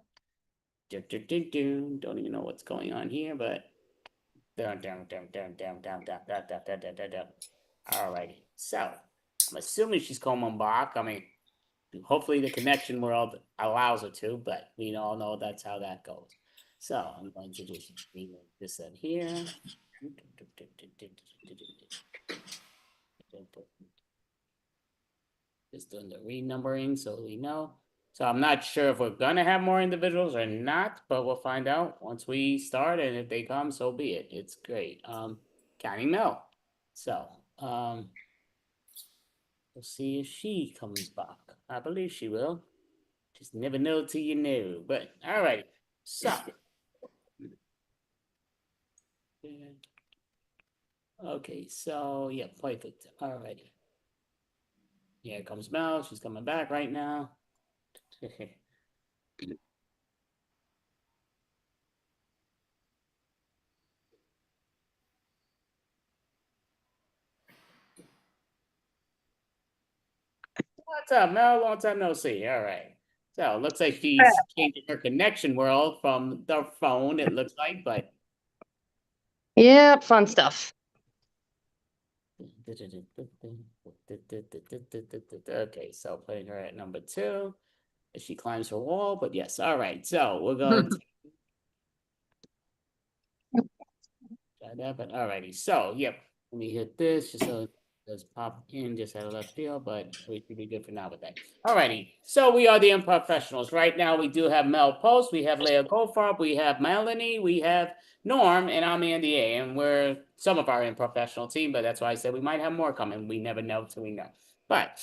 Don't even know what's going on here, but down. Alrighty. So I'm assuming she's coming back. I mean, hopefully the connection world allows her to, but we all know that's how that goes. So I'm going to just remove this in here. Just doing the renumbering so we know. So I'm not sure if we're gonna have more individuals or not, but we'll find out once we start, and if they come, so be it. It's great. Counting Mel. So we'll see if she comes back. I believe she will. Just never know till you know. But all right. So okay, so yeah, perfect. Alrighty. Here comes Mel. She's coming back right now. What's up, Mel? Long time no see. All right. So it looks like she's changing her connection world from the phone, it looks like, but Yeah, fun stuff. okay, so putting her at number 2 as she climbs her wall, but yes, all right. So we're going to try that, but alrighty. So yep, let me hit this just so it does pop in just out of left field, but we should be good for now with that. Alrighty, so we are the improv professionals. Right now we do have Mel Post, we have Leah Goldfarb, we have Melanie, we have Norm, and I'm Andy A, and we're some of our improv professional team, but that's why I said we might have more coming. We never know till we know. But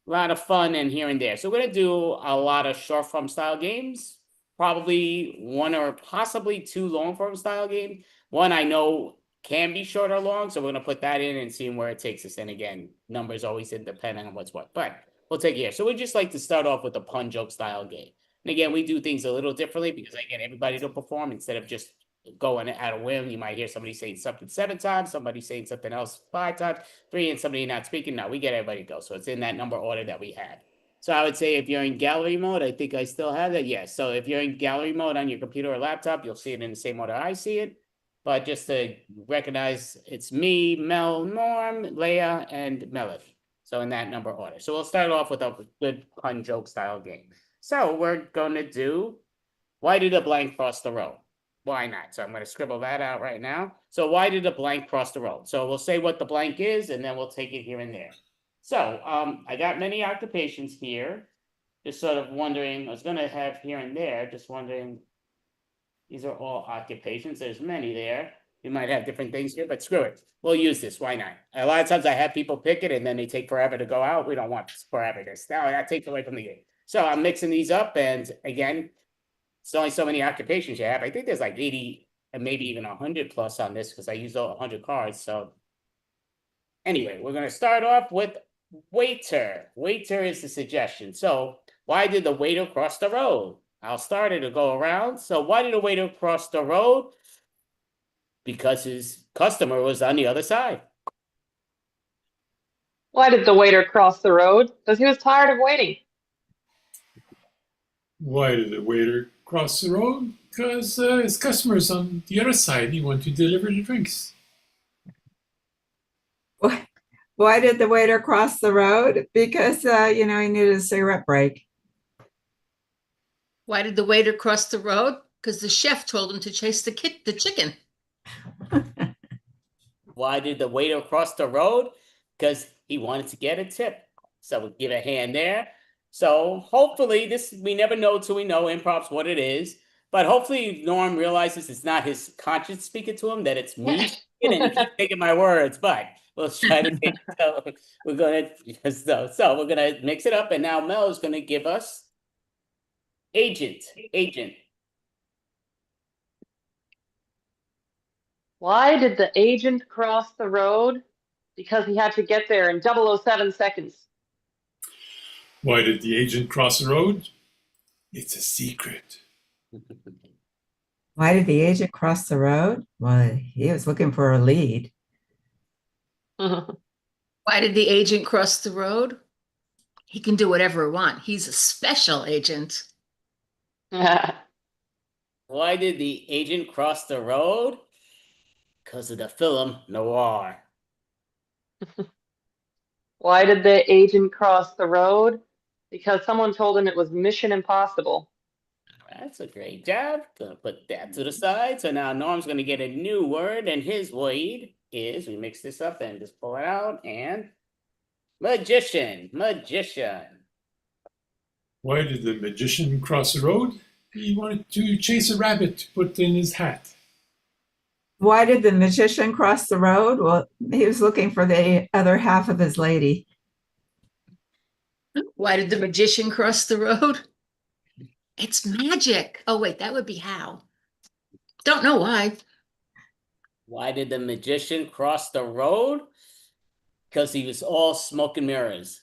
a lot of fun and here and there. So we're gonna do a lot of short form style games, probably 1 or possibly 2 long form style games. One I know can be short or long, so we're gonna put that in and see where it takes us. And again, numbers always depending on what's what, but we'll take it here. So we just like to start off with a pun joke style game. And again, we do things a little differently because I get everybody to perform instead of just going at a whim. You might hear somebody saying something 7 times, somebody saying something else 5 times, 3, and somebody not speaking. No, we get everybody to go. So it's in that number order that we had. So I would say if you're in gallery mode, I think I still have that. Yes. So if you're in gallery mode on your computer or laptop, you'll see it in the same order I see it. But just to recognize, it's me, Mel, Norm, Leah, and Melody. So in that number order. So we'll start off with a good pun joke style game. So we're going to do, why did a blank cross the road? Why not? So I'm going to scribble that out right now. So why did a blank cross the road? So we'll say what the blank is, and then we'll take it here and there. So I got many occupations here. Just sort of wondering, I was going to have here and there, just wondering, these are all occupations. There's many there. You might have different things here, but screw it. We'll use this. Why not? A lot of times I have people pick it and then they take forever to go out. We don't want forever this. Now that takes away from the game. So I'm mixing these up. And again, it's only so many occupations you have. I think there's like 80 and maybe even 100 plus on this because I used all 100 cards. So anyway, we're going to start off with waiter. Waiter is the suggestion. So why did the waiter cross the road? I'll start it to go around. So why did the waiter cross the road? Because his customer was on the other side. Why did the waiter cross the road? Because he was tired of waiting. Why did the waiter cross the road? Because his customer's on the other side. He wanted to deliver the drinks. Why did the waiter cross the road? Because, he needed a cigarette break. Why did the waiter cross the road? Because the chef told him to chase the chicken. Why did the waiter cross the road? Because he wanted to get a tip. So we'll give a hand there. So hopefully we never know till we know improv's what it is. But hopefully Norm realizes it's not his conscience speaking to him, that it's me speaking, and he keeps taking my words. But we'll try to take it. We're gonna mix it up, and now Mel is gonna give us agent. Why did the agent cross the road? Because he had to get there in 007 seconds. Why did the agent cross the road? It's a secret. Why did the agent cross the road? Well, he was looking for a lead. Why did the agent cross the road? He can do whatever he wants. He's a special agent. Why did the agent cross the road? Because of the film Noir. Why did the agent cross the road? Because someone told him it was Mission Impossible. That's a great job. Gonna put that to the side. So now Norm's gonna get a new word, and his word is, we mix this up and just pull it out, and magician. Why did the magician cross the road? He wanted to chase a rabbit to put in his hat. Why did the magician cross the road? Well, he was looking for the other half of his lady. Why did the magician cross the road? It's magic. Oh, wait, that would be how. Don't know why. Why did the magician cross the road? Because he was all smoke and mirrors.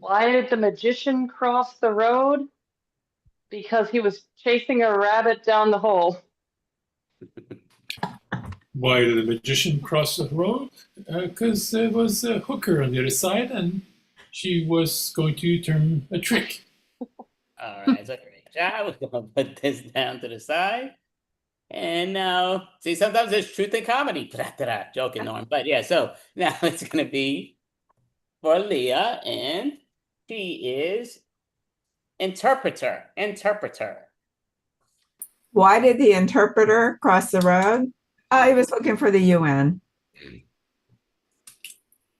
Why did the magician cross the road? Because he was chasing a rabbit down the hole. Why did the magician cross the road? Because there was a hooker on the other side, and she was going to turn a trick. All right, so great job. We're gonna put this down to the side. And now, see, sometimes there's truth in comedy. Joking, Norm. But yeah, so now it's gonna be for Leah, and she is interpreter. Why did the interpreter cross the road? He was looking for the UN.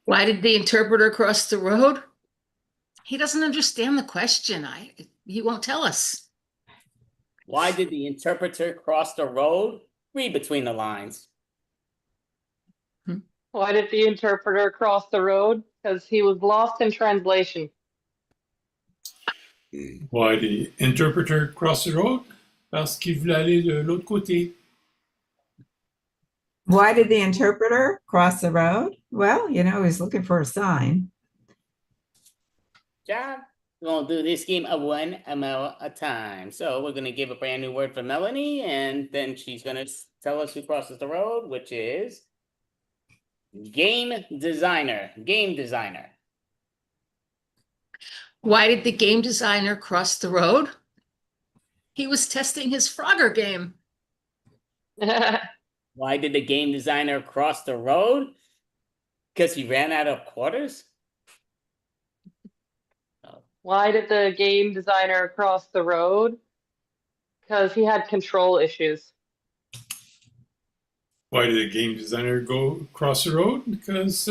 Why did the interpreter cross the road? He doesn't understand the question. He won't tell us. Why did the interpreter cross the road? Read between the lines. Why did the interpreter cross the road? Because he was lost in translation. Why did the interpreter cross the road? Parce qu'il voulait aller de l'autre côté. Why did the interpreter cross the road? Well, he was looking for a sign. Job. We're going to do this game a one ML a time. So we're going to give a brand new word for Melanie, and then she's going to tell us who crosses the road, which is game designer. Why did the game designer cross the road? He was testing his Frogger game. Why did the game designer cross the road? Because he ran out of quarters? Why did the game designer cross the road? Because he had control issues. Why did the game designer go cross the road? Because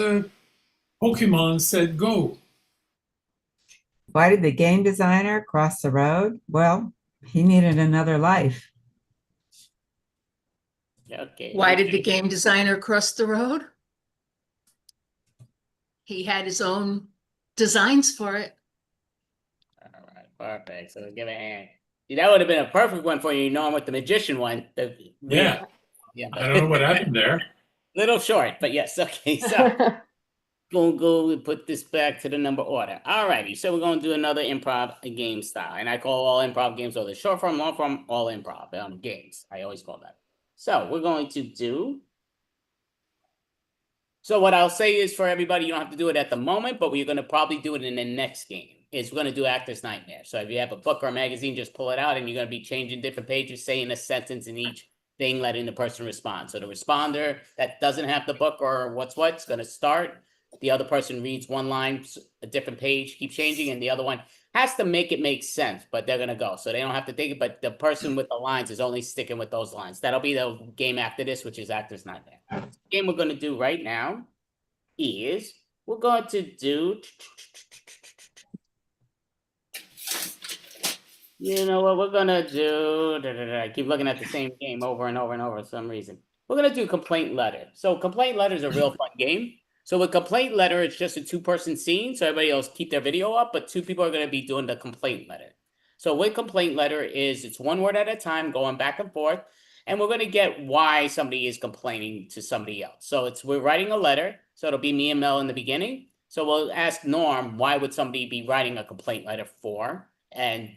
Pokemon said go. Why did the game designer cross the road? Well, he needed another life. Okay. Why did the game designer cross the road? He had his own designs for it. All right, perfect. So give a hand. See, that would have been a perfect one for you, Norm, with the magician one. Yeah. I don't know what happened there. Little short, but yes. Okay, so go put this back to the number order. All righty, so we're going to do another improv game style. And I call all improv games, or the short form, long form, all improv games. I always call that. So we're going to do. So what I'll say is, for everybody, you don't have to do it at the moment, but we're going to probably do it in the next game. We're going to do Actor's Nightmare. So if you have a book or a magazine, just pull it out, and you're going to be changing different pages, saying a sentence in each thing, letting the person respond. So the responder that doesn't have the book or what's going to start. The other person reads one line, a different page, keep changing, and the other one has to make it make sense, but they're gonna go. So they don't have to think it, but the person with the lines is only sticking with those lines. That'll be the game after this, which is actors not there. The game we're gonna do right now is we're going to do, you know what we're gonna do? I keep looking at the same game over and over and over for some reason. We're gonna do complaint letter. So complaint letter is a real fun game. So with complaint letter, it's just a two-person scene. So everybody else keep their video up, but two people are gonna be doing the complaint letter. So with complaint letter is it's one word at a time going back and forth. And we're gonna get why somebody is complaining to somebody else. So we're writing a letter. So it'll be me and Mel in the beginning. So we'll ask Norm, why would somebody be writing a complaint letter for? And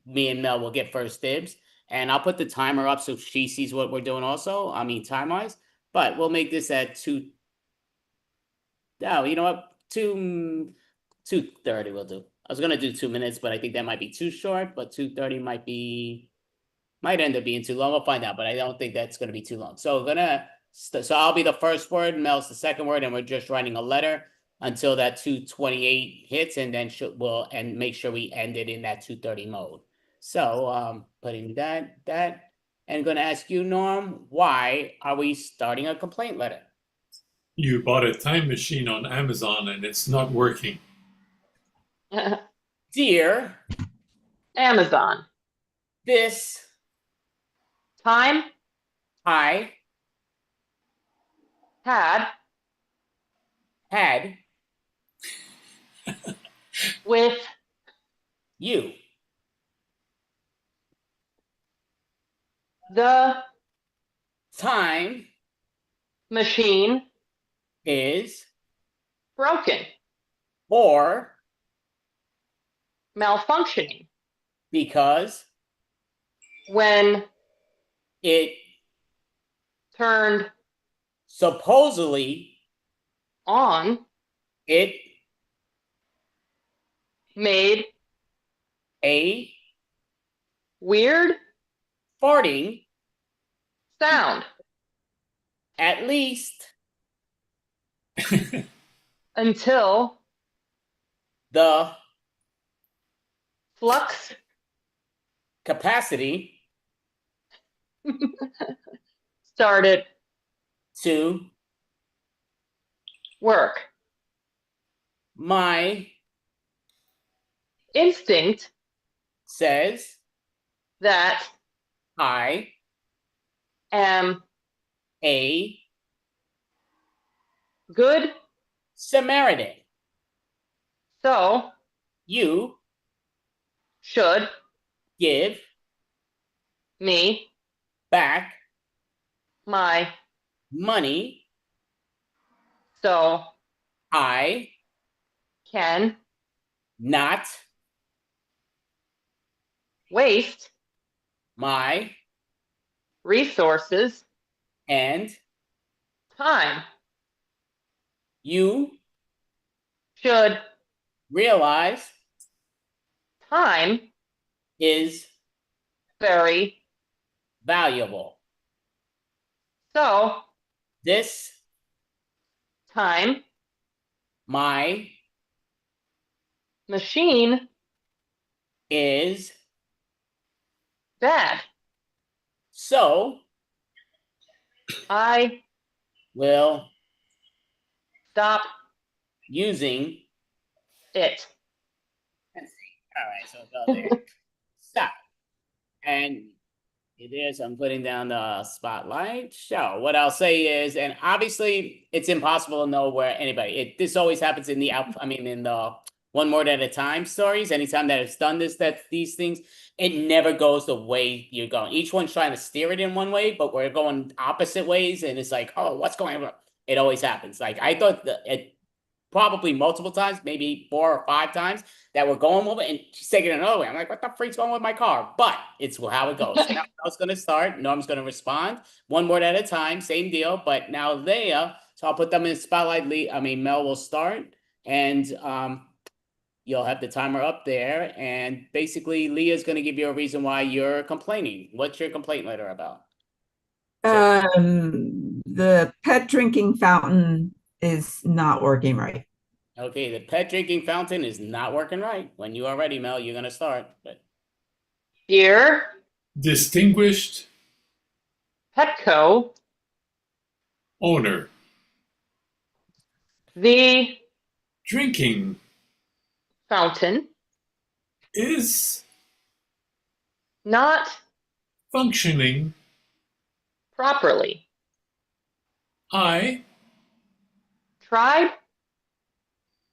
me and Mel will get first dibs. And I'll put the timer up so she sees what we're doing also. I mean, time-wise. But we'll make this at 2. Oh, you know what? 2:30 we'll do. I was gonna do 2 minutes, but I think that might be too short. But 2:30 might end up being too long. We'll find out, but I don't think that's gonna be too long. So so I'll be the first word, Mel's the second word, and we're just writing a letter until that 2:28 hits, and then we'll make sure we end it in that 2:30 mode. So putting that, and gonna ask you, Norm, why are we starting a complaint letter? You bought a time machine on Amazon and it's not working. Dear Amazon, this time I had with you the time machine is broken, or malfunctioning, because when it turned supposedly on, it made a weird farting sound at least until the flux capacity started to work. my Instinct says that I am a good, Samaritan. so You should give me back my money so I can not waste my resources and time. you Should realize time is very valuable. so This time my machine is bad. so I will stop using it. Let's see. All right, so go there. Stop. And it is, I'm putting down the spotlight. So what I'll say is, and obviously it's impossible to know where anybody, this always happens in in the one word at a time stories. Anytime that it's done these things, it never goes the way you're going. Each one's trying to steer it in one way, but we're going opposite ways. And it's like, oh, what's going on? It always happens. Like I thought that it probably multiple times, maybe 4 or 5 times that we're going over and she's taking it another way. I'm like, what the freak's going with my car? But it's how it goes. Now Norm's going to start. Norm's going to respond one word at a time. Same deal. But now Leah, so I'll put them in the spotlight. Mel will start and you'll have the timer up there. And basically Leah's going to give you a reason why you're complaining. What's your complaint letter about? The pet drinking fountain is not working right. Okay, the pet drinking fountain is not working right. When you are ready, Mel, you're gonna start. But Dear Distinguished Petco, owner. the Drinking fountain is not functioning. properly. I Tried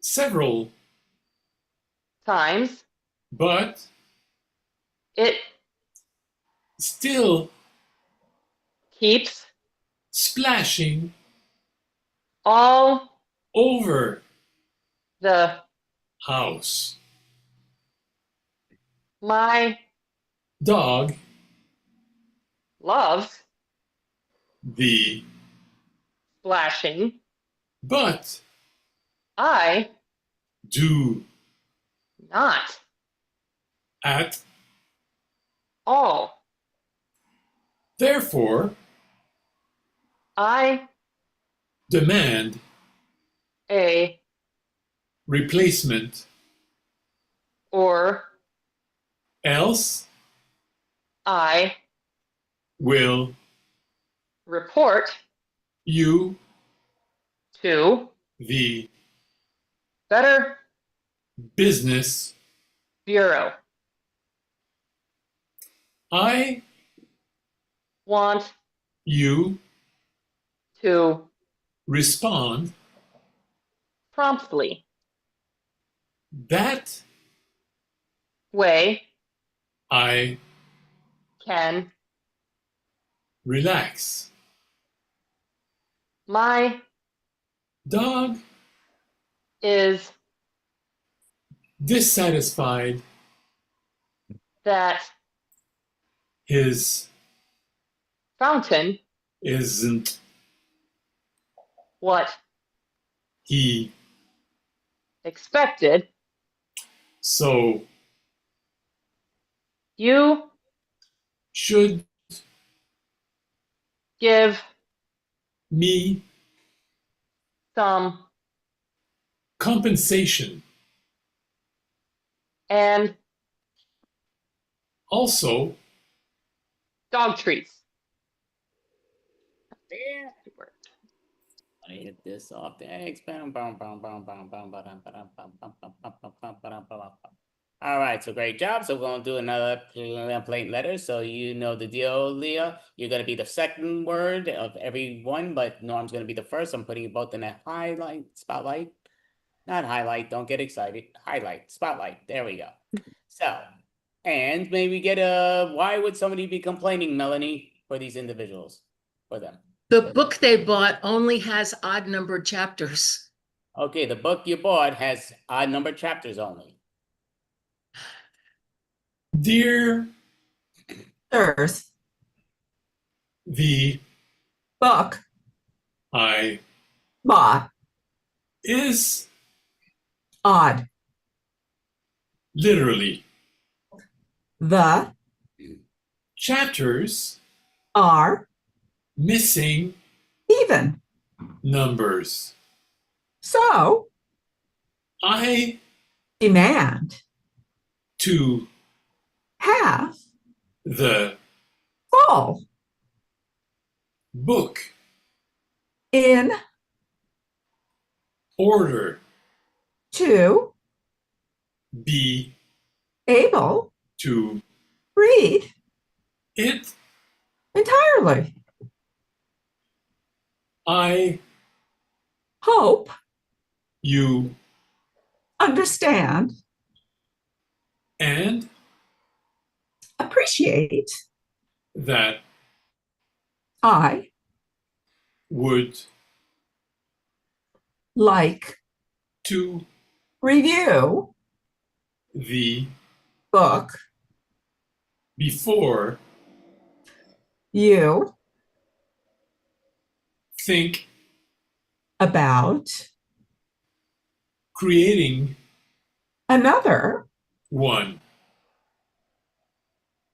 several, times. but It still keeps splashing all over the house. my Dog, loves the, splashing. but I do not at. all. Therefore, I demand a replacement, or else I will report you to the Better business. Bureau. I Want you to respond promptly. that Way I can relax. my Dog is dissatisfied. that His fountain isn't what he. expected. So You should give me some compensation. and Also, dog treats. I hit this off the eggs. All right, so great job. So we're gonna do another plain letter. So you know the deal, Leah. You're gonna be the second word of every one, but Norm's gonna be the first. I'm putting you both in a highlight, spotlight. Not highlight, don't get excited. Highlight, spotlight. There we go. So, and maybe get a why would somebody be complaining, Melanie, for these individuals? For them. The book they bought only has odd numbered chapters. Okay, the book you bought has odd numbered chapters only. dear Sirs, the book I bought is odd. literally The chapters are missing even. numbers. So I demand to have the full book in order to be able to read it. entirely. I Hope you understand, and appreciate that I would like to review the book before you think about creating another. one.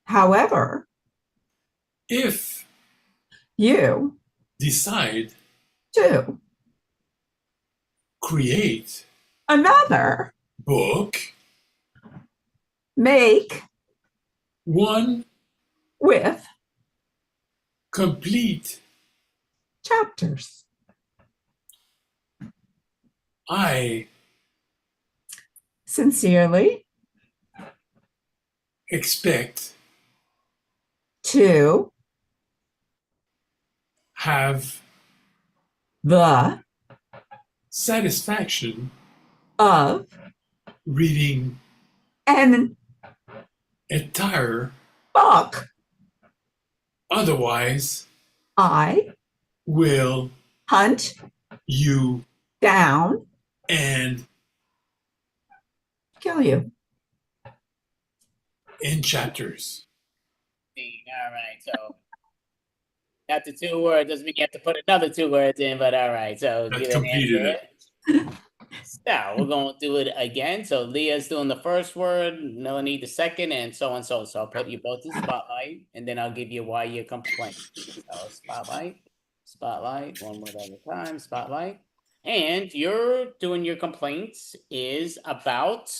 However, If you decide to create another, book, make one with complete. chapters. I Sincerely expect to have the satisfaction of reading an entire. book. Otherwise, I will hunt you down, and kill you. in chapters. All right, so got the 2 words. Doesn't mean you have to put another 2 words in, but all right. So That give an completed answer. So we're going to do it again. So Leah's doing the first word, Melanie the second, and so on. So I'll put you both in spotlight, and then I'll give you why you complain. So spotlight, one word at a time, spotlight. And you're doing your complaints is about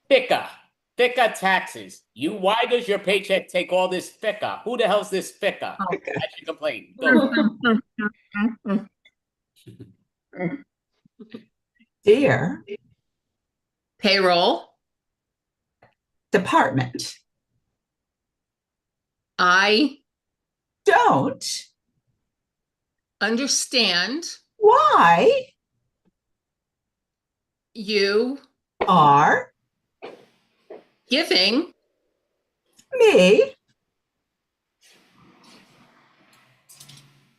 FICA taxes. Why does your paycheck take all this FICA? Who the hell's this FICA? That's your complaint. Go for it. Dear Payroll. department, I don't understand why you are giving me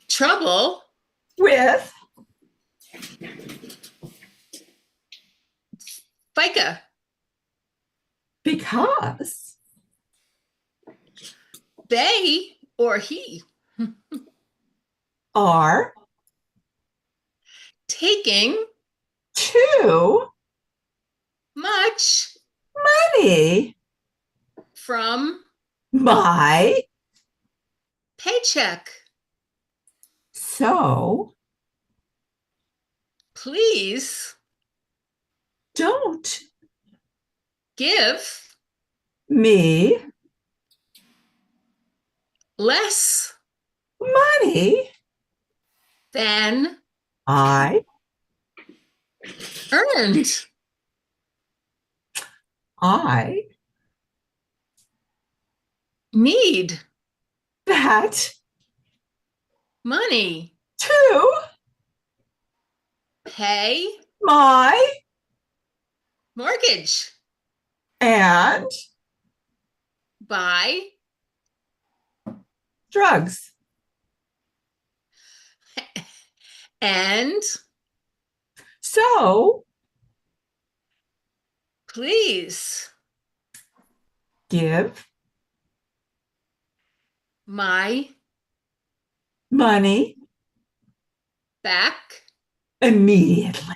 trouble with FICA because they or he are taking too much money from my paycheck. so Please don't give me less money than I earned. I Need that money. to Pay my mortgage. and Buy drugs and so please give my money back immediately.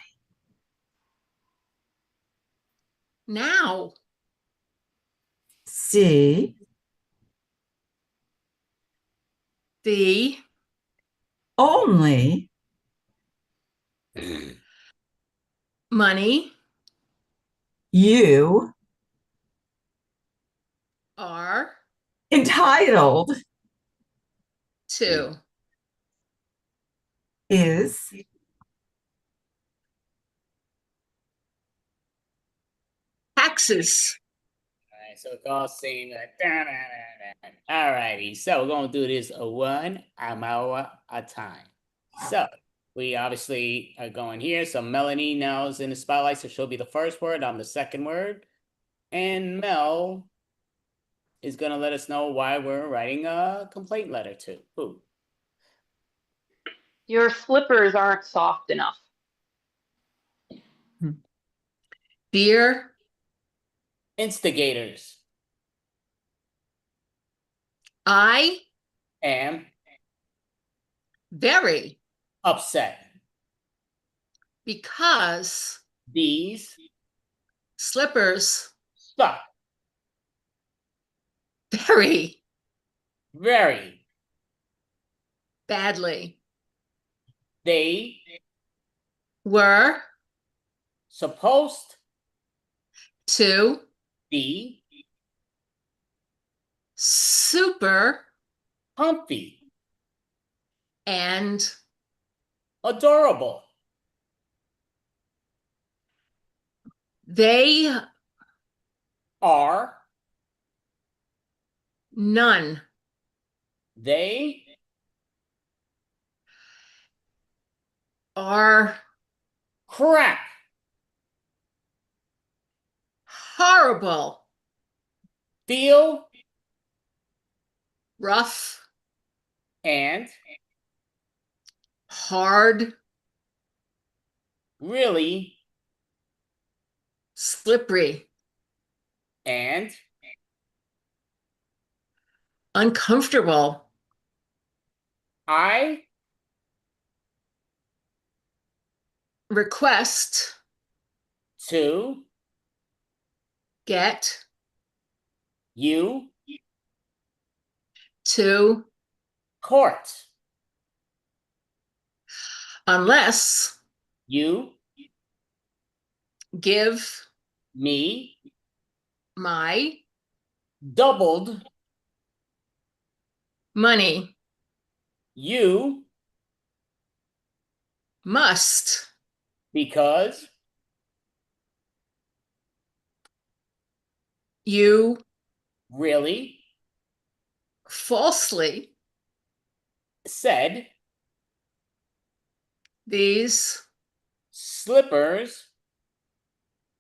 now. See The only money you are entitled to is taxes. All right, so it's all same. All righty, so we're gonna do this one hour at a time. So we obviously are going here. So Melanie now is in the spotlight, so she'll be the first word. I'm the second word, and Mel is gonna let us know why we're writing a complaint letter to who. Your slippers aren't soft enough. Dear Instigators. I Am very upset. because These slippers suck. very Very. badly. They were supposed to be super comfy, and adorable. they Are none they are crack, horrible, feel, rough, and hard, really, slippery, and uncomfortable, I request, to get, you to, court, unless, you give me my doubled money, you must because you really falsely said these slippers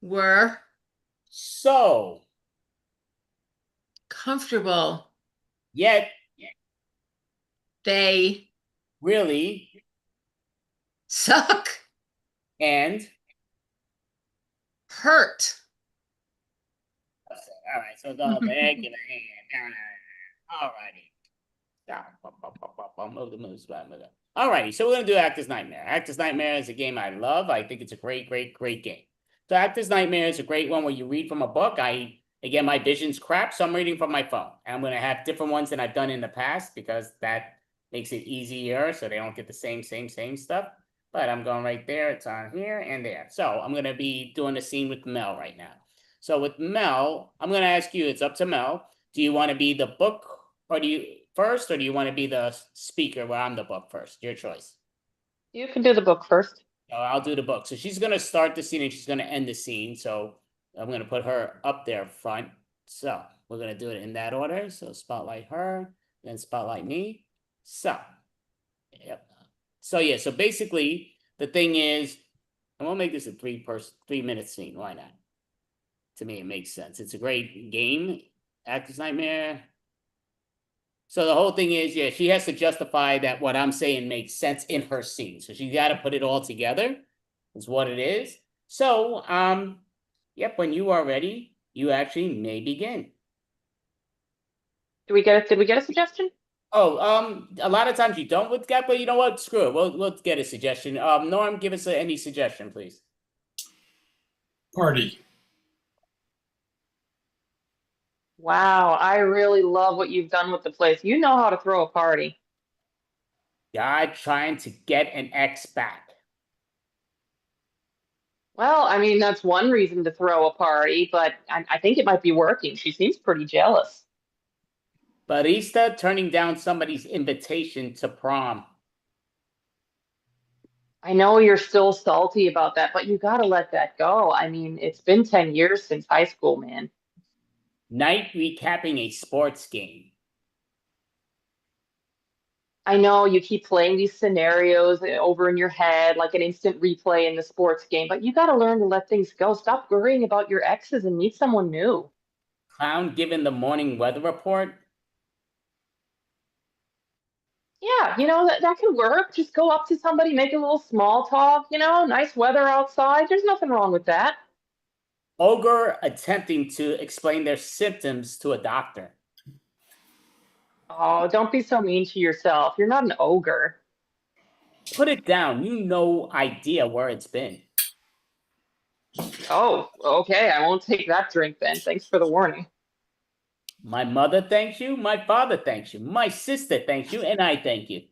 were so comfortable. yet They really suck, and hurt. all right, so the bag in the hand. All righty. All righty, so we're gonna do Actor's Nightmare. Actor's Nightmare is a game I love. I think it's a great game. So Actor's Nightmare is a great one where you read from a book. Again, my vision's crap, so I'm reading from my phone. And I'm gonna have different ones than I've done in the past because that makes it easier so they don't get the same stuff. But I'm going right there, it's on here and there. So I'm gonna be doing a scene with Mel right now. So with Mel, I'm gonna ask you, it's up to Mel. Do you want to be the book or do you want to be the speaker where I'm the book first? Your choice. You can do the book first. So I'll do the book. So she's gonna start the scene and she's gonna end the scene. So I'm gonna put her up there front. So we're gonna do it in that order. So spotlight her, then spotlight me. So, yep. So yeah, so basically the thing is, I'm gonna make this a 3-minute scene. Why not? To me, it makes sense. It's a great game, Actor's Nightmare. So the whole thing is, yeah, she has to justify that what I'm saying makes sense in her scene. So she's got to put it all together, is what it is. So, yep, when you are ready, you actually may begin. Did we get a suggestion? Oh, a lot of times you don't with get, but you know what? Screw it. We'll get a suggestion. Norm, give us any suggestion, please. Party. Wow, I really love what you've done with the place. You know how to throw a party. Guy trying to get an ex back. Well, I mean, that's one reason to throw a party, but I think it might be working. She seems pretty jealous. Barista turning down somebody's invitation to prom. I know you're still salty about that, but you gotta let that go. I mean, it's been 10 years since high school, man. Night recapping a sports game. I know you keep playing these scenarios over in your head like an instant replay in the sports game, but you gotta learn to let things go. Stop worrying about your exes and meet someone new. Clown giving the morning weather report. Yeah, that could work. Just go up to somebody, make a little small talk, nice weather outside. There's nothing wrong with that. Ogre attempting to explain their symptoms to a doctor. Oh, don't be so mean to yourself. You're not an ogre. Put it down. You no idea where it's been. Oh, okay. I won't take that drink then. Thanks for the warning. My mother thanks you. My father thanks you. My sister thanks you. And I thank you.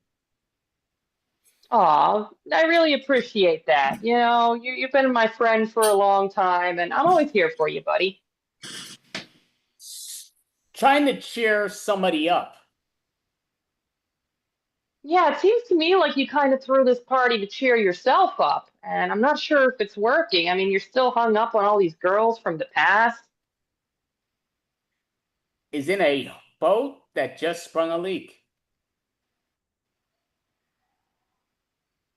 Aw, I really appreciate that. You've been my friend for a long time, and I'm always here for you, buddy. Trying to cheer somebody up. Yeah, it seems to me like you kind of threw this party to cheer yourself up, and I'm not sure if it's working. I mean, you're still hung up on all these girls from the past. Is in a boat that just sprung a leak.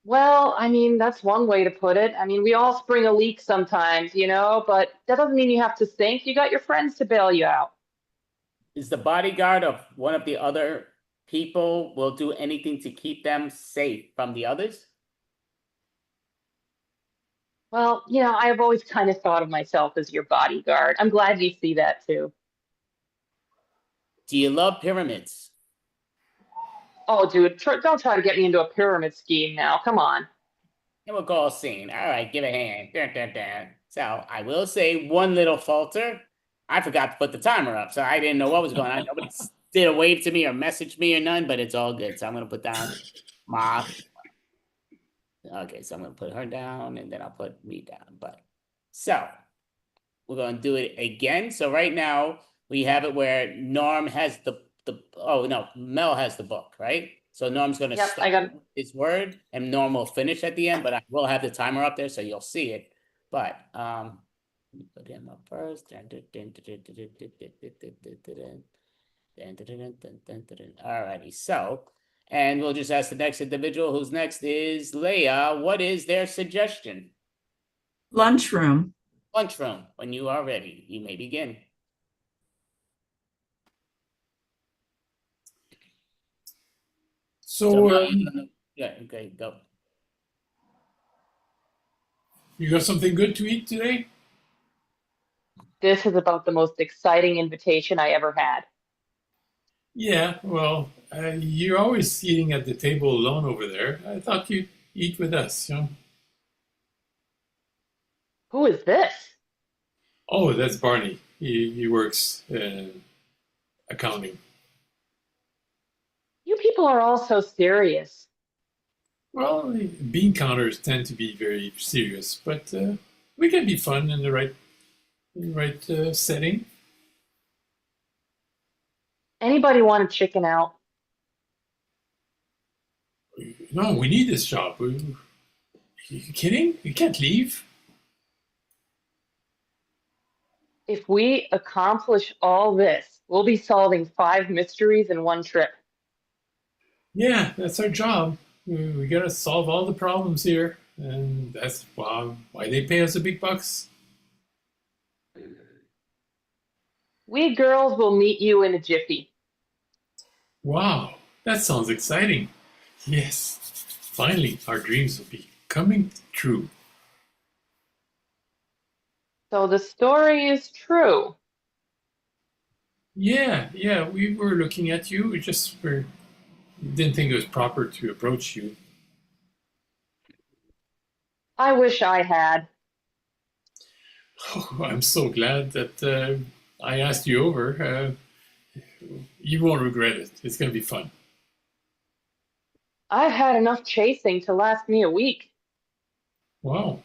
Well, I mean, that's one way to put it. I mean, we all spring a leak sometimes, but that doesn't mean you have to sink. You got your friends to bail you out. Is the bodyguard of one of the other people will do anything to keep them safe from the others? Well, I've always kind of thought of myself as your bodyguard. I'm glad you see that too. Do you love pyramids? Oh, dude, don't try to get me into a pyramid scheme now. Come on. Chemical scene. All right, give a hand. Dun, dun, dun. So I will say one little falter. I forgot to put the timer up, so I didn't know what was going on. Nobody did a wave to me or message me or none, but it's all good. So I'm gonna put down Moth. Okay, so I'm gonna put her down and then I'll put me down. But so we're gonna do it again. So right now we have it where Norm has Mel has the book, right? So Norm's gonna Yep, I got start his word and Norm will finish at the end, but I will have the timer up there so you'll see it. But put him up first. Alrighty, so and we'll just ask the next individual who's next is Leah. What is their suggestion? Lunchroom. Lunchroom. When you are ready, you may begin. So, yeah, okay, go. you got something good to eat today? This is about the most exciting invitation I ever had. Yeah, well, you're always eating at the table alone over there. I thought you'd eat with us, Who is this? Oh, that's Barney. He works accounting. You people are all so serious. Well, bean counters tend to be very serious, but we can be fun in the right setting. Anybody want to chicken out? No, we need this job. Are you kidding? We can't leave. If we accomplish all this, we'll be solving 5 mysteries in one trip. Yeah, that's our job. We gotta solve all the problems here, and that's why they pay us the big bucks. We girls will meet you in a jiffy. Wow, that sounds exciting. Yes, finally, our dreams will be coming true. So the story is true. Yeah, we were looking at you. We didn't think it was proper to approach you. I wish I had. Oh, I'm so glad that I asked you over. You won't regret it. It's going to be fun. I've had enough chasing to last me a week. Wow.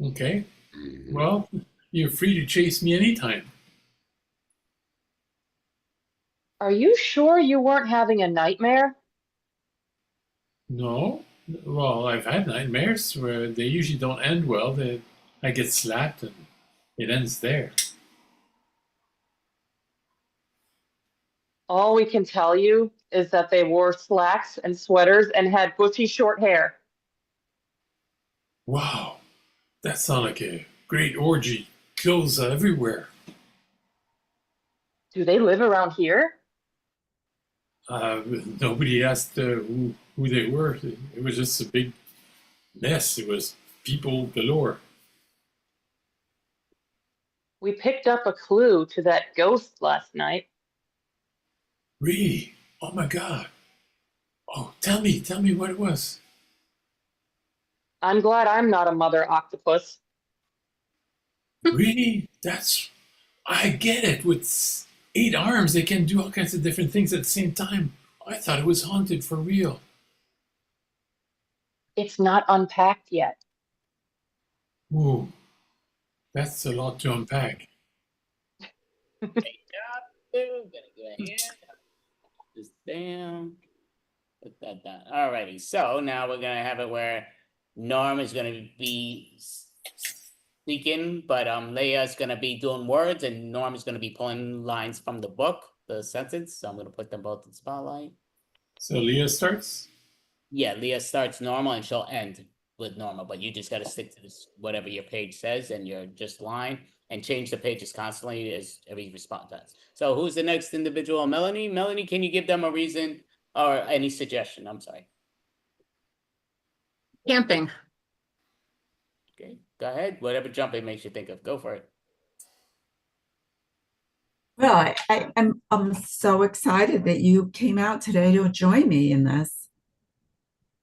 Okay. Well, you're free to chase me anytime. Are you sure you weren't having a nightmare? No. Well, I've had nightmares where they usually don't end well. I get slapped and it ends there. All we can tell you is that they wore slacks and sweaters and had bushy short hair. Wow. That sounds like a great orgy. Clothes everywhere. Do they live around here? Nobody asked who they were. It was just a big mess. It was people galore. We picked up a clue to that ghost last night. Really? Oh my God. Oh, tell me what it was. I'm glad I'm not a mother octopus. Really? I get it. With 8 arms, they can do all kinds of different things at the same time. I thought it was haunted for real. it's not unpacked yet. Ooh, that's a lot to unpack. Great job, Stu. Gonna go ahead. This down. Put that down. Alrighty. So now we're gonna have it where Norm is gonna be speaking, but Leia's gonna be doing words, and Norm is gonna be pulling lines from the book, the sentence. So I'm gonna put them both in spotlight. So Leah starts? Yeah, Leah starts normal and she'll end with normal, but you just gotta stick to this whatever your page says and your just line, and change the pages constantly as every response does. So who's the next individual? Melanie? Melanie, can you give them a reason or any suggestion? I'm sorry. Camping. Okay, go ahead. Whatever jumping makes you think of, go for it. Well, I'm so excited that you came out today to join me in this.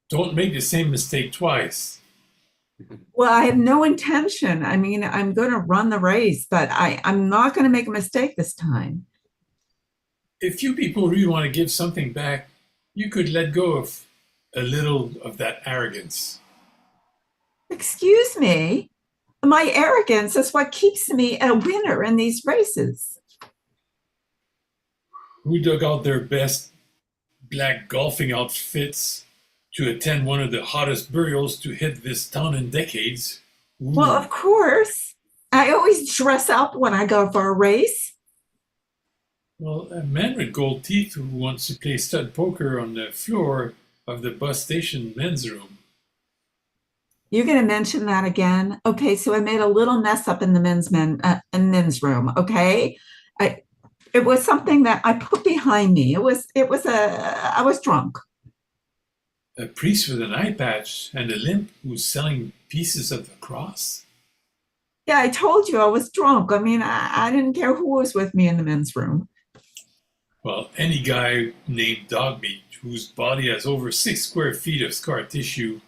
Don't make the same mistake twice. Well, I have no intention. I mean, I'm going to run the race, but I'm not going to make a mistake this time. If you people really want to give something back, you could let go of a little of that arrogance. Excuse me. My arrogance is what keeps me a winner in these races. Who dug out their best black golfing outfits to attend one of the hottest burials to hit this town in decades? Ooh. Well, of course. I always dress up when I go for a race. Well, a man with gold teeth who wants to play stud poker on the floor of the bus station men's room. You're going to mention that again? Okay, so I made a little mess up in the men's room, okay? It was something that I put behind me. I was drunk. A priest with an eye patch and a limp who's selling pieces of the cross? Yeah, I told you I was drunk. I mean, I didn't care who was with me in the men's room. Well, any guy named Dogmeat whose body has over 6 square feet of scar tissue.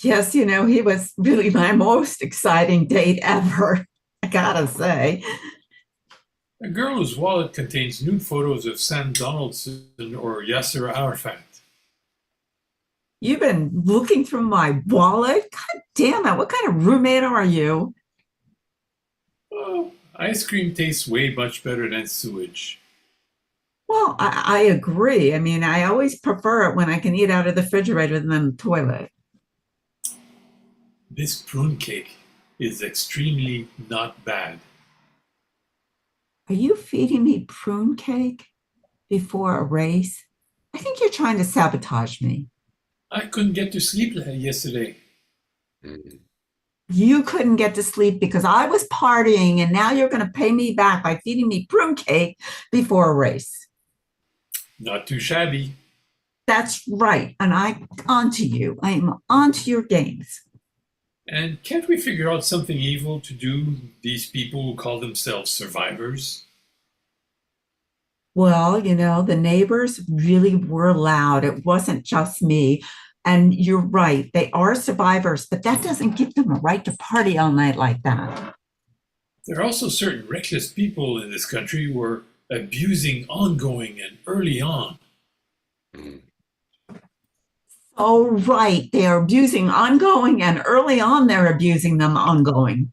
Yes, you know, he was really my most exciting date ever, I gotta say. A girl whose wallet contains nude photos of Sam Donaldson or Yasser Arafat. You've been looking through my wallet? God damn it, what kind of roommate are you? Oh, ice cream tastes way much better than sewage. Well, I agree. I mean, I always prefer it when I can eat out of the refrigerator than the toilet. This prune cake is extremely not bad. Are you feeding me prune cake before a race? I think you're trying to sabotage me. I couldn't get to sleep yesterday. You couldn't get to sleep because I was partying, and now you're going to pay me back by feeding me prune cake before a race. Not too shabby. That's right. And I'm onto you. I am onto your games. And can't we figure out something evil to do, these people who call themselves survivors? Well, you know, the neighbors really were loud. It wasn't just me. And you're right. They are survivors, but that doesn't give them a right to party all night like that. There are also certain reckless people in this country who are abusing ongoing and early on. Oh, right. They are abusing ongoing, and early on, they're abusing them ongoing.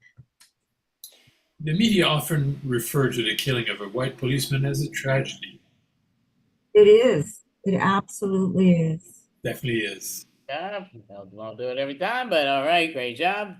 The media often refer to the killing of a white policeman as a tragedy. It is. It absolutely is. Definitely is. Yeah, won't do it every time, but all right, great job.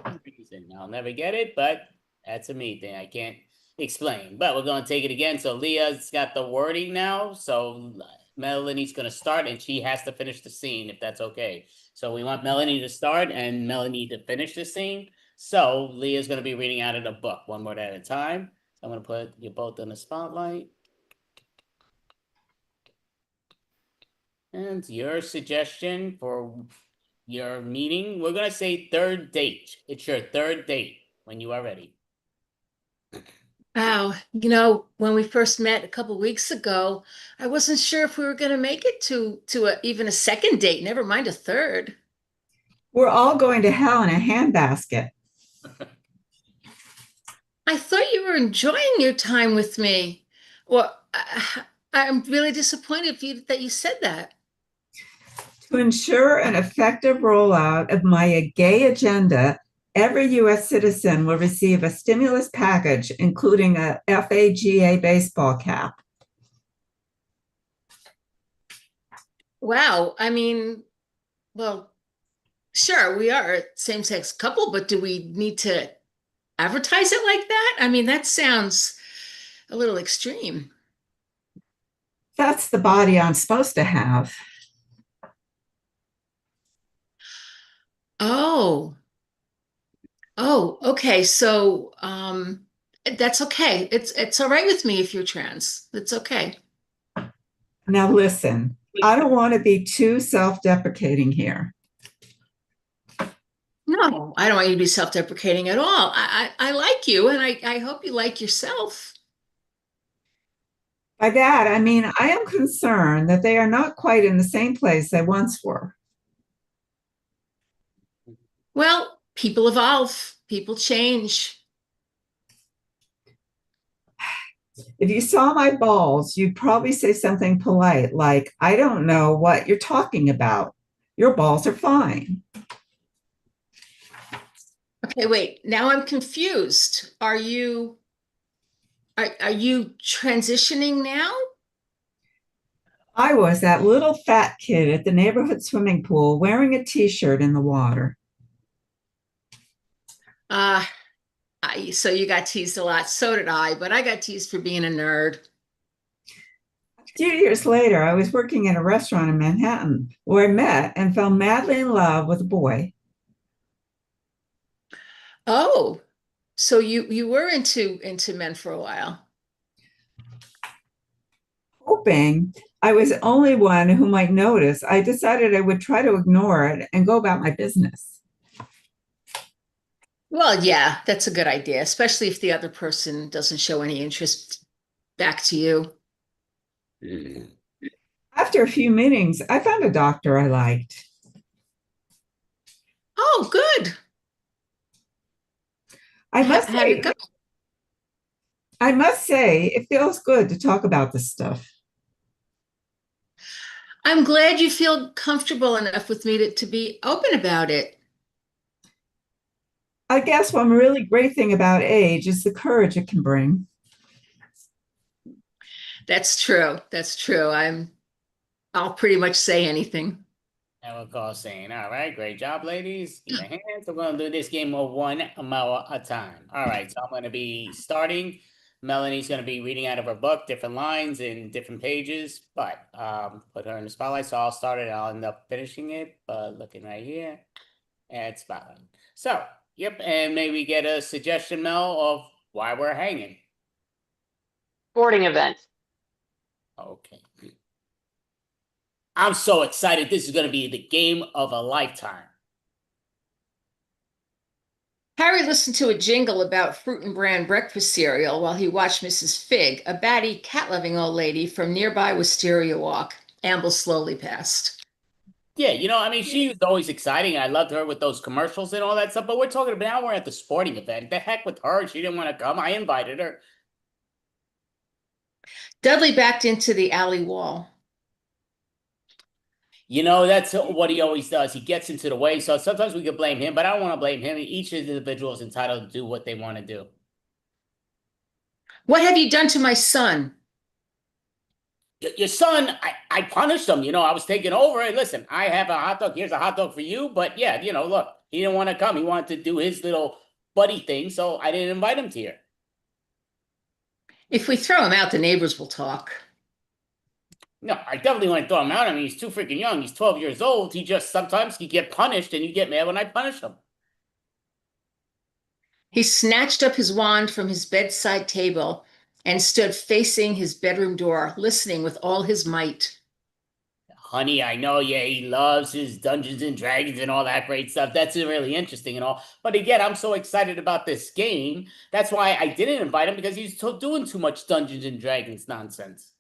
I'll never get it, but that's a me thing. I can't explain, but we're going to take it again. So Leah's got the wording now. So Melanie's going to start and she has to finish the scene if that's okay. So we want Melanie to start and Melanie to finish the scene. So Leah's going to be reading out of the book one word at a time. So I'm going to put you both in the spotlight. And your suggestion for your meeting, we're going to say third date. It's your third date when you are ready. Wow, you know, when we first met a couple weeks ago, I wasn't sure if we were going to make it to even a second date, never mind a third. We're all going to hell in a handbasket. I thought you were enjoying your time with me. Well, I'm really disappointed that you said that. To ensure an effective rollout of my gay agenda, every U.S. citizen will receive a stimulus package, including a FAGA baseball cap. Wow. I mean, well, sure, we are a same-sex couple, but do we need to advertise it like that? I mean, that sounds a little extreme. That's the body I'm supposed to have. Oh. Oh, okay. So, that's okay. It's all right with me if you're trans. It's okay. Now, listen, I don't want to be too self deprecating here. No, I don't want you to be self-deprecating at all. I like you, and I hope you like yourself. By that, I mean, I am concerned that they are not quite in the same place they once were. Well, people evolve, people change. If you saw my balls, you'd probably say something polite like, I don't know what you're talking about. Your balls are fine. Okay, wait. Now I'm confused. Are you transitioning now? I was that little fat kid at the neighborhood swimming pool wearing a t-shirt in the water. So you got teased a lot. So did I, but I got teased for being a nerd. A few years later, I was working in a restaurant in Manhattan where I met and fell madly in love with a boy. Oh, so you were into men for a while. Hoping I was the only one who might notice, I decided I would try to ignore it and go about my business. Well, yeah, that's a good idea, especially if the other person doesn't show any interest back to you. After a few meetings, I found a doctor I liked. Oh, good. I must How'd it say, go? I must say, it feels good to talk about this stuff. I'm glad you feel comfortable enough with me to be open about it. I guess one really great thing about age is the courage it can bring. That's true. That's true. I'll pretty much say anything. And we'll call saying, all right, great job, ladies. Give me hands. We're going to do this game of 1 mile at a time. All right, so I'm going to be starting. Melanie's going to be reading out of her book, different lines and different pages, but put her in the spotlight. So I'll start it. I'll end up finishing it, but looking right here at spotlight. So, yep, and maybe get a suggestion, Mel, of why we're hanging. Sporting event. Okay. I'm so excited. This is going to be the game of a lifetime. Harry listened to a jingle about fruit and bran breakfast cereal while he watched Mrs. Fig, a batty, cat-loving old lady from nearby Wisteria Walk, amble slowly past. Yeah, I mean, she was always exciting. I loved her with those commercials and all that stuff, but we're talking about now we're at the sporting event. The heck with her. She didn't want to come. I invited her. Dudley backed into the alley wall. That's what he always does. He gets into the way. So sometimes we could blame him, but I don't want to blame him. Each individual is entitled to do what they want to do. What have you done to my son? Your son, I punished him. I was taking over. Hey, listen, I have a hot dog. Here's a hot dog for you. But yeah, look, he didn't want to come. He wanted to do his little buddy thing. So I didn't invite him to here. If we throw him out, the neighbors will talk. No, I definitely want to throw him out. I mean, he's too freaking young. He's 12 years old. Sometimes he get punished and you get mad when I punish him. He snatched up his wand from his bedside table and stood facing his bedroom door, listening with all his might. Honey, I know, yeah, he loves his Dungeons and Dragons and all that great stuff. That's really interesting and all. But again, I'm so excited about this game. That's why I didn't invite him, because he's doing too much Dungeons and Dragons nonsense.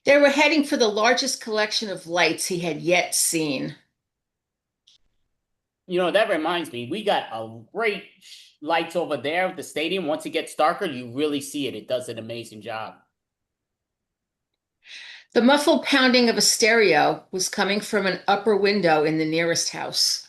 They were heading for the largest collection of lights he had yet seen. That reminds me, we got a great lights over there at the stadium. Once it gets darker, you really see it. It does an amazing job. The muffled pounding of a stereo was coming from an upper window in the nearest house.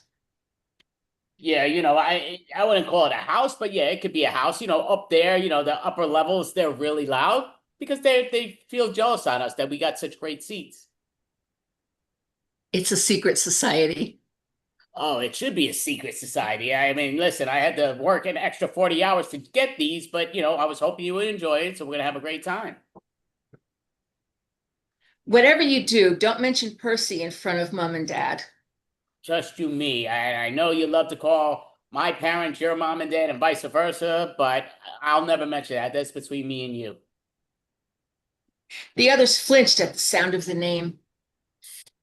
Yeah, I wouldn't call it a house, but yeah, it could be a house. Up there, the upper levels, they're really loud because they feel jealous on us that we got such great seats. It's a secret society. Oh, it should be a secret society. I mean, listen, I had to work an extra 40 hours to get these, but I was hoping you would enjoy it, so we're gonna have a great time. Whatever you do, don't mention Percy in front of Mom and Dad. Just you, me. I know you love to call my parents your mom and dad and vice versa, but I'll never mention that. That's between me and you. The others flinched at the sound of the name.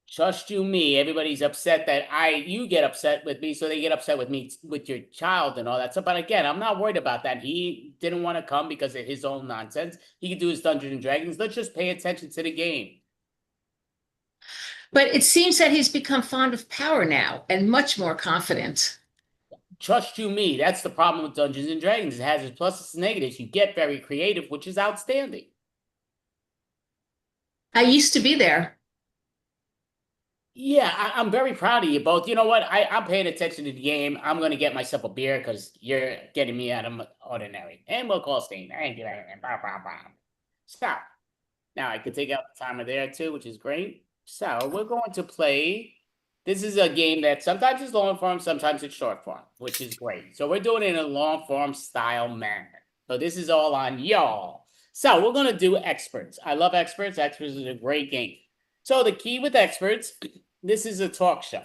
Just you, me. Everybody's upset that you get upset with me, so they get upset with me, with your child and all that stuff. But again, I'm not worried about that. He didn't want to come because of his own nonsense. He could do his Dungeons and Dragons. Let's just pay attention to the game. But it seems that he's become fond of power now and much more confident. Trust you, me. That's the problem with Dungeons and Dragons. It has its pluses and negatives. You get very creative, which is outstanding. I used to be there. Yeah, I'm very proud of you both. You know what? I'm paying attention to the game. I'm going to get myself a beer because you're getting me out of ordinary. And we'll call Stain. Thank you. So, now I could take out the timer there too, which is great. So, we're going to play. This is a game that sometimes is long form, sometimes it's short form, which is great. So, we're doing it in a long form style manner. So, this is all on y'all. So, we're going to do experts. I love experts. Experts is a great game. So the key with experts, this is a talk show.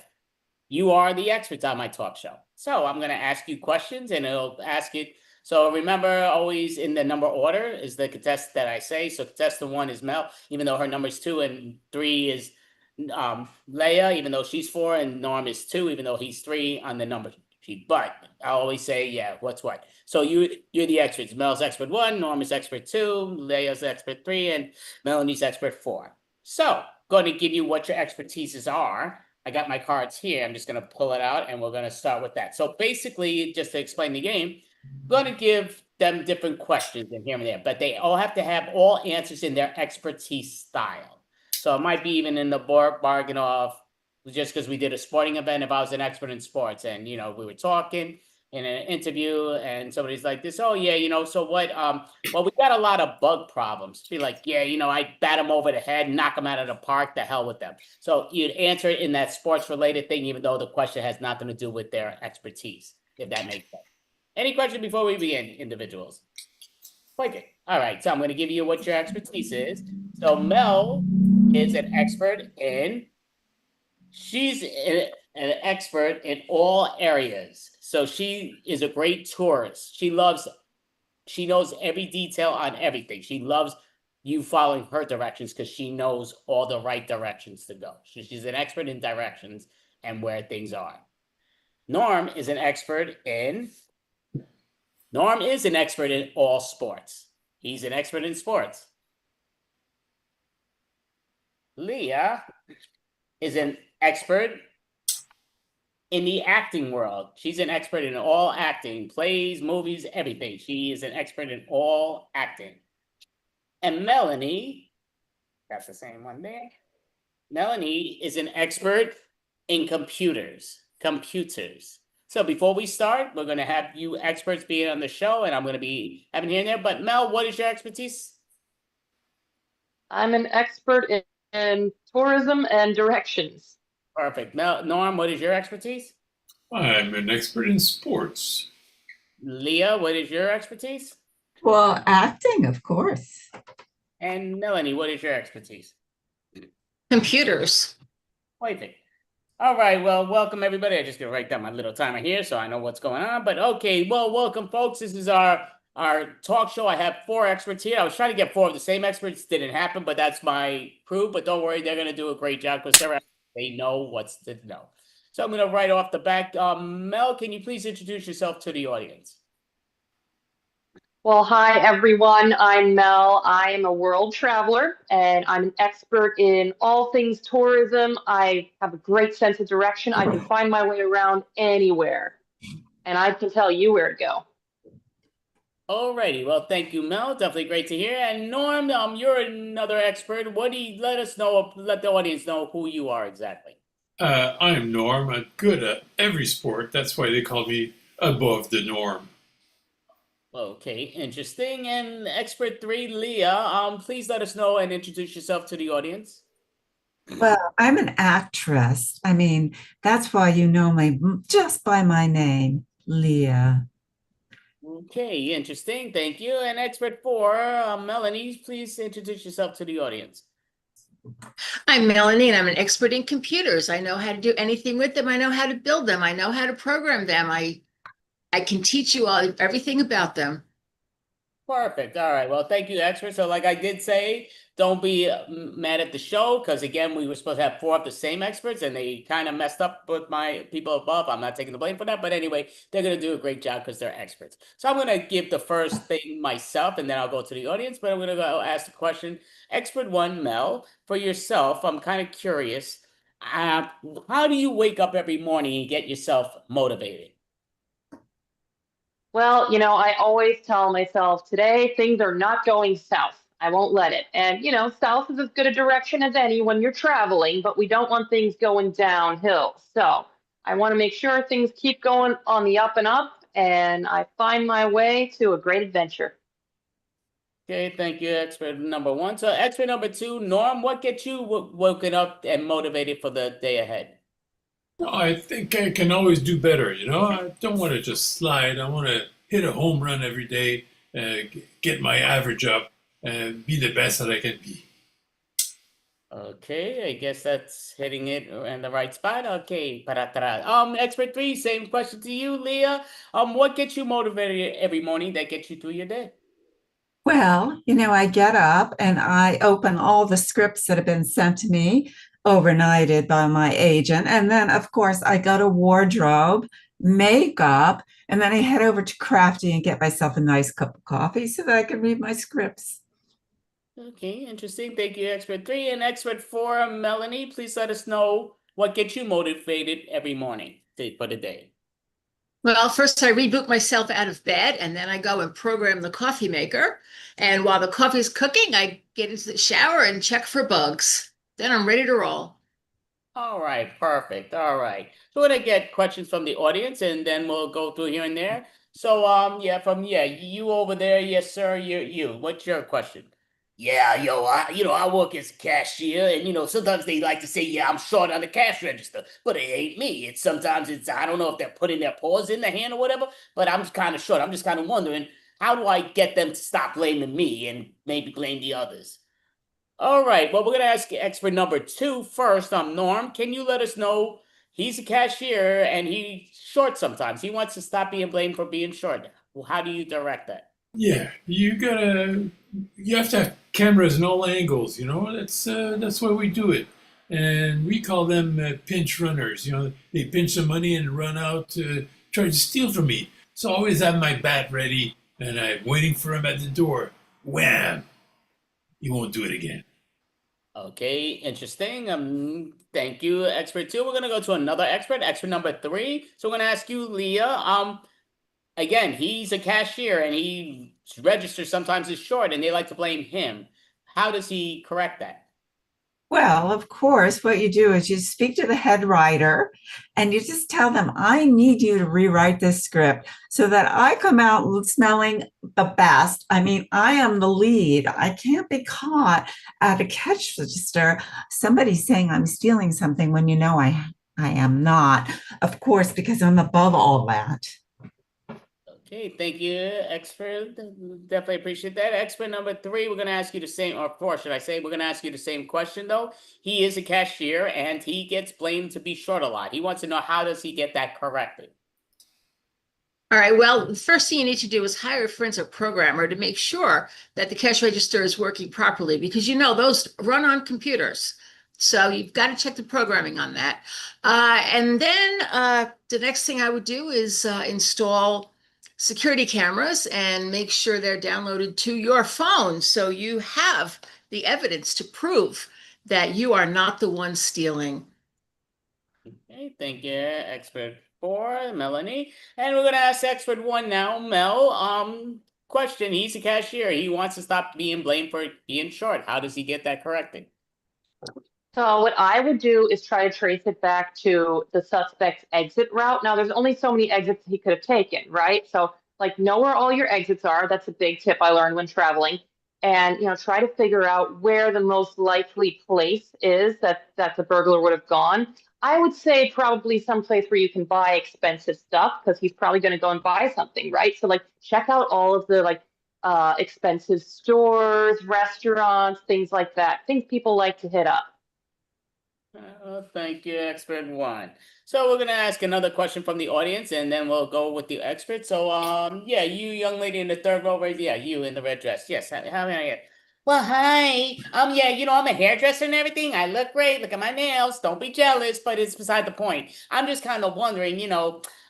You are the experts on my talk show. So I'm going to ask you questions and it'll ask it. So remember, always in the number order is the contestant that I say. So contestant 1 is Mel, even though her number is 2, and 3 is Leia, even though she's 4, and Norm is 2, even though he's 3 on the number sheet. But I always say, yeah, what's what. So you're the experts. Mel's expert 1, Norm is expert 2, Leia's expert 3, and Melanie's expert 4. So going to give you what your expertises are. I got my cards here. I'm just going to pull it out and we're going to start with that. So basically, just to explain the game, I'm going to give them different questions and here and there, but they all have to have all answers in their expertise style. So it might be even in the bargain of just because we did a sporting event, if I was an expert in sports and, we were talking in an interview and somebody's like this, oh yeah, so what, well, we got a lot of bug problems. Be like, yeah, I bat them over the head, knock them out of the park, the hell with them. So you'd answer it in that sports related thing, even though the question has nothing to do with their expertise, if that makes sense. Any question before we begin, individuals? Okay. All right. So I'm going to give you what your expertise is. So Mel is an expert in, she's an expert in all areas. So she is a great tourist. She knows every detail on everything. She loves you following her directions because she knows all the right directions to go. She's an expert in directions and where things are. Norm is an expert in all sports. He's an expert in sports. Leah is an expert in the acting world. She's an expert in all acting, plays, movies, everything. She is an expert in all acting. And Melanie, that's the same one there. Melanie is an expert in computers. So before we start, we're going to have you experts being on the show, and I'm going to be having here and there. But Mel, what is your expertise? I'm an expert in tourism and directions. Perfect. Norm, what is your expertise? I'm an expert in sports. Leah, what is your expertise? Well, acting, of course. And Melanie, what is your expertise? Computers. Perfect. All right, well, welcome everybody. I just gonna write down my little timer here so I know what's going on. But okay, well, welcome folks. This is our talk show. I have 4 experts here. I was trying to get 4 of the same experts. Didn't happen, but that's my crew. But don't worry, they're gonna do a great job because they know what's to know. So I'm gonna right off the back. Mel, can you please introduce yourself to the audience? Well, hi everyone. I'm Mel. I am a world traveler and I'm an expert in all things tourism. I have a great sense of direction. I can find my way around anywhere and I can tell you where to go. Alrighty, well, thank you, Mel. Definitely great to hear. And Norm, you're another expert. What do you let us know? Let the audience know who you are exactly. I'm Norm. I'm good at every sport. That's why they call me above the norm. Okay, interesting. And expert three, Leah, please let us know and introduce yourself to the audience. Well, I'm an actress. I mean, that's why you know me just by my name, Leah. Okay, interesting. Thank you. And expert four, Melanie, please introduce yourself to the audience. I'm Melanie, and I'm an expert in computers. I know how to do anything with them. I know how to build them. I know how to program them. I can teach you all everything about them. Perfect. All right. Well, thank you, expert. So, like I did say, don't be mad at the show because, again, we were supposed to have four of the same experts and they kind of messed up with my people above. I'm not taking the blame for that. But anyway, they're going to do a great job because they're experts. So, I'm going to give the first thing myself and then I'll go to the audience. But I'm going to go ask the question. Expert one, Mel, for yourself, I'm kind of curious. How do you wake up every morning and get yourself motivated? Well, I always tell myself today things are not going south. I won't let it. And, south is as good a direction as any when you're traveling, but we don't want things going downhill. So I want to make sure things keep going on the up and up, and I find my way to a great adventure. Okay, thank you, expert number one. So, expert number two, Norm, what gets you woken up and motivated for the day ahead? No, I think I can always do better. I don't want to just slide. I want to hit a home run every day, get my average up, and be the best that I can be. Okay, I guess that's hitting it in the right spot. Okay, para atrás. Expert three, same question to you, Leah. What gets you motivated every morning that gets you through your day? Well, I get up and I open all the scripts that have been sent to me overnighted by my agent. And then, of course, I go to wardrobe, makeup, and then I head over to Crafty and get myself a nice cup of coffee so that I can read my scripts. Okay, interesting. Thank you, expert three. And expert four, Melanie, please let us know what gets you motivated every morning for the day. Well, first I reboot myself out of bed, and then I go and program the coffee maker. And while the coffee is cooking, I get into the shower and check for bugs. Then I'm ready to roll. All right, perfect. All right. So we're gonna get questions from the audience and then we'll go through here and there. So yeah, you over there, yes, sir. You. What's your question? Yeah, I work as a cashier, and sometimes they like to say, yeah, I'm short on the cash register, but it ain't me. Sometimes I don't know if they're putting their paws in the hand or whatever, but I'm kind of short. I'm just kind of wondering, how do I get them to stop blaming me and maybe blame the others? All right. Well, we're going to ask expert number two first. Norm. Can you let us know he's a cashier and he's short sometimes? He wants to stop being blamed for being short. Well, how do you direct that? Yeah, you have to have cameras in all angles. That's why we do it, and we call them pinch runners. They pinch some money and run out to try to steal from me. So I always have my bat ready, and I'm waiting for him at the door. Wham! He won't do it again. Okay, interesting. Thank you, expert two. We're gonna go to another expert number three. So we're gonna ask you, Leah. Again, he's a cashier and he registers sometimes is short, and they like to blame him. How does he correct that? Well, of course, what you do is you speak to the head writer and you just tell them, I need you to rewrite this script so that I come out smelling the best. I mean, I am the lead. I can't be caught at a cash register. Somebody saying I'm stealing something when I am not, of course, because I'm above all that. Okay, thank you, expert. Definitely appreciate that. Expert number three, we're going to ask you the same, or four, should I say? We're going to ask you the same question, though. He is a cashier, and he gets blamed to be short a lot. He wants to know, how does he get that corrected? All right, well, the first thing you need to do is hire a forensic programmer to make sure that the cash register is working properly, because those run on computers. So you've got to check the programming on that. And then the next thing I would do is install security cameras and make sure they're downloaded to your phone so you have the evidence to prove that you are not the one stealing. Okay, thank you, expert four, Melanie. And we're going to ask expert one now, Mel. question. He's a cashier. He wants to stop being blamed for being short. How does he get that corrected? So what I would do is try to trace it back to the suspect's exit route. Now, there's only so many exits he could have taken, right? So like know where all your exits are. That's a big tip I learned when traveling. And try to figure out where the most likely place is that the burglar would have gone. I would say probably someplace where you can buy expensive stuff because he's probably going to go and buy something, right? So like check out all of the like expensive stores, restaurants, things like that. Things people like to hit up. Thank you, expert one. So we're gonna ask another question from the audience, and then we'll go with the expert. So, yeah, you young lady in the third row, right? Yeah, you in the red dress. Yes. How may I get? Well, hi. Yeah, I'm a hairdresser and everything. I look great. Look at my nails. Don't be jealous, but it's beside the point. I'm just kind of wondering,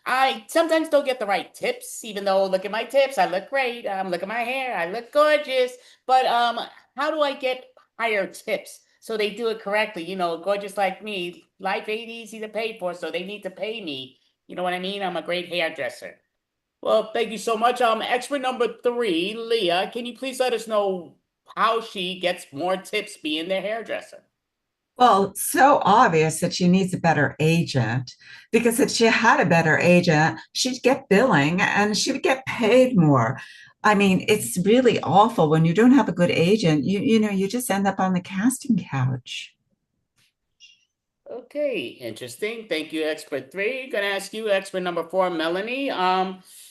I sometimes don't get the right tips, even though look at my tips. I look great. Look at my hair. I look gorgeous. But how do I get higher tips? So they do it correctly, gorgeous like me. Life ain't easy to pay for, so they need to pay me. You know what I mean? I'm a great hairdresser. Well, thank you so much. Expert number 3, Leah, can you please let us know how she gets more tips being the hairdresser? Well, it's so obvious that she needs a better agent because if she had a better agent, she'd get billing and she would get paid more. I mean, it's really awful when you don't have a good agent. You just end up on the casting couch. Okay, interesting. Thank you, expert 3. Gonna ask you, expert number 4, Melanie.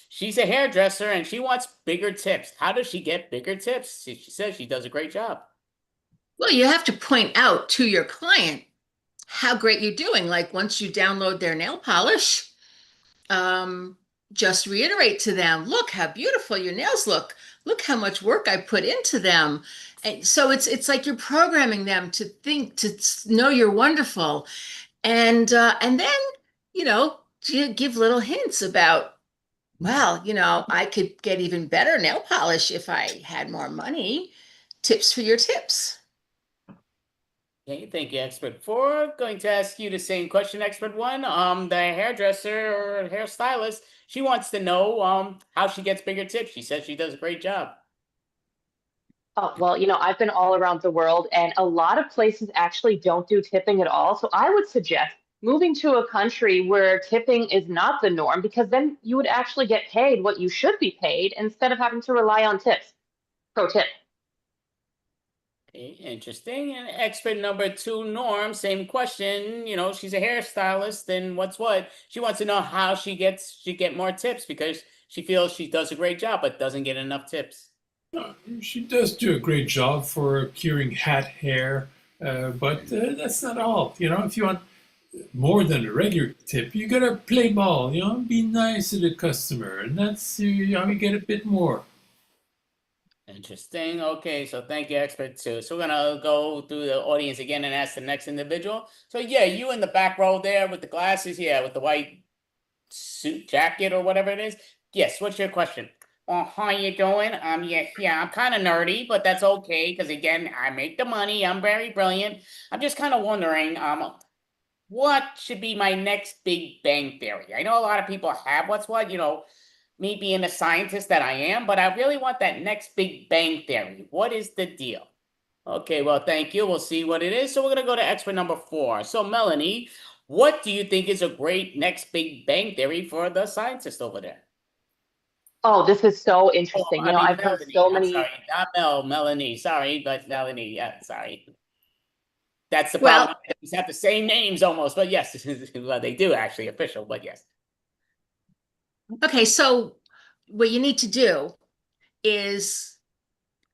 She's a hairdresser and she wants bigger tips. How does she get bigger tips? She says she does a great job. Well, you have to point out to your client how great you're doing. Like once you download their nail polish, just reiterate to them, look how beautiful your nails look. Look how much work I put into them. And so it's like you're programming them to think, to know you're wonderful. And then, to give little hints about, well, I could get even better nail polish if I had more money. Tips for your tips. Okay, thank you, expert 4. Going to ask you the same question, expert 1. The hairdresser or hairstylist, she wants to know how she gets bigger tips. She says she does a great job. Oh, well, I've been all around the world and a lot of places actually don't do tipping at all. So I would suggest moving to a country where tipping is not the norm because then you would actually get paid what you should be paid instead of having to rely on tips. Pro tip. Okay, interesting. And expert number 2, Norm, same question. She's a hairstylist, and what's what? She wants to know how she get more tips because she feels she does a great job but doesn't get enough tips. She does do a great job for curing hat hair, but that's not all. If you want more than a regular tip, you gotta play ball. Be nice to the customer, and that's you get a bit more. Interesting. Okay, so thank you, expert 2. So we're gonna go through the audience again and ask the next individual. So yeah, you in the back row there with the glasses, yeah, with the white suit jacket or whatever it is. Yes, what's your question? How you doing? Yeah, I'm kind of nerdy, but that's okay because again, I make the money. I'm very brilliant. I'm just kind of wondering, what should be my next big bang theory? I know a lot of people have what's what, me being a scientist that I am, but I really want that next big bang theory. What is the deal? Okay, well, thank you. We'll see what it is. So we're gonna go to expert number 4. So Melanie, what do you think is a great next big bang theory for the scientist over there? Oh, this is so Oh, interesting. I mean, I've heard Melanie. so I'm many. sorry, not Melanie. Sorry, but Melanie. Yeah, sorry. That's the Well, problem. They have the same names almost, but yes, well, they do actually official, but yes. okay, so what you need to do is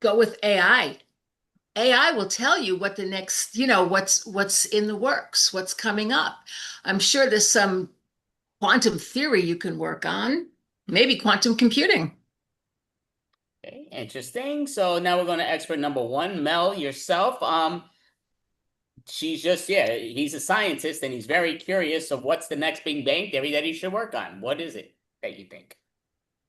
go with AI. AI will tell you what the next, what's in the works, what's coming up. I'm sure there's some quantum theory you can work on, maybe quantum computing. Okay, interesting. So now we're going to expert number 1, Mel, yourself. She's just, yeah, he's a scientist and he's very curious of what's the next big bang theory that he should work on. What is it that you think?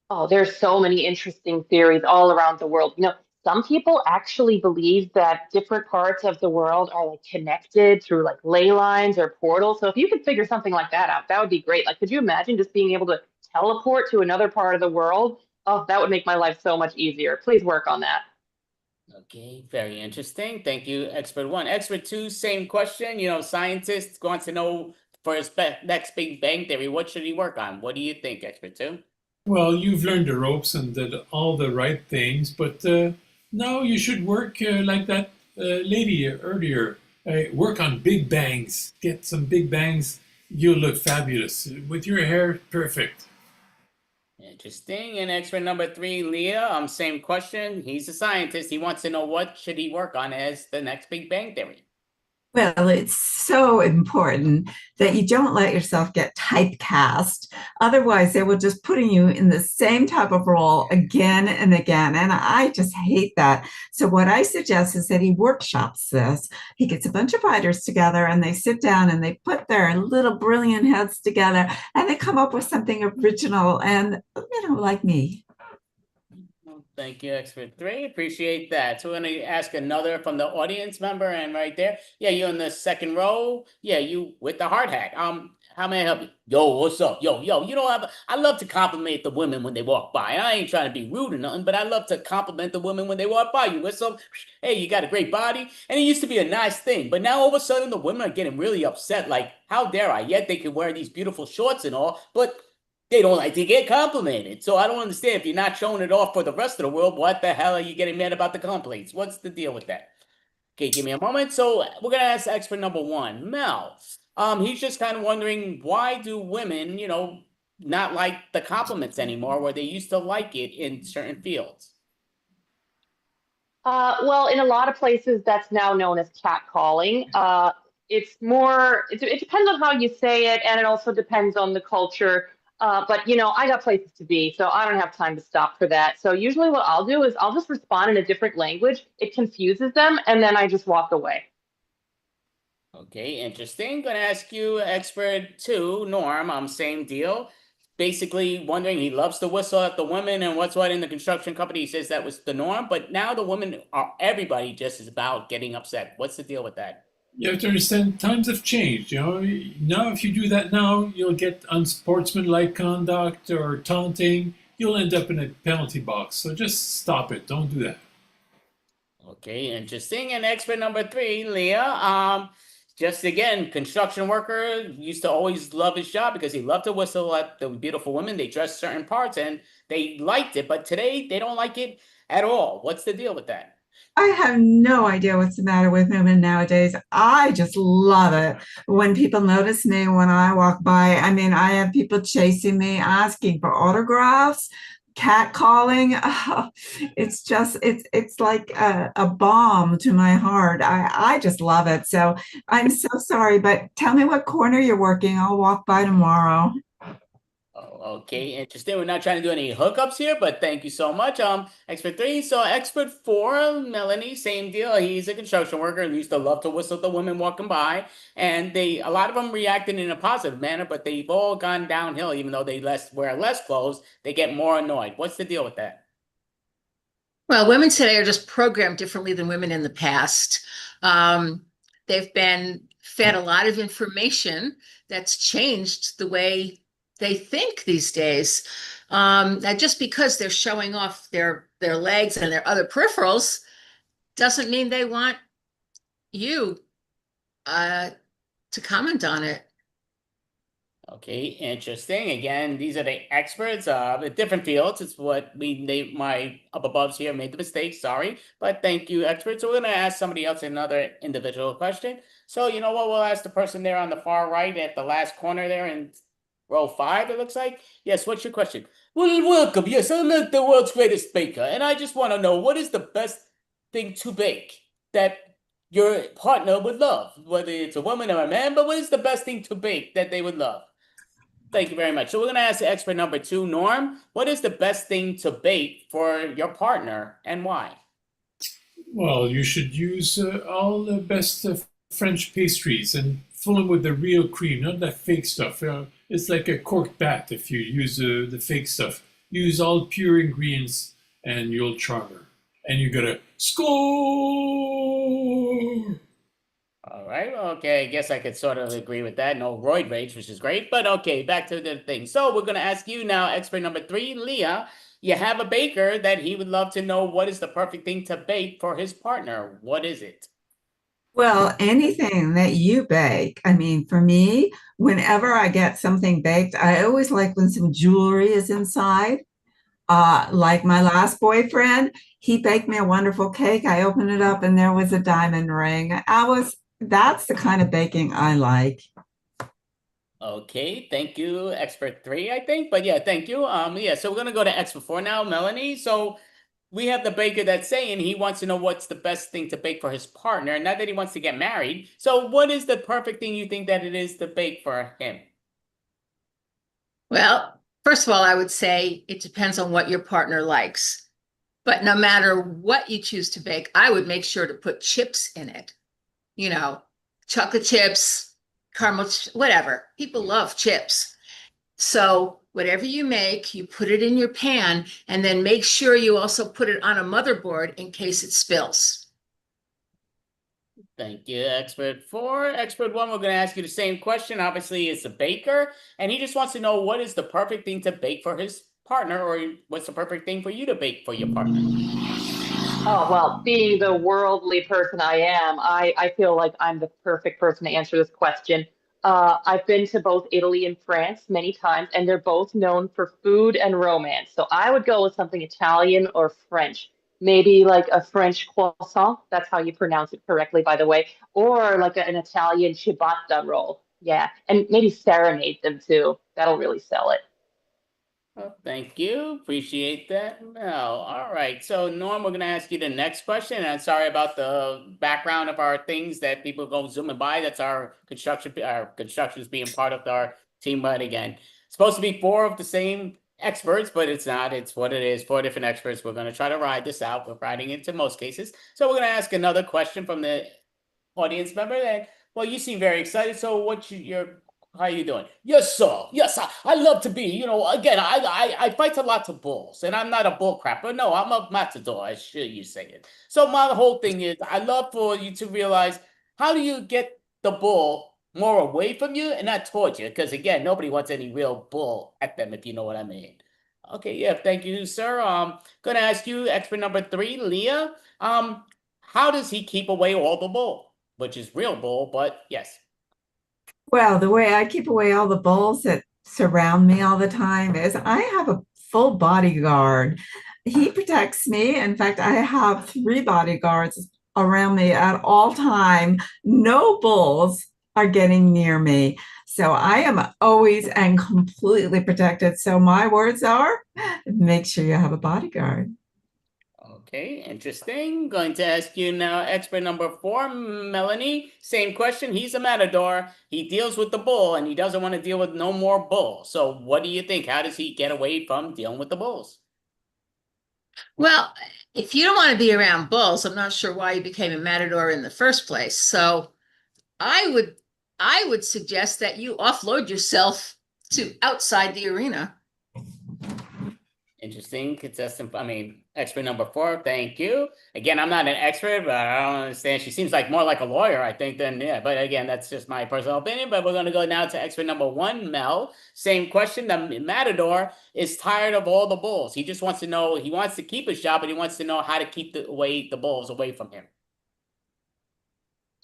Oh, there's so many interesting theories all around the world. Some people actually believe that different parts of the world are like connected through like ley lines or portals. So if you could figure something like that out, that would be great. Like, could you imagine just being able to teleport to another part of the world? Oh, that would make my life so much easier. Please work on that. Okay, very interesting. Thank you, expert one. Expert two, same question. Scientists want to know for his next Big Bang Theory, what should he work on? What do you think, expert two? Well, you've learned the ropes and did all the right things, but now you should work like that lady earlier. Work on big bangs. Get some big bangs. You'll look fabulous. With your hair, perfect. Interesting. And expert number three, Leah, same question. He's a scientist. He wants to know what should he work on as the next Big Bang Theory. Well, it's so important that you don't let yourself get typecast. Otherwise, they will just putting you in the same type of role again and again. And I just hate that. So what I suggest is that he workshops this. He gets a bunch of writers together and they sit down and they put their little brilliant heads together and they come up with something original and, like me. Thank you, expert three. Appreciate that. So we're going to ask another from the audience member, and right there, yeah, you in the second row. Yeah, you with the hard hat. How may I help you? Yo, what's up? Yo, I love to compliment the women when they walk by. I ain't trying to be rude or nothing, but I love to compliment the women when they walk by. You whistle, hey, you got a great body, and it used to be a nice thing, but now all of a sudden the women are getting really upset. Like, how dare I? Yet they can wear these beautiful shorts and all, but they don't like to get complimented. So I don't understand, if you're not showing it off for the rest of the world, what the hell are you getting mad about the complaints? What's the deal with that? Okay, give me a moment. So we're gonna ask expert number one, Mel. He's just kind of wondering, why do women, not like the compliments anymore, where they used to like it in certain fields? Well, in a lot of places, that's now known as catcalling. It's more, it depends on how you say it, and it also depends on the culture. But I got places to be, so I don't have time to stop for that. So usually what I'll do is I'll just respond in a different language. It confuses them, and then I just walk away. Okay, interesting. Gonna ask you, expert two, Norm, same deal. Basically wondering, he loves to whistle at the women, and what's what in the construction company, he says that was the norm, but now the women everybody just is about getting upset. What's the deal with that? You have to understand, times have changed. Now, if you do that now, you'll get unsportsmanlike conduct or taunting. You'll end up in a penalty box. So just stop it. Don't do that. Okay, interesting. And expert number three, Leah. Just again, construction worker, used to always love his job because he loved to whistle at the beautiful women. They dressed certain parts and they liked it, but today they don't like it at all. What's the deal with that? I have no idea what's the matter with women nowadays. I just love it when people notice me when I walk by. I mean, I have people chasing me, asking for autographs, catcalling. Oh, it's like a balm to my heart. I just love it. So I'm so sorry, but tell me what corner you're working. I'll walk by tomorrow. Okay, interesting. We're not trying to do any hookups here, but thank you so much. Expert three. So expert four, Melanie, same deal. He's a construction worker and used to love to whistle at the women walking by. And a lot of them reacted in a positive manner, but they've all gone downhill. Even though they wear less clothes, they get more annoyed. What's the deal with that? Well, women today are just programmed differently than women in the past. They've been fed a lot of information that's changed the way they think these days. That just because they're showing off their legs and their other peripherals doesn't mean they want you to comment on it. Okay, interesting. Again, these are the experts in different fields. It's what my up aboves here made the mistake. Sorry, but thank you, experts. So we're gonna ask somebody else another individual question. So you know what? We'll ask the person there on the far right at the last corner there in row 5, it looks like. Yes, what's your question? Well, welcome. Yes, I'm the world's greatest baker, and I just want to know, what is the best thing to bake that your partner would love? Whether it's a woman or a man, but what is the best thing to bake that they would love? Thank you very much. So we're going to ask expert number 2, Norm. What is the best thing to bake for your partner and why? Well, you should use all the best French pastries and fill them with the real cream, not that fake stuff. It's like a corked bat if you use the fake stuff. Use all pure ingredients and you'll charm her. And you gotta score! All right. right. Okay. I guess I could sort of agree with that. No roid rage, which is great. But okay, back to the thing. So we're going to ask you now, expert number 3, Leah. You have a baker that he would love to know what is the perfect thing to bake for his partner. What is it? Well, anything that you bake. I mean, for me, whenever I get something baked, I always like when some jewelry is inside. Like my last boyfriend, he baked me a wonderful cake. I opened it up and there was a diamond ring. That's the kind of baking I like. Okay, thank you, expert 3, I think. But yeah, thank you. Yeah, so we're gonna go to expert 4 now, Melanie. So we have the baker that's saying he wants to know what's the best thing to bake for his partner, not that he wants to get married. So what is the perfect thing you think that it is to bake for him? Well, first of all, I would say it depends on what your partner likes. But no matter what you choose to bake, I would make sure to put chips in it. You know, chocolate chips, caramel, whatever. People love chips. So whatever you make, you put it in your pan and then make sure you also put it on a motherboard in case it spills. Thank you, expert 4. Expert 1, we're going to ask you the same question. Obviously, it's a baker, and he just wants to know what is the perfect thing to bake for his partner, or what's the perfect thing for you to bake for your partner? Oh, well, being the worldly person I am, I feel like I'm the perfect person to answer this question. I've been to both Italy and France many times, and they're both known for food and romance. So I would go with something Italian or French. Maybe like a French croissant. That's how you pronounce it correctly, by the way. Or like an Italian ciabatta roll. Yeah. And maybe serenade them too. That'll really sell it. Well, thank you. Appreciate that. Well, all right. So, Norm, we're going to ask you the next question. And I'm sorry about the background of our things that people go zooming by. That's our construction is being part of our team. But again, it's supposed to be 4 of the same experts, but it's not. It's what it is. 4 different experts. We're going to try to ride this out. We're riding it in most cases. So we're going to ask another question from the audience member. And well, you seem very excited. So what's your how you doing? Yes, sir. Yes, I love to be. Again, I fight a lot of bulls, and I'm not a bull crapper. No, I'm a matador, as sure you say it. So my whole thing is, I love for you to realize, how do you get the bull more away from you and not towards you? Because again, nobody wants any real bull at them, if you know what I mean. Okay, yeah, thank you, sir. Gonna ask you, expert number 3, Leah. How does he keep away all the bull, which is real bull, but yes. Well, the way I keep away all the bulls that surround me all the time is I have a full bodyguard. He protects me. In fact, I have 3 bodyguards around me at all time. No bulls are getting near me. So I am always and completely protected. So my words are, make sure you have a bodyguard. Okay, interesting. Going to ask you now, expert number 4, Melanie. Same question. He's a matador. He deals with the bull, and he doesn't want to deal with no more bull. So what do you think? How does he get away from dealing with the bulls? Well, if you don't want to be around bulls, I'm not sure why you became a matador in the first place. So I would suggest that you offload yourself to outside the arena. Interesting. Expert number 4. Thank you. Again, I'm not an expert, but I don't understand. She seems like more like a lawyer, I think, than, yeah. But again, that's just my personal opinion. But we're going to go now to expert number 1, Mel. Same question. The matador is tired of all the bulls. He just wants to know, he wants to keep his job, but he wants to know how to keep the bulls away from him.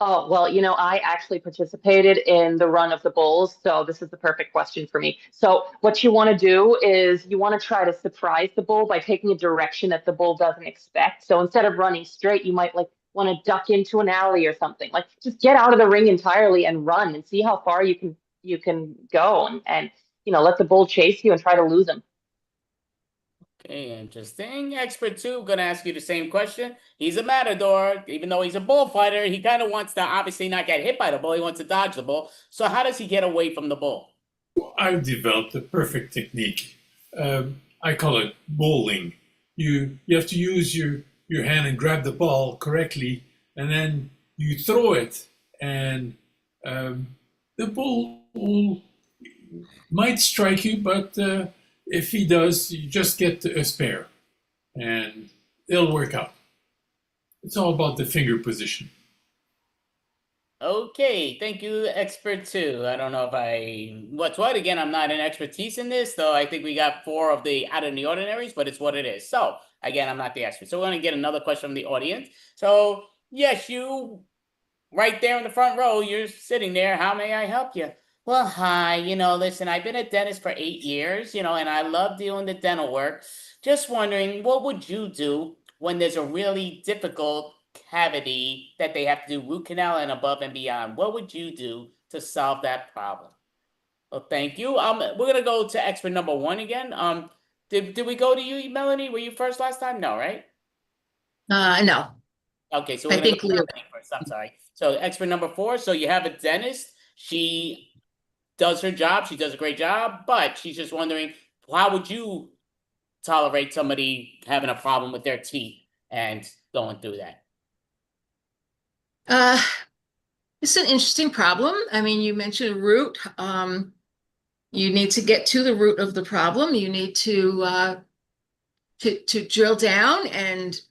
Oh, well, I actually participated in the run of the bulls, so this is the perfect question for me. So what you want to do is you want to try to surprise the bull by taking a direction that the bull doesn't expect. So instead of running straight, you might want to duck into an alley or something. Like just get out of the ring entirely and run and see how far you can go and let the bull chase you and try to lose him. Okay, interesting. Expert 2, going to ask you the same question. He's a matador. Even though he's a bullfighter, he kind of wants to obviously not get hit by the bull. He wants to dodge the bull. So how does he get away from the bull? I've developed a perfect technique. I call it bowling. You have to use your hand and grab the ball correctly, and then you throw it, and the bull might strike you, but if he does, you just get a spare, and it'll work out. It's all about the finger position. Okay, thank you, expert two. I don't know if what's what. Again, I'm not an expertise in this, though I think we got 4 of the out of the ordinaries, but it's what it is. So, again, I'm not the expert. So we're gonna get another question from the audience. So, yes, you right there in the front row, you're sitting there. How may I help you? Well, hi, listen, I've been a dentist for 8 years, and I love doing the dental work. Just wondering, what would you do when there's a really difficult cavity that they have to do root canal and above and beyond? What would you do to solve that problem? Well, thank you. We're gonna go to expert number 1 again. Did we go to you, Melanie? Were you first last time? No, right? No, Okay, so we're I gonna go think to Leo. Melanie first. I'm sorry. So expert number 4. So you have a dentist. She does her job. She does a great job, but she's just wondering, how would you tolerate somebody having a problem with their teeth and going through that? It's an interesting problem. I mean, you mentioned root. You need to get to the root of the problem. You need to drill down and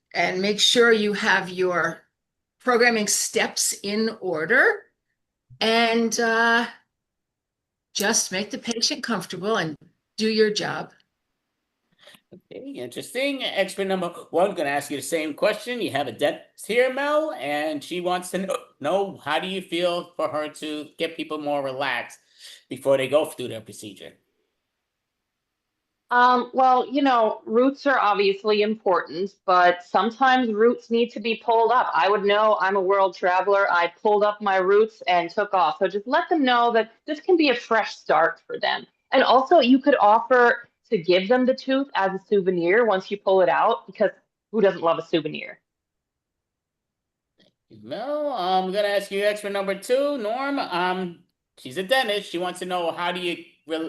make sure you have your programming steps in order, and just make the patient comfortable and do your job. Okay, interesting. Expert number 1, gonna ask you the same question. You have a dentist here, Mel, and she wants to know how do you feel for her to get people more relaxed before they go through their procedure? Well, roots are obviously important, but sometimes roots need to be pulled up. I would know I'm a world traveler. I pulled up my roots and took off. So just let them know that this can be a fresh start for them. And also, you could offer to give them the tooth as a souvenir once you pull it out, because who doesn't love a souvenir? Well, I'm gonna ask you expert number 2, Norm. She's a dentist. She wants to know, how do you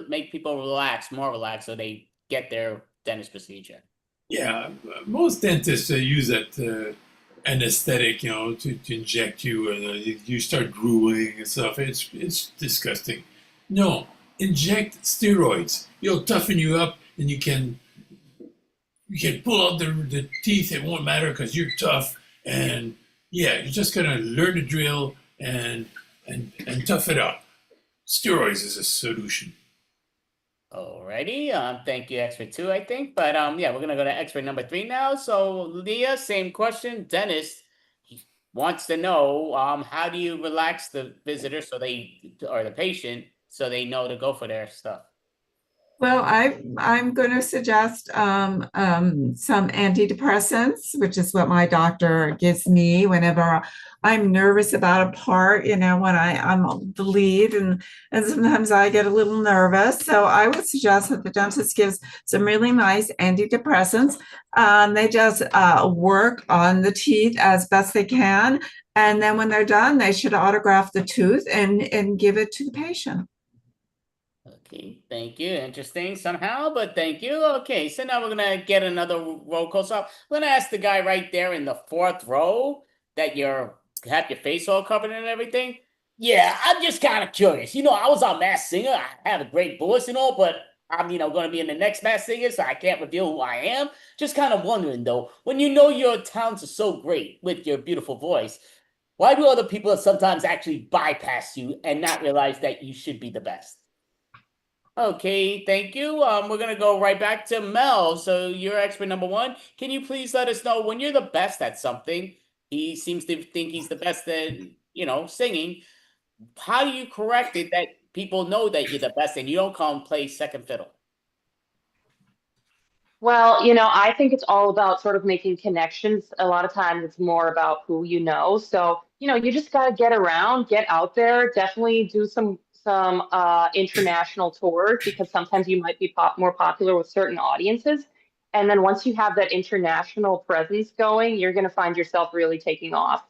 make people more relaxed, so they get their dentist procedure? Yeah, most dentists use that anesthetic, to inject you, and you start drooling and stuff. It's disgusting. No, inject steroids. It'll toughen you up, and you can pull out the teeth. It won't matter because you're tough. And yeah, you're just gonna learn the drill and tough it up. Steroids is a solution. Alrighty, thank you, expert 2, I think. But yeah, we're gonna go to expert number 3 now. So Leah, same question. Dentist wants to know, how do you relax the visitor or the patient, so they know to go for their stuff? Well, I'm going to suggest some antidepressants, which is what my doctor gives me whenever I'm nervous about a part, when I'm the lead, and sometimes I get a little nervous. So I would suggest that the dentist gives some really nice antidepressants. They just work on the teeth as best they can. And then when they're done, they should autograph the tooth and give it to the patient. Okay, thank you. Interesting somehow, but thank you. Okay, so now we're gonna get another roll call. So I'm gonna ask the guy right there in the 4th row that have your face all covered and everything. Yeah, I'm just kind of curious. I was on Masked Singer. I have a great voice and all, but I'm, going to be in the next Masked Singer, so I can't reveal who I am. Just kind of wondering though, when your talents are so great with your beautiful voice, why do other people sometimes actually bypass you and not realize that you should be the best? Okay, thank you. We're gonna go right back to Mel. So you're expert number 1. Can you please let us know when you're the best at something? He seems to think he's the best at, singing. How do you correct it that people know that you're the best and you don't come play second fiddle? Well, I think it's all about sort of making connections. A lot of times it's more about who you know. So, you just got to get around, get out there, definitely do some international tours, because sometimes you might be more popular with certain audiences. And then once you have that international presence going, you're going to find yourself really taking off.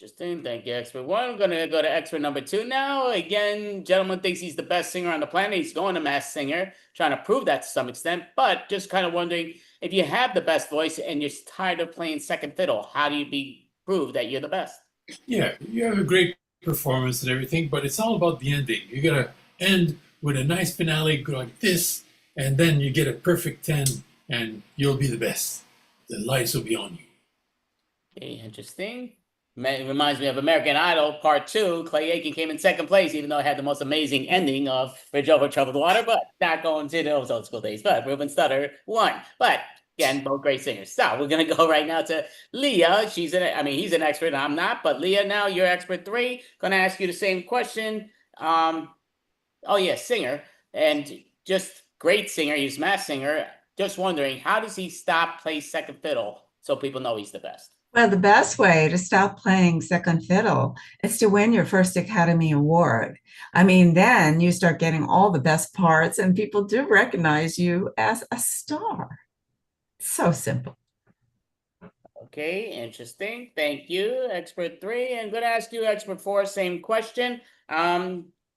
Interesting. Thank you, expert 1. I'm gonna go to expert number 2 now. Again, gentleman thinks he's the best singer on the planet. He's going to Masked Singer, trying to prove that to some extent, but just kind of wondering, if you have the best voice and you're tired of playing second fiddle, how do you prove that you're the best? Yeah, you have a great performance and everything, but it's all about the ending. You gotta end with a nice finale, go like this, and then you get a perfect 10, and you'll be the best. The lights will be on you. Okay, interesting. It reminds me of American Idol Part 2. Clay Aiken came in second place, even though it had the most amazing ending of Bridge Over Troubled Water, but not going to those old school days. But Ruben Studdard won. But again, both great singers. So we're going to go right now to Leah. He's an expert. I'm not. But Leah, now you're expert 3. Going to ask you the same question. Singer. And just great singer. He's a mass singer. Just wondering, how does he play second fiddle so people know he's the best? Well, the best way to stop playing second fiddle is to win your first Academy Award. I mean, then you start getting all the best parts, and people do recognize you as a star. So simple. Okay, interesting. Thank you, expert 3. I'm going to ask you, expert 4, same question.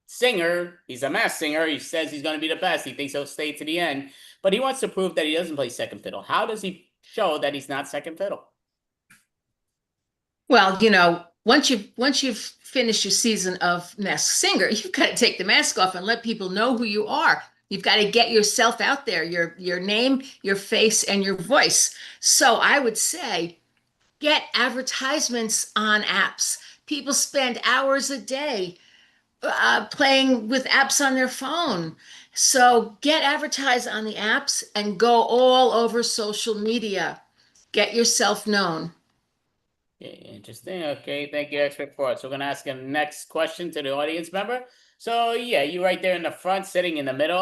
Singer, he's a mass singer. He says he's going to be the best. He thinks he'll stay to the end, but he wants to prove that he doesn't play second fiddle. How does he show that he's not second fiddle? Well, once you've finished your season of Masked Singer, you've got to take the mask off and let people know who you are. You've got to get yourself out there, your name, your face, and your voice. So I would say get advertisements on apps. People spend hours a day playing with apps on their phone. So get advertised on the apps and go all over social media. Get yourself known. Okay, interesting. Okay, thank you, expert 4. So we're going to ask a next question to the audience member. So yeah, you right there in the front, sitting in the middle.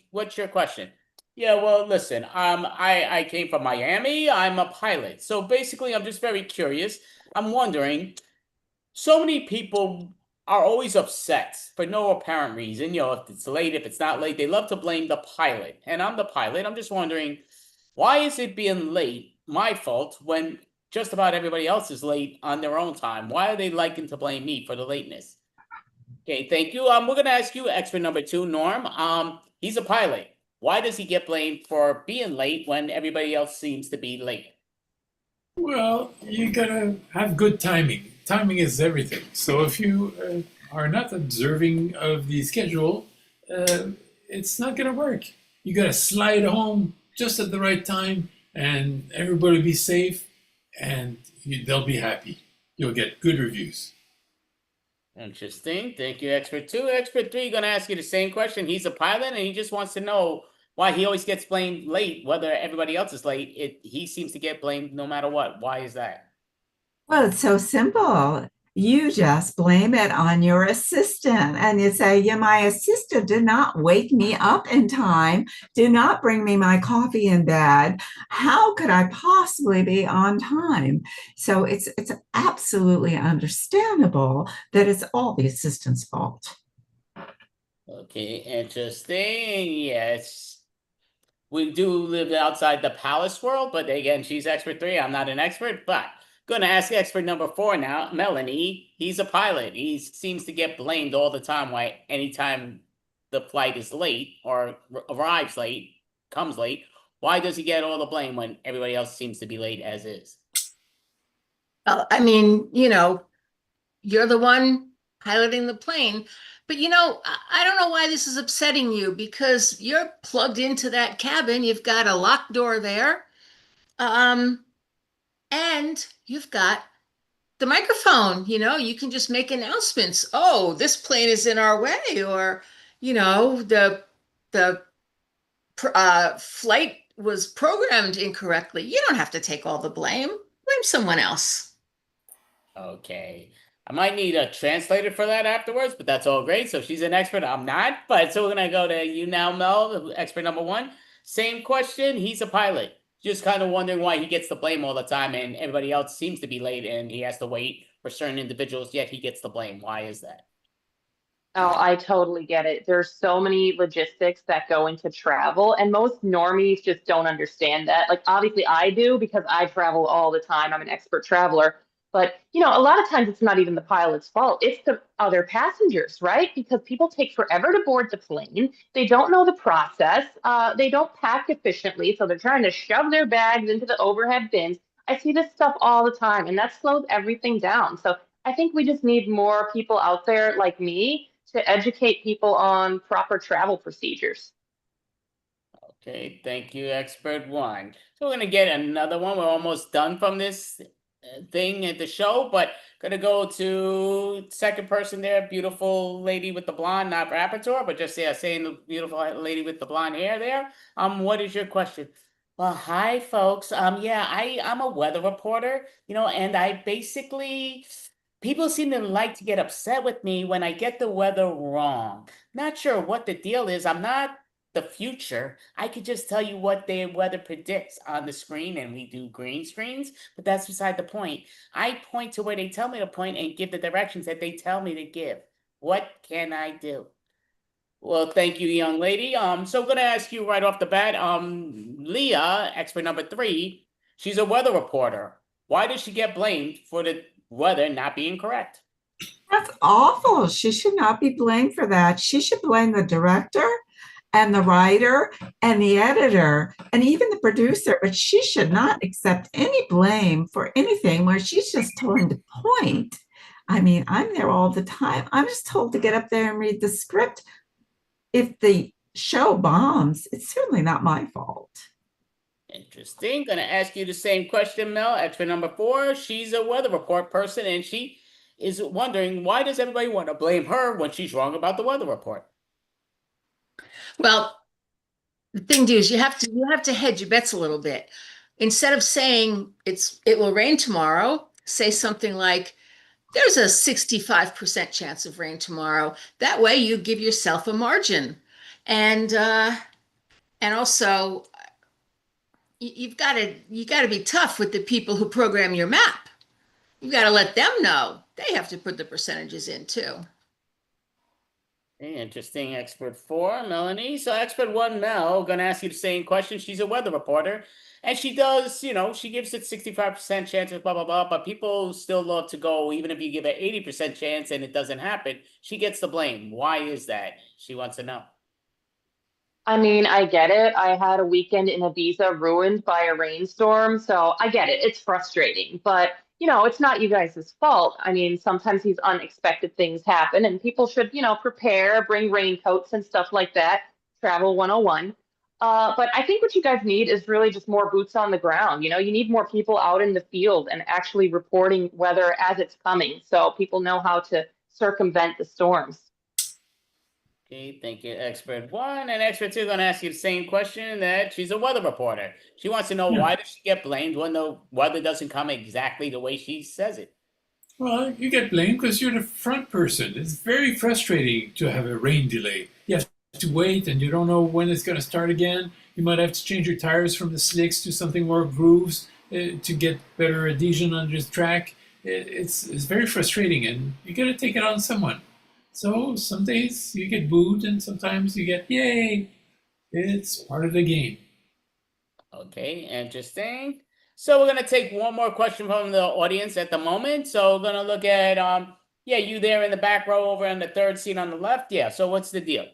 What's your question? Yeah, well, listen, I came from Miami. I'm a pilot. So basically, I'm just very curious. I'm wondering, so many people are always upset for no apparent reason. If it's late, if it's not late, they love to blame the pilot. And I'm the pilot. I'm just wondering, why is it being late my fault when just about everybody else is late on their own time? Why are they liking to blame me for the lateness? Okay, thank you. We're going to ask you, expert number 2, Norm. He's a pilot. Why does he get blamed for being late when everybody else seems to be late? Well, you gotta have good timing. Timing is everything. So if you are not observing of the schedule, it's not gonna work. You gotta slide home just at the right time, and everybody will be safe, and they'll be happy. You'll get good reviews. Interesting. Thank you, expert 2. Expert 3, going to ask you the same question. He's a pilot, and he just wants to know why he always gets blamed late, whether everybody else is late. He seems to get blamed no matter what. Why is that? Well, it's so simple. You just blame it on your assistant and you say, yeah, my assistant did not wake me up in time, did not bring me my coffee in bed. How could I possibly be on time? So it's absolutely understandable that it's all the assistant's fault. Okay, interesting. Yes. We do live outside the palace world, but again, she's expert 3. I'm not an expert, but going to ask expert number 4 now, Melanie. He's a pilot. He seems to get blamed all the time anytime the flight is late or arrives late, comes late. Why does he get all the blame when everybody else seems to be late as is? Well, I mean, you're the one piloting the plane, but I don't know why this is upsetting you because you're plugged into that cabin. You've got a locked door there. And you've got the microphone, you can just make announcements. Oh, this plane is in our way, or, the flight was programmed incorrectly. You don't have to take all the blame. Blame someone else. Okay. I might need a translator for that afterwards, but that's all great. So she's an expert. I'm not. But so we're going to go to you now, Mel, expert number 1. Same question. He's a pilot. Just kind of wondering why he gets the blame all the time and everybody else seems to be late and he has to wait for certain individuals, yet he gets the blame. Why is that? Oh, I totally get it. There's so many logistics that go into travel, and most normies just don't understand that. Like, obviously, I do because I travel all the time. I'm an expert traveler. But, a lot of times it's not even the pilot's fault. It's the other passengers, right? Because people take forever to board the plane. They don't know the process. They don't pack efficiently. So they're trying to shove their bags into the overhead bins. I see this stuff all the time, and that slows everything down. So I think we just need more people out there like me to educate people on proper travel procedures. Okay, thank you, expert 1. So we're going to get another one. We're almost done from this thing at the show, but gonna go to second person there, beautiful lady with the blonde, not Rapperteur, but just saying the beautiful lady with the blonde hair there. What is your question? Well, hi folks. Yeah, I'm a weather reporter, and I basically people seem to like to get upset with me when I get the weather wrong. Not sure what the deal is. I'm not the future. I could just tell you what the weather predicts on the screen, and we do green screens, but that's beside the point. I point to where they tell me to point and give the directions that they tell me to give. What can I do? Well, thank you, young lady. So I'm gonna ask you right off the bat, Leah, expert number 3, she's a weather reporter. Why does she get blamed for the weather not being correct? That's awful. She should not be blamed for that. She should blame the director and the writer and the editor and even the producer, but she should not accept any blame for anything where she's just told to point. I mean, I'm there all the time. I'm just told to get up there and read the script. If the show bombs, it's certainly not my fault. Interesting. Gonna ask you the same question, Mel. Expert number 4. She's a weather report person, and she is wondering, why does everybody want to blame her when she's wrong about the weather report? Well, the thing is, you have to hedge your bets a little bit. Instead of saying it will rain tomorrow, say something like, there's a 65% chance of rain tomorrow. That way you give yourself a margin. And also you got to be tough with the people who program your map. You've got to let them know. They have to put the percentages in too. Interesting. Expert 4, Melanie. So expert 1, Mel, gonna ask you the same question. She's a weather reporter, and she does, she gives it 65% chances, blah, blah, blah, but people still love to go, even if you give it 80% chance and it doesn't happen, she gets the blame. Why is that? She wants to know. I mean, I get it. I had a weekend in Ibiza ruined by a rainstorm, so I get it. It's frustrating, but it's not you guys' fault. I mean, sometimes these unexpected things happen, and people should, prepare, bring raincoats and stuff like that. Travel 101. But I think what you guys need is really just more boots on the ground. You need more people out in the field and actually reporting weather as it's coming, so people know how to circumvent the storms. Okay, thank you, expert 1. And expert 2 gonna ask you the same question, that she's a weather reporter. She wants to know, why does she get blamed when the weather doesn't come exactly the way she says it? Well, you get blamed because you're the front person. It's very frustrating to have a rain delay. You have to wait and you don't know when it's going to start again. You might have to change your tires from the slicks to something more grooves to get better adhesion on your track. It's very frustrating, and you got to take it on someone. So some days you get booed and sometimes you get yay. It's part of the game. Okay, interesting. So we're gonna take one more question from the audience at the moment. So we're gonna look at you there in the back row over in the third seat on the left. Yeah, so what's the deal?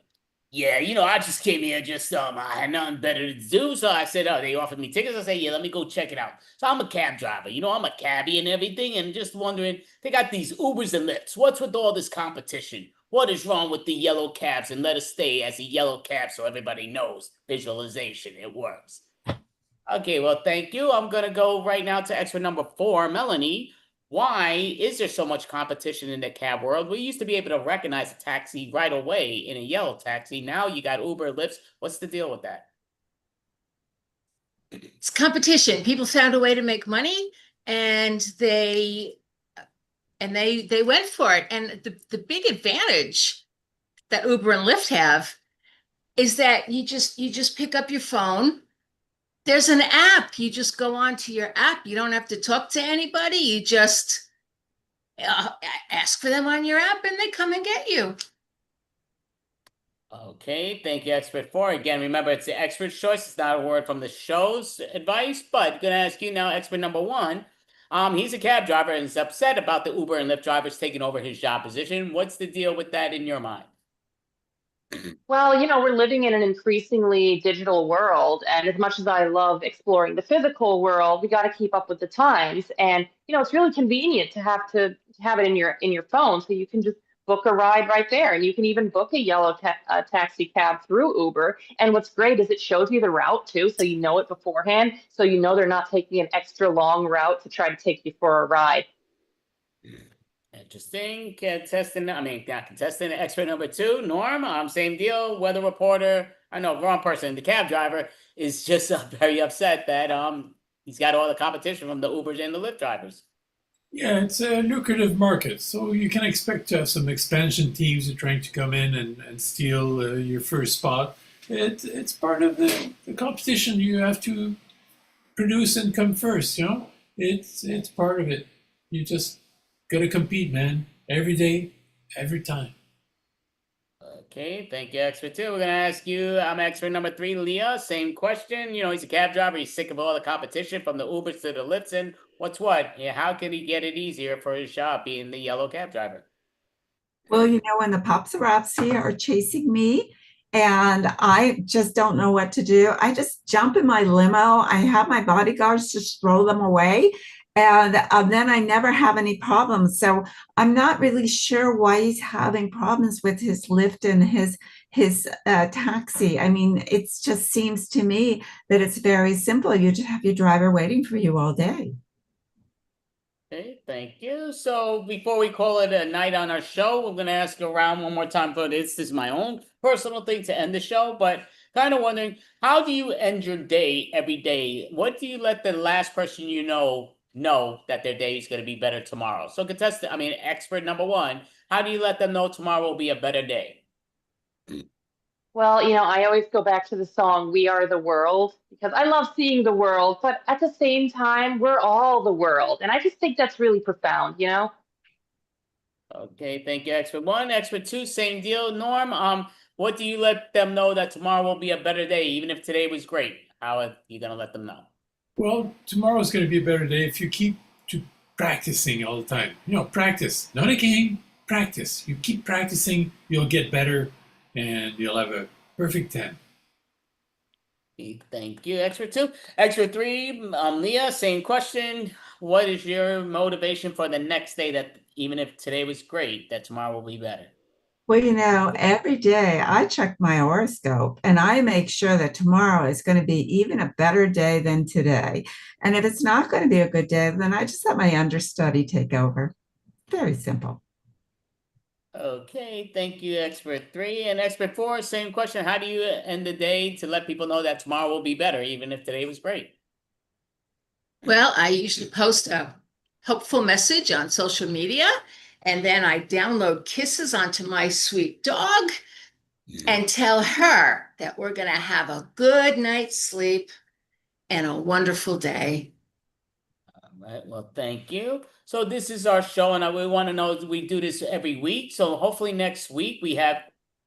Yeah, I just came here, just I had nothing better to do. So I said, they offered me tickets. I said, yeah, let me go check it out. So I'm a cab driver, I'm a cabbie and everything, and just wondering, they got these Ubers and Lyfts. What's with all this competition? What is wrong with the yellow cabs? And let us stay as a yellow cab so everybody knows. Visualization, it works. Okay, well, thank you. I'm going to go right now to expert number 4, Melanie. Why is there so much competition in the cab world? We used to be able to recognize a taxi right away in a yellow taxi. Now you got Uber, Lyfts. What's the deal with that? It's competition. People found a way to make money, and they went for it. And the big advantage that Uber and Lyft have is that you just pick up your phone. There's an app. You just go onto your app. You don't have to talk to anybody. You just ask for them on your app and they come and get you. Okay, thank you, expert 4. Again, remember, it's the expert's choice. It's not a word from the show's advice, but going to ask you now, expert number 1. He's a cab driver and is upset about the Uber and Lyft drivers taking over his job position. What's the deal with that in your mind? Well, we're living in an increasingly digital world, and as much as I love exploring the physical world, we got to keep up with the times. And it's really convenient to have it in your phone, so you can just book a ride right there. And you can even book a yellow taxi cab through Uber. And what's great is it shows you the route too, so you know it beforehand. So you know they're not taking an extra long route to try to take you for a ride. Interesting. Contestant, I mean, not contestant, expert number 2, Norm. Same deal. Weather reporter. I know, wrong person. The cab driver is just very upset that he's got all the competition from the Ubers and the Lyft drivers. Yeah, it's a lucrative market, so you can expect to have some expansion teams who are trying to come in and steal your first spot. It's part of the competition. You have to produce and come first, you know? It's part of it. You just gotta compete, man. Every day, every time. Okay, thank you, expert 2. We're gonna ask you, I'm expert number 3, Leah. Same question. You know, he's a cab driver. He's sick of all the competition from the Ubers to the Lyfts. And what's what? Yeah, how can he get it easier for his job being the yellow cab driver? Well, when the paparazzi are chasing me and I just don't know what to do, I just jump in my limo. I have my bodyguards just throw them away. And then I never have any problems. So I'm not really sure why he's having problems with his Lyft and his taxi. I mean, it just seems to me that it's very simple. You just have your driver waiting for you all day. Okay, thank you. So before we call it a night on our show, we're going to ask around one more time for this. This is my own personal thing to end the show, but kind of wondering, how do you end your day every day? What do you let the last person you know that their day is going to be better tomorrow? So expert number 1, how do you let them know tomorrow will be a better day? Well, I always go back to the song, We Are the World, because I love seeing the world, but at the same time, we're all the world. And I just think that's really profound, Okay, thank you, expert 1. Expert 2, same deal. Norm, what do you let them know that tomorrow will be a better day, even if today was great? How are you going to let them know? Well, tomorrow's going to be a better day if you keep practicing all the time. Practice. Not a game, practice. You keep practicing, you'll get better, and you'll have a perfect 10. Thank you, expert 2. Expert 3, Leah, same question. What is your motivation for the next day that even if today was great, that tomorrow will be better? Well, every day I check my horoscope and I make sure that tomorrow is going to be even a better day than today. And if it's not going to be a good day, then I just let my understudy take over. Very simple. Okay, thank you, expert 3. And expert 4, same question. How do you end the day to let people know that tomorrow will be better, even if today was great? Well, I usually post a hopeful message on social media, and then I download kisses onto my sweet dog and tell her that we're going to have a good night's sleep and a wonderful day. All right, well, thank you. So this is our show, and we want to know, we do this every week. So hopefully next week we have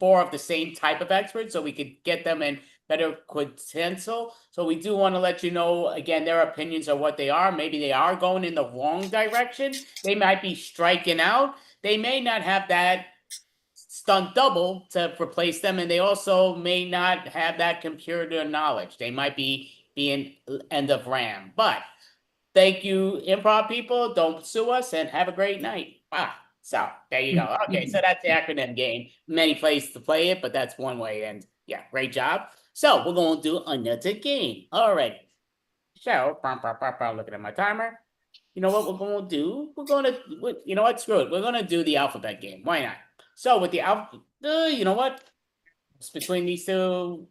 4 of the same type of experts, so we could get them in better quintessential. So we do want to let you know, again, their opinions are what they are. Maybe they are going in the wrong direction. They might be striking out. They may not have that stunt double to replace them, and they also may not have that computer knowledge. They might be being end of RAM. But thank you, improv people. Don't sue us, and have a great night. So there you go. Okay, so that's the acronym game. Many places to play it, but that's one way. And yeah, great job. So we're going to do another game. All right. So, looking at my timer. You know what we're going to do? You know what? Screw it. We're going to do the alphabet game. Why not? So with the alphabet, you know what? It's between these two.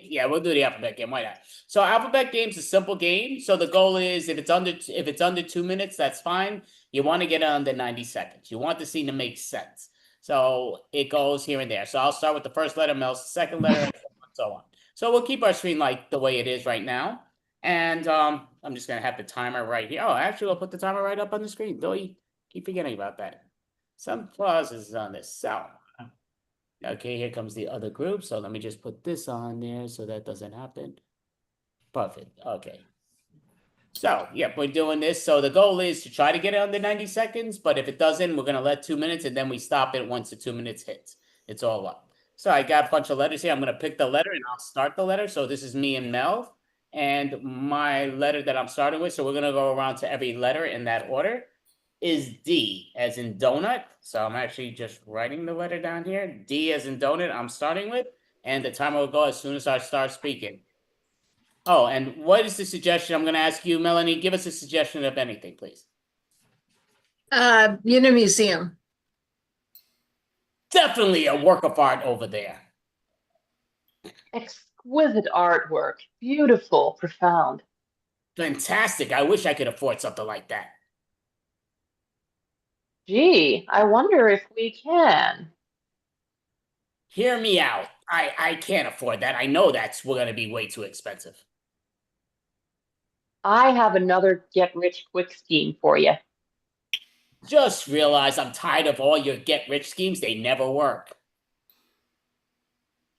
Yeah, we'll do the alphabet game. Why not? So alphabet game's a simple game. So the goal is if it's under 2 minutes, that's fine. You want to get it under 90 seconds. You want the scene to make sense. So it goes here and there. So I'll start with the first letter, Mel's second letter, and so on. So we'll keep our screen like the way it is right now. And I'm just gonna have the timer right here. Oh, actually, I'll put the timer right up on the screen. Don't you keep forgetting about that. Some clauses on this. So okay, here comes the other group. So let me just put this on there so that doesn't happen. Perfect. Okay. So, yep, we're doing this. So the goal is to try to get it under 90 seconds, but if it doesn't, we're going to let 2 minutes and then we stop it once the 2 minutes hits. It's all up. So I got a bunch of letters here. I'm going to pick the letter and I'll start the letter. So this is me and Mel and my letter that I'm starting with. So we're going to go around to every letter in that order. is D as in donut. So I'm actually just writing the letter down here. D as in donut, I'm starting with, and the timer will go as soon as I start speaking. Oh, and what is the suggestion? I'm going to ask you, Melanie, give us a suggestion of anything, please. Museum. Definitely a work of art over there. Exquisite artwork. Beautiful, profound. Fantastic. I wish I could afford something like that. Gee, I wonder if we can. Hear me out. I can't afford that. I know that's going to be way too expensive. I have another get-rich-quick scheme for you. Just realize I'm tired of all your get-rich schemes. They never work.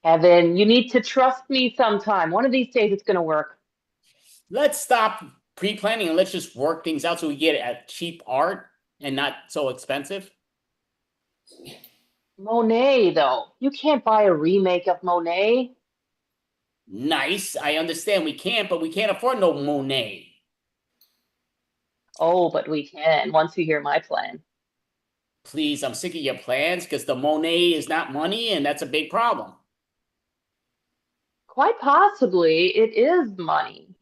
Kevin, you need to trust me sometime. One of these days it's going to work. Let's stop pre-planning and let's just work things out so we get a cheap art and not so expensive. Monet, though. You can't buy a remake of Monet. Nice. I understand we can't, but we can't afford no Monet. Oh, but we can once you hear my plan. Please, I'm sick of your plans because the Monet is not money and that's a big problem. Quite possibly it is money.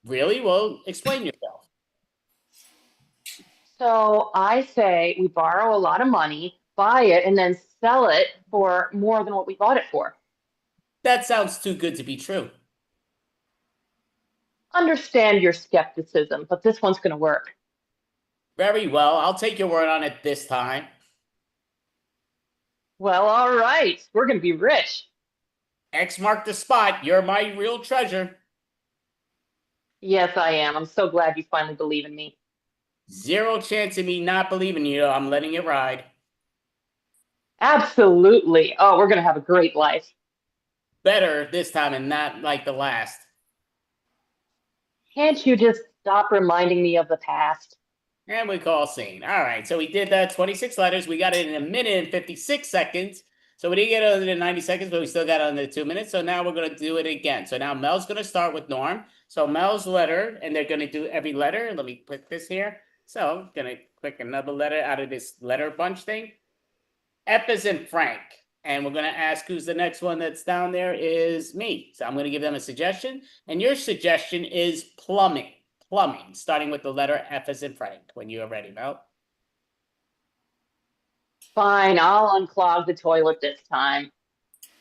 Really? Well, explain yourself. So I say we borrow a lot of money, buy it, and then sell it for more than what we bought it for. That sounds too good to be true. Understand your skepticism, but this one's going to work. Very well. I'll take your word on it this time. Well, all right. We're going to be rich. X marked the spot. You're my real treasure. Yes, I am. I'm so glad you finally believe in me. Zero chance of me not believing you. I'm letting it ride. Absolutely. Oh, we're going to have a great life. Better this time and not like the last. Can't you just stop reminding me of the past? And we call scene. All right, so we did that 26 letters. We got it in 1 minute and 56 seconds. So we didn't get under 90 seconds, but we still got under 2 minutes. So now we're going to do it again. So now Mel's going to start with Norm. So Mel's letter, and they're going to do every letter. Let me click this here. So I'm going to click another letter out of this letter bunch thing. F is in Frank. And we're going to ask who's the next one that's down there is me. So I'm going to give them a suggestion. And your suggestion is plumbing. Plumbing, starting with the letter F as in Frank. When you are ready, Mel. Fine, I'll unclog the toilet this time.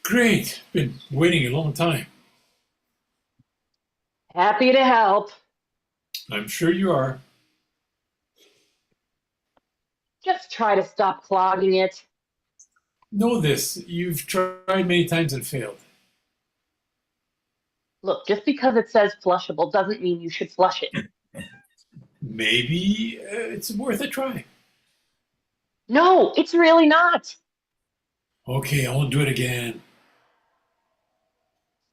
Great. Been waiting a long time. Happy to help. I'm sure you are. Just try to stop clogging it. Know this. You've tried many times and failed. Look, just because it says flushable doesn't mean you should flush it. Maybe it's worth a try. No, it's really not. Okay, I won't do it again.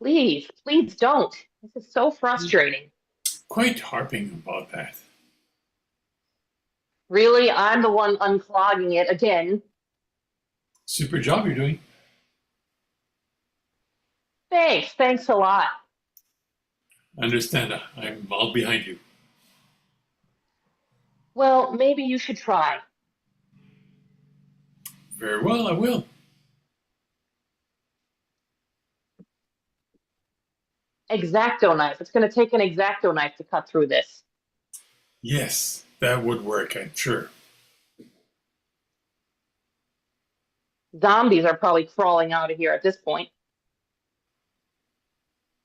Please, please don't. This is so frustrating. Quite harping about that. Really, I'm the one unclogging it again. Super job you're doing. Thanks a lot. Understand. I'm all behind you. Well, maybe you should try. Very well, I will. X-Acto knife. It's going to take an X-Acto knife to cut through this. Yes, that would work, I'm sure. Zombies are probably crawling out of here at this point.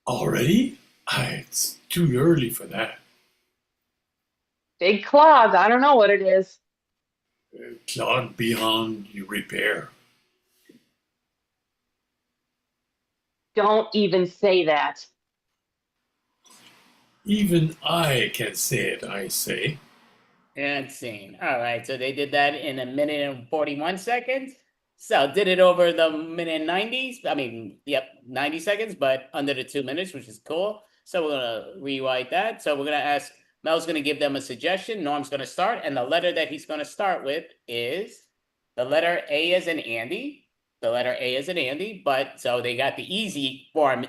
Already? It's too early for that. Big clog. I don't know what it is. Clog beyond repair. Don't even say that. Even I can say it, I say. Insane. All right, so they did that in 1 minute and 41 seconds. So did it over the minute 90s. I mean, yep, 90 seconds, but under the 2 minutes, which is cool. So we're going to rewrite that. So we're going to ask, Mel's going to give them a suggestion. Norm's going to start. And the letter that he's going to start with is the letter A as in Andy. The letter A as in Andy. But so they got the easy form,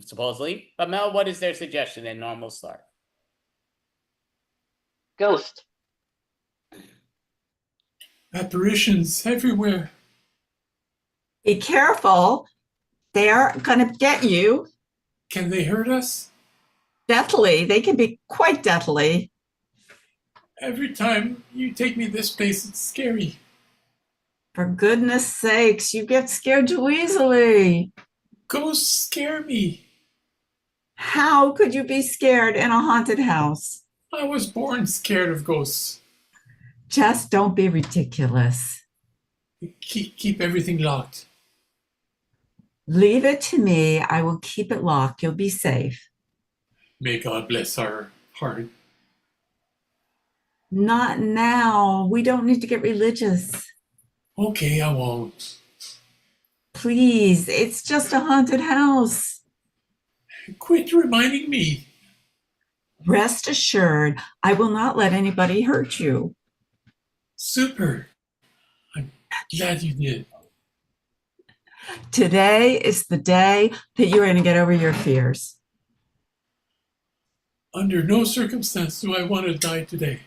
supposedly. But Mel, what is their suggestion? And Norm will start. Ghost. Apparitions everywhere. Be careful. They're going to get you. Can they hurt us? Deathly. They can be quite deathly. Every time you take me this place, it's scary. For goodness sakes, you get scared too easily. Ghosts scare me. How could you be scared in a haunted house? I was born scared of ghosts. Just don't be ridiculous. Keep everything locked. Leave it to me. I will keep it locked. You'll be safe. May God bless our heart. Not now. We don't need to get religious. Okay, I won't. Please, it's just a haunted house. Quit reminding me. Rest assured, I will not let anybody hurt you. Super. I'm glad you did. Today is the day that you're going to get over your fears. Under no circumstance do I want to die today.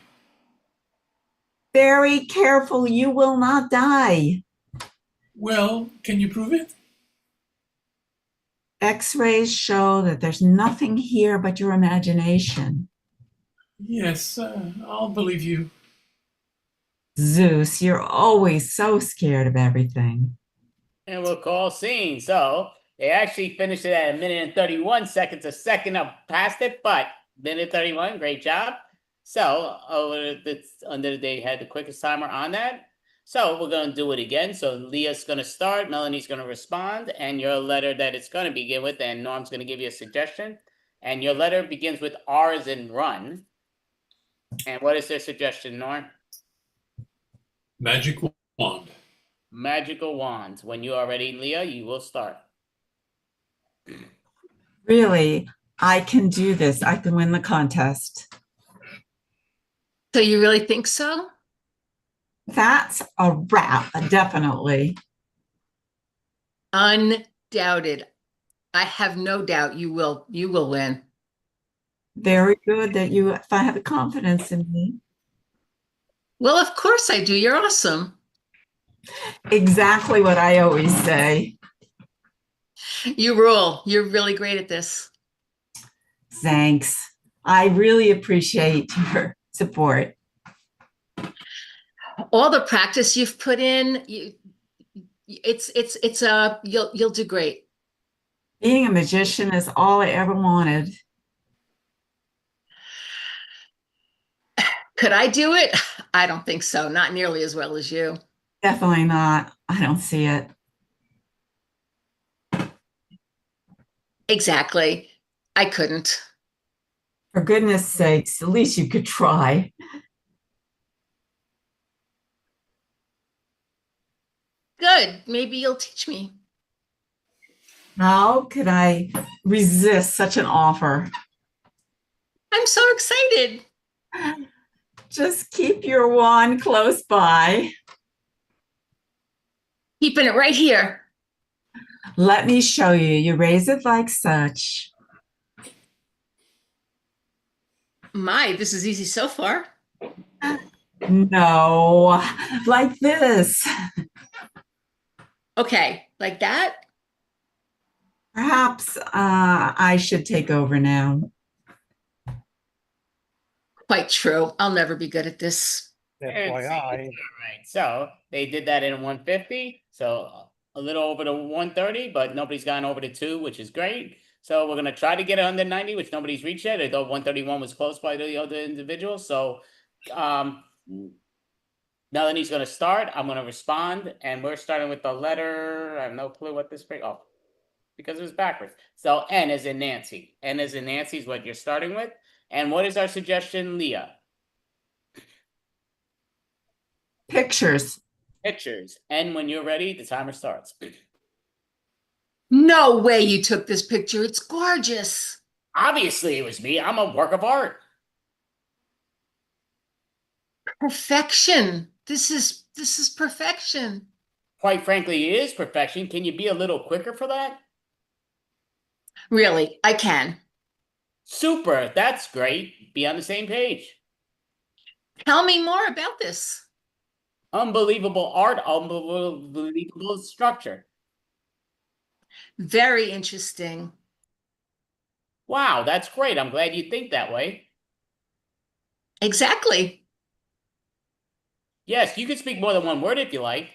Very careful, you will not die. Well, can you prove it? X-rays show that there's nothing here but your imagination. Yes, I'll believe you. Zeus, you're always so scared of everything. And we'll call scene. So they actually finished it at 1:31, a second up past it, but 1:31, great job. So under they had the quickest timer on that. So we're going to do it again. So Leah's going to start, Melanie's going to respond, and your letter that it's going to begin with, and Norm's going to give you a suggestion. And your letter begins with R as in run. And what is their suggestion, Norm? Magic wand. Magical wands. When you are ready, Leah, you will start. Really, I can do this. I can win the contest. So you really think so? That's a wrap, definitely. Undoubted. I have no doubt you will win. Very good that you have the confidence in me. Well, of course I do. You're awesome. Exactly what I always say. You rule. You're really great at this. Thanks. I really appreciate your support. All the practice you've put in, you'll do great. Being a magician is all I ever wanted. Could I do it? I don't think so. Not nearly as well as you. Definitely not. I don't see it. Exactly. I couldn't. For goodness sakes, at least you could try. Good. Maybe you'll teach me. How could I resist such an offer? I'm so excited. Just keep your wand close by. Keeping it right here. Let me show you. You raise it like such. My, this is easy so far. No, like this. Okay, like that? Perhaps I should take over now. Quite true. I'll never be good at this. FYI. All right. So they did that in 150. So a little over to 130, but nobody's gone over to 2, which is great. So we're going to try to get it under 90, which nobody's reached yet, although 131 was close by the other individuals. So Melanie's going to start. I'm going to respond, and we're starting with the letter. I have no clue what this break. Oh, because it was backwards. So N as in Nancy. N as in Nancy is what you're starting with. And what is our suggestion, Leah? Pictures. Pictures. And when you're ready, the timer starts. No way you took this picture. It's gorgeous. Obviously, it was me. I'm a work of art. Perfection. This is perfection. Quite frankly, it is perfection. Can you be a little quicker for that? Really, I can. Super. That's great. Be on the same page. Tell me more about this. Unbelievable art, unbelievable structure. Very interesting. Wow, that's great. I'm glad you think that way. Exactly. Yes, you can speak more than one word if you like.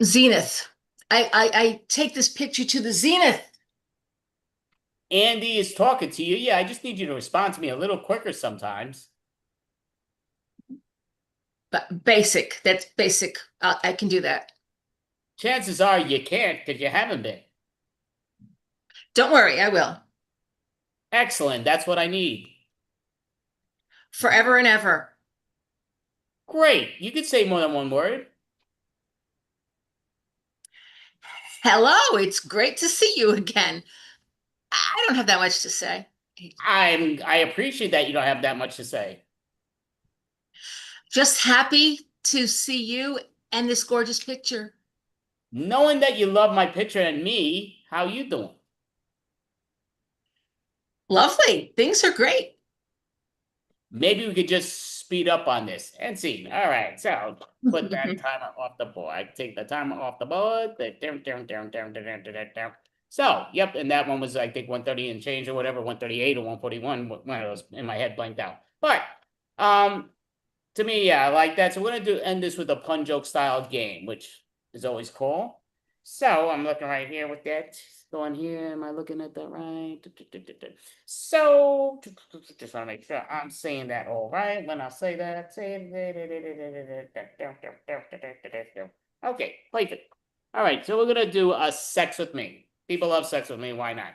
Zenith. I take this picture to the zenith. Andy is talking to you. Yeah, I just need you to respond to me a little quicker sometimes. But basic. That's basic. I can do that. Chances are you can't because you haven't been. Don't worry, I will. Excellent. That's what I need. Forever and ever. Great. You could say more than one word. Hello, it's great to see you again. I don't have that much to say. I appreciate that you don't have that much to say. Just happy to see you and this gorgeous picture. Knowing that you love my picture and me, how you doing? Lovely. Things are great. Maybe we could just speed up on this and see. All right, so put that timer off the board. Take the timer off the board. So, yep, and that one was, I think, 130 and change or whatever, 138 or 141. One of those in my head blanked out. But to me, yeah, I like that. So we're gonna end this with a pun joke style game, which is always cool. So I'm looking right here with that. Going here, am I looking at that right? So just want to make sure I'm saying that all right. When I say that, okay, perfect. All right, so we're gonna do a sex with me. People love sex with me. Why not?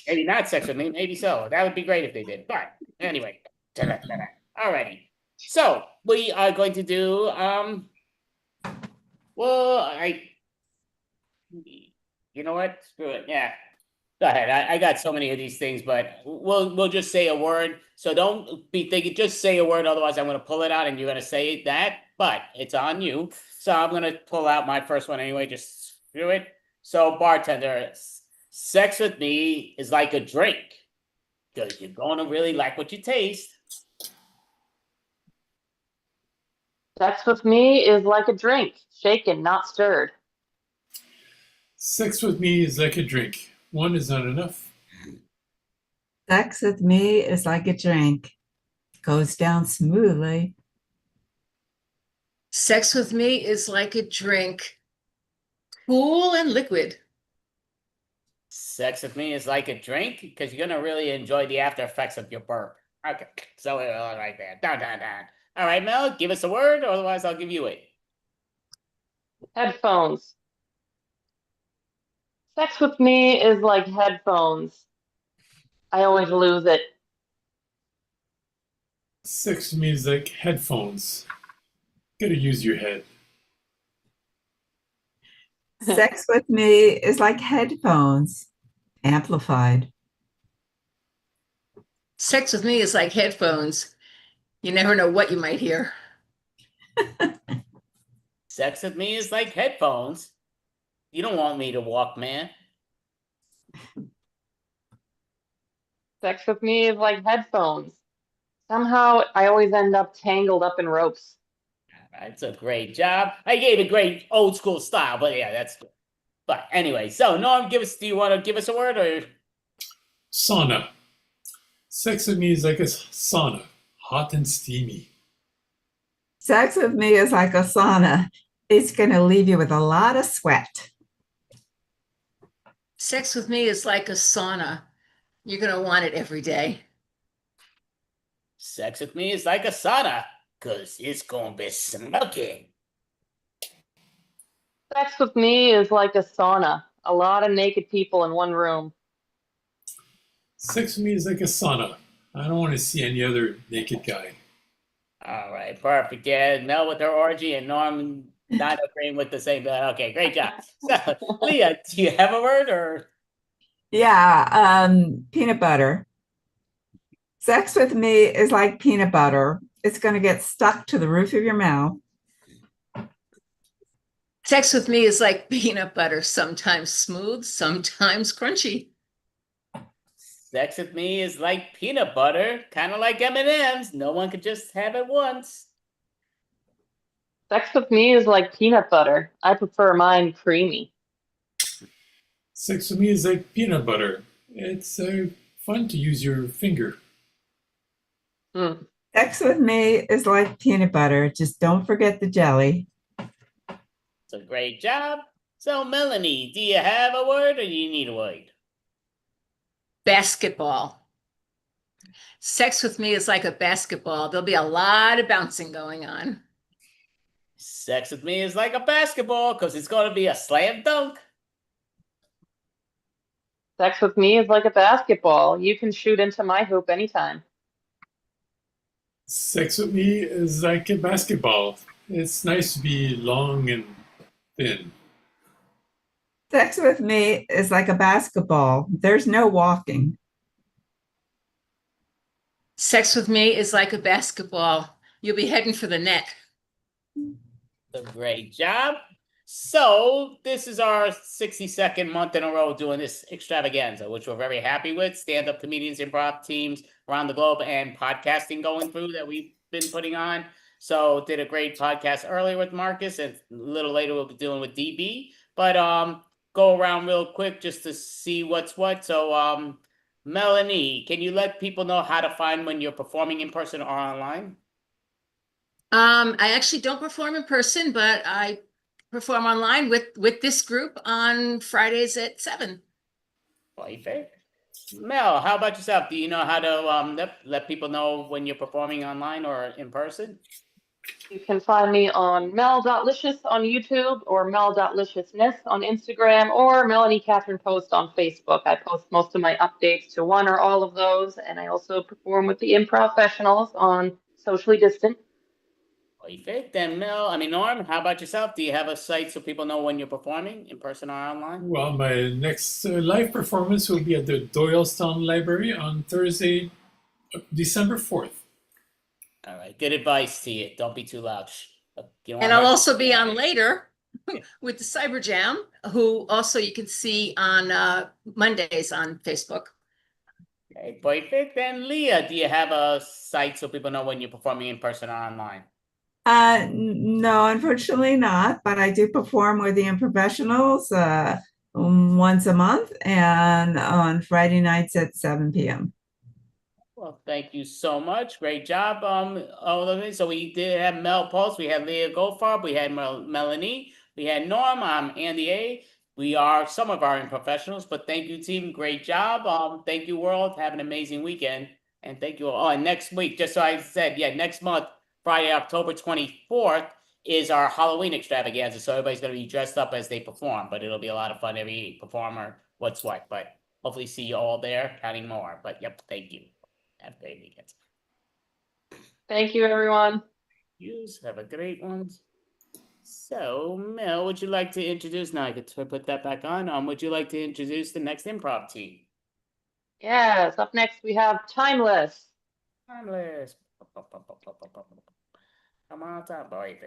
Maybe not sex with me. Maybe so. That would be great if they did. But anyway, alrighty. So we are going to do well, you know what? Screw it. Yeah. Go ahead. I got so many of these things, but we'll just say a word. So don't be thinking, just say a word, otherwise I'm gonna pull it out and you're gonna say that, but it's on you. So I'm gonna pull out my first one anyway, just screw it. So bartender, sex with me is like a drink. Because you're gonna really like what you taste. Sex with me is like a drink, shaken, not stirred. Sex with me is like a drink. One is not enough. Sex with me is like a drink. Goes down smoothly. Sex with me is like a drink. Cool and liquid. Sex with me is like a drink because you're gonna really enjoy the after effects of your burp. Okay, so right there. Down. All right, Mel, give us a word, or otherwise I'll give you it. Headphones. Sex with me is like headphones. I always lose it. Sex with me is like headphones. Gotta use your head. Sex with me is like headphones, amplified. Sex with me is like headphones. You never know what you might hear. Sex with me is like headphones. You don't want me to walk, man. Sex with me is like headphones. Somehow I always end up tangled up in ropes. That's a great job. I gave a great old school style, but yeah, that's good. But anyway, so Norm, do you want to give us a word or? Sauna. Sex with me is like a sauna, hot and steamy. Sex with me is like a sauna. It's going to leave you with a lot of sweat. Sex with me is like a sauna. You're going to want it every day. Sex with me is like a sauna, because it's going to be smoking. Sex with me is like a sauna. A lot of naked people in one room. Sex with me is like a sauna. I don't want to see any other naked guy. All right, perfect. Yeah, Mel with her orgy and Norm not agreeing with the same. Okay, great job. So, Leah, do you have a word or? Yeah, peanut butter. Sex with me is like peanut butter. It's going to get stuck to the roof of your mouth. Sex with me is like peanut butter, sometimes smooth, sometimes crunchy. Sex with me is like peanut butter, kind of like M&Ms. No one could just have it once. Sex with me is like peanut butter. I prefer mine creamy. Sex with me is like peanut butter. It's fun to use your finger. Mm. Sex with me is like peanut butter. Just don't forget the jelly. So great job. So Melanie, do you have a word or do you need a word? Basketball. Sex with me is like a basketball. There'll be a lot of bouncing going on. Sex with me is like a basketball because it's going to be a slam dunk. Sex with me is like a basketball. You can shoot into my hoop anytime. Sex with me is like a basketball. It's nice to be long and thin. Sex with me is like a basketball. There's no walking. Sex with me is like a basketball. You'll be heading for the net. So great job. So this is our 62nd month in a row doing this extravaganza, which we're very happy with. Stand-up comedians, improv teams around the globe, and podcasting going through that we've been putting on. So did a great podcast earlier with Marcus, and a little later we'll be doing with DB. But go around real quick just to see what's what. So Melanie, can you let people know how to find when you're performing in person or online? I actually don't perform in person, but I perform online with this group on Fridays at 7. Perfect. Mel, how about yourself? Do you know how to let people know when you're performing online or in person? You can find me on mel.licious on YouTube or mel.liciousness on Instagram or Melanie Catherine Post on Facebook. I post most of my updates to one or all of those, and I also perform with the Improv Professionals on Socially Distant. Perfect. Then Norm, how about yourself? Do you have a site so people know when you're performing in person or online? Well, my next live performance will be at the Doylestown Library on Thursday, December 4th. All right. Good advice to you. Don't be too loud. And I'll also be on later with the Cyber Jam, who also you can see on Mondays on Facebook. Okay, perfect. Then Leah, do you have a site so people know when you're performing in person or online? No, unfortunately not, but I do perform with the Professionals once a month and on Friday nights at 7 p.m. Well, thank you so much. Great job. All of it. So we did have Mel Pulse, we had Leah Goldfarb, we had Melanie, we had Norm, I'm Andy A. We are some of our professionals, but thank you, team. Great job. Thank you, world. Have an amazing weekend. And thank you all. Oh, and next week, just so I said, next month, Friday, October 24th, is our Halloween extravaganza. So everybody's going to be dressed up as they perform, but it'll be a lot of fun. Every performer, what's what. But hopefully see you all there, counting more. But yep, thank you. Have a great weekend. Thank you, everyone. Yous, have a great one. So, Mel, would you like to introduce, now I could put that back on, would you like to introduce the next improv team? Yes, up next we have Timeless. Timeless. Come on, top boy.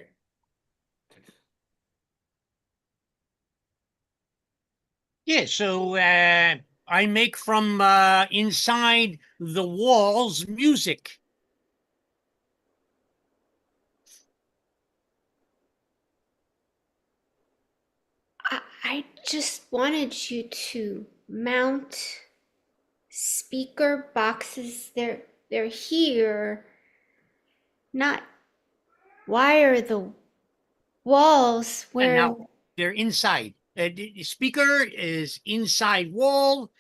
Yeah, so I make from inside the walls music. I just wanted you to mount speaker boxes. They're here. Not wire the walls And where now they're inside. The speaker is inside wall,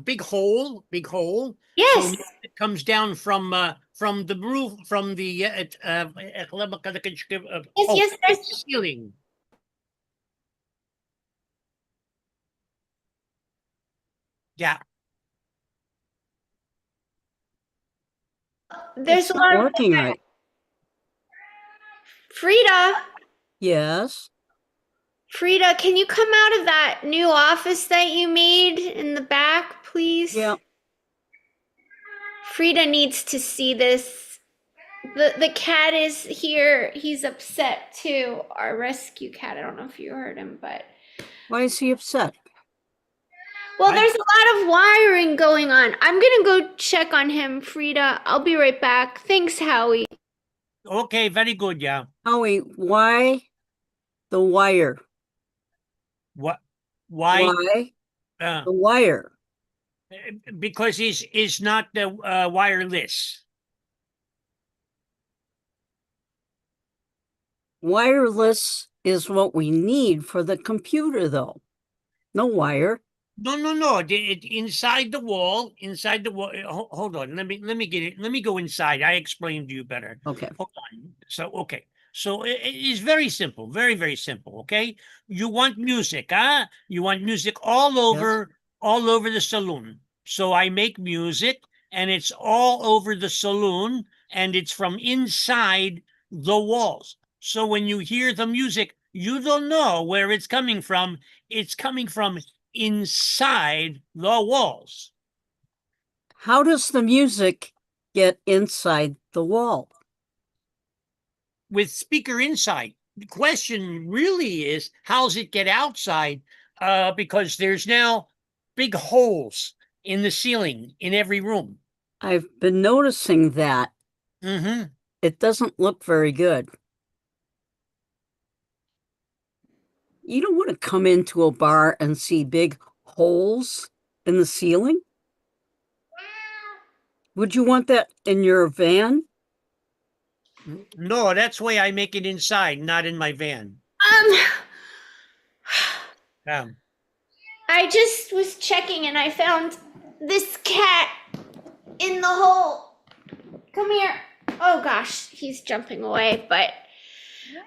big hole. Yes. So it comes down from the roof, from the yes, there's ceiling. Yeah. there's It's a not lot of working right. Yes. Frida, can you come out of that new office that you made in the back, please? Yeah. Frida needs to see this. The cat is here. He's upset too. Our rescue cat. I don't know if you heard him, but Why is he upset? Well, there's a lot of wiring going on. I'm gonna go check on him, Frida. I'll be right back. Thanks, Howie. Okay, very good. Yeah. Howie, why the wire? What? Why? Why Uh, the wire? because is not the wireless. Wireless is what we need for the computer, though. No wire. No. Inside the wall. Hold on. Let me get it. Let me go inside. I explained to you better. Okay. Hold on. Okay. So it is very simple. Very, very simple. Okay. You want music, huh? You want music all over the saloon. So I make music, and it's all over the saloon, and it's from inside the walls. So when you hear the music, you don't know where it's coming from. It's coming from inside the walls. How does the music get inside the wall? With speaker inside. The question really is, how's it get outside? Because there's now big holes in the ceiling in every room. I've been noticing that. Mm-hmm. It doesn't look very good. You don't want to come into a bar and see big holes in the ceiling. Would you want that in your van? No, that's why I make it inside, not in my van. I just was checking and I found this cat in the hole. Come here. Oh gosh, he's jumping away, but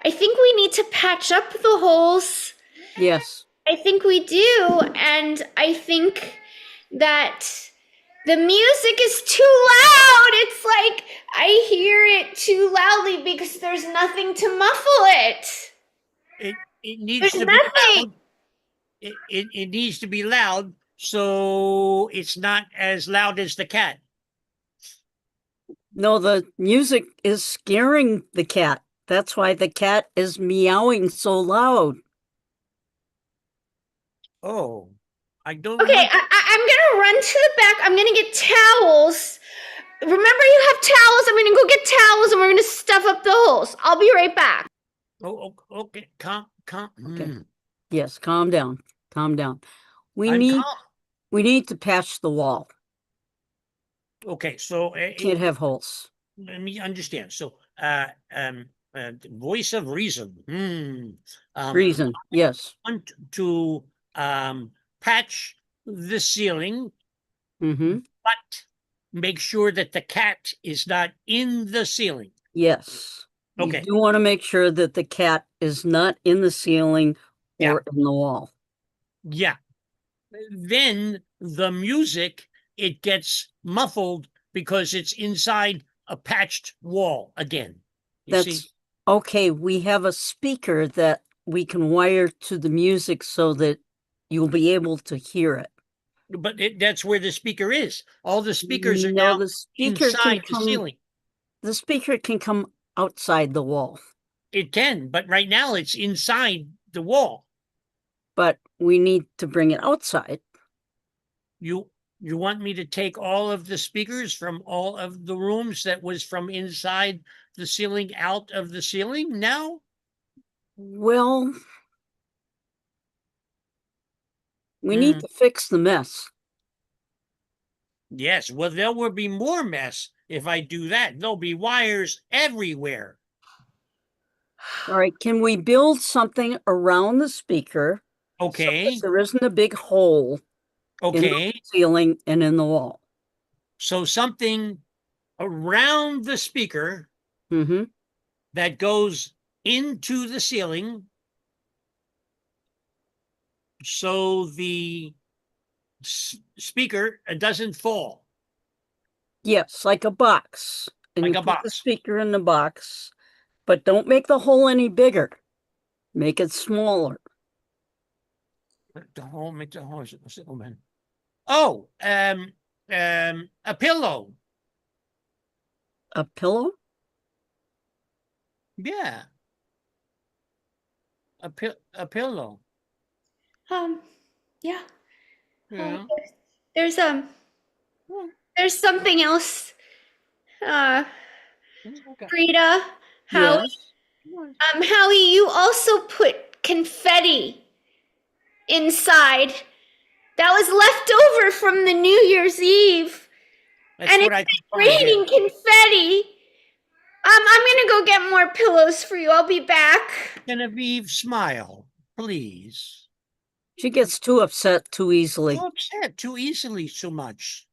I think we need to patch up the holes. Yes. I think we do, and I think that the music is too loud. It's like I hear it too loudly because there's nothing to muffle it. It needs There's to nothing. be loud. It needs to be loud, so it's not as loud as the cat. No, the music is scaring the cat. That's why the cat is meowing so loud. Oh, I don't. Okay, I'm gonna run to the back. I'm gonna get towels. Remember, you have towels. I'm gonna go get towels, and we're gonna stuff up the holes. I'll be right back. Oh, okay. Calm. Okay. Yes, calm down. Calm down. We I'm need calm. to patch the wall. Okay, so Can't have holes. let me understand. So, voice of reason. Reason, yes. I want to patch the ceiling, Mm-hmm. but make sure that the cat is not in the ceiling. Yes. Okay. You do want to make sure that the cat is not in the ceiling or in the wall. Yeah. Then the music, it gets muffled because it's inside a patched wall again. You see? That's okay. We have a speaker that we can wire to the music so that you'll be able to hear it. But that's where the speaker is. All the speakers are No, now the speaker inside the ceiling. The speaker can come outside the wall. It can, but right now it's inside the wall. But we need to bring it outside. You want me to take all of the speakers from all of the rooms that was from inside the ceiling out of the ceiling now? Well, we need to fix the mess. Yes, well, there will be more mess if I do that. There'll be wires everywhere. All right, can we build something around the speaker? Okay. So there isn't a big hole in the ceiling and in the wall. So something around the speaker Mm-hmm. that goes into the ceiling so the speaker doesn't fall. Yes, like a box. And Like you a put the box. speaker in the box, but don't make the hole any bigger. Make it smaller. The hole makes a hole. Oh, a pillow. A pillow? Yeah. A pillow. Yeah. Yeah. There's there's something else. Frida, Howie, Yes. Howie, you also put confetti inside. That was left over from the New Year's Eve. That's and what it's I can find. Yeah. raining confetti. I'm gonna go get more pillows for you. I'll be back. Genevieve, smile, please. She gets too upset too easily. Too upset too easily so much.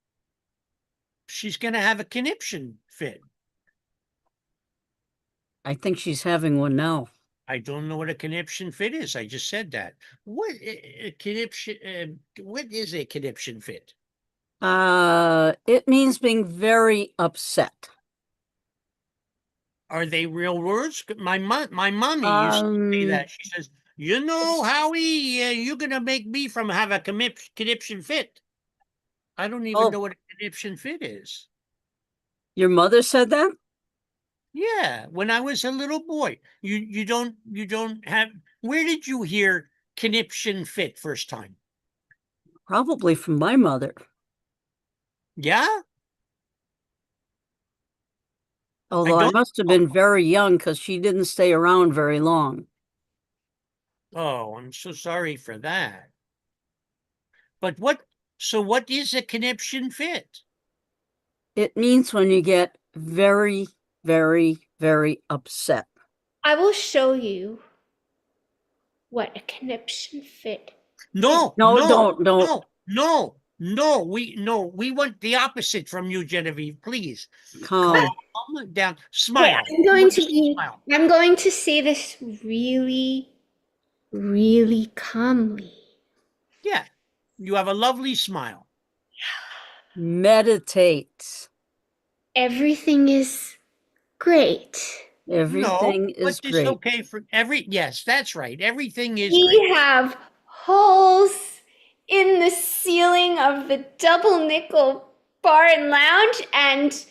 She's going to have a conniption fit. I think she's having one now. I don't know what a conniption fit is. I just said that. What a conniption? What is a conniption fit? It means being very upset. Are they real words? My mommy used to say that. She says, "You know, Howie, you're gonna make me have a conniption fit." I don't even know what a conniption fit is. Your mother said that? Yeah, when I was a little boy. You don't have. Where did you hear conniption fit first time? Probably from my mother. Yeah? Although I must have been very young because she didn't stay around very long. Oh, I'm so sorry for that. But what is a conniption fit? It means when you get very, very, very upset. I will show you what a conniption fit. No, don't. We want the opposite from you, Genevieve. Please calm down. Smile. Okay, I'm going to say this really, really calmly. Yeah, you have a lovely smile. Meditate. Everything is great. Everything is but great. It's okay for yes, that's right. Everything is We great. have holes in the ceiling of the double nickel bar and lounge, and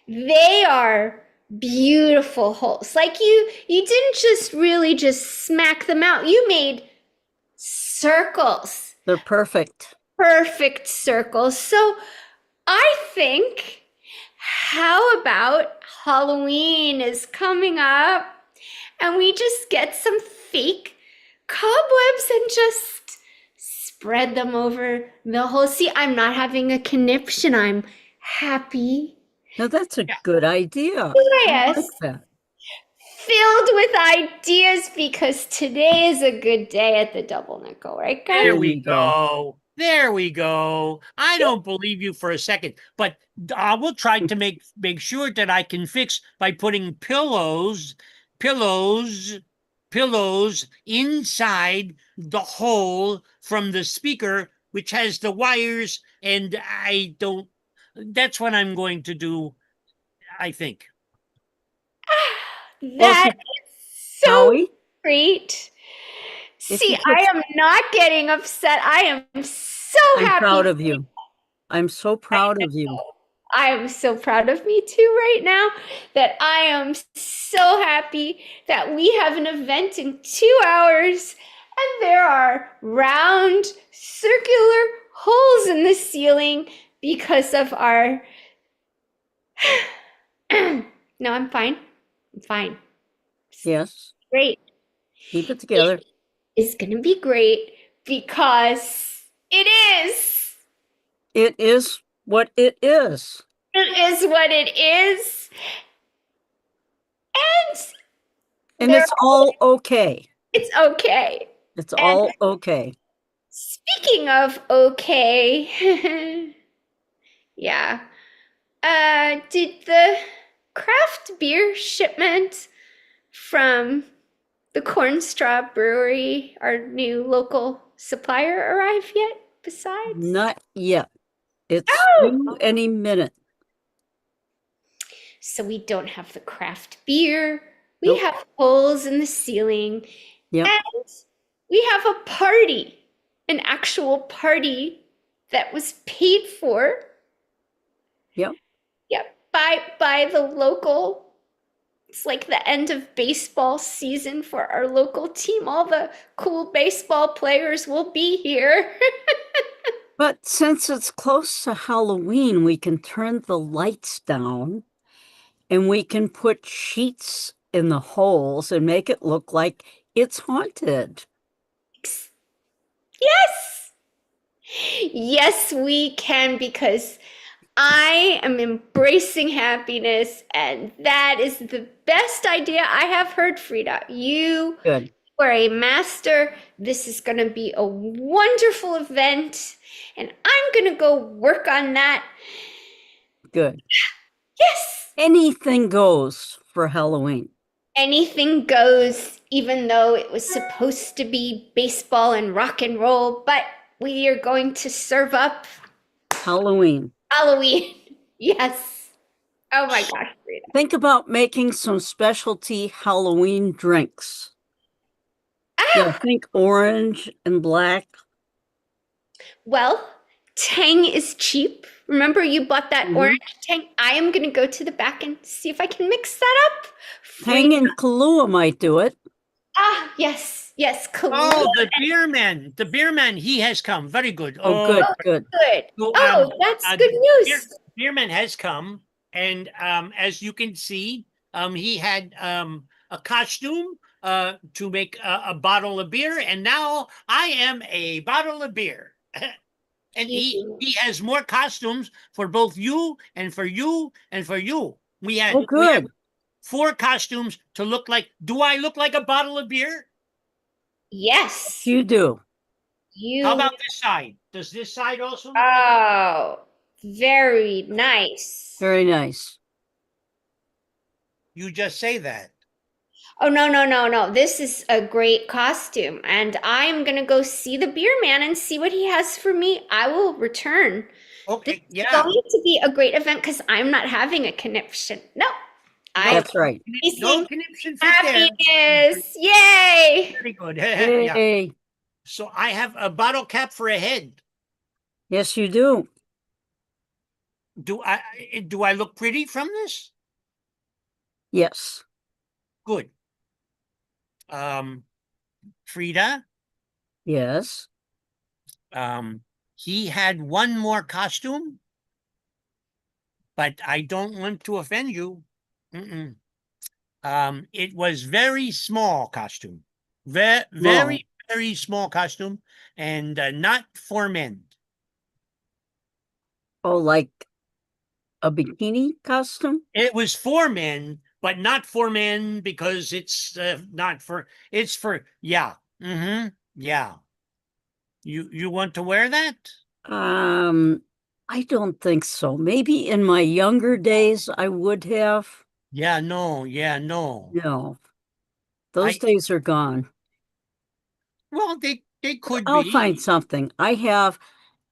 they are beautiful holes. Like you didn't just really just smack them out. You made circles. They're perfect. Perfect circles. So I think, how about Halloween is coming up and we just get some fake cobwebs and just spread them over the whole. See, I'm not having a conniption. I'm happy. Now that's a good idea. Yes. I like that. Filled with ideas because today is a good day at the double nickel, right, guys? There we go. There we go. I don't believe you for a second, but I will try to make sure that I can fix by putting pillows inside the hole from the speaker, which has the wires, and that's what I'm going to do, I think. That is so great. See, I am not getting upset. I am so happy. I'm proud of you. I'm so proud of you. I am so proud of me too right now that I am so happy that we have an event in 2 hours and there are round circular holes in the ceiling because of our... No, I'm fine. I'm fine. Yes. Great. Keep it together. It's going to be great because it is. It is what it is. It is what it is. And it's all okay. It's okay. It's all okay. Speaking of okay, yeah. Did the craft beer shipment from the Corn Straw Brewery, our new local supplier, arrive yet? Besides? Not yet. It's due any minute. So we don't have the craft beer. We have holes in the ceiling. Yep. And we have a party, an actual party that was paid for. Yep. Yep. By the local. It's like the end of baseball season for our local team. All the cool baseball players will be here. But since it's close to Halloween, we can turn the lights down and we can put sheets in the holes and make it look like it's haunted. Yes. Yes, we can, because I am embracing happiness, and that is the best idea I have heard, Frida. You Good. are a master. This is going to be a wonderful event, and I'm going to go work on that. Good. Yes. Anything goes for Halloween. Anything goes, even though it was supposed to be baseball and rock and roll, but we are going to serve up Halloween. Halloween. Yes. Oh my gosh, Frida. Think about making some specialty Halloween drinks. Yeah, think orange and black. Well, Tang is cheap. Remember, you bought that orange Tang? I am going to go to the back and see if I can mix that up. Tang and Kahlua might do it. Ah, yes, yes, Kahlua. Oh, the beer man, he has come. Very good. Oh, good, good. Good. So, Oh, that's good news. Beer man has come, and as you can see, he had a costume to make a bottle of beer, and now I am a bottle of beer. And he has more costumes for both you and for you and for you. We have, Oh, good. we have 4 costumes to look like. Do I look like a bottle of beer? Yes. You do. How about this side? Does this side also look Oh, very nice. Very nice. You just say that. Oh, no, no, no, no. This is a great costume. And I'm going to go see the beer man and see what he has for me. I will return. Okay, This is going to be a great event because I'm not having a conniption. No. That's right. No conniption fit there. Happiness. Yay. Very good. Yay. Yeah. So I have a bottle cap for a head. Yes, you do. Do I look pretty from this? Yes. Good. Frida, Yes. he had one more costume, but I don't want to offend you. It was very small costume, very small costume, and not for men. Oh, like a bikini costume? It was for men, but not for men because it's not for. It's for yeah. Yeah. You want to wear that? I don't think so. Maybe in my younger days I would have. Yeah, no. No. Those days are gone. Well, they could I'll be. find something. I have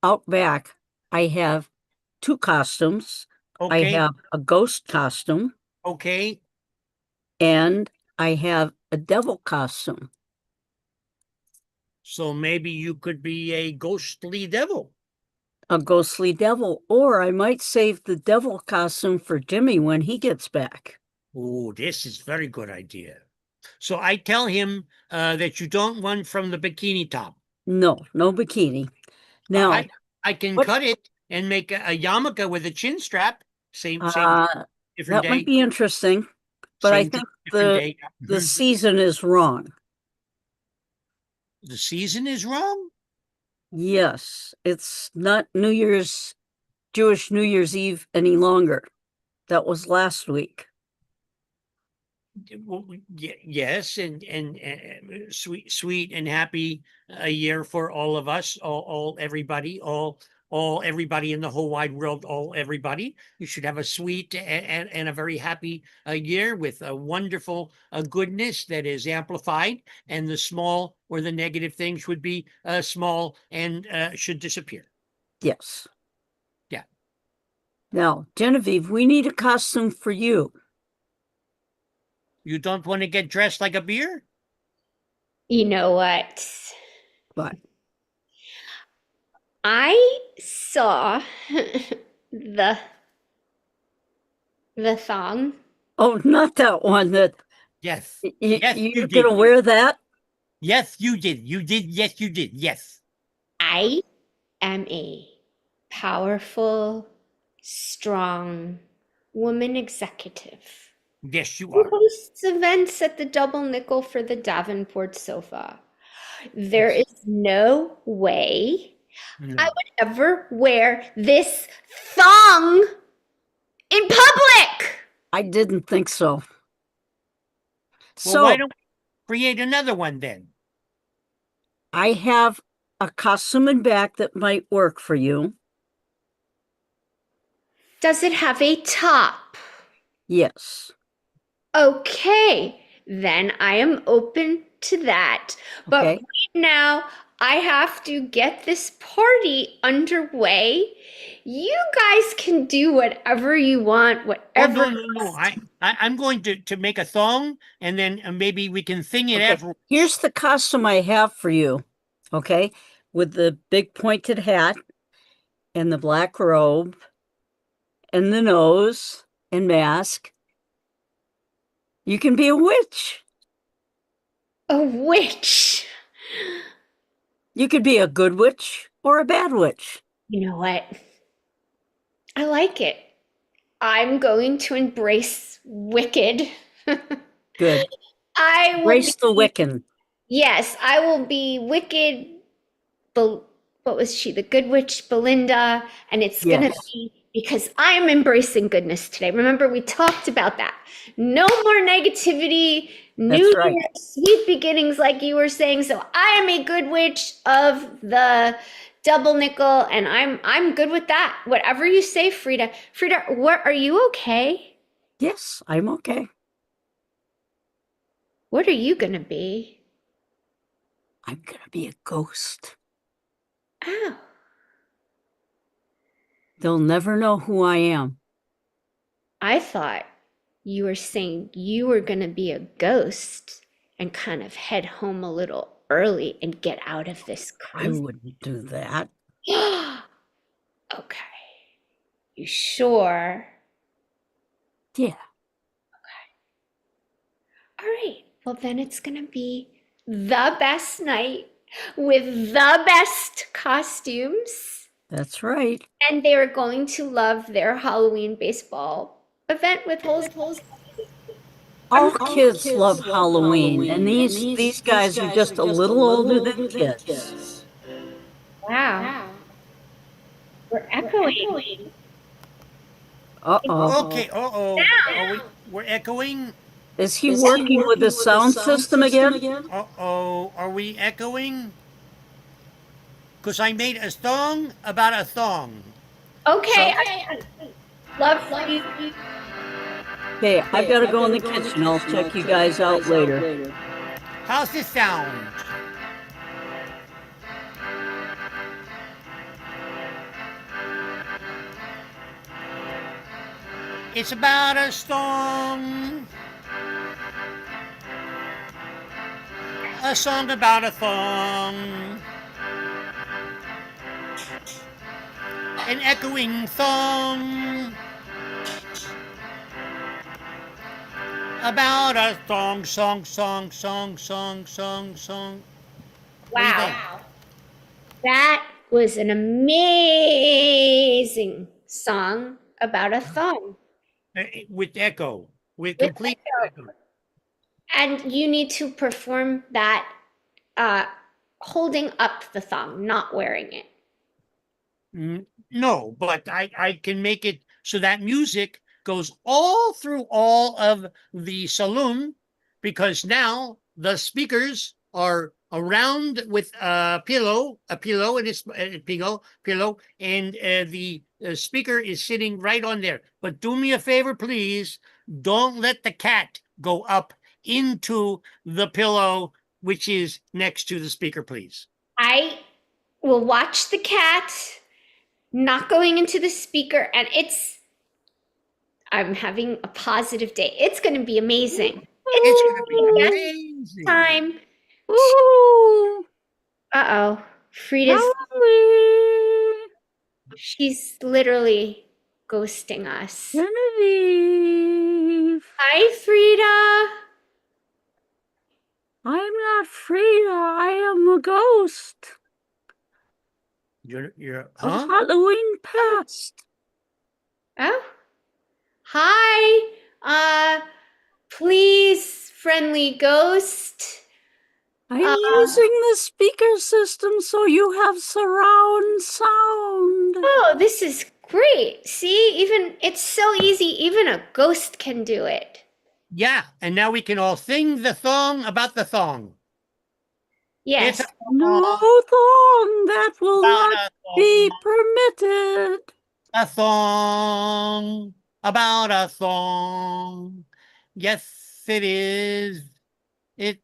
out back, I have 2 costumes. I Okay. have a ghost costume Okay. and I have a devil costume. So maybe you could be a ghostly devil. A ghostly devil, or I might save the devil costume for Jimmy when he gets back. Oh, this is very good idea. So I tell him that you don't want from the bikini top. No bikini. Now I can cut it and make a yarmulke with a chin strap. Same that different day. might be interesting, but I think the season is wrong. The season is wrong? Yes, it's not Jewish New Year's Eve any longer. That was last week. Well, yes, and sweet and happy a year for all of us, all everybody, all everybody in the whole wide world, all everybody. You should have a sweet and a very happy year with a wonderful goodness that is amplified, and the small or the negative things would be small and should disappear. Yes. Yeah. Now, Genevieve, we need a costume for you. You don't want to get dressed like a beer? You know what? What? I saw the thong. Oh, not that one. That yes. You're gonna wear that? Yes, you did. You did. Yes, you did. Yes. I am a powerful, strong woman executive Yes, you who are. hosts events at the Double Nickel for the Davenport sofa. There is no way I would ever wear this thong in public. I didn't think so. Well, why don't we create another one then? I have a costume and back that might work for you. Does it have a top? Yes. Okay, then I am open to that. But Okay. right now, I have to get this party underway. You guys can do whatever you want, Oh, whatever. no. I'm going to make a thong, and then maybe we can thing it Okay. after. Here's the costume I have for you. Okay. With the big pointed hat and the black robe and the nose and mask. You can be a witch. A witch. You could be a good witch or a bad witch. You know what? I like it. I'm going to embrace wicked. Good. I will Embrace the be- Wiccan. Yes, I will be wicked. What was she? The good witch, Belinda. And it's going to Yes. be because I'm embracing goodness today. Remember, we talked about that. No more negativity. New That's right. year, sweet beginnings, like you were saying. So I am a good witch of the double nickel, and I'm good with that. Whatever you say, Frida. Frida, what are you okay? Yes, I'm okay. What are you gonna be? I'm going to be a ghost. Oh. They'll never know who I am. I thought you were saying you were going to be a ghost and kind of head home a little early and get out of this I crazy. wouldn't do that. Okay. You sure? Yeah. All right. Well, then it's going to be the best night with the best costumes. That's right. And they're going to love their Halloween baseball event with holes. All kids love Halloween, and these guys are just a little older than kids. Wow. We're echoing. Uh-oh. Okay. We're echoing. Is he working with the sound system again? Are we echoing? Because I made a song about a thong. Okay. Love you. Okay, I've got to go in the kitchen. I'll check you guys out later. How's this sound? It's about a song. A song about a thong. An echoing thong. About a thong, song. Wow. That was an amazing song about a thong. With echo. With complete echo. And you need to perform that holding up the thong, not wearing it. No, but I can make it so that music goes all through all of the saloon, because now the speakers are around with a pillow, and it's a pillow, and the speaker is sitting right on there. But do me a favor, please. Don't let the cat go up into the pillow, which is next to the speaker, please. I will watch the cat not going into the speaker, and I'm having a positive day. It's going to be amazing. It's going to be amazing. Time. Woo! Uh-oh. Frida's. Halloween! She's literally ghosting us. Genevieve! Hi, Frida. I'm not Frida. I am a ghost. You're A huh? Halloween past. Oh, hi. Please, friendly ghost. I'm using the speaker system so you have surround sound. Oh, this is great. See, even it's so easy, even a ghost can do it. Yeah, and now we can all sing the song about the thong. Yes. No thong, that will About not be permitted. a song about a song. Yes, it is. It's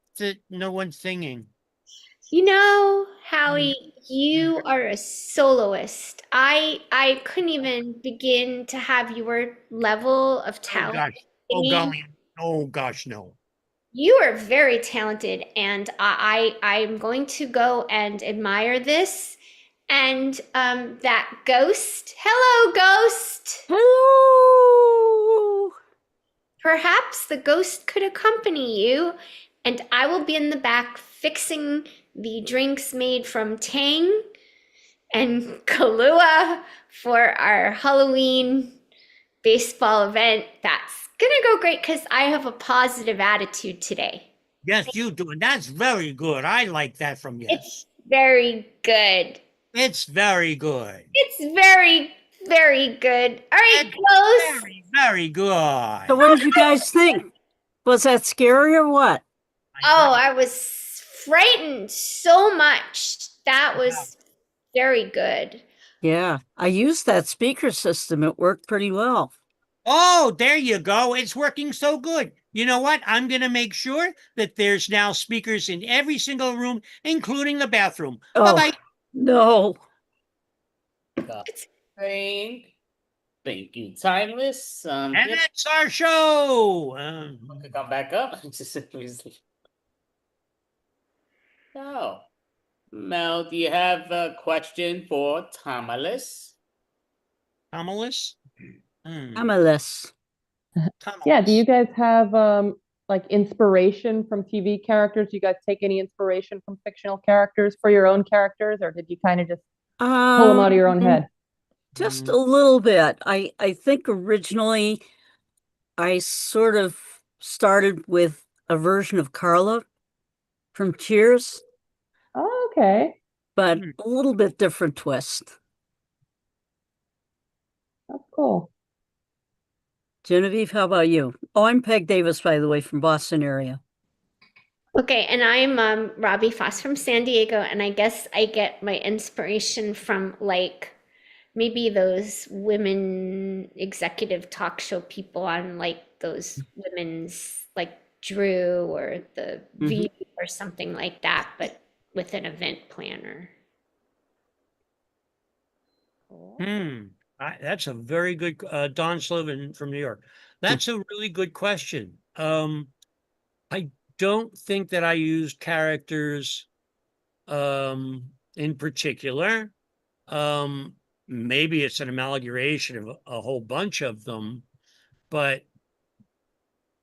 no one's singing. You know, Howie, you are a soloist. I couldn't even begin to have your level of Oh talent gosh. Oh singing. golly. Oh gosh, no. You are very talented, and I'm going to go and admire this. And that ghost, hello, ghost. Hello. Perhaps the ghost could accompany you, and I will be in the back fixing the drinks made from Tang and Kahlua for our Halloween baseball event. That's gonna go great because I have a positive attitude today. Yes, you do. And that's very good. I like that from you. It's very good. It's very good. It's very, very good. All right, close. Very, very good. So what did you guys think? Was that scary or what? Oh, I was frightened so much. That was very good. Yeah, I used that speaker system. It worked pretty well. Oh, there you go. It's working so good. You know what? I'm going to make sure that there's now speakers in every single room, including the bathroom. Oh, Bye-bye. no. Thank you, Timeless. And Yep, that's our show. could come back up. So, Mel, do you have a question for Timeless? Timeless? Timeless. Yeah, do you guys have like inspiration from TV characters? Do you guys take any inspiration from fictional characters for your own characters, or did you kind of just pull them out of your own head? Just a little bit. I think originally I sort of started with a version of Carla from Cheers. Oh, okay. But a little bit different twist. That's cool. Genevieve, how about you? Oh, I'm Peg Davis, by the way, from Boston area. Okay, and I'm Robbie Foss from San Diego, and I guess I get my inspiration from like maybe those women executive talk show people on like those women's like Drew or the View or something like that, but with an event planner. That's a very good, Don Sullivan from New York. That's a really good question. I don't think that I used characters in particular. Maybe it's an amalgamation of a whole bunch of them, but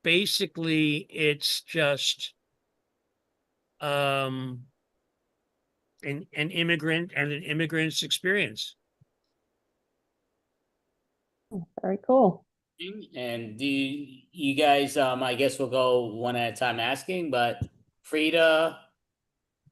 basically it's just an immigrant and an immigrant's experience. Very cool. And do you guys, I guess we'll go one at a time asking, but Frida,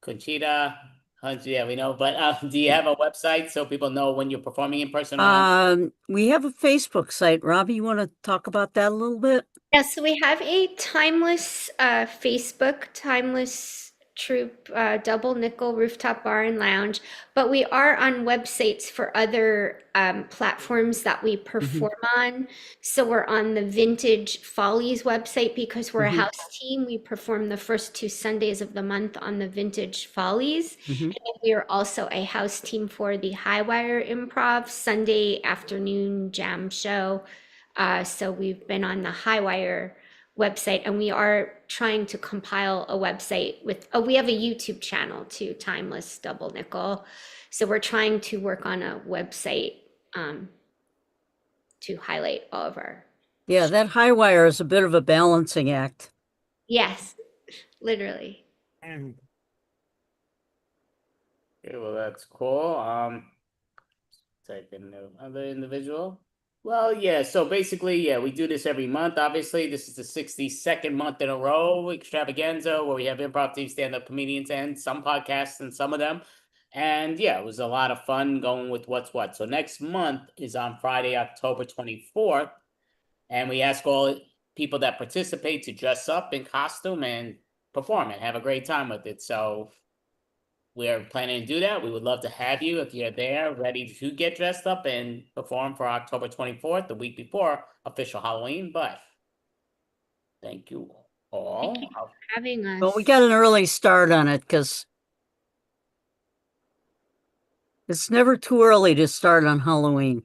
Conchita, Hunt, yeah, we know, but do you have a website so people know when you're performing in person? We have a Facebook site. Robbie, you want to talk about that a little bit? Yeah, so we have a Timeless Facebook, Timeless Troupe, Double Nickel Rooftop Bar and Lounge, but we are on websites for other platforms that we perform on. So we're on the Vintage Follies website because we're a house team. We perform the first 2 Sundays of the month on the Vintage Follies. And we are also a house team for the Highwire Improv Sunday afternoon jam show. So we've been on the Highwire website, and we are trying to compile a website with, we have a YouTube channel too, Timeless Double Nickel. So we're trying to work on a website to highlight all of our. Yeah, that high wire is a bit of a balancing act. Yes, literally. Okay, well, that's cool. Type in the other individual. Well, yeah, so basically, yeah, we do this every month. Obviously, this is the 62nd month in a row, Extravaganza, where we have improv team, stand-up comedians, and some podcasts and some of them. And yeah, it was a lot of fun going with what's what. So next month is on Friday, October 24th. And we ask all people that participate to dress up in costume and perform and have a great time with it. So we're planning to do that. We would love to have you if you're there, ready to get dressed up and perform for October 24th, the week before official Halloween. But thank you all. Thank you for having us. Well, we got an early start on it because it's never too early to start on Halloween.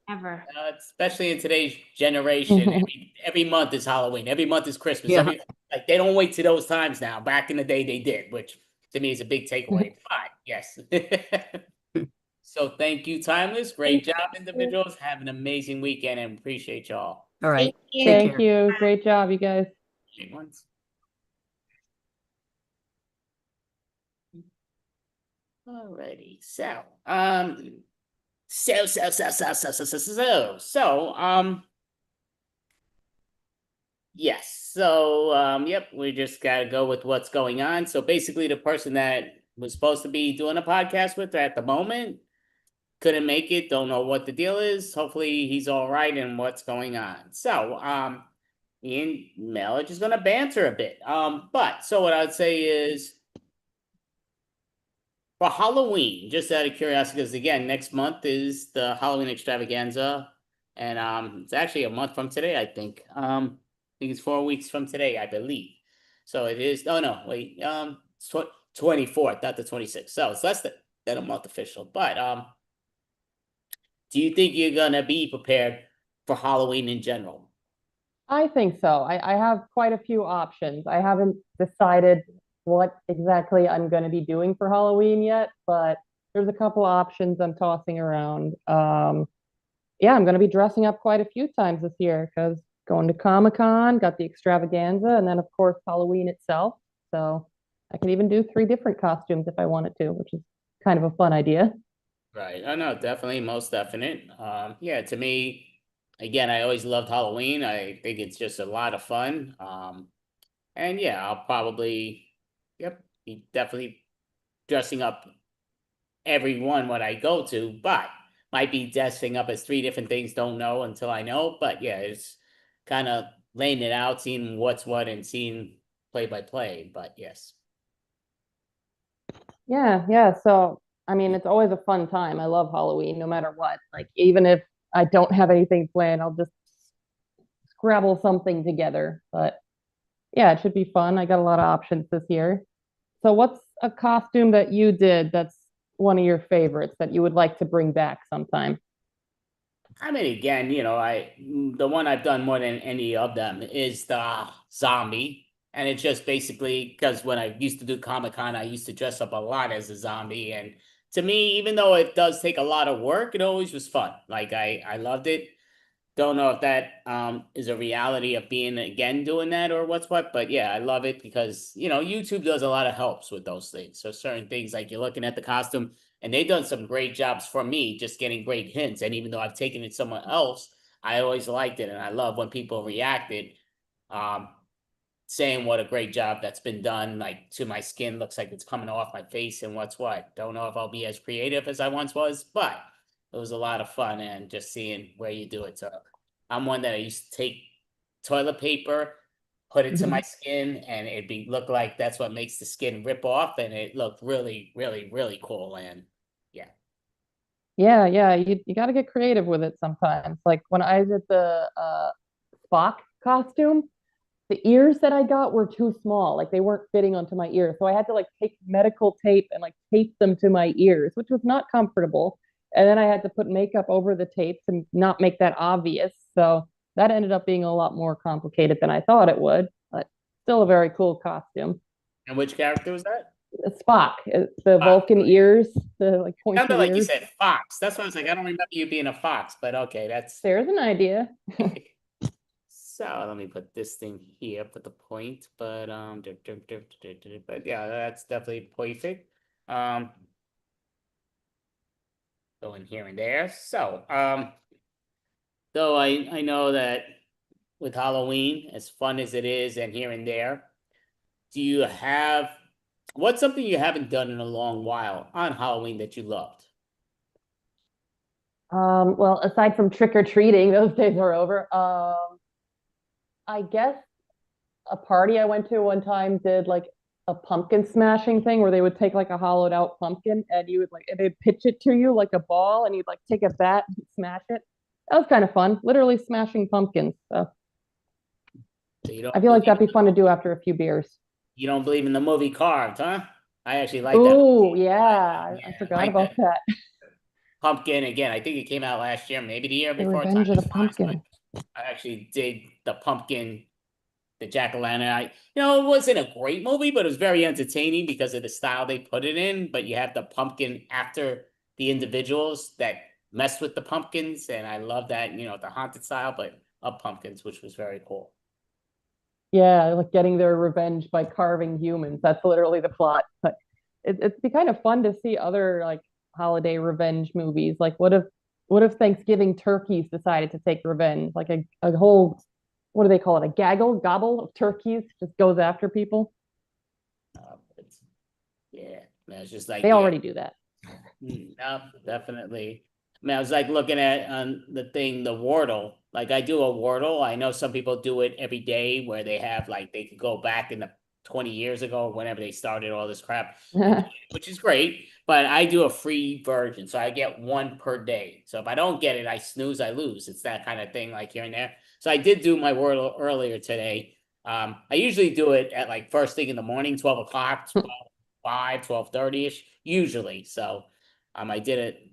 Ever. Especially in today's generation, every month is Halloween. Every month is Christmas. Yeah. Like they don't wait to those times now. Back in the day, they did, which to me is a big takeaway. But yes. So thank you, Timeless. Great job, individuals. Have an amazing weekend and appreciate y'all. All right. Thank Take Thank care. you. Great job, you guys. Big ones. Alrighty. So, yes. So, yep, we just gotta go with what's going on. So basically the person that was supposed to be doing a podcast with at the moment couldn't make it, don't know what the deal is. Hopefully he's all right and what's going on. So, me and Mel are just gonna banter a bit. But so what I'd say is for Halloween, just out of curiosity, because again, next month is the Halloween extravaganza, and it's actually a month from today, I think. I think it's 4 weeks from today, I believe. So it is. Oh no, wait. It's 24th, not the 26th. So it's less than a month official. But do you think you're gonna be prepared for Halloween in general? I think so. I have quite a few options. I haven't decided what exactly I'm going to be doing for Halloween yet, but there's a couple options I'm tossing around. Yeah, I'm going to be dressing up quite a few times this year because going to Comic-Con, got the extravaganza, and then of course Halloween itself. So I could even do 3 different costumes if I wanted to, which is kind of a fun idea. Right. Oh no, definitely, most definite. Yeah, to me, again, I always loved Halloween. I think it's just a lot of fun. And yeah, I'll probably, yep, be definitely dressing up everyone what I go to, but might be dressing up as 3 different things. Don't know until I know. But yeah, it's kind of laying it out, seeing what's what, and seeing play by play. But yes. Yeah, yeah. So, I mean, it's always a fun time. I love Halloween no matter what. Like, even if I don't have anything planned, I'll just scrabble something together. But yeah, it should be fun. I got a lot of options this year. So, what's a costume that you did that's one of your favorites that you would like to bring back sometime? I mean, again, the one I've done more than any of them is the zombie. And it's just basically because when I used to do Comic-Con, I used to dress up a lot as a zombie. And to me, even though it does take a lot of work, it always was fun. Like I loved it. Don't know if that is a reality of being again doing that or what's what, but yeah, I love it because YouTube does a lot of helps with those things. So certain things like you're looking at the costume and they've done some great jobs for me, just getting great hints. And even though I've taken it somewhere else, I always liked it, and I love when people reacted, um, saying what a great job that's been done. Like to my skin, looks like it's coming off my face and what's what. Don't know if I'll be as creative as I once was, but it was a lot of fun and just seeing where you do it. So I'm one that I used to take toilet paper, put it to my skin, and look like that's what makes the skin rip off, and it looked really, really, really cool. And yeah. Yeah, yeah, you got to get creative with it sometimes. Like when I did the Spock costume, the ears that I got were too small. Like they weren't fitting onto my ears. So I had to like take medical tape and like tape them to my ears, which was not comfortable. And then I had to put makeup over the tape to not make that obvious. So that ended up being a lot more complicated than I thought it would, but still a very cool costume. And which character was that? Spock, the Vulcan ears, the like pointy Sounded like you ears. said fox. That's why I was like, I don't remember you being a fox, but okay, that's. There's an idea. So let me put this thing here, put the point, but but yeah, that's definitely perfect. going here and there. So, though I know that with Halloween, as fun as it is and here and there, do you have what's something you haven't done in a long while on Halloween that you loved? Well, aside from trick or treating, those days are over. I guess a party I went to one time did like a pumpkin smashing thing where they would take like a hollowed out pumpkin and you would like and they'd pitch it to you like a ball and you'd like take a bat and smash it. That was kind of fun, literally smashing pumpkins. So So you I don't feel like believe that'd be fun to do after a few beers. you don't believe in the movie Carved, huh? I actually like that. Oh, yeah, I forgot like about that. Pumpkin again. I think it came out last year, maybe the year The before. Revenge of the Pumpkin. I actually dig the pumpkin, the jack-o'-lantern. It wasn't a great movie, but it was very entertaining because of the style they put it in. But you have the pumpkin after the individuals that mess with the pumpkins, and I love that, the haunted style, but of pumpkins, which was very cool. Yeah, like getting their revenge by carving humans. That's literally the plot. But it'd be kind of fun to see other like holiday revenge movies. Like what if Thanksgiving turkeys decided to take revenge? Like a whole, what do they call it? A gobble of turkeys just goes after people. Yeah, it's just like They already do that. No, definitely. I mean, I was like looking at on the thing, the Wordle. Like I do a Wordle. I know some people do it every day where they have like they could go back in the 20 years ago, whenever they started all this crap, which is great. But I do a free version, so I get one per day. So if I don't get it, I snooze, I lose. It's that kind of thing, like here and there. So I did do my Wordle earlier today. I usually do it at like first thing in the morning, 12 o'clock, 12:30ish, usually. So I did it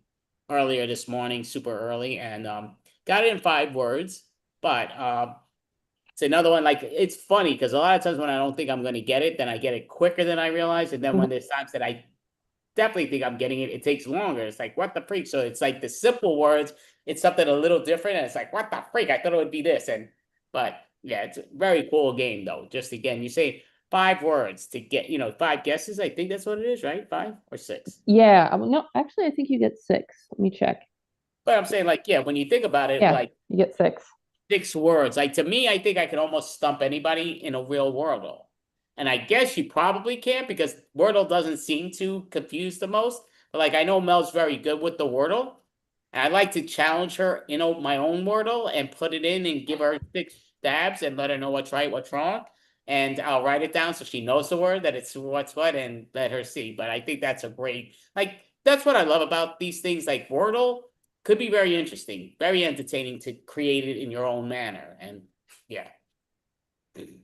earlier this morning, super early, and got it in 5 words. But it's another one, like it's funny because a lot of times when I don't think I'm gonna get it, then I get it quicker than I realize. And then when there's times that I definitely think I'm getting it, it takes longer. It's like, what the freak? So it's like the simple words, it's something a little different, and it's like, what the freak? I thought it would be this. But yeah, it's a very cool game though. Just again, you say 5 words to get, 5 guesses. I think that's what it is, right? 5 or 6. Yeah, no, actually, I think you get 6. Let me check. But I'm saying, like, yeah, when you think about it, Yeah, like you get 6. 6 words. Like to me, I think I could almost stump anybody in a real Wordle. And I guess you probably can't because Wordle doesn't seem to confuse the most. But like I know Mel's very good with the Wordle. And I like to challenge her in my own Wordle and put it in and give her 6 stabs and let her know what's right, what's wrong. And I'll write it down so she knows the word, that it's what's what, and let her see. But I think that's a great, like, that's what I love about these things. Like Wordle could be very interesting, very entertaining to create it in your own manner. And yeah.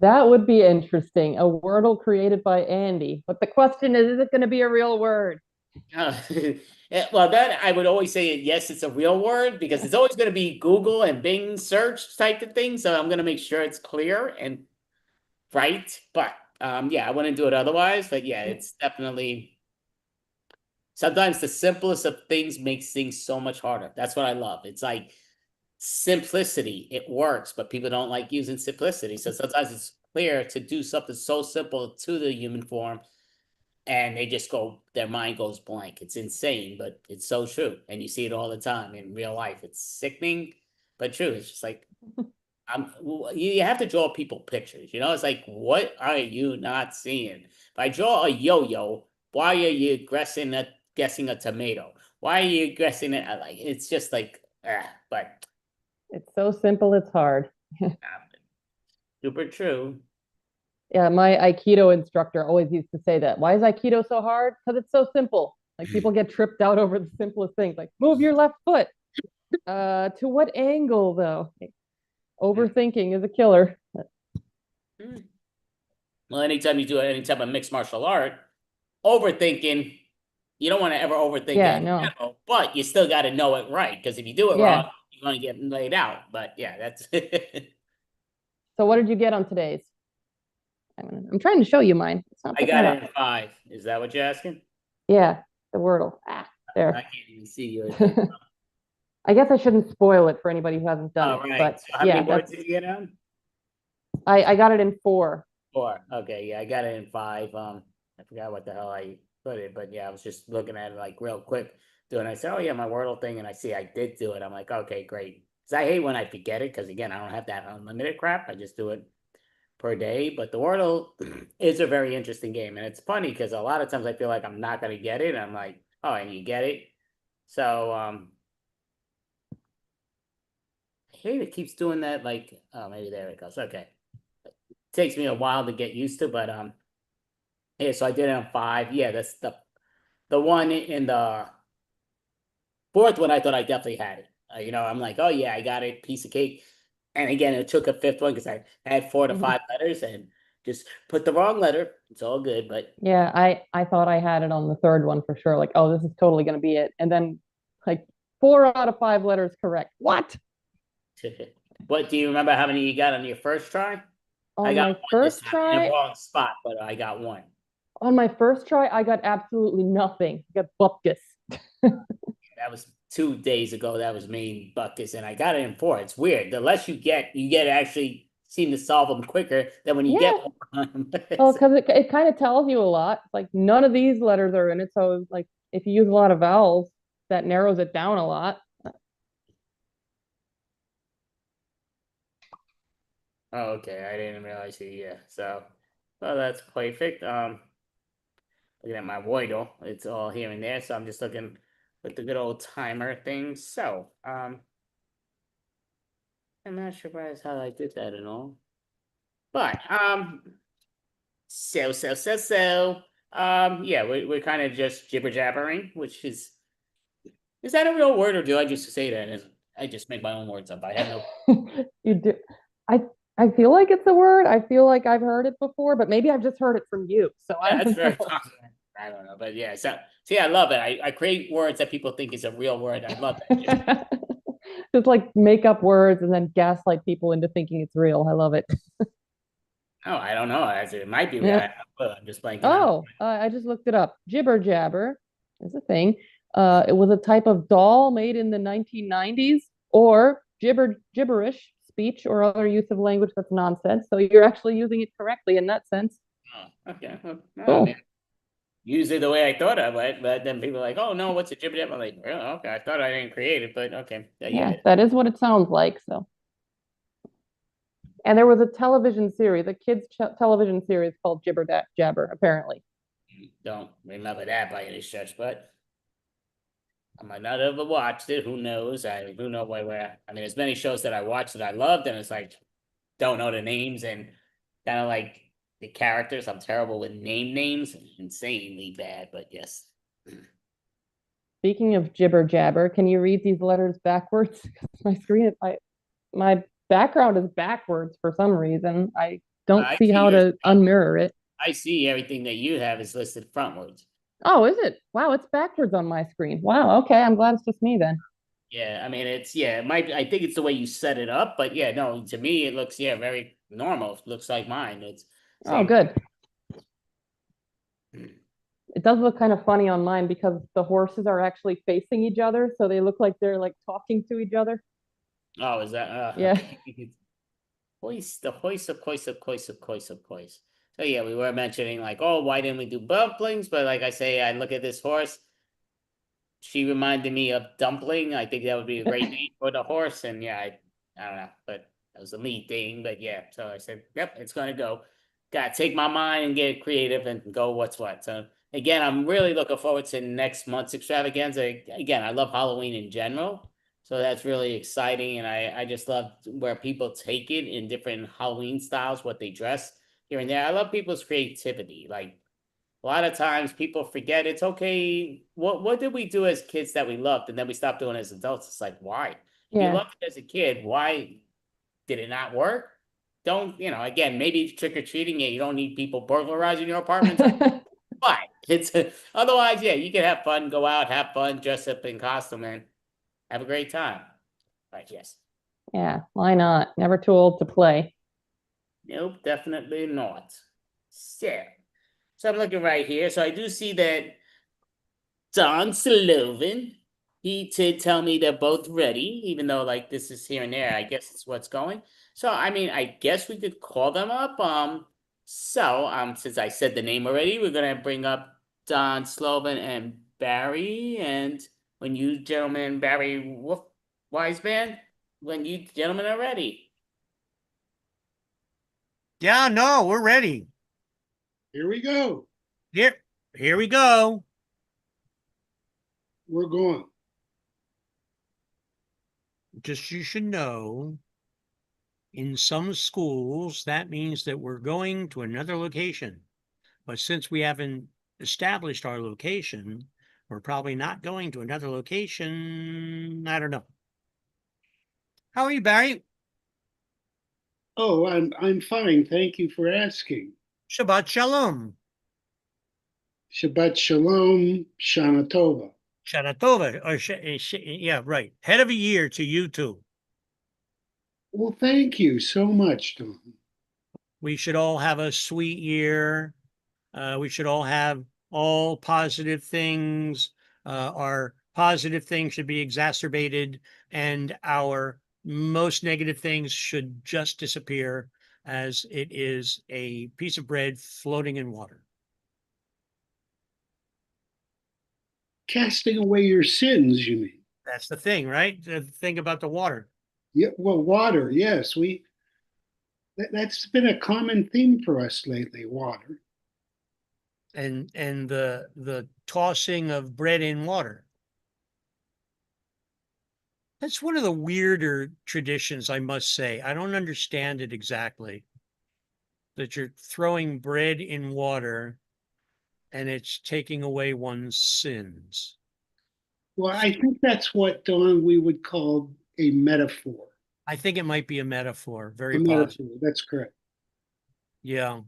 That would be interesting. A Wordle created by Andy. But the question is it going to be a real word? Well, then I would always say, yes, it's a real word because it's always going to be Google and Bing search type of thing. So I'm going to make sure it's clear and right. But yeah, I wouldn't do it otherwise. But yeah, it's definitely sometimes the simplest of things makes things so much harder. That's what I love. It's like simplicity. It works, but people don't like using simplicity. So sometimes it's clear to do something so simple to the human form. And they just their mind goes blank. It's insane, but it's so true. And you see it all the time in real life. It's sickening, but true. It's just like, you have to draw people pictures, it's like, what are you not seeing? If I draw a yo-yo, why are you guessing a tomato? Why are you guessing it? Like, it's just like, but. It's so simple, it's hard. Super true. Yeah, my Aikido instructor always used to say that. Why is Aikido so hard? Because it's so simple. Like people get tripped out over the simplest things, like move your left foot. To what angle though? Overthinking is a killer. Well, anytime you do any type of mixed martial art, overthinking, you don't want to ever overthink it in general, but you still got to know it right. Because if you do it wrong, you're going to get laid out. But yeah, that's So what did you get on today's? I'm trying to show you mine. It's not I got it in 5. Is that what you're asking? Yeah, the Wordle. There. I can't even see yours. I guess I shouldn't spoil it for anybody who hasn't done it. Right. But so how many words did you get on? I got it in 4. 4. Okay, yeah, I got it in 5. I forgot what the hell I put it, but yeah, I was just looking at it like real quick. do it. And I said, oh yeah, my Wordle thing, and I see I did do it. I'm like, okay, great. Because I hate when I forget it, because again, I don't have that unlimited crap. I just do it per day. But the Wordle is a very interesting game, and it's funny because a lot of times I feel like I'm not gonna get it. And I'm like, oh, and you get it. So I hate it keeps doing that. Like, oh, maybe there it goes. Okay, it takes me a while to get used to, but yeah. So I did it on 5. Yeah, that's the one in the fourth one. I thought I definitely had it. I'm like, oh yeah, I got it, piece of cake. And again, it took a 5th one because I had 4 to 5 letters and just put the wrong letter. It's all good, but Yeah, I thought I had it on the third one for sure. Like, oh, this is totally gonna be it. And then like 4 out of 5 letters correct. What? what do you remember how many you got on your first try? I On got my one this first time in the try, wrong spot, but I got one. on my first try, I got absolutely nothing. I got bupkis. That was 2 days ago. That was me, Buckus, and I got it in 4. It's weird. The less you get actually seem to solve them quicker than when you Yeah. get one. Oh, because it kind of tells you a lot. Like none of these letters are in it. So like if you use a lot of vowels, that narrows it down a lot. Oh, okay. I didn't realize you. Yeah. So, well, that's perfect. Looking at my Wordle, it's all here and there. So I'm just looking with the good old timer thing. So, I'm not surprised how I did that at all. But, yeah, we're kind of just jibber jabbering, which is that a real word or do I just say that and I just make my own words up? I have no. You do. I I feel like it's a word. I feel like I've heard it before, but maybe I've just heard it from you. So I That's don't very know. possible. I don't know, but yeah. So see, I love it. I create words that people think is a real word. I love that. Just like make up words and then gaslight people into thinking it's real. I love it. Oh, I don't know. Actually, it might be real. Yeah. I'm just blanking on. Oh, I just looked it up. Jibber jabber is a thing. It was a type of doll made in the 1990s, or gibberish speech or other use of language that's nonsense. So you're actually using it correctly in that sense. Oh, okay. Well, no, Cool. I mean, use it the way I thought I would, but then people are like, "Oh no, what's a jibber jabber?" I'm like, "Oh, okay. I thought I didn't create it, but okay, Yeah, that is what it sounds like. So, and there was a television series, a kids television series called Jabber, apparently. Don't remember that by any stretch, but I might not have watched it. Who knows? I who know where. I mean, there's many shows that I watched that I loved, and it's like don't know the names and kind of like the characters. I'm terrible with names, insanely bad. But yes, Speaking of jibber jabber, can you read these letters backwards? My screen, my background is backwards for some reason. I don't I see see how yours. to unmirror it. I see everything that you have is listed frontwards. Oh, is it? Wow, it's backwards on my screen. Wow, okay, I'm glad it's just me then. Yeah, I mean it might I think it's the way you set it up, but yeah, no, to me it looks very normal. It looks like mine. It's Oh, same. good. It does look kind of funny on mine because the horses are actually facing each other, so they look like they're like talking to each other. Oh, is that Yeah. okay. Hoist, the hoist, of course, of course, of course, of course. So yeah, we were mentioning like, oh, why didn't we do dumplings? But like I say, I look at this horse. She reminded me of Dumpling. I think that would be a great name for the horse. And yeah, I don't know, but that was a me thing. But yeah, so I said, yep, it's gonna go. Gotta take my mind and get creative and go what's what. So again, I'm really looking forward to next month's extravaganza. Again, I love Halloween in general. So that's really exciting. And I just love where people take it in different Halloween styles, what they dress here and there. I love people's creativity. Like a lot of times people forget it's okay. What did we do as kids that we loved and then we stopped doing as adults? It's like, why? If you Yeah. loved it as a kid, why did it not work? Don't, again, maybe trick or treating, you don't need people burglarizing your apartment. But it's otherwise, yeah, you can have fun, go out, have fun, dress up in costume, and have a great time. But yes. Yeah, why not? Never too old to play. Nope, definitely not. So I'm looking right here. So I do see that Don Sloven, he did tell me they're both ready, even though like this is here and there. I guess it's what's going. So I mean, I guess we could call them up. Since I said the name already, we're gonna bring up Don Sloven and Barry, and when you gentlemen, Barry Wiseman, when you gentlemen are ready. Yeah, no, we're ready. Here we go. Here we go. We're going. Just you should know, in some schools, that means that we're going to another location. But since we haven't established our location, we're probably not going to another location. I don't know. How are you, Barry? Oh, I'm fine. Thank you for asking. Shabbat Shalom. Shabbat Shalom, Shana Tova. Shana Tova. Yeah, right. Head of a year to you too. Well, thank you so much, Don. We should all have a sweet year. We should all have all positive things. Our positive things should be exacerbated, and our most negative things should just disappear, as it is a piece of bread floating in water. Casting away your sins, you mean? That's the thing, right? The thing about the water. Yeah, well, water, yes. That's been a common theme for us lately, water. And the tossing of bread in water. That's one of the weirder traditions, I must say. I don't understand it exactly. That you're throwing bread in water and it's taking away one's sins. Well, I think that's what, Don, we would call a metaphor. I think it might be a metaphor. Very A possible. metaphor, that's correct. Yeah.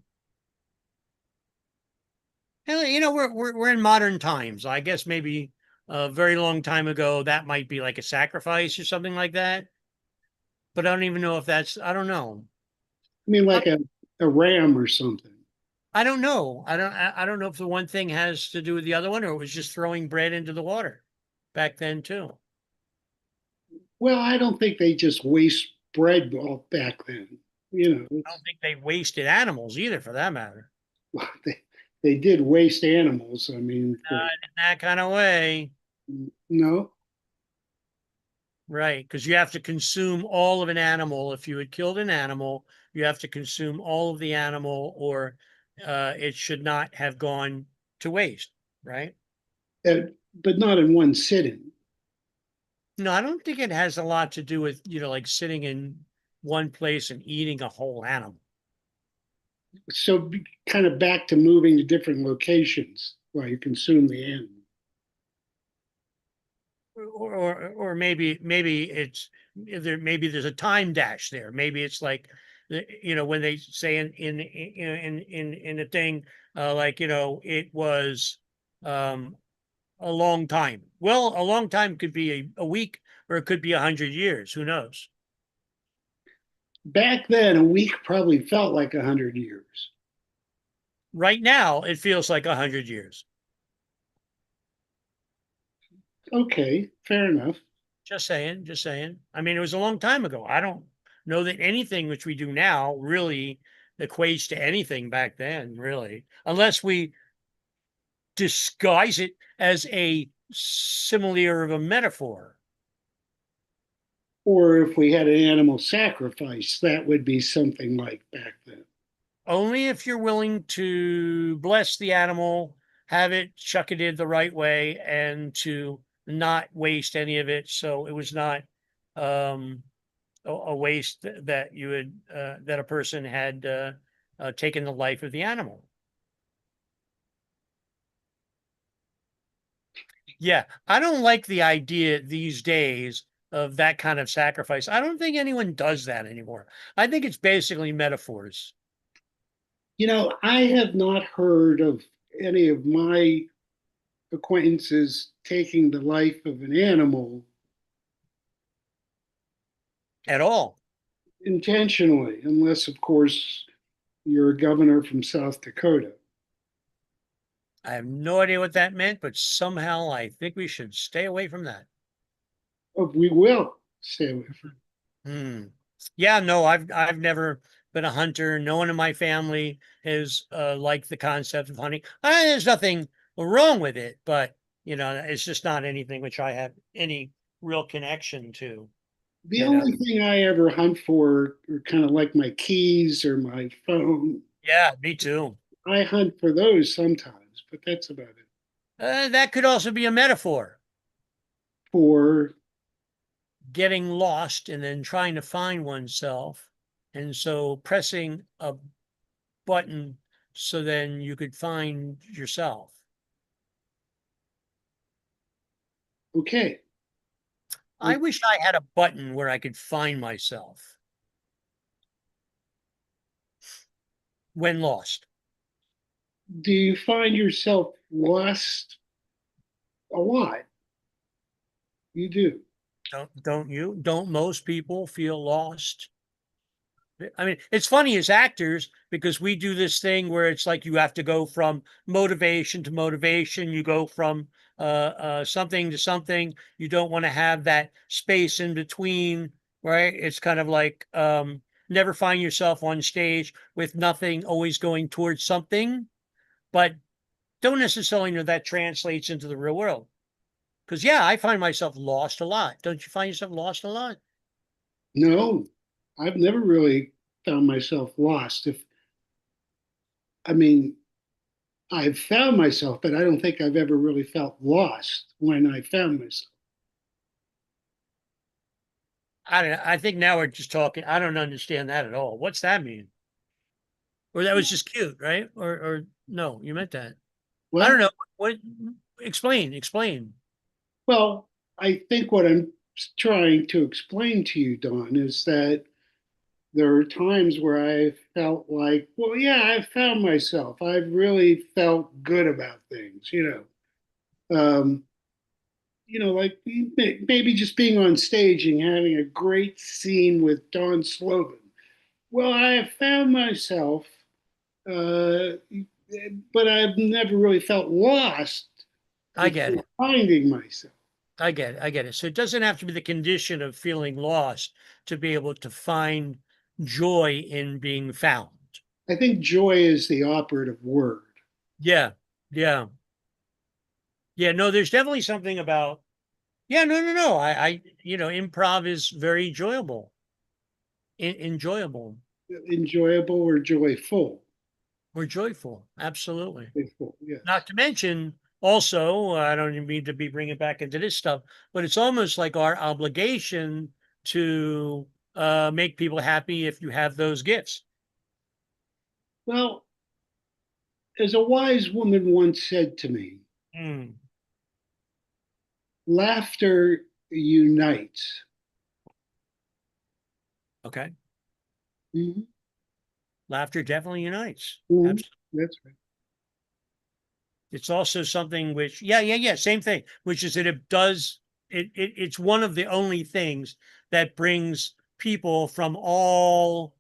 You know, we're in modern times. I guess maybe a very long time ago that might be like a sacrifice or something like that. But I don't even know if that's, I don't know. I mean, like a ram or something. I don't know. I don't know if the one thing has to do with the other one, or it was just throwing bread into the water back then too. Well, I don't think they just waste bread all back then. You know, I don't think they wasted animals either, for that matter. well, they did waste animals. I mean, Not in that kind of way. no. Right, because you have to consume all of an animal. If you had killed an animal, you have to consume all of the animal, or it should not have gone to waste, right? But not in one sitting. No, I don't think it has a lot to do with, like sitting in one place and eating a whole animal. So kind of back to moving to different locations while you consume the animal. Or maybe it's maybe there's a time dash there. Maybe it's like, when they say in a thing, like, it was a long time. Well, a long time could be a week, or it could be 100 years. Who knows? Back then, a week probably felt like 100 years. Right now, it feels like 100 years. Okay, fair enough. Just saying, just saying. I mean, it was a long time ago. I don't know that anything which we do now really equates to anything back then, really, unless we disguise it as a simile or a metaphor. Or if we had an animal sacrifice, that would be something like back then. Only if you're willing to bless the animal, have it chucketed the right way, and to not waste any of it. So it was not a waste that you had that a person had taken the life of the animal. Yeah, I don't like the idea these days of that kind of sacrifice. I don't think anyone does that anymore. I think it's basically metaphors. You know, I have not heard of any of my acquaintances taking the life of an animal at all intentionally, unless, of course, you're a governor from South Dakota. I have no idea what that meant, but somehow I think we should stay away from that. Oh, we will stay away from it. Yeah, no, I've never been a hunter. No one in my family has liked the concept of hunting. There's nothing wrong with it, but You know, it's just not anything which I have any real connection to. The You know? only thing I ever hunt for are kind of like my keys or my phone. Yeah, me too. I hunt for those sometimes, but that's about it. That could also be a metaphor. For getting lost and then trying to find oneself. And so pressing a button so then you could find yourself. okay. I wish I had a button where I could find myself when lost. Do you find yourself lost a lot? You do. Don't you? Don't most people feel lost? I mean, it's funny as actors because we do this thing where it's like you have to go from motivation to motivation. You go from something to something. You don't want to have that space in between, right? It's kind of like never find yourself on stage with nothing, always going towards something, but don't necessarily know that translates into the real world. Because yeah, I find myself lost a lot. Don't you find yourself lost a lot? No, I've never really found myself lost. I mean, I've found myself, but I don't think I've ever really felt lost when I found myself. I don't know. I think now we're just talking. I don't understand that at all. What's that mean? Or that was just cute, right? Or no, you meant that. I don't know. What explain. Well, I think what I'm trying to explain to you, Don, is that there are times where I felt like, well, yeah, I found myself. I've really felt good about things, like maybe just being on stage and having a great scene with Don Slogan. Well, I have found myself, uh, but I've never really felt lost. I get it. Finding myself. I get it. So it doesn't have to be the condition of feeling lost to be able to find joy in being found. I think joy is the operative word. Yeah. Yeah. Yeah. No, there's definitely something about, yeah, no. Improv is very enjoyable. Enjoyable. Enjoyable or joyful? Or joyful. Absolutely. Joyful, yes. Not to mention, also, I don't even mean to be bringing back into this stuff, but it's almost like our obligation to make people happy if you have those gifts. Well, as a wise woman once said to me, laughter unites. Okay. Mm-hmm. Laughter definitely unites. Mm-hmm. Absolutely. That's right. It's also something which, same thing, which is that it's one of the only things that brings people from all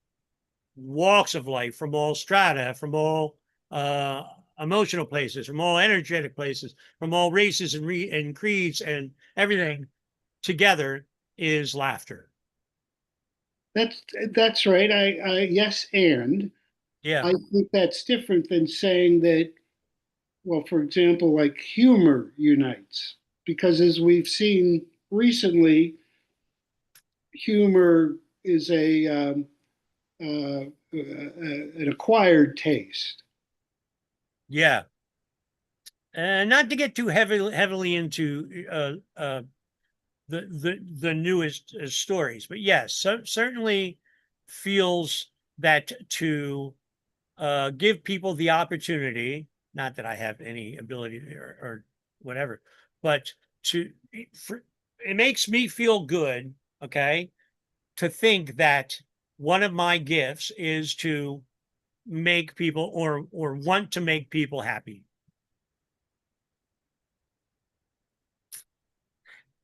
walks of life, from all strata, from all emotional places, from all energetic places, from all races and creeds and everything together is laughter. That's right. I yes, and yeah, I think that's different than saying that. Well, for example, like humor unites, because as we've seen recently, humor is an acquired taste. Yeah. And not to get too heavily into the newest stories, but yes, certainly feels that to give people the opportunity, not that I have any ability or whatever, but it makes me feel good, okay, to think that one of my gifts is to make people or want to make people happy.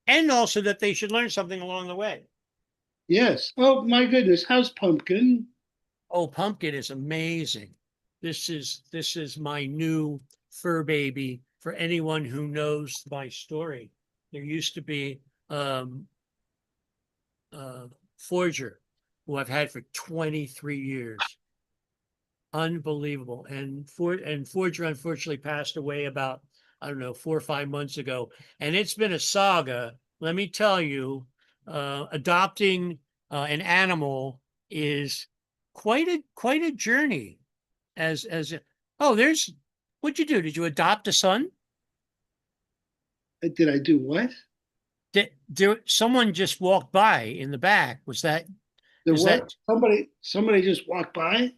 And also that they should learn something along the way. Yes. Oh my goodness, how's Pumpkin? Oh, Pumpkin is amazing. This is my new fur baby. For anyone who knows my story, there used to be Forger, who I've had for 23 years. Unbelievable. And Forger unfortunately passed away about I don't know, 4 or 5 months ago, and it's been a saga. Let me tell you, adopting an animal is quite a journey. Oh, what'd you do? Did you adopt a son? Did I do what? Someone just walked by in the back. There Is was that somebody just walked by.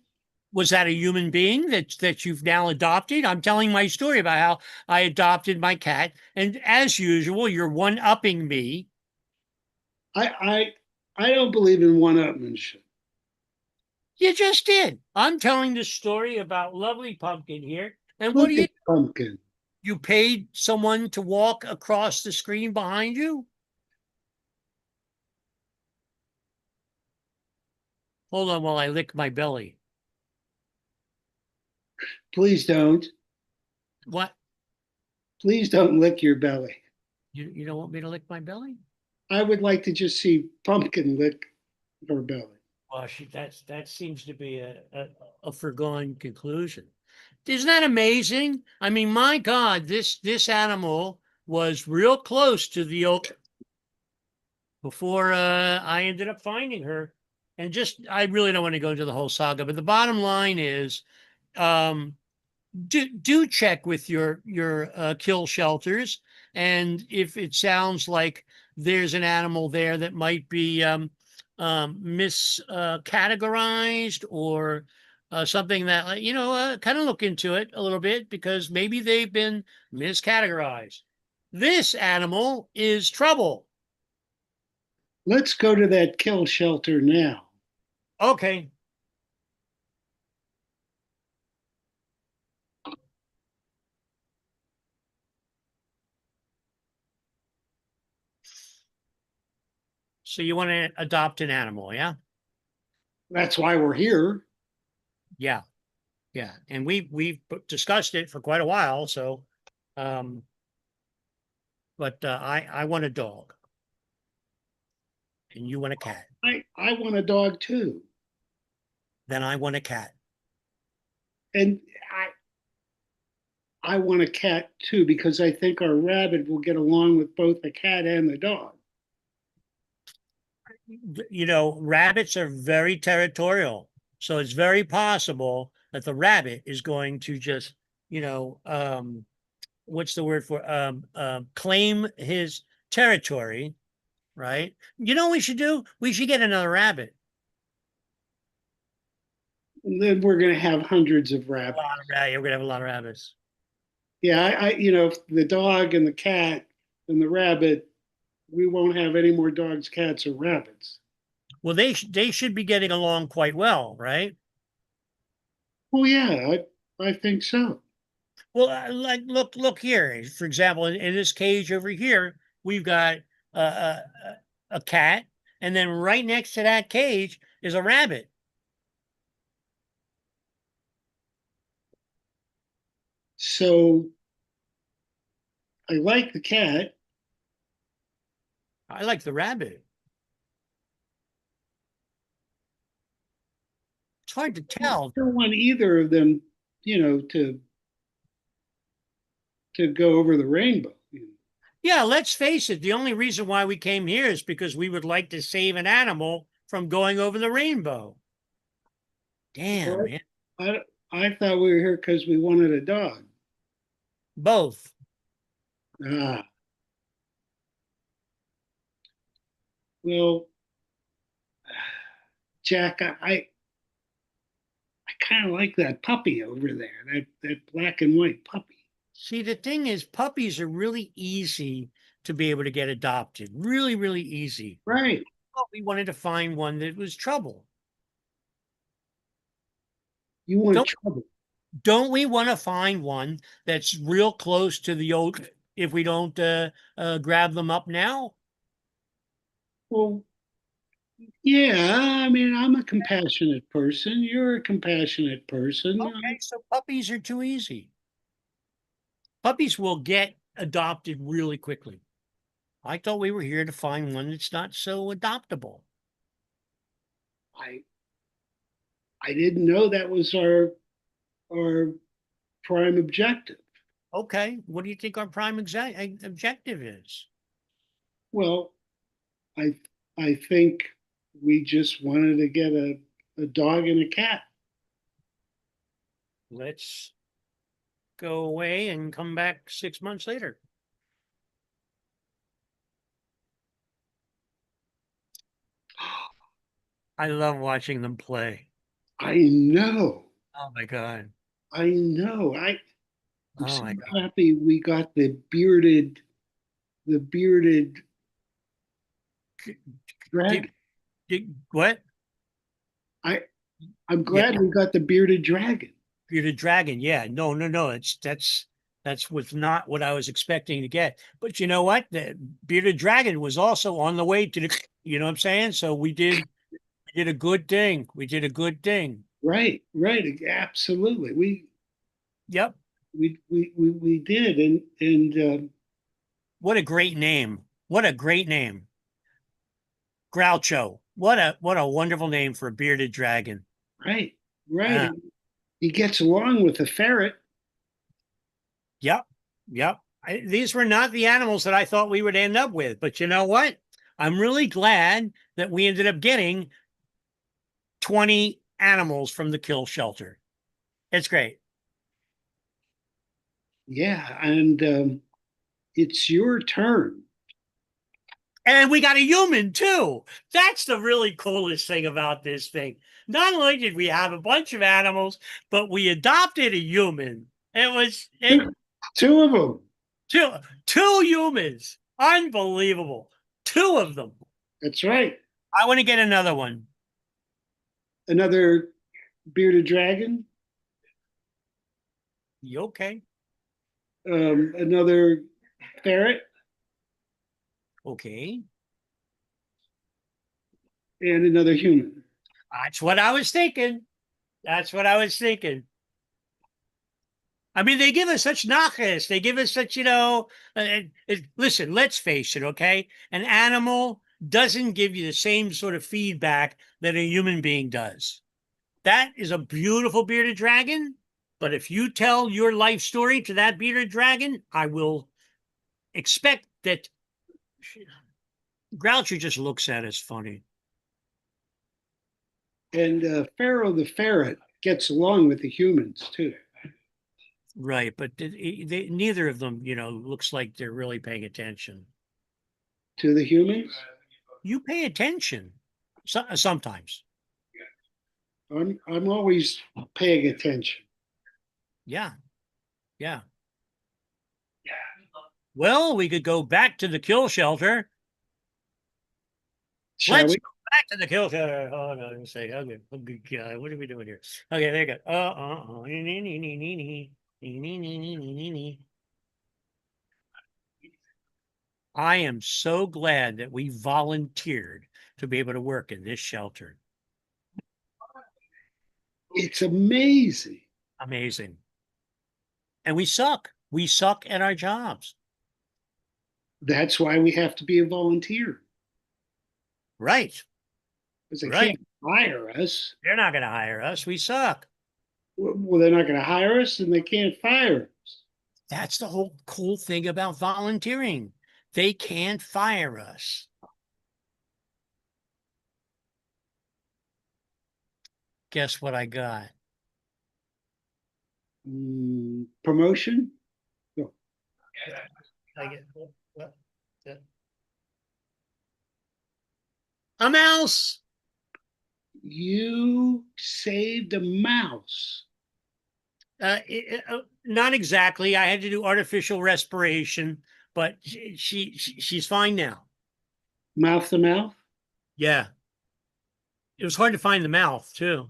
was that a human being that you've now adopted? I'm telling my story about how I adopted my cat, and as usual, you're one-upping me. I don't believe in one-upmanship. You just did. I'm telling the story about lovely Pumpkin here, and what Look do you at Pumpkin. You paid someone to walk across the screen behind you? Hold on while I lick my belly. Please don't. What? Please don't lick your belly. You don't want me to lick my belly? I would like to just see Pumpkin lick her belly. Well, that seems to be a foregone conclusion. Isn't that amazing? I mean, my God, this animal was real close to the oak before I ended up finding her. And I really don't want to go into the whole saga, but the bottom line is, um, do check with your kill shelters, and if it sounds like there's an animal there that might be miscategorized or something that kind of look into it a little bit, because maybe they've been miscategorized. This animal is trouble. Let's go to that kill shelter now. Okay. So you want to adopt an animal, yeah? That's why we're here. Yeah. Yeah. And we've discussed it for quite a while. So, but I want a dog. And you want a cat. I want a dog too. Then I want a cat. And I want a cat too, because I think our rabbit will get along with both the cat and the dog. Rabbits are very territorial. So it's very possible that the rabbit is going to just, what's the word for claim his territory, right? You know what we should do? We should get another rabbit. And then we're going to have hundreds of rabbits. Yeah, we're going to have a lot of rabbits. Yeah, the dog and the cat and the rabbit, we won't have any more dogs, cats, or rabbits. Well, they should be getting along quite well, right? Well, yeah, I think so. Well, look here. For example, in this cage over here, we've got a cat, and then right next to that cage is a rabbit. So I like the cat. I like the rabbit. It's hard to tell. I don't want either of them, to go over the rainbow. Yeah, let's face it. The only reason why we came here is because we would like to save an animal from going over the rainbow. Damn, man. I thought we were here because we wanted a dog. Both. Ah. Well, Jack, I kind of like that puppy over there, that black and white puppy. See, the thing is, puppies are really easy to be able to get adopted. Really, really easy. Right. But we wanted to find one that was trouble. You want trouble. Don't we want to find one that's real close to the old if we don't grab them up now? Well, yeah, I mean, I'm a compassionate person. You're a compassionate person. Okay, so puppies are too easy. Puppies will get adopted really quickly. I thought we were here to find one that's not so adoptable. I didn't know that was our prime objective. Okay. What do you think our prime objective is? Well, I think we just wanted to get a dog and a cat. Let's go away and come back 6 months later. I love watching them play. I know. Oh my God. I know. I'm Oh so my God. happy we got the bearded dragon. What? I'm glad we got the bearded dragon. Bearded dragon. Yeah. No. That's not what I was expecting to get. But you know what? The bearded dragon was also on the way to the, you know what I'm saying? So we did a good thing. We did a good thing. Right, absolutely. Yep. We did, and what a great name. What a great name. Groucho. What a wonderful name for a bearded dragon. right. He gets along with the ferret. Yep. These were not the animals that I thought we would end up with, but you know what? I'm really glad that we ended up getting 20 animals from the kill shelter. It's great. Yeah, and it's your turn. And we got a human too. That's the really coolest thing about this thing. Not only did we have a bunch of animals, but we adopted a human. Two of them. Two humans. Unbelievable. Two of them. That's right. I want to get another one. Another bearded dragon. You okay? Another ferret. Okay. And another human. That's what I was thinking. I mean, they give us such nachas. They give us such, listen, let's face it, okay? An animal doesn't give you the same sort of feedback that a human being does. That is a beautiful bearded dragon. But if you tell your life story to that bearded dragon, I will expect that Groucho just looks at us funny. And Pharaoh the ferret gets along with the humans too. Right, but neither of them, looks like they're really paying attention. To the humans? You pay attention sometimes. I'm always paying attention. Yeah. Well, we could go back to the kill shelter. Let's go back to the kill shelter. Hold on a second. Okay, what are we doing here? Okay, there you go. I am so glad that we volunteered to be able to work in this shelter. It's amazing. Amazing. And we suck. We suck at our jobs. That's why we have to be a volunteer. Right. Because they can't hire us. They're not going to hire us. We suck. Well, they're not going to hire us and they can't fire us. That's the whole cool thing about volunteering. They can't fire us. Guess what I got? Promotion? No. I get a mouse. You saved a mouse. Not exactly. I had to do artificial respiration, but she's fine now. Mouth to mouth? Yeah. It was hard to find the mouth too.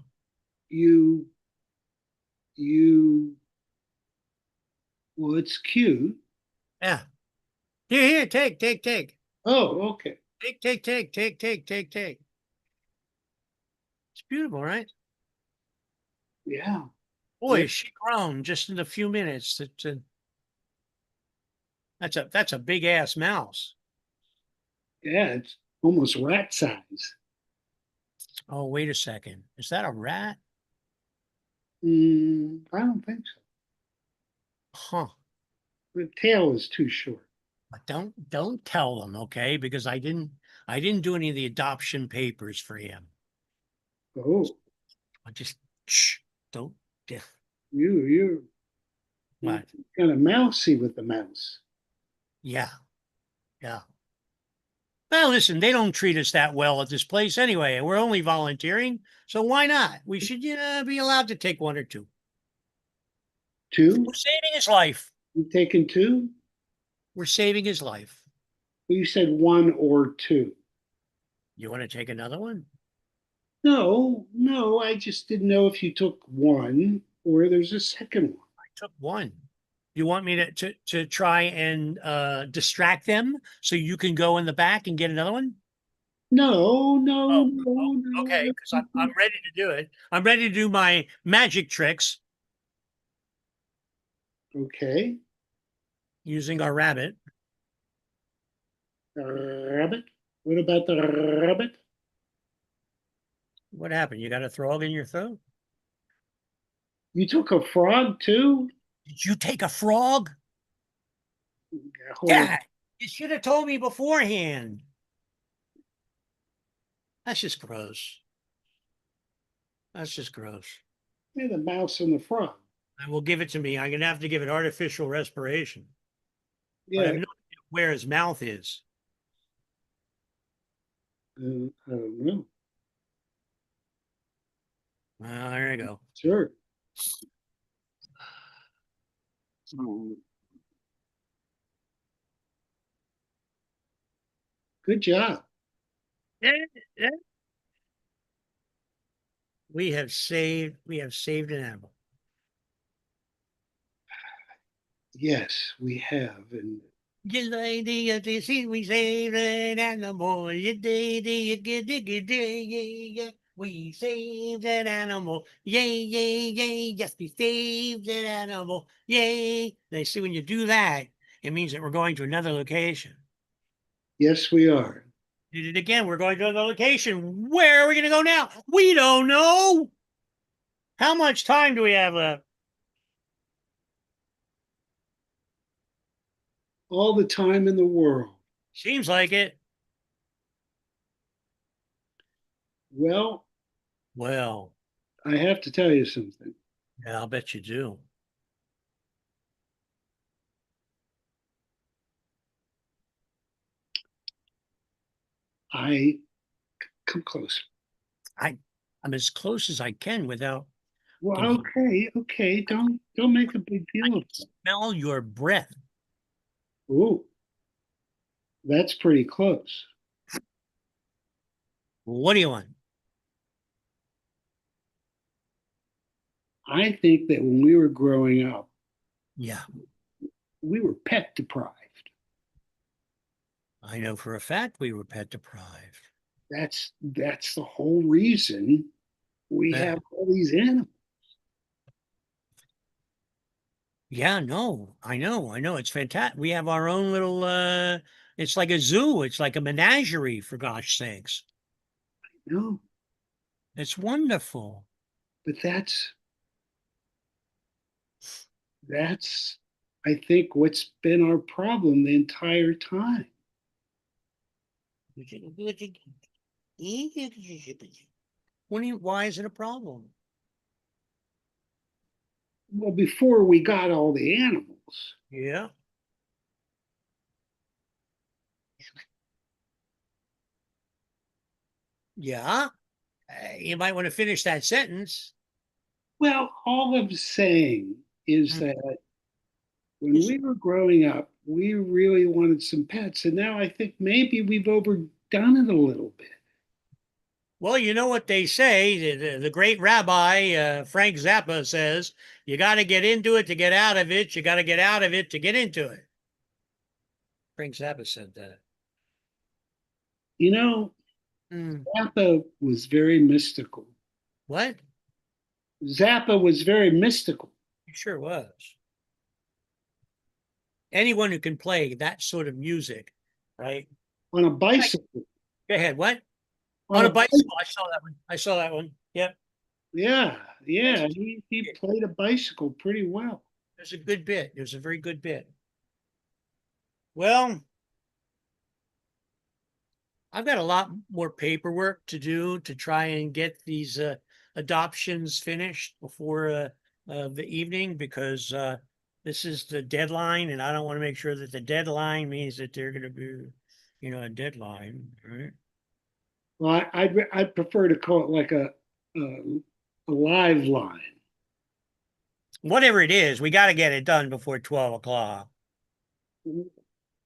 Well, it's cute. Yeah. Here, take. Oh, okay. Take. It's beautiful, right? Yeah. Boy, is she grown just in a few minutes. That's a big ass mouse. Yeah, it's almost rat size. Oh, wait a second. Is that a rat? I don't think so. Huh. The tail is too short. But don't tell them, okay? Because I didn't do any of the adoption papers for him. Oh, I just shh, don't. Yeah. you're What? kind of mousy with the mouse. Yeah, yeah. Well, listen, they don't treat us that well at this place anyway. We're only volunteering, so why not? We should be allowed to take one or two. Two? We're saving his life. You taking two? We're saving his life. Well, you said one or two. You want to take another one? No, no, I just didn't know if you took one or there's a second one. I took one. You want me to try and distract them so you can go in the back and get another one? No, no, Oh, no. okay, because I'm ready to do it. I'm ready to do my magic tricks Okay. using our rabbit. Rabbit? What about the rabbit? What happened? You got a frog in your throat? You took a frog too? Did you take a frog? Hold on. Dad, you should have told me beforehand. That's just gross. That's just gross. Yeah, the mouse and the frog. I will give it to me. I'm going to have to give it artificial respiration. But I Yeah, have no idea where his mouth is. I don't know. Well, there you go. Sure. Good job. Yeah. We have saved an animal. Yes, we have. And Just like the see, we saved an animal. We saved an animal. Yay, yay, yay. Yes, we saved an animal. Yay. They see when you do that, it means that we're going to another location. yes, we are. Did it again. We're going to another location. Where are we going to go now? We don't know. How much time do we have left? All the time in the world. Seems like it. Well, I have to tell you something. Yeah, I'll bet you do. Come close. I'm as close as I can without. Well, okay. Don't make a big deal of it. Smell your breath. Ooh, that's pretty close. What do you want? I think that when we were growing up, Yeah, we were pet deprived. I know for a fact we were pet deprived. That's the whole reason we Yeah. have all these animals. Yeah, no, I know. It's fantastic. We have our own little it's like a zoo, it's like a menagerie, for gosh sakes. No, It's wonderful. but that's I think what's been our problem the entire time. Why is it a problem? Well, before we got all the animals, Yeah. Yeah. You might want to finish that sentence. well, all I'm saying is that when we were growing up, we really wanted some pets, and now I think maybe we've overdone it a little bit. Well, you know what they say. The great rabbi, Frank Zappa, says, you got to get into it to get out of it. You got to get out of it to get into it. Frank Zappa said that. You know, Zappa was very mystical. What? Zappa was very mystical. He sure was. Anyone who can play that sort of music, right? On a bicycle. Go ahead. What? On a bicycle. I saw that one. Yep. Yeah. He played a bicycle pretty well. There's a good bit. There's a very good bit. Well, I've got a lot more paperwork to do to try and get these adoptions finished before the evening, because this is the deadline, and I don't want to make sure that the deadline means that they're going to be, a deadline, right? Well, I'd prefer to call it like a live line. Whatever it is, we got to get it done before 12 o'clock.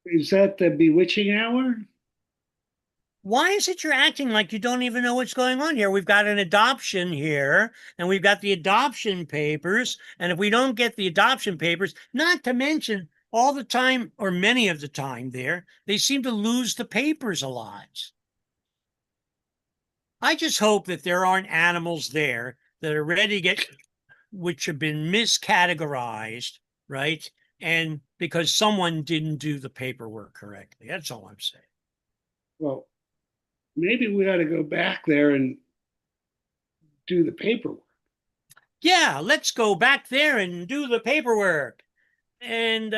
Is that the bewitching hour? Why is it you're acting like you don't even know what's going on here? We've got an adoption here, and we've got the adoption papers. And if we don't get the adoption papers, not to mention all the time, or many of the time there, they seem to lose the papers a lot. I just hope that there aren't animals there that are ready to get, which have been miscategorized, right? And because someone didn't do the paperwork correctly. That's all I'm saying. Well, maybe we ought to go back there and do the paperwork. Yeah, let's go back there and do the paperwork. And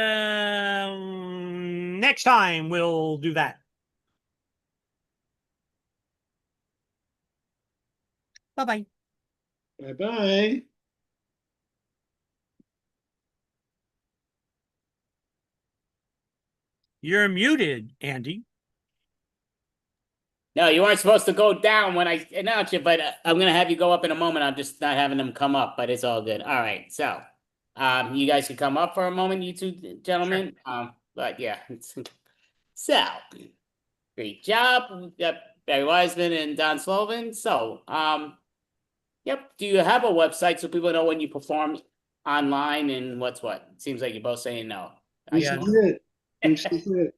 next time we'll do that. Bye-bye. Bye-bye. You're muted, Andy. No, you weren't supposed to go down when I announced you, but I'm going to have you go up in a moment. I'm just not having them come up, but it's all good. All right. So, you guys can come up for a moment, you two gentlemen. Sure. But yeah. So, great job. Yep. Barry Wiseman and Don Slovan. So, yep. Do you have a website so people know when you perform online and what's what? It seems like you're both saying no. This is it. This is it.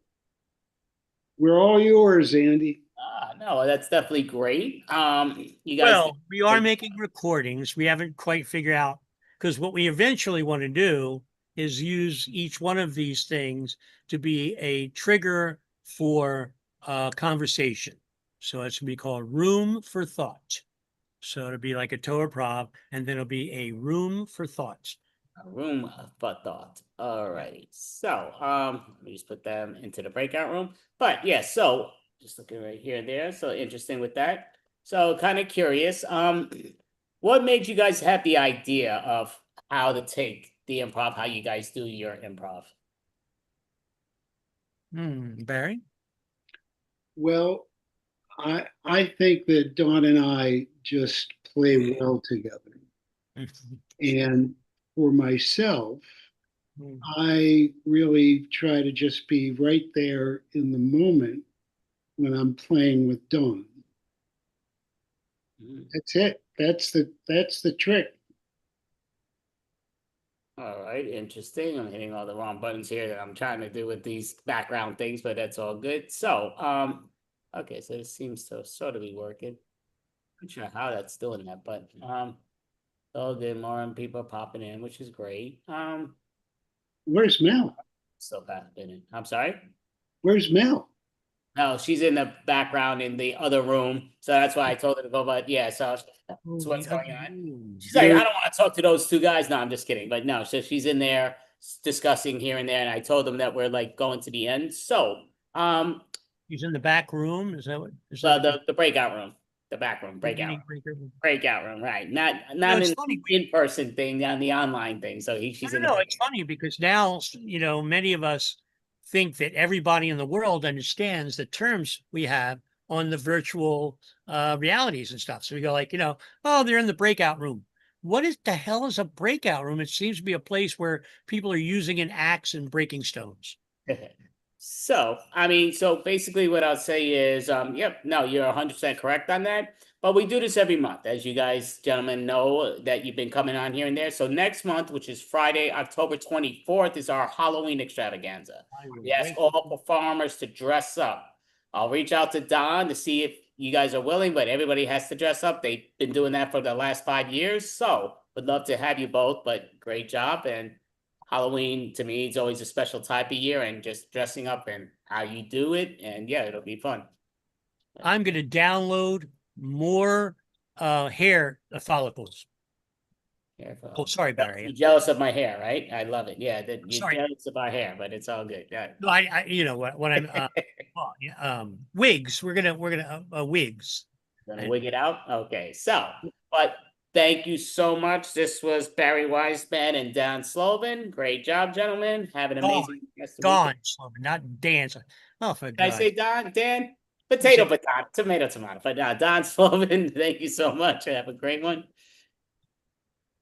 We're all yours, Andy. No, that's definitely great. You guys. Well, we are making recordings. We haven't quite figured out, because what we eventually want to do is use each one of these things to be a trigger for conversation. So it's going to be called Room for Thought. So it'll be like a Torah prov, and then it'll be a Room for Thought. A room for thought. All right. So, let me just put them into the breakout room. But yeah, so just looking right here and there. So interesting with that. So kind of curious. What made you guys have the idea of how to take the improv, how you guys do your improv? Barry? Well, I think that Dawn and I just play well together. And for myself, I really try to just be right there in the moment when I'm playing with Dawn. That's it. That's the trick. All right, interesting. I'm hitting all the wrong buttons here that I'm trying to do with these background things, but that's all good. So, okay, so it seems to sort of be working. I'm not sure how that's doing that, but all good. More people are popping in, which is great. Where's Mel? Still happening. I'm sorry. Where's Mel? No, she's in the background in the other room, so that's why I told her to go. But yeah, so that's what's going on. She's like, I don't want to talk to those two guys. No, I'm just kidding. But no, so she's in there discussing here and there, and I told them that we're like going to the end. So, he's in the back room. Is that what? Is the breakout room, the back room, breakout room, right? Not an in-person thing, not the online thing. So she's in. No, it's funny because now many of us think that everybody in the world understands the terms we have on the virtual realities and stuff. So we go like, oh, they're in the breakout room. What the hell is a breakout room? It seems to be a place where people are using an axe and breaking stones. So, I mean, so basically what I'll say is, yep, no, you're 100% correct on that. But we do this every month, as you guys, gentlemen, know that you've been coming on here and there. So next month, which is Friday, October 24th, is our Halloween extravaganza. We ask all performers to dress up. I'll reach out to Don to see if you guys are willing, but everybody has to dress up. They've been doing that for the last 5 years. So would love to have you both, but great job. And Halloween, to me, is always a special type of year, and just dressing up and how you do it. And yeah, it'll be fun. I'm going to download more hair follicles. Careful. Oh, sorry, Barry. You're jealous of my hair, right? I love it. Yeah, you're Sorry. jealous of our hair, but it's all good. Yeah. No, you know, when I'm, well, yeah, wigs, we're gonna, wigs. Gonna wig it out? Okay, so, but thank you so much. This was Barry Weisman and Don Slovan. Great job, gentlemen. Have an amazing rest of the Don weekend. Slovan, not Dan. Oh, for Did I God. say Don? Dan? Potato, tomato. But Don Slovan, thank you so much. Have a great one.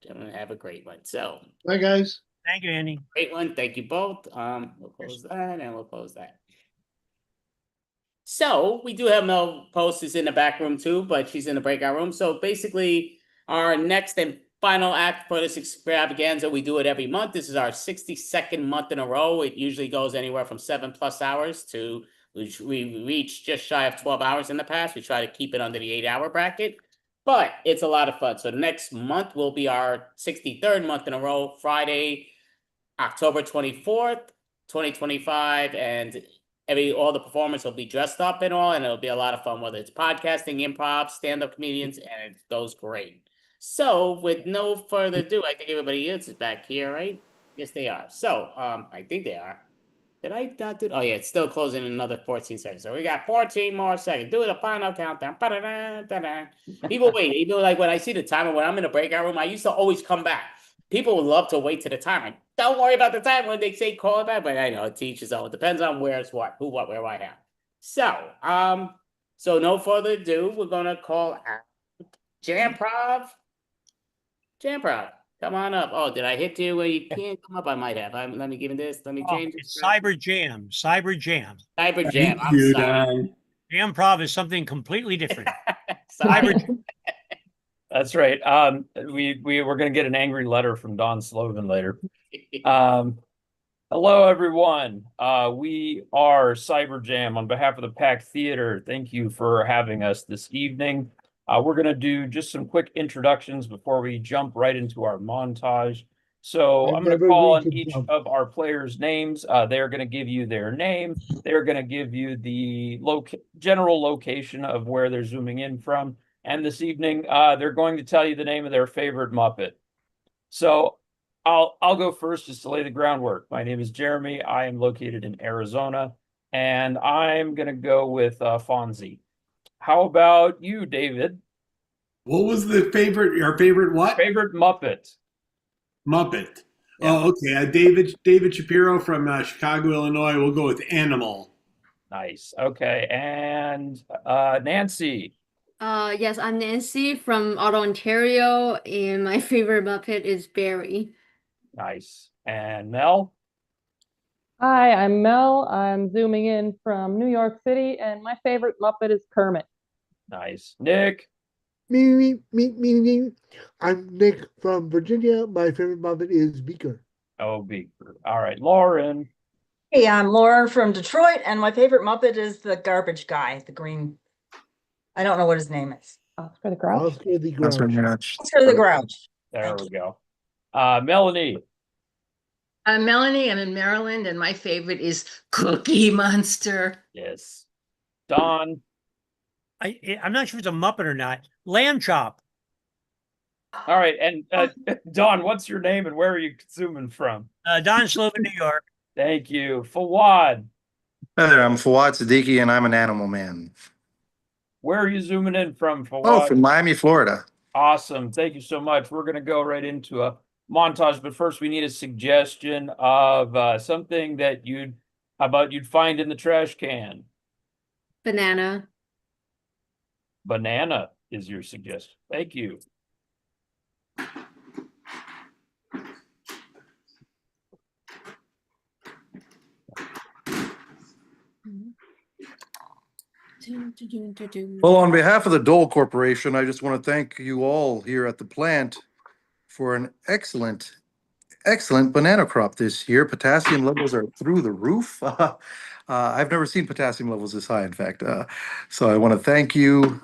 Gentlemen, have a great one. So, Bye, guys. Thank you, Andy. great one. Thank you both. We'll close that and we'll close that. So we do have Mel Post is in the back room too, but she's in the breakout room. So basically, our next and final act for this extravaganza, we do it every month. This is our 62nd month in a row. It usually goes anywhere from 7+ hours to we reach just shy of 12 hours in the past. We try to keep it under the 8-hour bracket, but it's a lot of fun. So the next month will be our 63rd month in a row, Friday, October 24th, 2025, and all the performers will be dressed up and all, and it'll be a lot of fun, whether it's podcasting, improv, stand-up comedians, and it goes great. So with no further ado, I think everybody else is back here, right? Yes, they are. So I think they are. Did I not do? Oh yeah, it's still closing in another 14 seconds. So we got 14 more seconds. Do the final countdown. People wait. Even like when I see the timer, when I'm in the breakout room, I used to always come back. People would love to wait to the timer. Don't worry about the time when they say call it back, but I know it teaches all. It depends on where it's what, who, what, where, why, how. So no further ado, we're gonna call out Jamprov. Jamprov, come on up. Oh, did I hit you where you can't come up? I might have. Let me give you this. Let me change it. It's Cyber Jam. Cyber Jam. Cyber Jam. Thank I'm you, sorry. Don. Jamprov is something completely different. Cyber. That's right. We're going to get an angry letter from Don Slovan later. Hello, everyone. We are Cyber Jam on behalf of the Pack Theater. Thank you for having us this evening. We're going to do just some quick introductions before we jump right into our montage. So I'm going to call on each of our players' names. They're going to give you their name. They're going to give you the general location of where they're zooming in from. And this evening, they're going to tell you the name of their favorite Muppet. So I'll go first just to lay the groundwork. My name is Jeremy. I am located in Arizona, and I'm going to go with Fonzie. How about you, David? What was your favorite what? Favorite Muppet. Muppet. Yeah. Oh, okay. David Shapiro from Chicago, Illinois. We'll go with Animal. Nice. Okay. And Nancy. Yes, I'm Nancy from Ottawa, Ontario, and my favorite Muppet is Barry. Nice. And Mel? Hi, I'm Mel. I'm zooming in from New York City, and my favorite Muppet is Kermit. Nice. Nick? Me. I'm Nick from Virginia. My favorite Muppet is Beaker. Oh, Beaker. All right. Lauren? Hey, I'm Laura from Detroit, and my favorite Muppet is the garbage guy, the green. I don't know what his name is. Oscar the Grouch. Oscar the Grouch. Oscar the Grouch. There we go. Melanie? I'm Melanie. I'm in Maryland, and my favorite is Cookie Monster. Yes. Don? I'm not sure if it's a Muppet or not. Lamb Chop. All right. And Don, what's your name and where are you zooming from? Don Slovan, New York. Thank you. Fawad? Hi there, I'm Fawad Siddiqui and I'm an animal man. Where are you zooming in from, Fawad? Oh, from Miami, Florida. Awesome. Thank you so much. We're going to go right into a montage, but first we need a suggestion of something that you'd find in the trash can. Banana. Banana is your suggestion. Thank you. Well, on behalf of the Dole Corporation, I just want to thank you all here at the plant for an excellent banana crop this year. Potassium levels are through the roof. I've never seen potassium levels this high, in fact. So I want to thank you.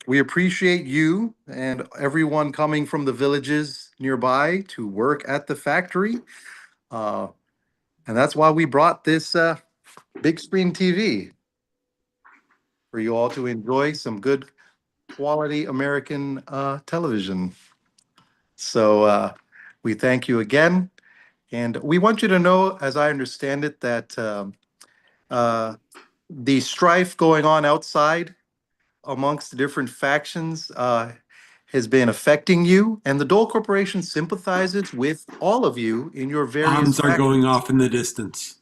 We appreciate you and everyone coming from the villages nearby to work at the factory. And that's why we brought this big screen TV for you all to enjoy some good quality American television. So we thank you again. And we want you to know, as I understand it, that the strife going on outside amongst the different factions has been affecting you, and the Dole Corporation sympathizes with all of you in your various Bombs are going factions. off in the distance.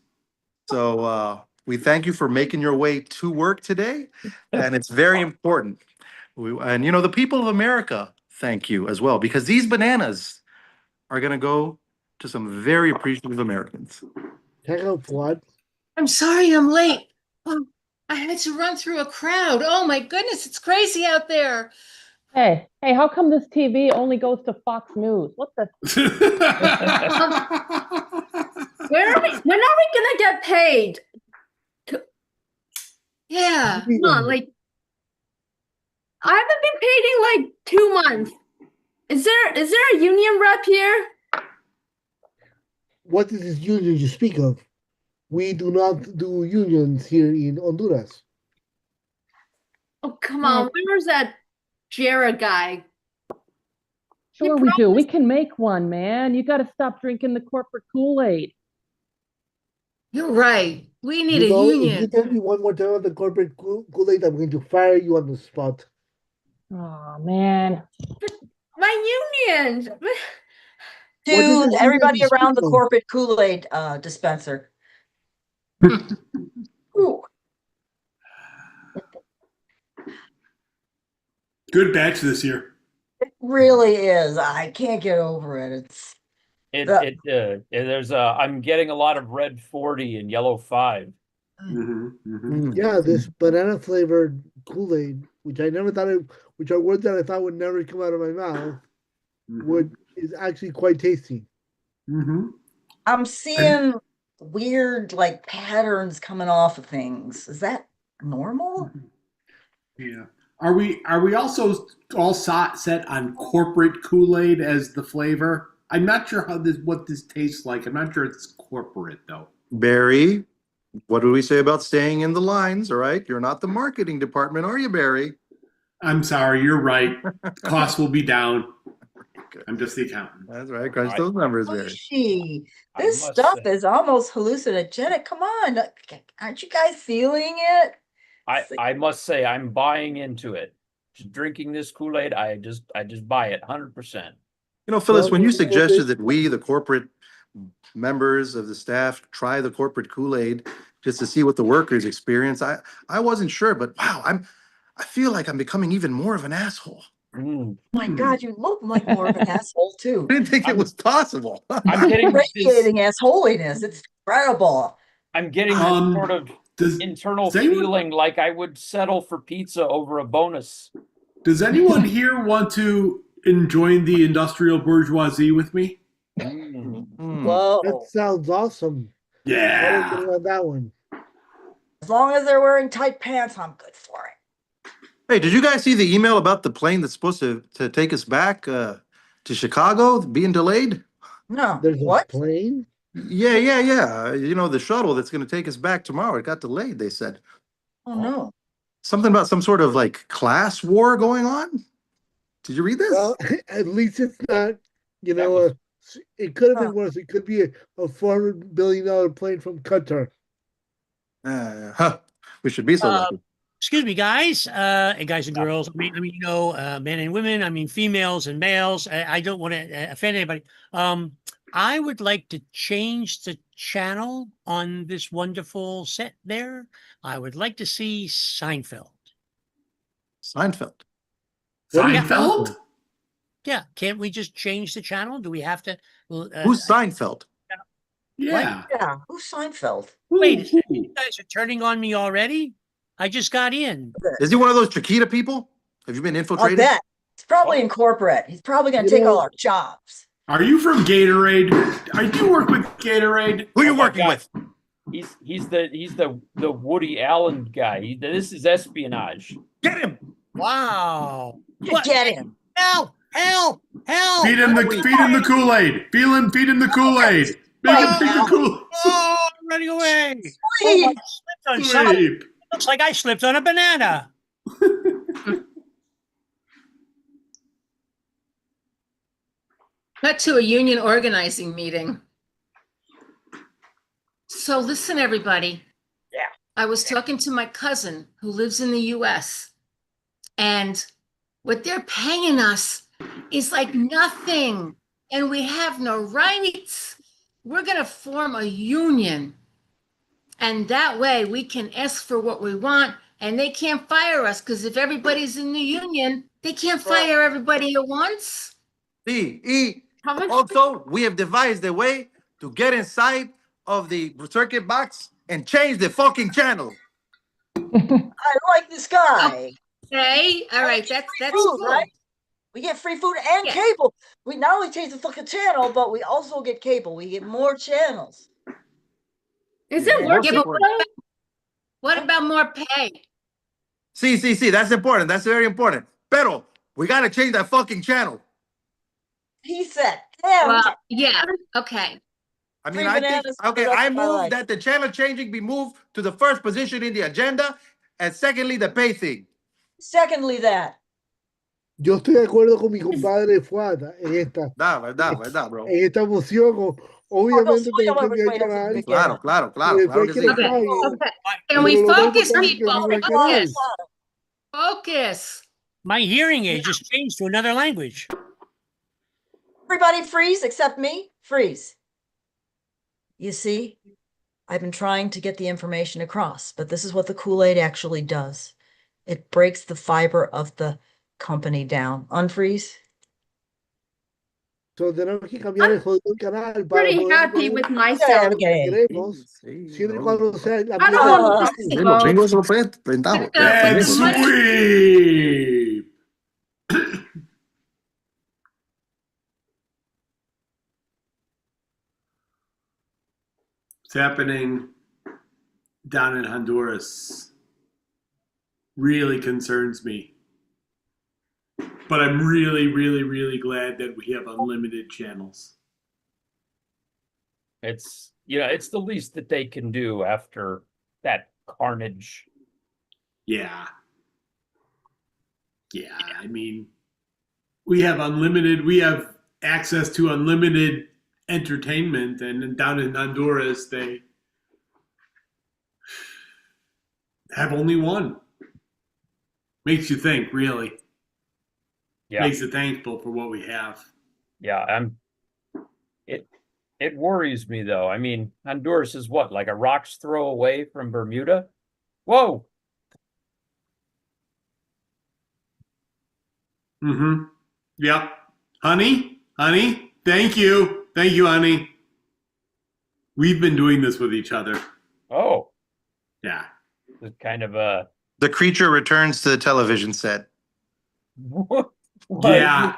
So we thank you for making your way to work today, and it's very important. And you know, the people of America thank you as well, because these bananas are going to go to some very appreciative Americans. Check out Flood. I'm sorry I'm late. Oh, I had to run through a crowd. Oh my goodness, it's crazy out there. Hey, how come this TV only goes to Fox News? What the? When are we gonna get paid? Yeah. Come on, like I haven't been paid in like 2 months. Is there a union rep here? What is this union you speak of? We do not do unions here in Honduras. Oh come on, where's that Jera guy? Sure we do. We can make one, man. You got to stop drinking the corporate Kool-Aid. You're right. We need a If you union. tell me one more time about the corporate Kool-Aid, I'm going to fire you on the spot. Oh man. My union. To everybody around the corporate Kool-Aid dispenser. Ooh. Good batch this year. It really is. I can't get over it. I'm getting a lot of red 40 and yellow 5. Yeah, this banana flavored Kool-Aid, which I never thought which are words that I thought would never come out of my mouth, is actually quite tasty. I'm seeing weird like patterns coming off of things. Is that normal? Yeah. Are we also all set on corporate Kool-Aid as the flavor? I'm not sure what this tastes like. I'm not sure it's corporate though. Barry, what do we say about staying in the lines? All right, you're not the marketing department, are you, Barry? I'm sorry, you're right. Costs will be down. I'm just the accountant. That's right. Crunch those numbers, Barry. This stuff is almost hallucinogenic. Come on, aren't you guys feeling it? I must say I'm buying into it. Just drinking this Kool-Aid, I just buy it 100%. You know, Phyllis, when you suggested that we, the corporate members of the staff, try the corporate Kool-Aid just to see what the workers experience, I wasn't sure, but wow, I feel like I'm becoming even more of an asshole. My God, you look like more of an asshole too. I didn't think it was possible. I'm getting radiating assholiness. It's incredible. I'm getting this sort of internal feeling like I would settle for pizza over a bonus. Does anyone here want to join the industrial bourgeoisie with me? Whoa. That sounds awesome. Yeah. I don't know about that one. As long as they're wearing tight pants, I'm good for it. Hey, did you guys see the email about the plane that's supposed to take us back to Chicago being delayed? No. There's what? a plane? Yeah. You know, the shuttle that's going to take us back tomorrow, it got delayed, they said. Oh, no. Something about some sort of like class war going on? Did you read this? Well, at least it's not, it could have been worse. It could be a $400 billion plane from Qatar. We should be so lucky. Excuse me, guys, and guys and girls. I mean, men and women. I mean, females and males. I don't want to offend anybody. I would like to change the channel on this wonderful set there. I would like to see Seinfeld. Seinfeld? Seinfeld? Yeah. Can't we just change the channel? Do we have to? Who's Seinfeld? Yeah. Yeah. Who's Seinfeld? Wait a second. You guys are turning on me already? I just got in. Is he one of those Chiquita people? Have you been infiltrated? I bet. He's probably in corporate. He's probably going to take all our jobs. Are you from Gatorade? Do you work with Gatorade? Who are you working with? He's the Woody Allen guy. This is espionage. Get him! Wow. Get him. Help! Feed him the Kool-Aid. Feed him the Kool-Aid. Make him drink the Kool-Aid. Oh, I'm running away. Sleep. Oh, I slipped on something. Sleep. Looks like I slipped on a banana. Cut to a union organizing meeting. So listen, everybody. Yeah. I was talking to my cousin who lives in the US, and what they're paying us is like nothing, and we have no rights. We're going to form a union, and that way we can ask for what we want, and they can't fire us, because if everybody's in the union, they can't fire everybody at once. Also, we have devised a way to get inside of the circuit box and change the fucking channel. I like this guy. Okay, all right, that's food, cool. right? We get free food and cable. We not only change the fucking channel, but we also get cable. We get more channels. Is it working? Yeah, but what about more pay? See, that's important. That's very important. Pero, we gotta change that fucking channel. He said, Well, yeah, okay. I mean, I think, okay, I move that the channel changing be moved to the first position in the agenda, and secondly, the pay thing. Secondly, that. Yo estoy de acuerdo con mi compadre Fuada en esta. Verdad, bro. En esta moción, obviamente te cambiar el canal. Claro, Y después que que sí. le paguen. Can we Pero lo más focus, importante es que people? viva el canal. Focus. My hearing aid just changed to another language. Everybody freeze except me. Freeze. You see, I've been trying to get the information across, but this is what the Kool-Aid actually does. It breaks the fiber of the company down. Unfreeze. So tenemos que cambiar el jodido canal para Pretty poder happy poner with myself. lo que queremos, siempre y cuando sea la I don't want to Sí, los gringos lo prendamos. And sweep. It's happening down in Honduras. Really concerns me. But I'm really, really, really glad that we have unlimited channels. It's, you know, it's the least that they can do after that carnage. Yeah. Yeah, I mean, we have access to unlimited entertainment, and down in Honduras, they have only one. Makes you think, really. Yeah. Makes you thankful for what we have. Yeah, it worries me though. I mean, Honduras is what, like a rock's throw away from Bermuda? Whoa. Mm-hmm. Yep. Honey, thank you, honey. We've been doing this with each other. Oh. Yeah. It's kind of a The creature returns to the television set. what? Yeah.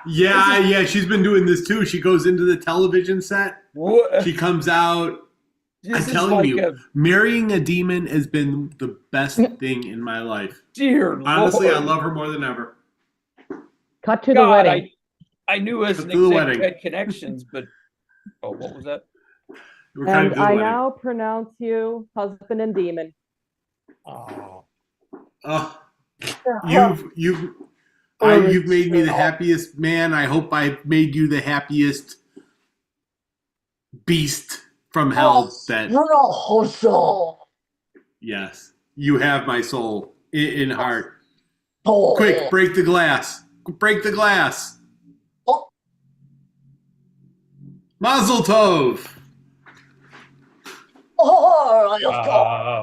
She's been doing this too. She goes into the television set. What? She comes out. This I'm is telling like you, a- marrying a demon has been the best thing in my life. Dear Honestly, Lord. I love her more than ever. Cut to the God, wedding. I knew as an To the exec wedding. had connections, but oh, what was that? We're kind And of the I wedding. now pronounce you husband and demon. Oh. You've made me the happiest man. I hope I've made you the happiest beast from hell. Yes, you have my soul in heart. Quick, break the glass. Break the glass. Mazel tov.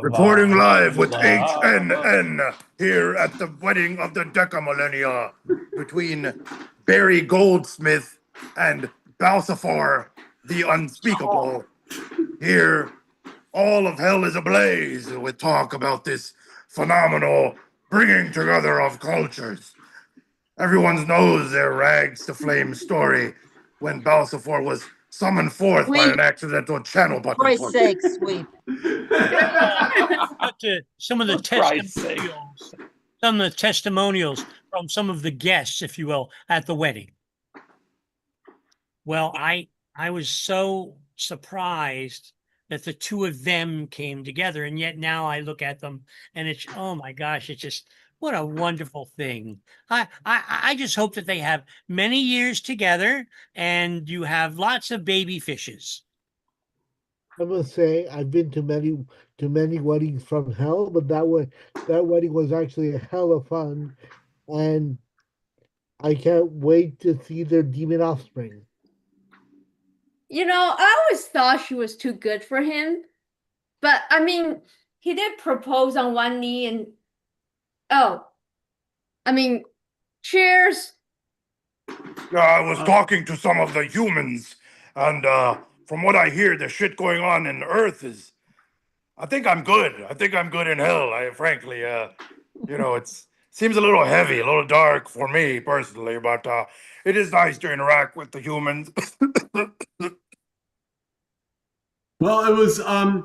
Reporting live with HNN here at the wedding of the Decamillennia between Barry Goldsmith and Balthazar the Unspeakable. Here, all of hell is ablaze with talk about this phenomenal bringing together of cultures. Everyone knows their rags to flame story when Balthazar was summoned forth by an accidental channel button. Christ's sake, sweep. Cut to some of the testimonials. Some of the testimonials from some of the guests, if you will, at the wedding. Well, I was so surprised that the two of them came together, and yet now I look at them and it's, oh my gosh, it's just What a wonderful thing. I just hope that they have many years together and you have lots of baby fishes. I must say I've been to many weddings from hell, but that wedding was actually a hell of fun, and I can't wait to see their demon offspring. I always thought she was too good for him, but I mean, he did propose on one knee and cheers. I was talking to some of the humans, and from what I hear, the shit going on in Earth is. I think I'm good. I think I'm good in hell. Frankly, it seems a little heavy, a little dark for me personally, but it is nice to interact with the humans. Well, it was a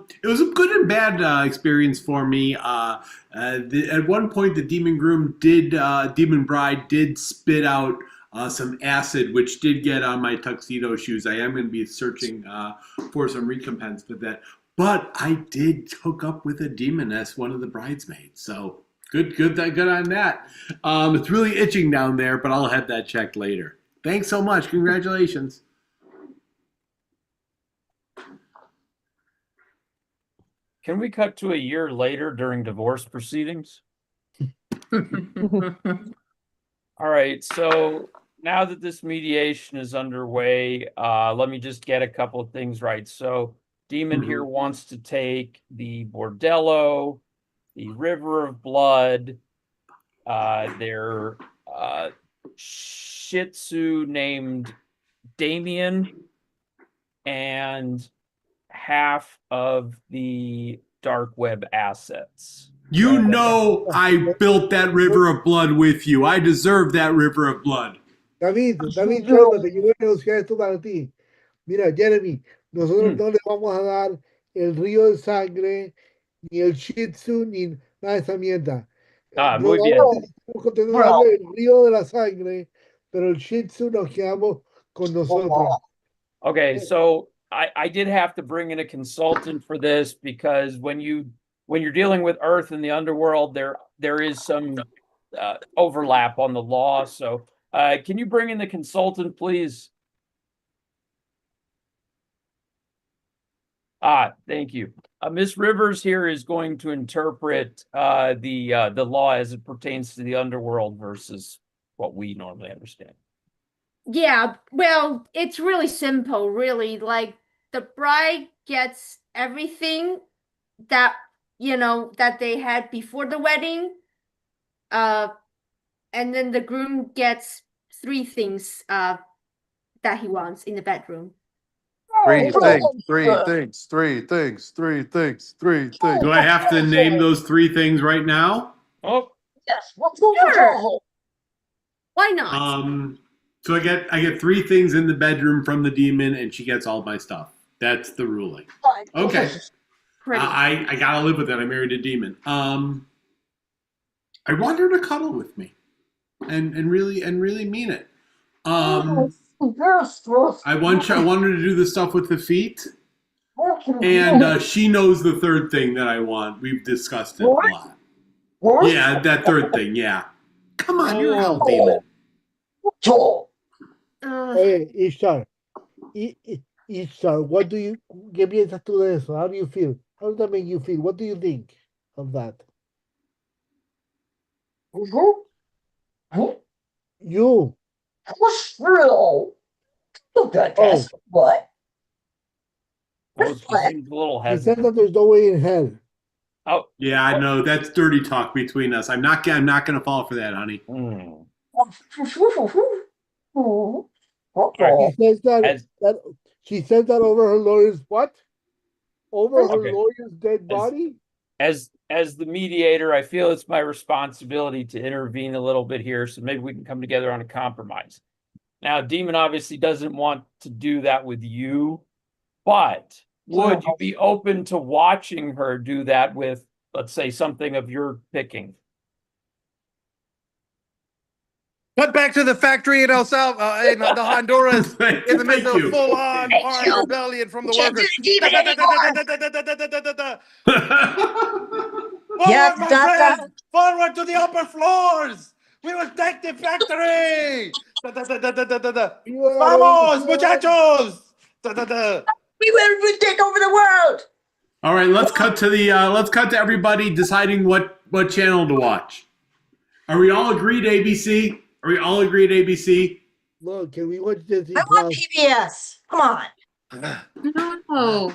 good and bad experience for me. At one point, the demon bride did spit out some acid, which did get on my tuxedo shoes. I am going to be searching for some recompense for that. But I did hook up with a demon as one of the bridesmaids. So good on that. It's really itching down there, but I'll have that checked later. Thanks so much. Congratulations. Can we cut to a year later during divorce proceedings? All right, so now that this mediation is underway, let me just get a couple of things right. So Demon here wants to take the bordello, the river of blood, their Shih Tzu named Damien, and half of the dark web assets. You know I built that river of blood with you. I deserve that river of blood. David, cálmate, yo voy a negociar esto para ti. Mira, Jeremy, nosotros no le vamos a dar el río de sangre, ni el Shih Tzu, ni nada de esa mierda. Muy bien. Estamos contentos de darle el río de la sangre, pero el Shih Tzu nos quedamos con nosotros. Okay, so I did have to bring in a consultant for this because when you're dealing with Earth and the underworld, there is some overlap on the law. So can you bring in the consultant, please? Thank you. Miss Rivers here is going to interpret the law as it pertains to the underworld versus what we normally understand. Yeah, well, it's really simple, really. Like the bride gets everything that that they had before the wedding. And then the groom gets three things that he wants in the bedroom. Three things. Do I have to name those three things right now? Oh, yes. Sure. Why not? So I get three things in the bedroom from the demon, and she gets all my stuff. That's the ruling. Okay. I gotta live with that. I married a demon. I want her to cuddle with me, and really mean it. I want her to do the stuff with the feet, and she knows the third thing that I want. We've discussed it a lot. Yeah, that third thing. Yeah. Come on, you're a hell demon. Hey, Ishtar, ¿qué piensas tú de eso? How do you feel? How does that make you feel? What do you think of that? You. What? Well, she seems a little He said hesitant. that there's no way in hell. Oh, yeah, I know. That's dirty talk between us. I'm not gonna fall for that, honey. She says that over her lawyer's what? Over her lawyer's dead body? As the mediator, I feel it's my responsibility to intervene a little bit here, so maybe we can come together on a compromise. Now, Demon obviously doesn't want to do that with you, but would you be open to watching her do that with, let's say, something of your picking? Cut back to the factory in El Salvador, in the Honduras, in the midst of a full-on armed rebellion from the workers. Yes, my da, da. friends! Forward to the upper floors! We will take the factory! Da, da, da, da, da, da, da, da. Vamos, muchachos! Da, da, da. We will take over the world. All right, let's cut to everybody deciding what channel to watch. Are we all agreed ABC? Are we all agreed ABC? Look, can we watch Disney I want PBS. Come on. No.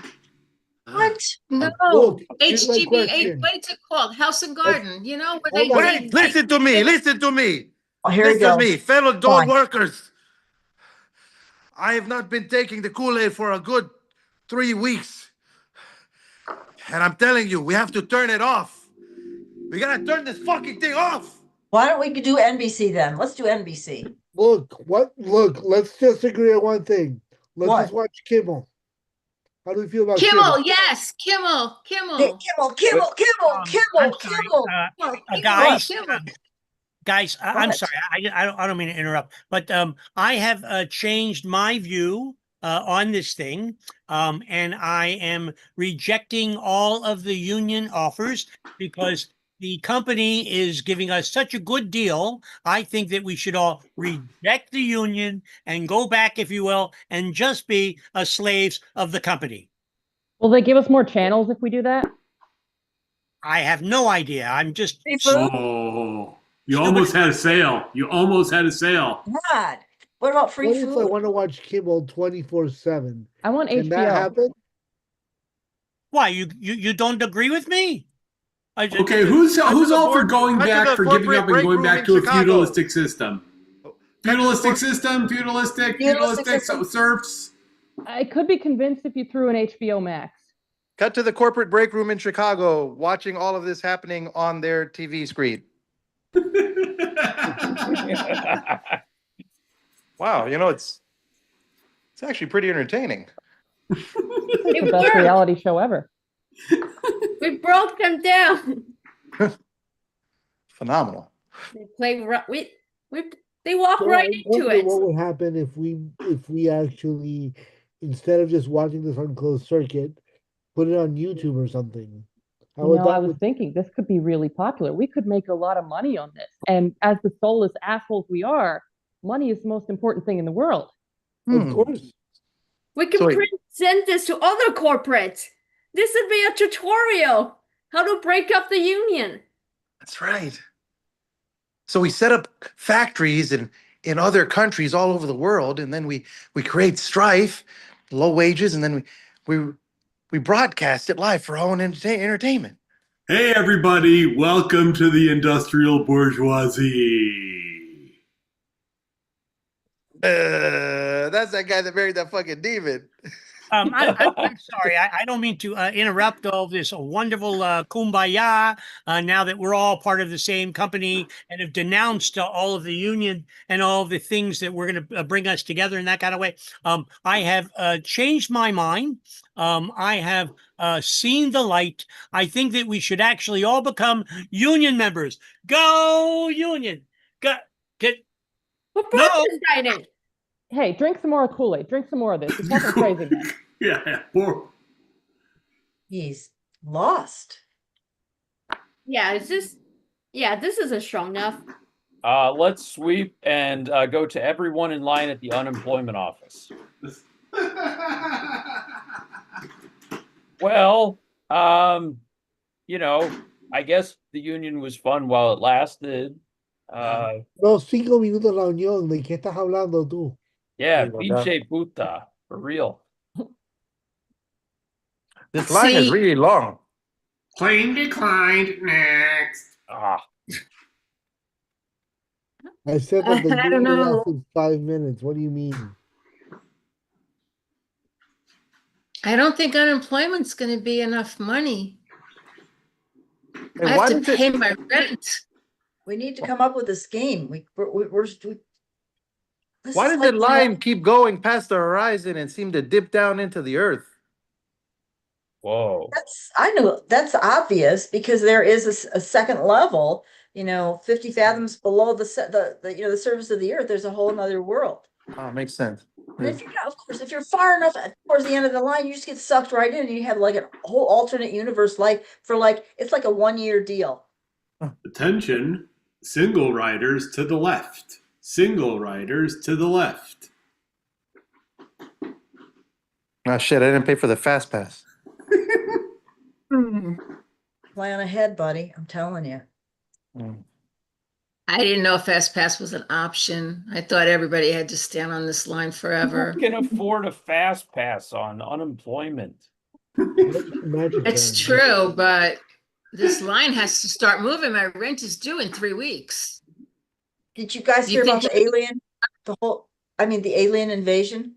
What? No. Look, here's my HGB8, question. what's it called? House and Garden, you know, where Hold they on. Wait, listen to me, listen to me. Oh, here he Listen to goes. me, fellow dole Fine. workers. I have not been taking the Kool-Aid for a good 3 weeks. And I'm telling you, we have to turn it off. We gotta turn this fucking thing off. Why don't we do NBC then? Let's do NBC. Look, let's just agree on one thing. Let's What? just watch Kimmel. How do we feel about Kimmel, yes, Kimmel. Hey, Kimmel. I'm sorry, guys. Kimmel. Guys, I'm What? sorry. I don't mean to interrupt, but I have changed my view on this thing, and I am rejecting all of the union offers because the company is giving us such a good deal. I think that we should all reject the union and go back, if you will, and just be slaves of the company. Will they give us more channels if we do that? I have no idea. I'm just. Oh, you almost had a sale. You almost had a sale. God. What about free What if I food? want to watch Kimmel 24/7? I want Can that HBO. happen? Why you don't agree with me? Okay, who's all for going back, for giving up and going back to a feudalistic system? Feudalistic system, feudalistic, so serfs. I could be convinced if you threw an HBO Max. Cut to the corporate break room in Chicago, watching all of this happening on their TV screen. Wow, you know, it's actually pretty entertaining. It's the best reality show ever. We broke them down. Phenomenal. They play they walk So right I into wonder it. what would happen if we actually, instead of just watching this on closed circuit, put it on YouTube or something. How would I that was thinking this could be really popular. We could make a lot of money on this. And as the soulless assholes we are, money is the most important thing in the world. Of course. We can present this to other corporates. This would be a tutorial. How to break up the union. That's right. So we set up factories in other countries all over the world, and then we create strife, low wages, and then we broadcast it live for our own entertainment. Hey everybody, welcome to the industrial bourgeoisie. That's that guy that married that fucking demon. I'm sorry. I don't mean to interrupt all this wonderful kumbaya now that we're all part of the same company and have denounced all of the union and all of the things that we're going to bring us together in that kind of way. I have changed my mind. I have seen the light. I think that we should actually all become union members. Go union. No. Hey, drink some more Kool-Aid. Drink some more of this. It's fucking crazy, man. Yeah. He's lost. Yeah, this isn't strong enough. Let's sweep and go to everyone in line at the unemployment office. Well, you know, I guess the union was fun while it lasted. Los 5 minutos la unión, ¿de qué estás hablando tú? Yeah, pinche puta, for real. This line is really long. Claim declined. Next. Ah. I said that the I don't union know. lasted 5 minutes. What do you mean? I don't think unemployment's going to be enough money. Hey, I why have to did pay my rent. We need to come up with a scheme. Why does the line keep going past the horizon and seem to dip down into the earth? Whoa. I know that's obvious because there is a second level, 50 fathoms below the surface of the earth. There's a whole other world. Oh, makes sense. And if you're not, of course, if you're far enough towards the end of the line, you just get sucked right in and you have like a whole alternate universe life for like, it's like a 1 year deal. Attention, single riders to the left. Single riders to the left. Oh shit, I didn't pay for the fast pass. Plan ahead, buddy. I'm telling you. I didn't know Fast Pass was an option. I thought everybody had to stand on this line forever. Who can afford a fast pass on unemployment? It's true, but this line has to start moving. My rent is due in 3 weeks. Did you guys Do you hear about think- the alien? The alien invasion?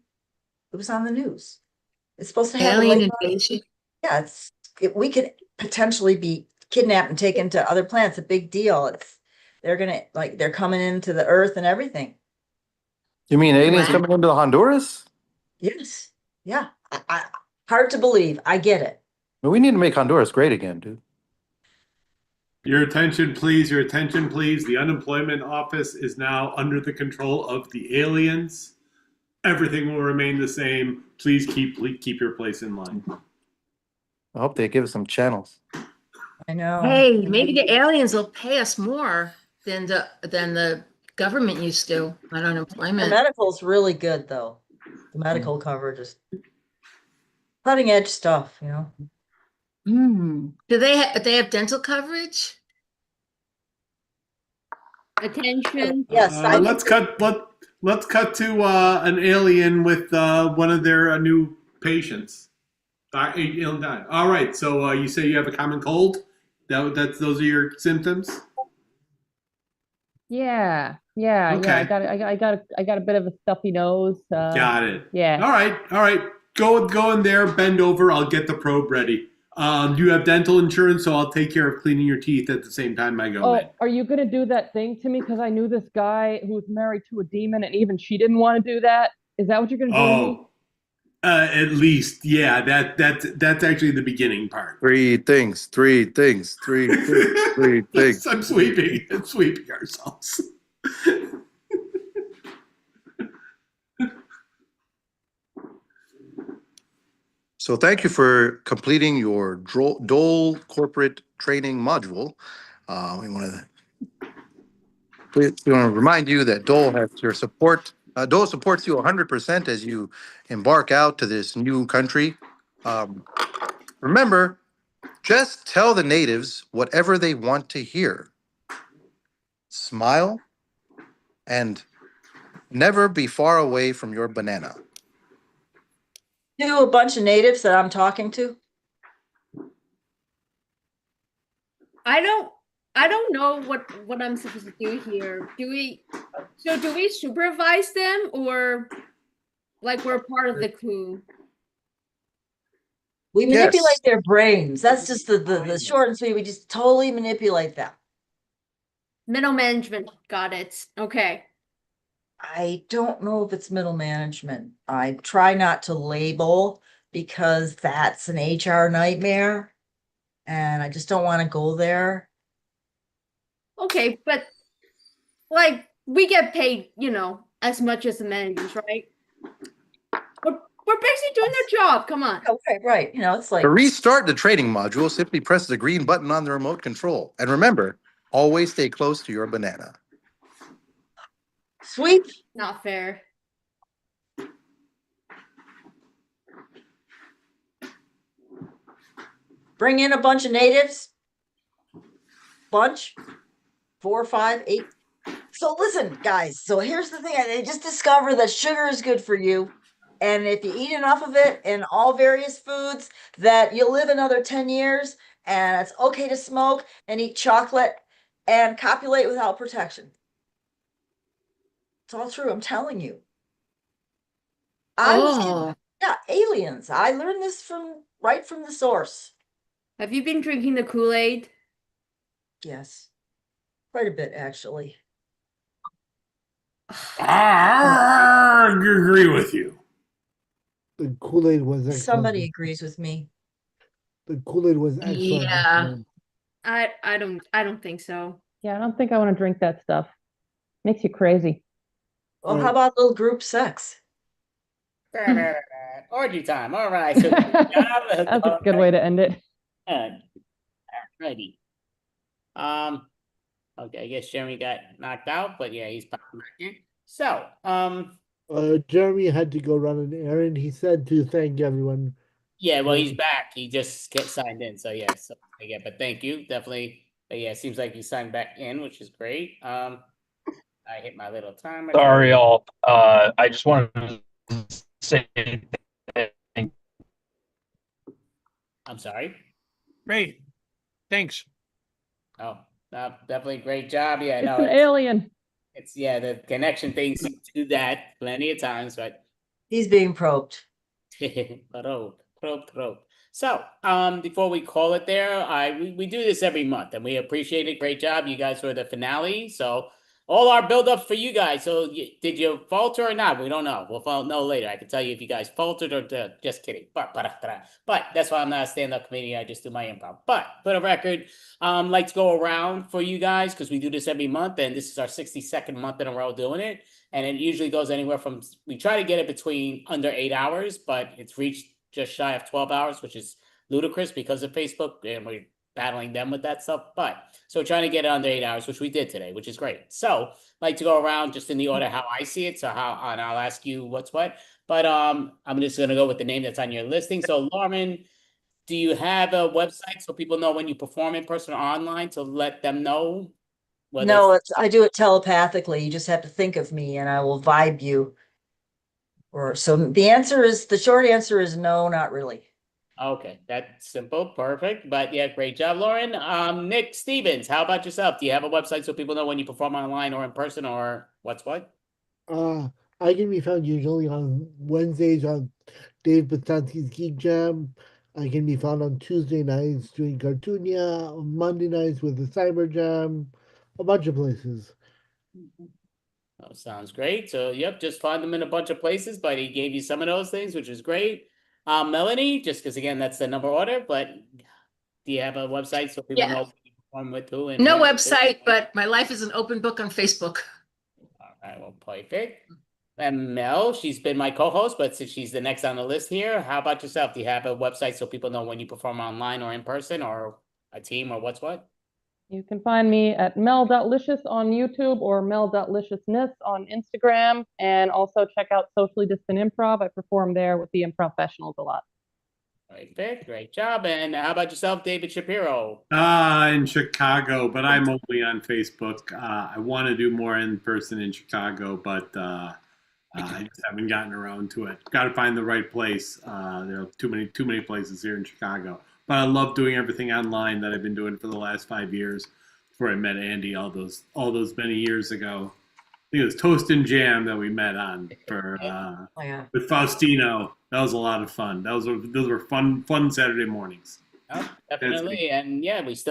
It was on the news. It's supposed to happen Alien late. invasion? Yeah, we could potentially be kidnapped and taken to other planets. A big deal. They're coming into the Earth and everything. You mean aliens Wow. coming into Honduras? Yes. Yeah. Hard to believe. I get it. But we need to make Honduras great again, dude. Your attention, please. Your attention, please. The unemployment office is now under the control of the aliens. Everything will remain the same. Please keep your place in line. I hope they give us some channels. I know. Hey, maybe the aliens will pay us more than the government used to on The unemployment. medical's really good though. The medical coverage is cutting edge stuff, you know. Do they have dental coverage? Attention. Yes. Let's cut to an alien with one of their new patients. Alien died. All right. So you say you have a common cold. Those are your symptoms. Yeah. Okay. I got a bit of a stuffy nose. Got it. Yeah. All right. Go in there. Bend over. I'll get the probe ready. You have dental insurance, so I'll take care of cleaning your teeth at the same time I go in. Are you gonna do that thing to me? Because I knew this guy who was married to a demon, and even she didn't want to do that. Is that what you're gonna do to me? At least, yeah. That's actually the beginning part. Three things. Three things. I'm sweeping ourselves. So thank you for completing your Dole corporate training module. We want to remind you that Dole has your support. Dole supports you 100% as you embark out to this new country. Remember, just tell the natives whatever they want to hear. Smile and never be far away from your banana. Do a bunch of natives that I'm talking to. I don't know what I'm supposed to do here. Do we supervise them, or like we're part of the crew? We Yes. manipulate their brains. That's just the short and sweet. We just totally manipulate them. Middle management, got it. Okay. I don't know if it's middle management. I try not to label because that's an HR nightmare. And I just don't want to go there. Okay, but like we get paid, as much as the managers, right? We're basically doing their job. Come on. Okay, right. It's like To restart the training module, simply press the green button on the remote control. And remember, always stay close to your banana. sweep. Not fair. Bring in a bunch of natives. Bunch. 4, 5, 8. So listen, guys. So here's the thing. I just discovered that sugar is good for you. And if you eat enough of it in all various foods, that you'll live another 10 years. And it's okay to smoke and eat chocolate and copulate without protection. It's all true. I'm telling you. Yeah, aliens. I learned this right from the source. Have you been drinking the Kool-Aid? Yes. Quite a bit, actually. I agree with you. The Kool-Aid was excellent. Somebody agrees with me. The Kool-Aid was excellent. Yeah. I don't think so. Yeah, I don't think I want to drink that stuff. Makes you crazy. Well, how about little group sex? Orgy time. All right. So good job. That's a good way to end it. Ready. Okay, I guess Jeremy got knocked out, but yeah, he's popping back in. So, Jeremy had to go run an errand. He said to thank everyone. yeah, well, he's back. He just get signed in. So yeah, so yeah, but thank you. Definitely. But yeah, it seems like he signed back in, which is great. I hit my little timer. Sorry, all. I just wanted to say thank. I'm sorry. Great. Thanks. Oh, definitely great job. Yeah, It's no, an alien. It's yeah, the connection thing seems to do that plenty of times, but He's being probed. probe. So, before we call it there, we do this every month, and we appreciate it. Great job, you guys were the finale. So, all our build-ups for you guys. So, did you falter or not? We don't know. We'll know later. I can tell you if you guys faltered or just kidding. But that's why I'm not a stand-up comedian. I just do my improv. But for the record, like to go around for you guys because we do this every month, and this is our 62nd month in a row doing it. And it usually goes anywhere from, we try to get it between under 8 hours, but it's reached just shy of 12 hours, which is ludicrous because of Facebook, and we're battling them with that stuff. But so trying to get it under 8 hours, which we did today, which is great. So like to go around just in the order how I see it. So and I'll ask you what's what. But I'm just gonna go with the name that's on your listing. So Lauren, do you have a website so people know when you perform in person or online to let them know? No, I do it telepathically. You just have to think of me and I will vibe you. Or so the short answer is no, not really. Okay, that's simple, perfect. But yeah, great job, Lauren. Nick Stevens, how about yourself? Do you have a website so people know when you perform online or in person or what's what? I can be found usually on Wednesdays on Dave Batanski's Geek Jam. I can be found on Tuesday nights doing Cartoonia, on Monday nights with the Cyber Jam, a bunch of places. Oh, sounds great. So, yep, just find them in a bunch of places, but he gave you some of those things, which is great. Melanie, just because again, that's the number order, but do you have a website so people know you perform with who? And No when? website, but my life is an open book on Facebook. All right, well, perfect. And Mel, she's been my co-host, but since she's the next on the list here, how about yourself? Do you have a website so people know when you perform online or in person or a team or what's what? You can find me at mel.licious on YouTube or mel.liciousness on Instagram. And also check out Socially Distant Improv. I perform there with the improv professionals a lot. Perfect, great job. And how about yourself, David Shapiro? In Chicago, but I'm only on Facebook. I want to do more in person in Chicago, but I just haven't gotten around to it. Got to find the right place. There are too many places here in Chicago. But I love doing everything online that I've been doing for the last 5 years. Before I met Andy, all those many years ago. I think it was Toast and Jam that we met on for with Faustino. That was a lot of fun. Those were fun Saturday mornings. Oh, definitely. And yeah, we've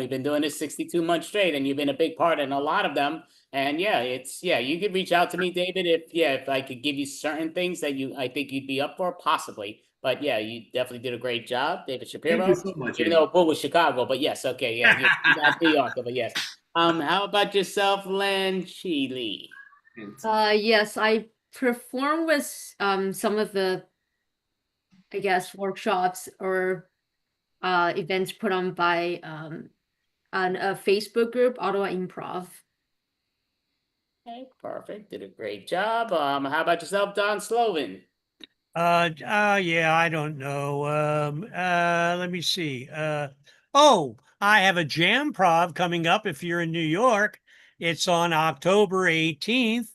been doing this 62 months straight, and you've been a big part in a lot of them. And yeah, you could reach out to me, David, if I could give you certain things that I think you'd be up for, possibly. But yeah, you definitely did a great job, David Shapiro. Thank you so much. Even though it was Chicago, but yes, okay, yeah, not New York, but yes. How about yourself, Len Chile? Yes, I perform with some of the, I guess, workshops or events put on by on a Facebook group, Ottawa Improv. Okay, perfect. Did a great job. How about yourself, Don Slovin? Yeah, I don't know. Let me see. I have a jam prov coming up if you're in New York. It's on October 18th,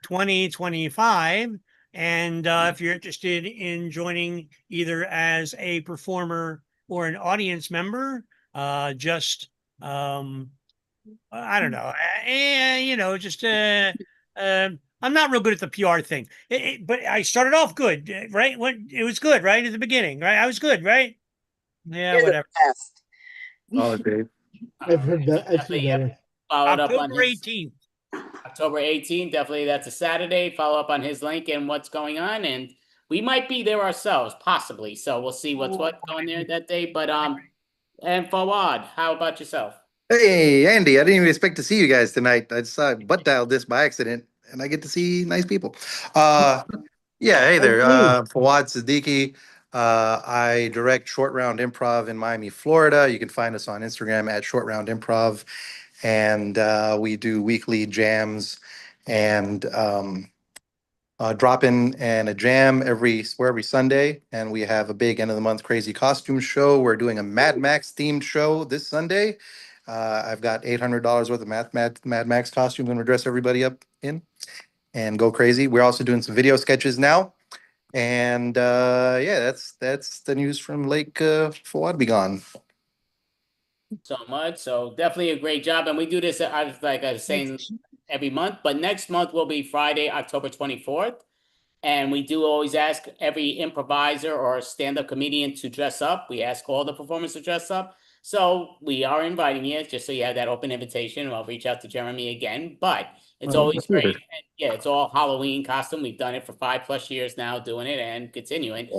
2025. And if you're interested in joining either as a performer or an audience member, I don't know. I'm not real good at the PR thing, but I started off good, right? It was good, right? At the beginning, right? I was good, right? Yeah, You're whatever. the best. Oh, Dave. I've heard that. I've seen better. Followed up on October 18th. October 18th, definitely that's a Saturday. Follow up on his link and what's going on. And we might be there ourselves, possibly. So we'll see what's going there that day. But and Fawad, how about yourself? Hey, Andy, I didn't even expect to see you guys tonight. I just butt dialed this by accident, and I get to see nice people. Yeah, hey there. Okay. Fawad Siddiqui. I direct Short Round Improv in Miami, Florida. You can find us on Instagram at Short Round Improv. And we do weekly jams and drop in and a jam every Sunday. And we have a big end of the month crazy costume show. We're doing a Mad Max themed show this Sunday. I've got $800 worth of Mad Max costumes I'm gonna dress everybody up in and go crazy. We're also doing some video sketches now. And yeah, that's the news from Lake Fawad Be Gone. So much. So definitely a great job. And we do this, like I was saying, every month. But next month will be Friday, October 24th. And we do always ask every improviser or stand-up comedian to dress up. We ask all the performers to dress up. So we are inviting you, just so you have that open invitation. I'll reach out to Jeremy again. But it's always great. And yeah, it's all Halloween costume. We've done it for 5+ years now, doing it and continuing.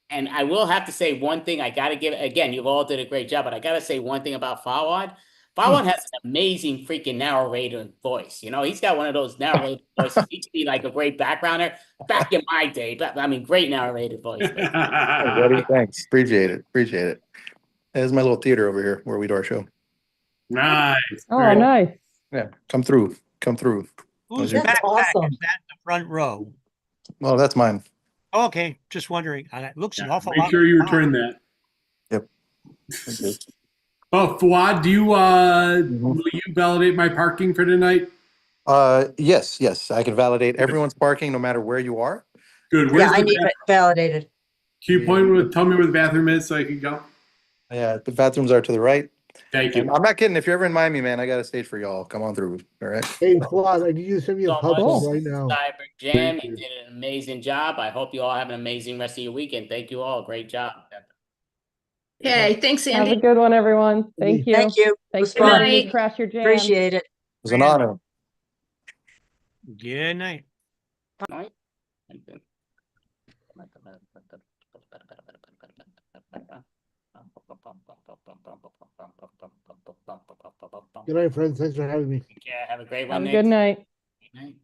And I will have to say one thing. I got to give, again, you've all did a great job, but I got to say one thing about Fawad. Fawad has an amazing freaking narrator voice. You know, he's got one of those narrator voices. He could be like a great backgrounder back in my day. But I mean, great narrator voice. Hey, buddy, thanks. Appreciate it. Appreciate it. There's my little theater over here where we do our show. Nice. Oh, nice. Yeah, come through. Come through. Who's Those are- backpack? awesome. Is that the front row? Well, that's mine. Okay, just wondering. It looks an awful lot. Make sure you return that. Yep. Oh, Fawad, do you will you validate my parking for tonight? Yes. I can validate everyone's parking no matter where you are. Good. Yeah, I need it validated. Can you tell me where the bathroom is so I can go? Yeah, the bathrooms are to the right. Thank you. And I'm not kidding. If you're ever in Miami, man, I got a stage for y'all. Come on through. All right. Hey, Fawad, I need you to send me a So pub much, right now. Cyber Jam. You did an amazing job. I hope you all have an amazing rest of your weekend. Thank you all. Great job. Okay, thanks, Have a Andy. good one, everyone. Thank you. Thank you. Thanks It for was letting fun. me crash your jam. Appreciate it. It was an honor. Good night. All right. Good night, friends. Thanks for having me. Yeah, have a great Have one. a good night. Good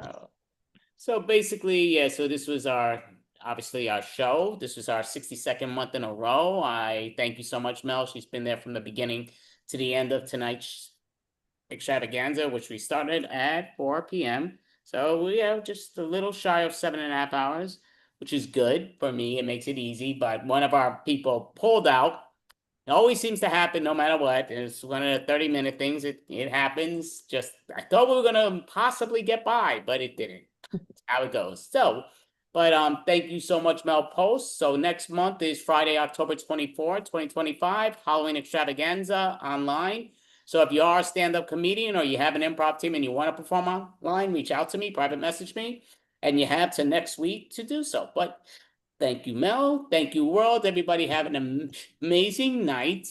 night. So basically, yeah, so this was obviously our show. This was our 62nd month in a row. I thank you so much, Mel. She's been there from the beginning to the end of tonight's Extravaganza, which we started at 4 p.m. So we are just a little shy of 7.5 hours, which is good for me. It makes it easy, but one of our people pulled out. It always seems to happen no matter what. It's one of the 30-minute things. It happens. Just I thought we were gonna possibly get by, but it didn't. That's how it goes. So, but thank you so much, Mel Post. So next month is Friday, October 24th, 2025, Halloween Extravaganza online. So if you are a stand-up comedian or you have an improv team and you want to perform online, reach out to me, private message me, and you have to next week to do so. But thank you, Mel. Thank you, world. Everybody have an amazing night.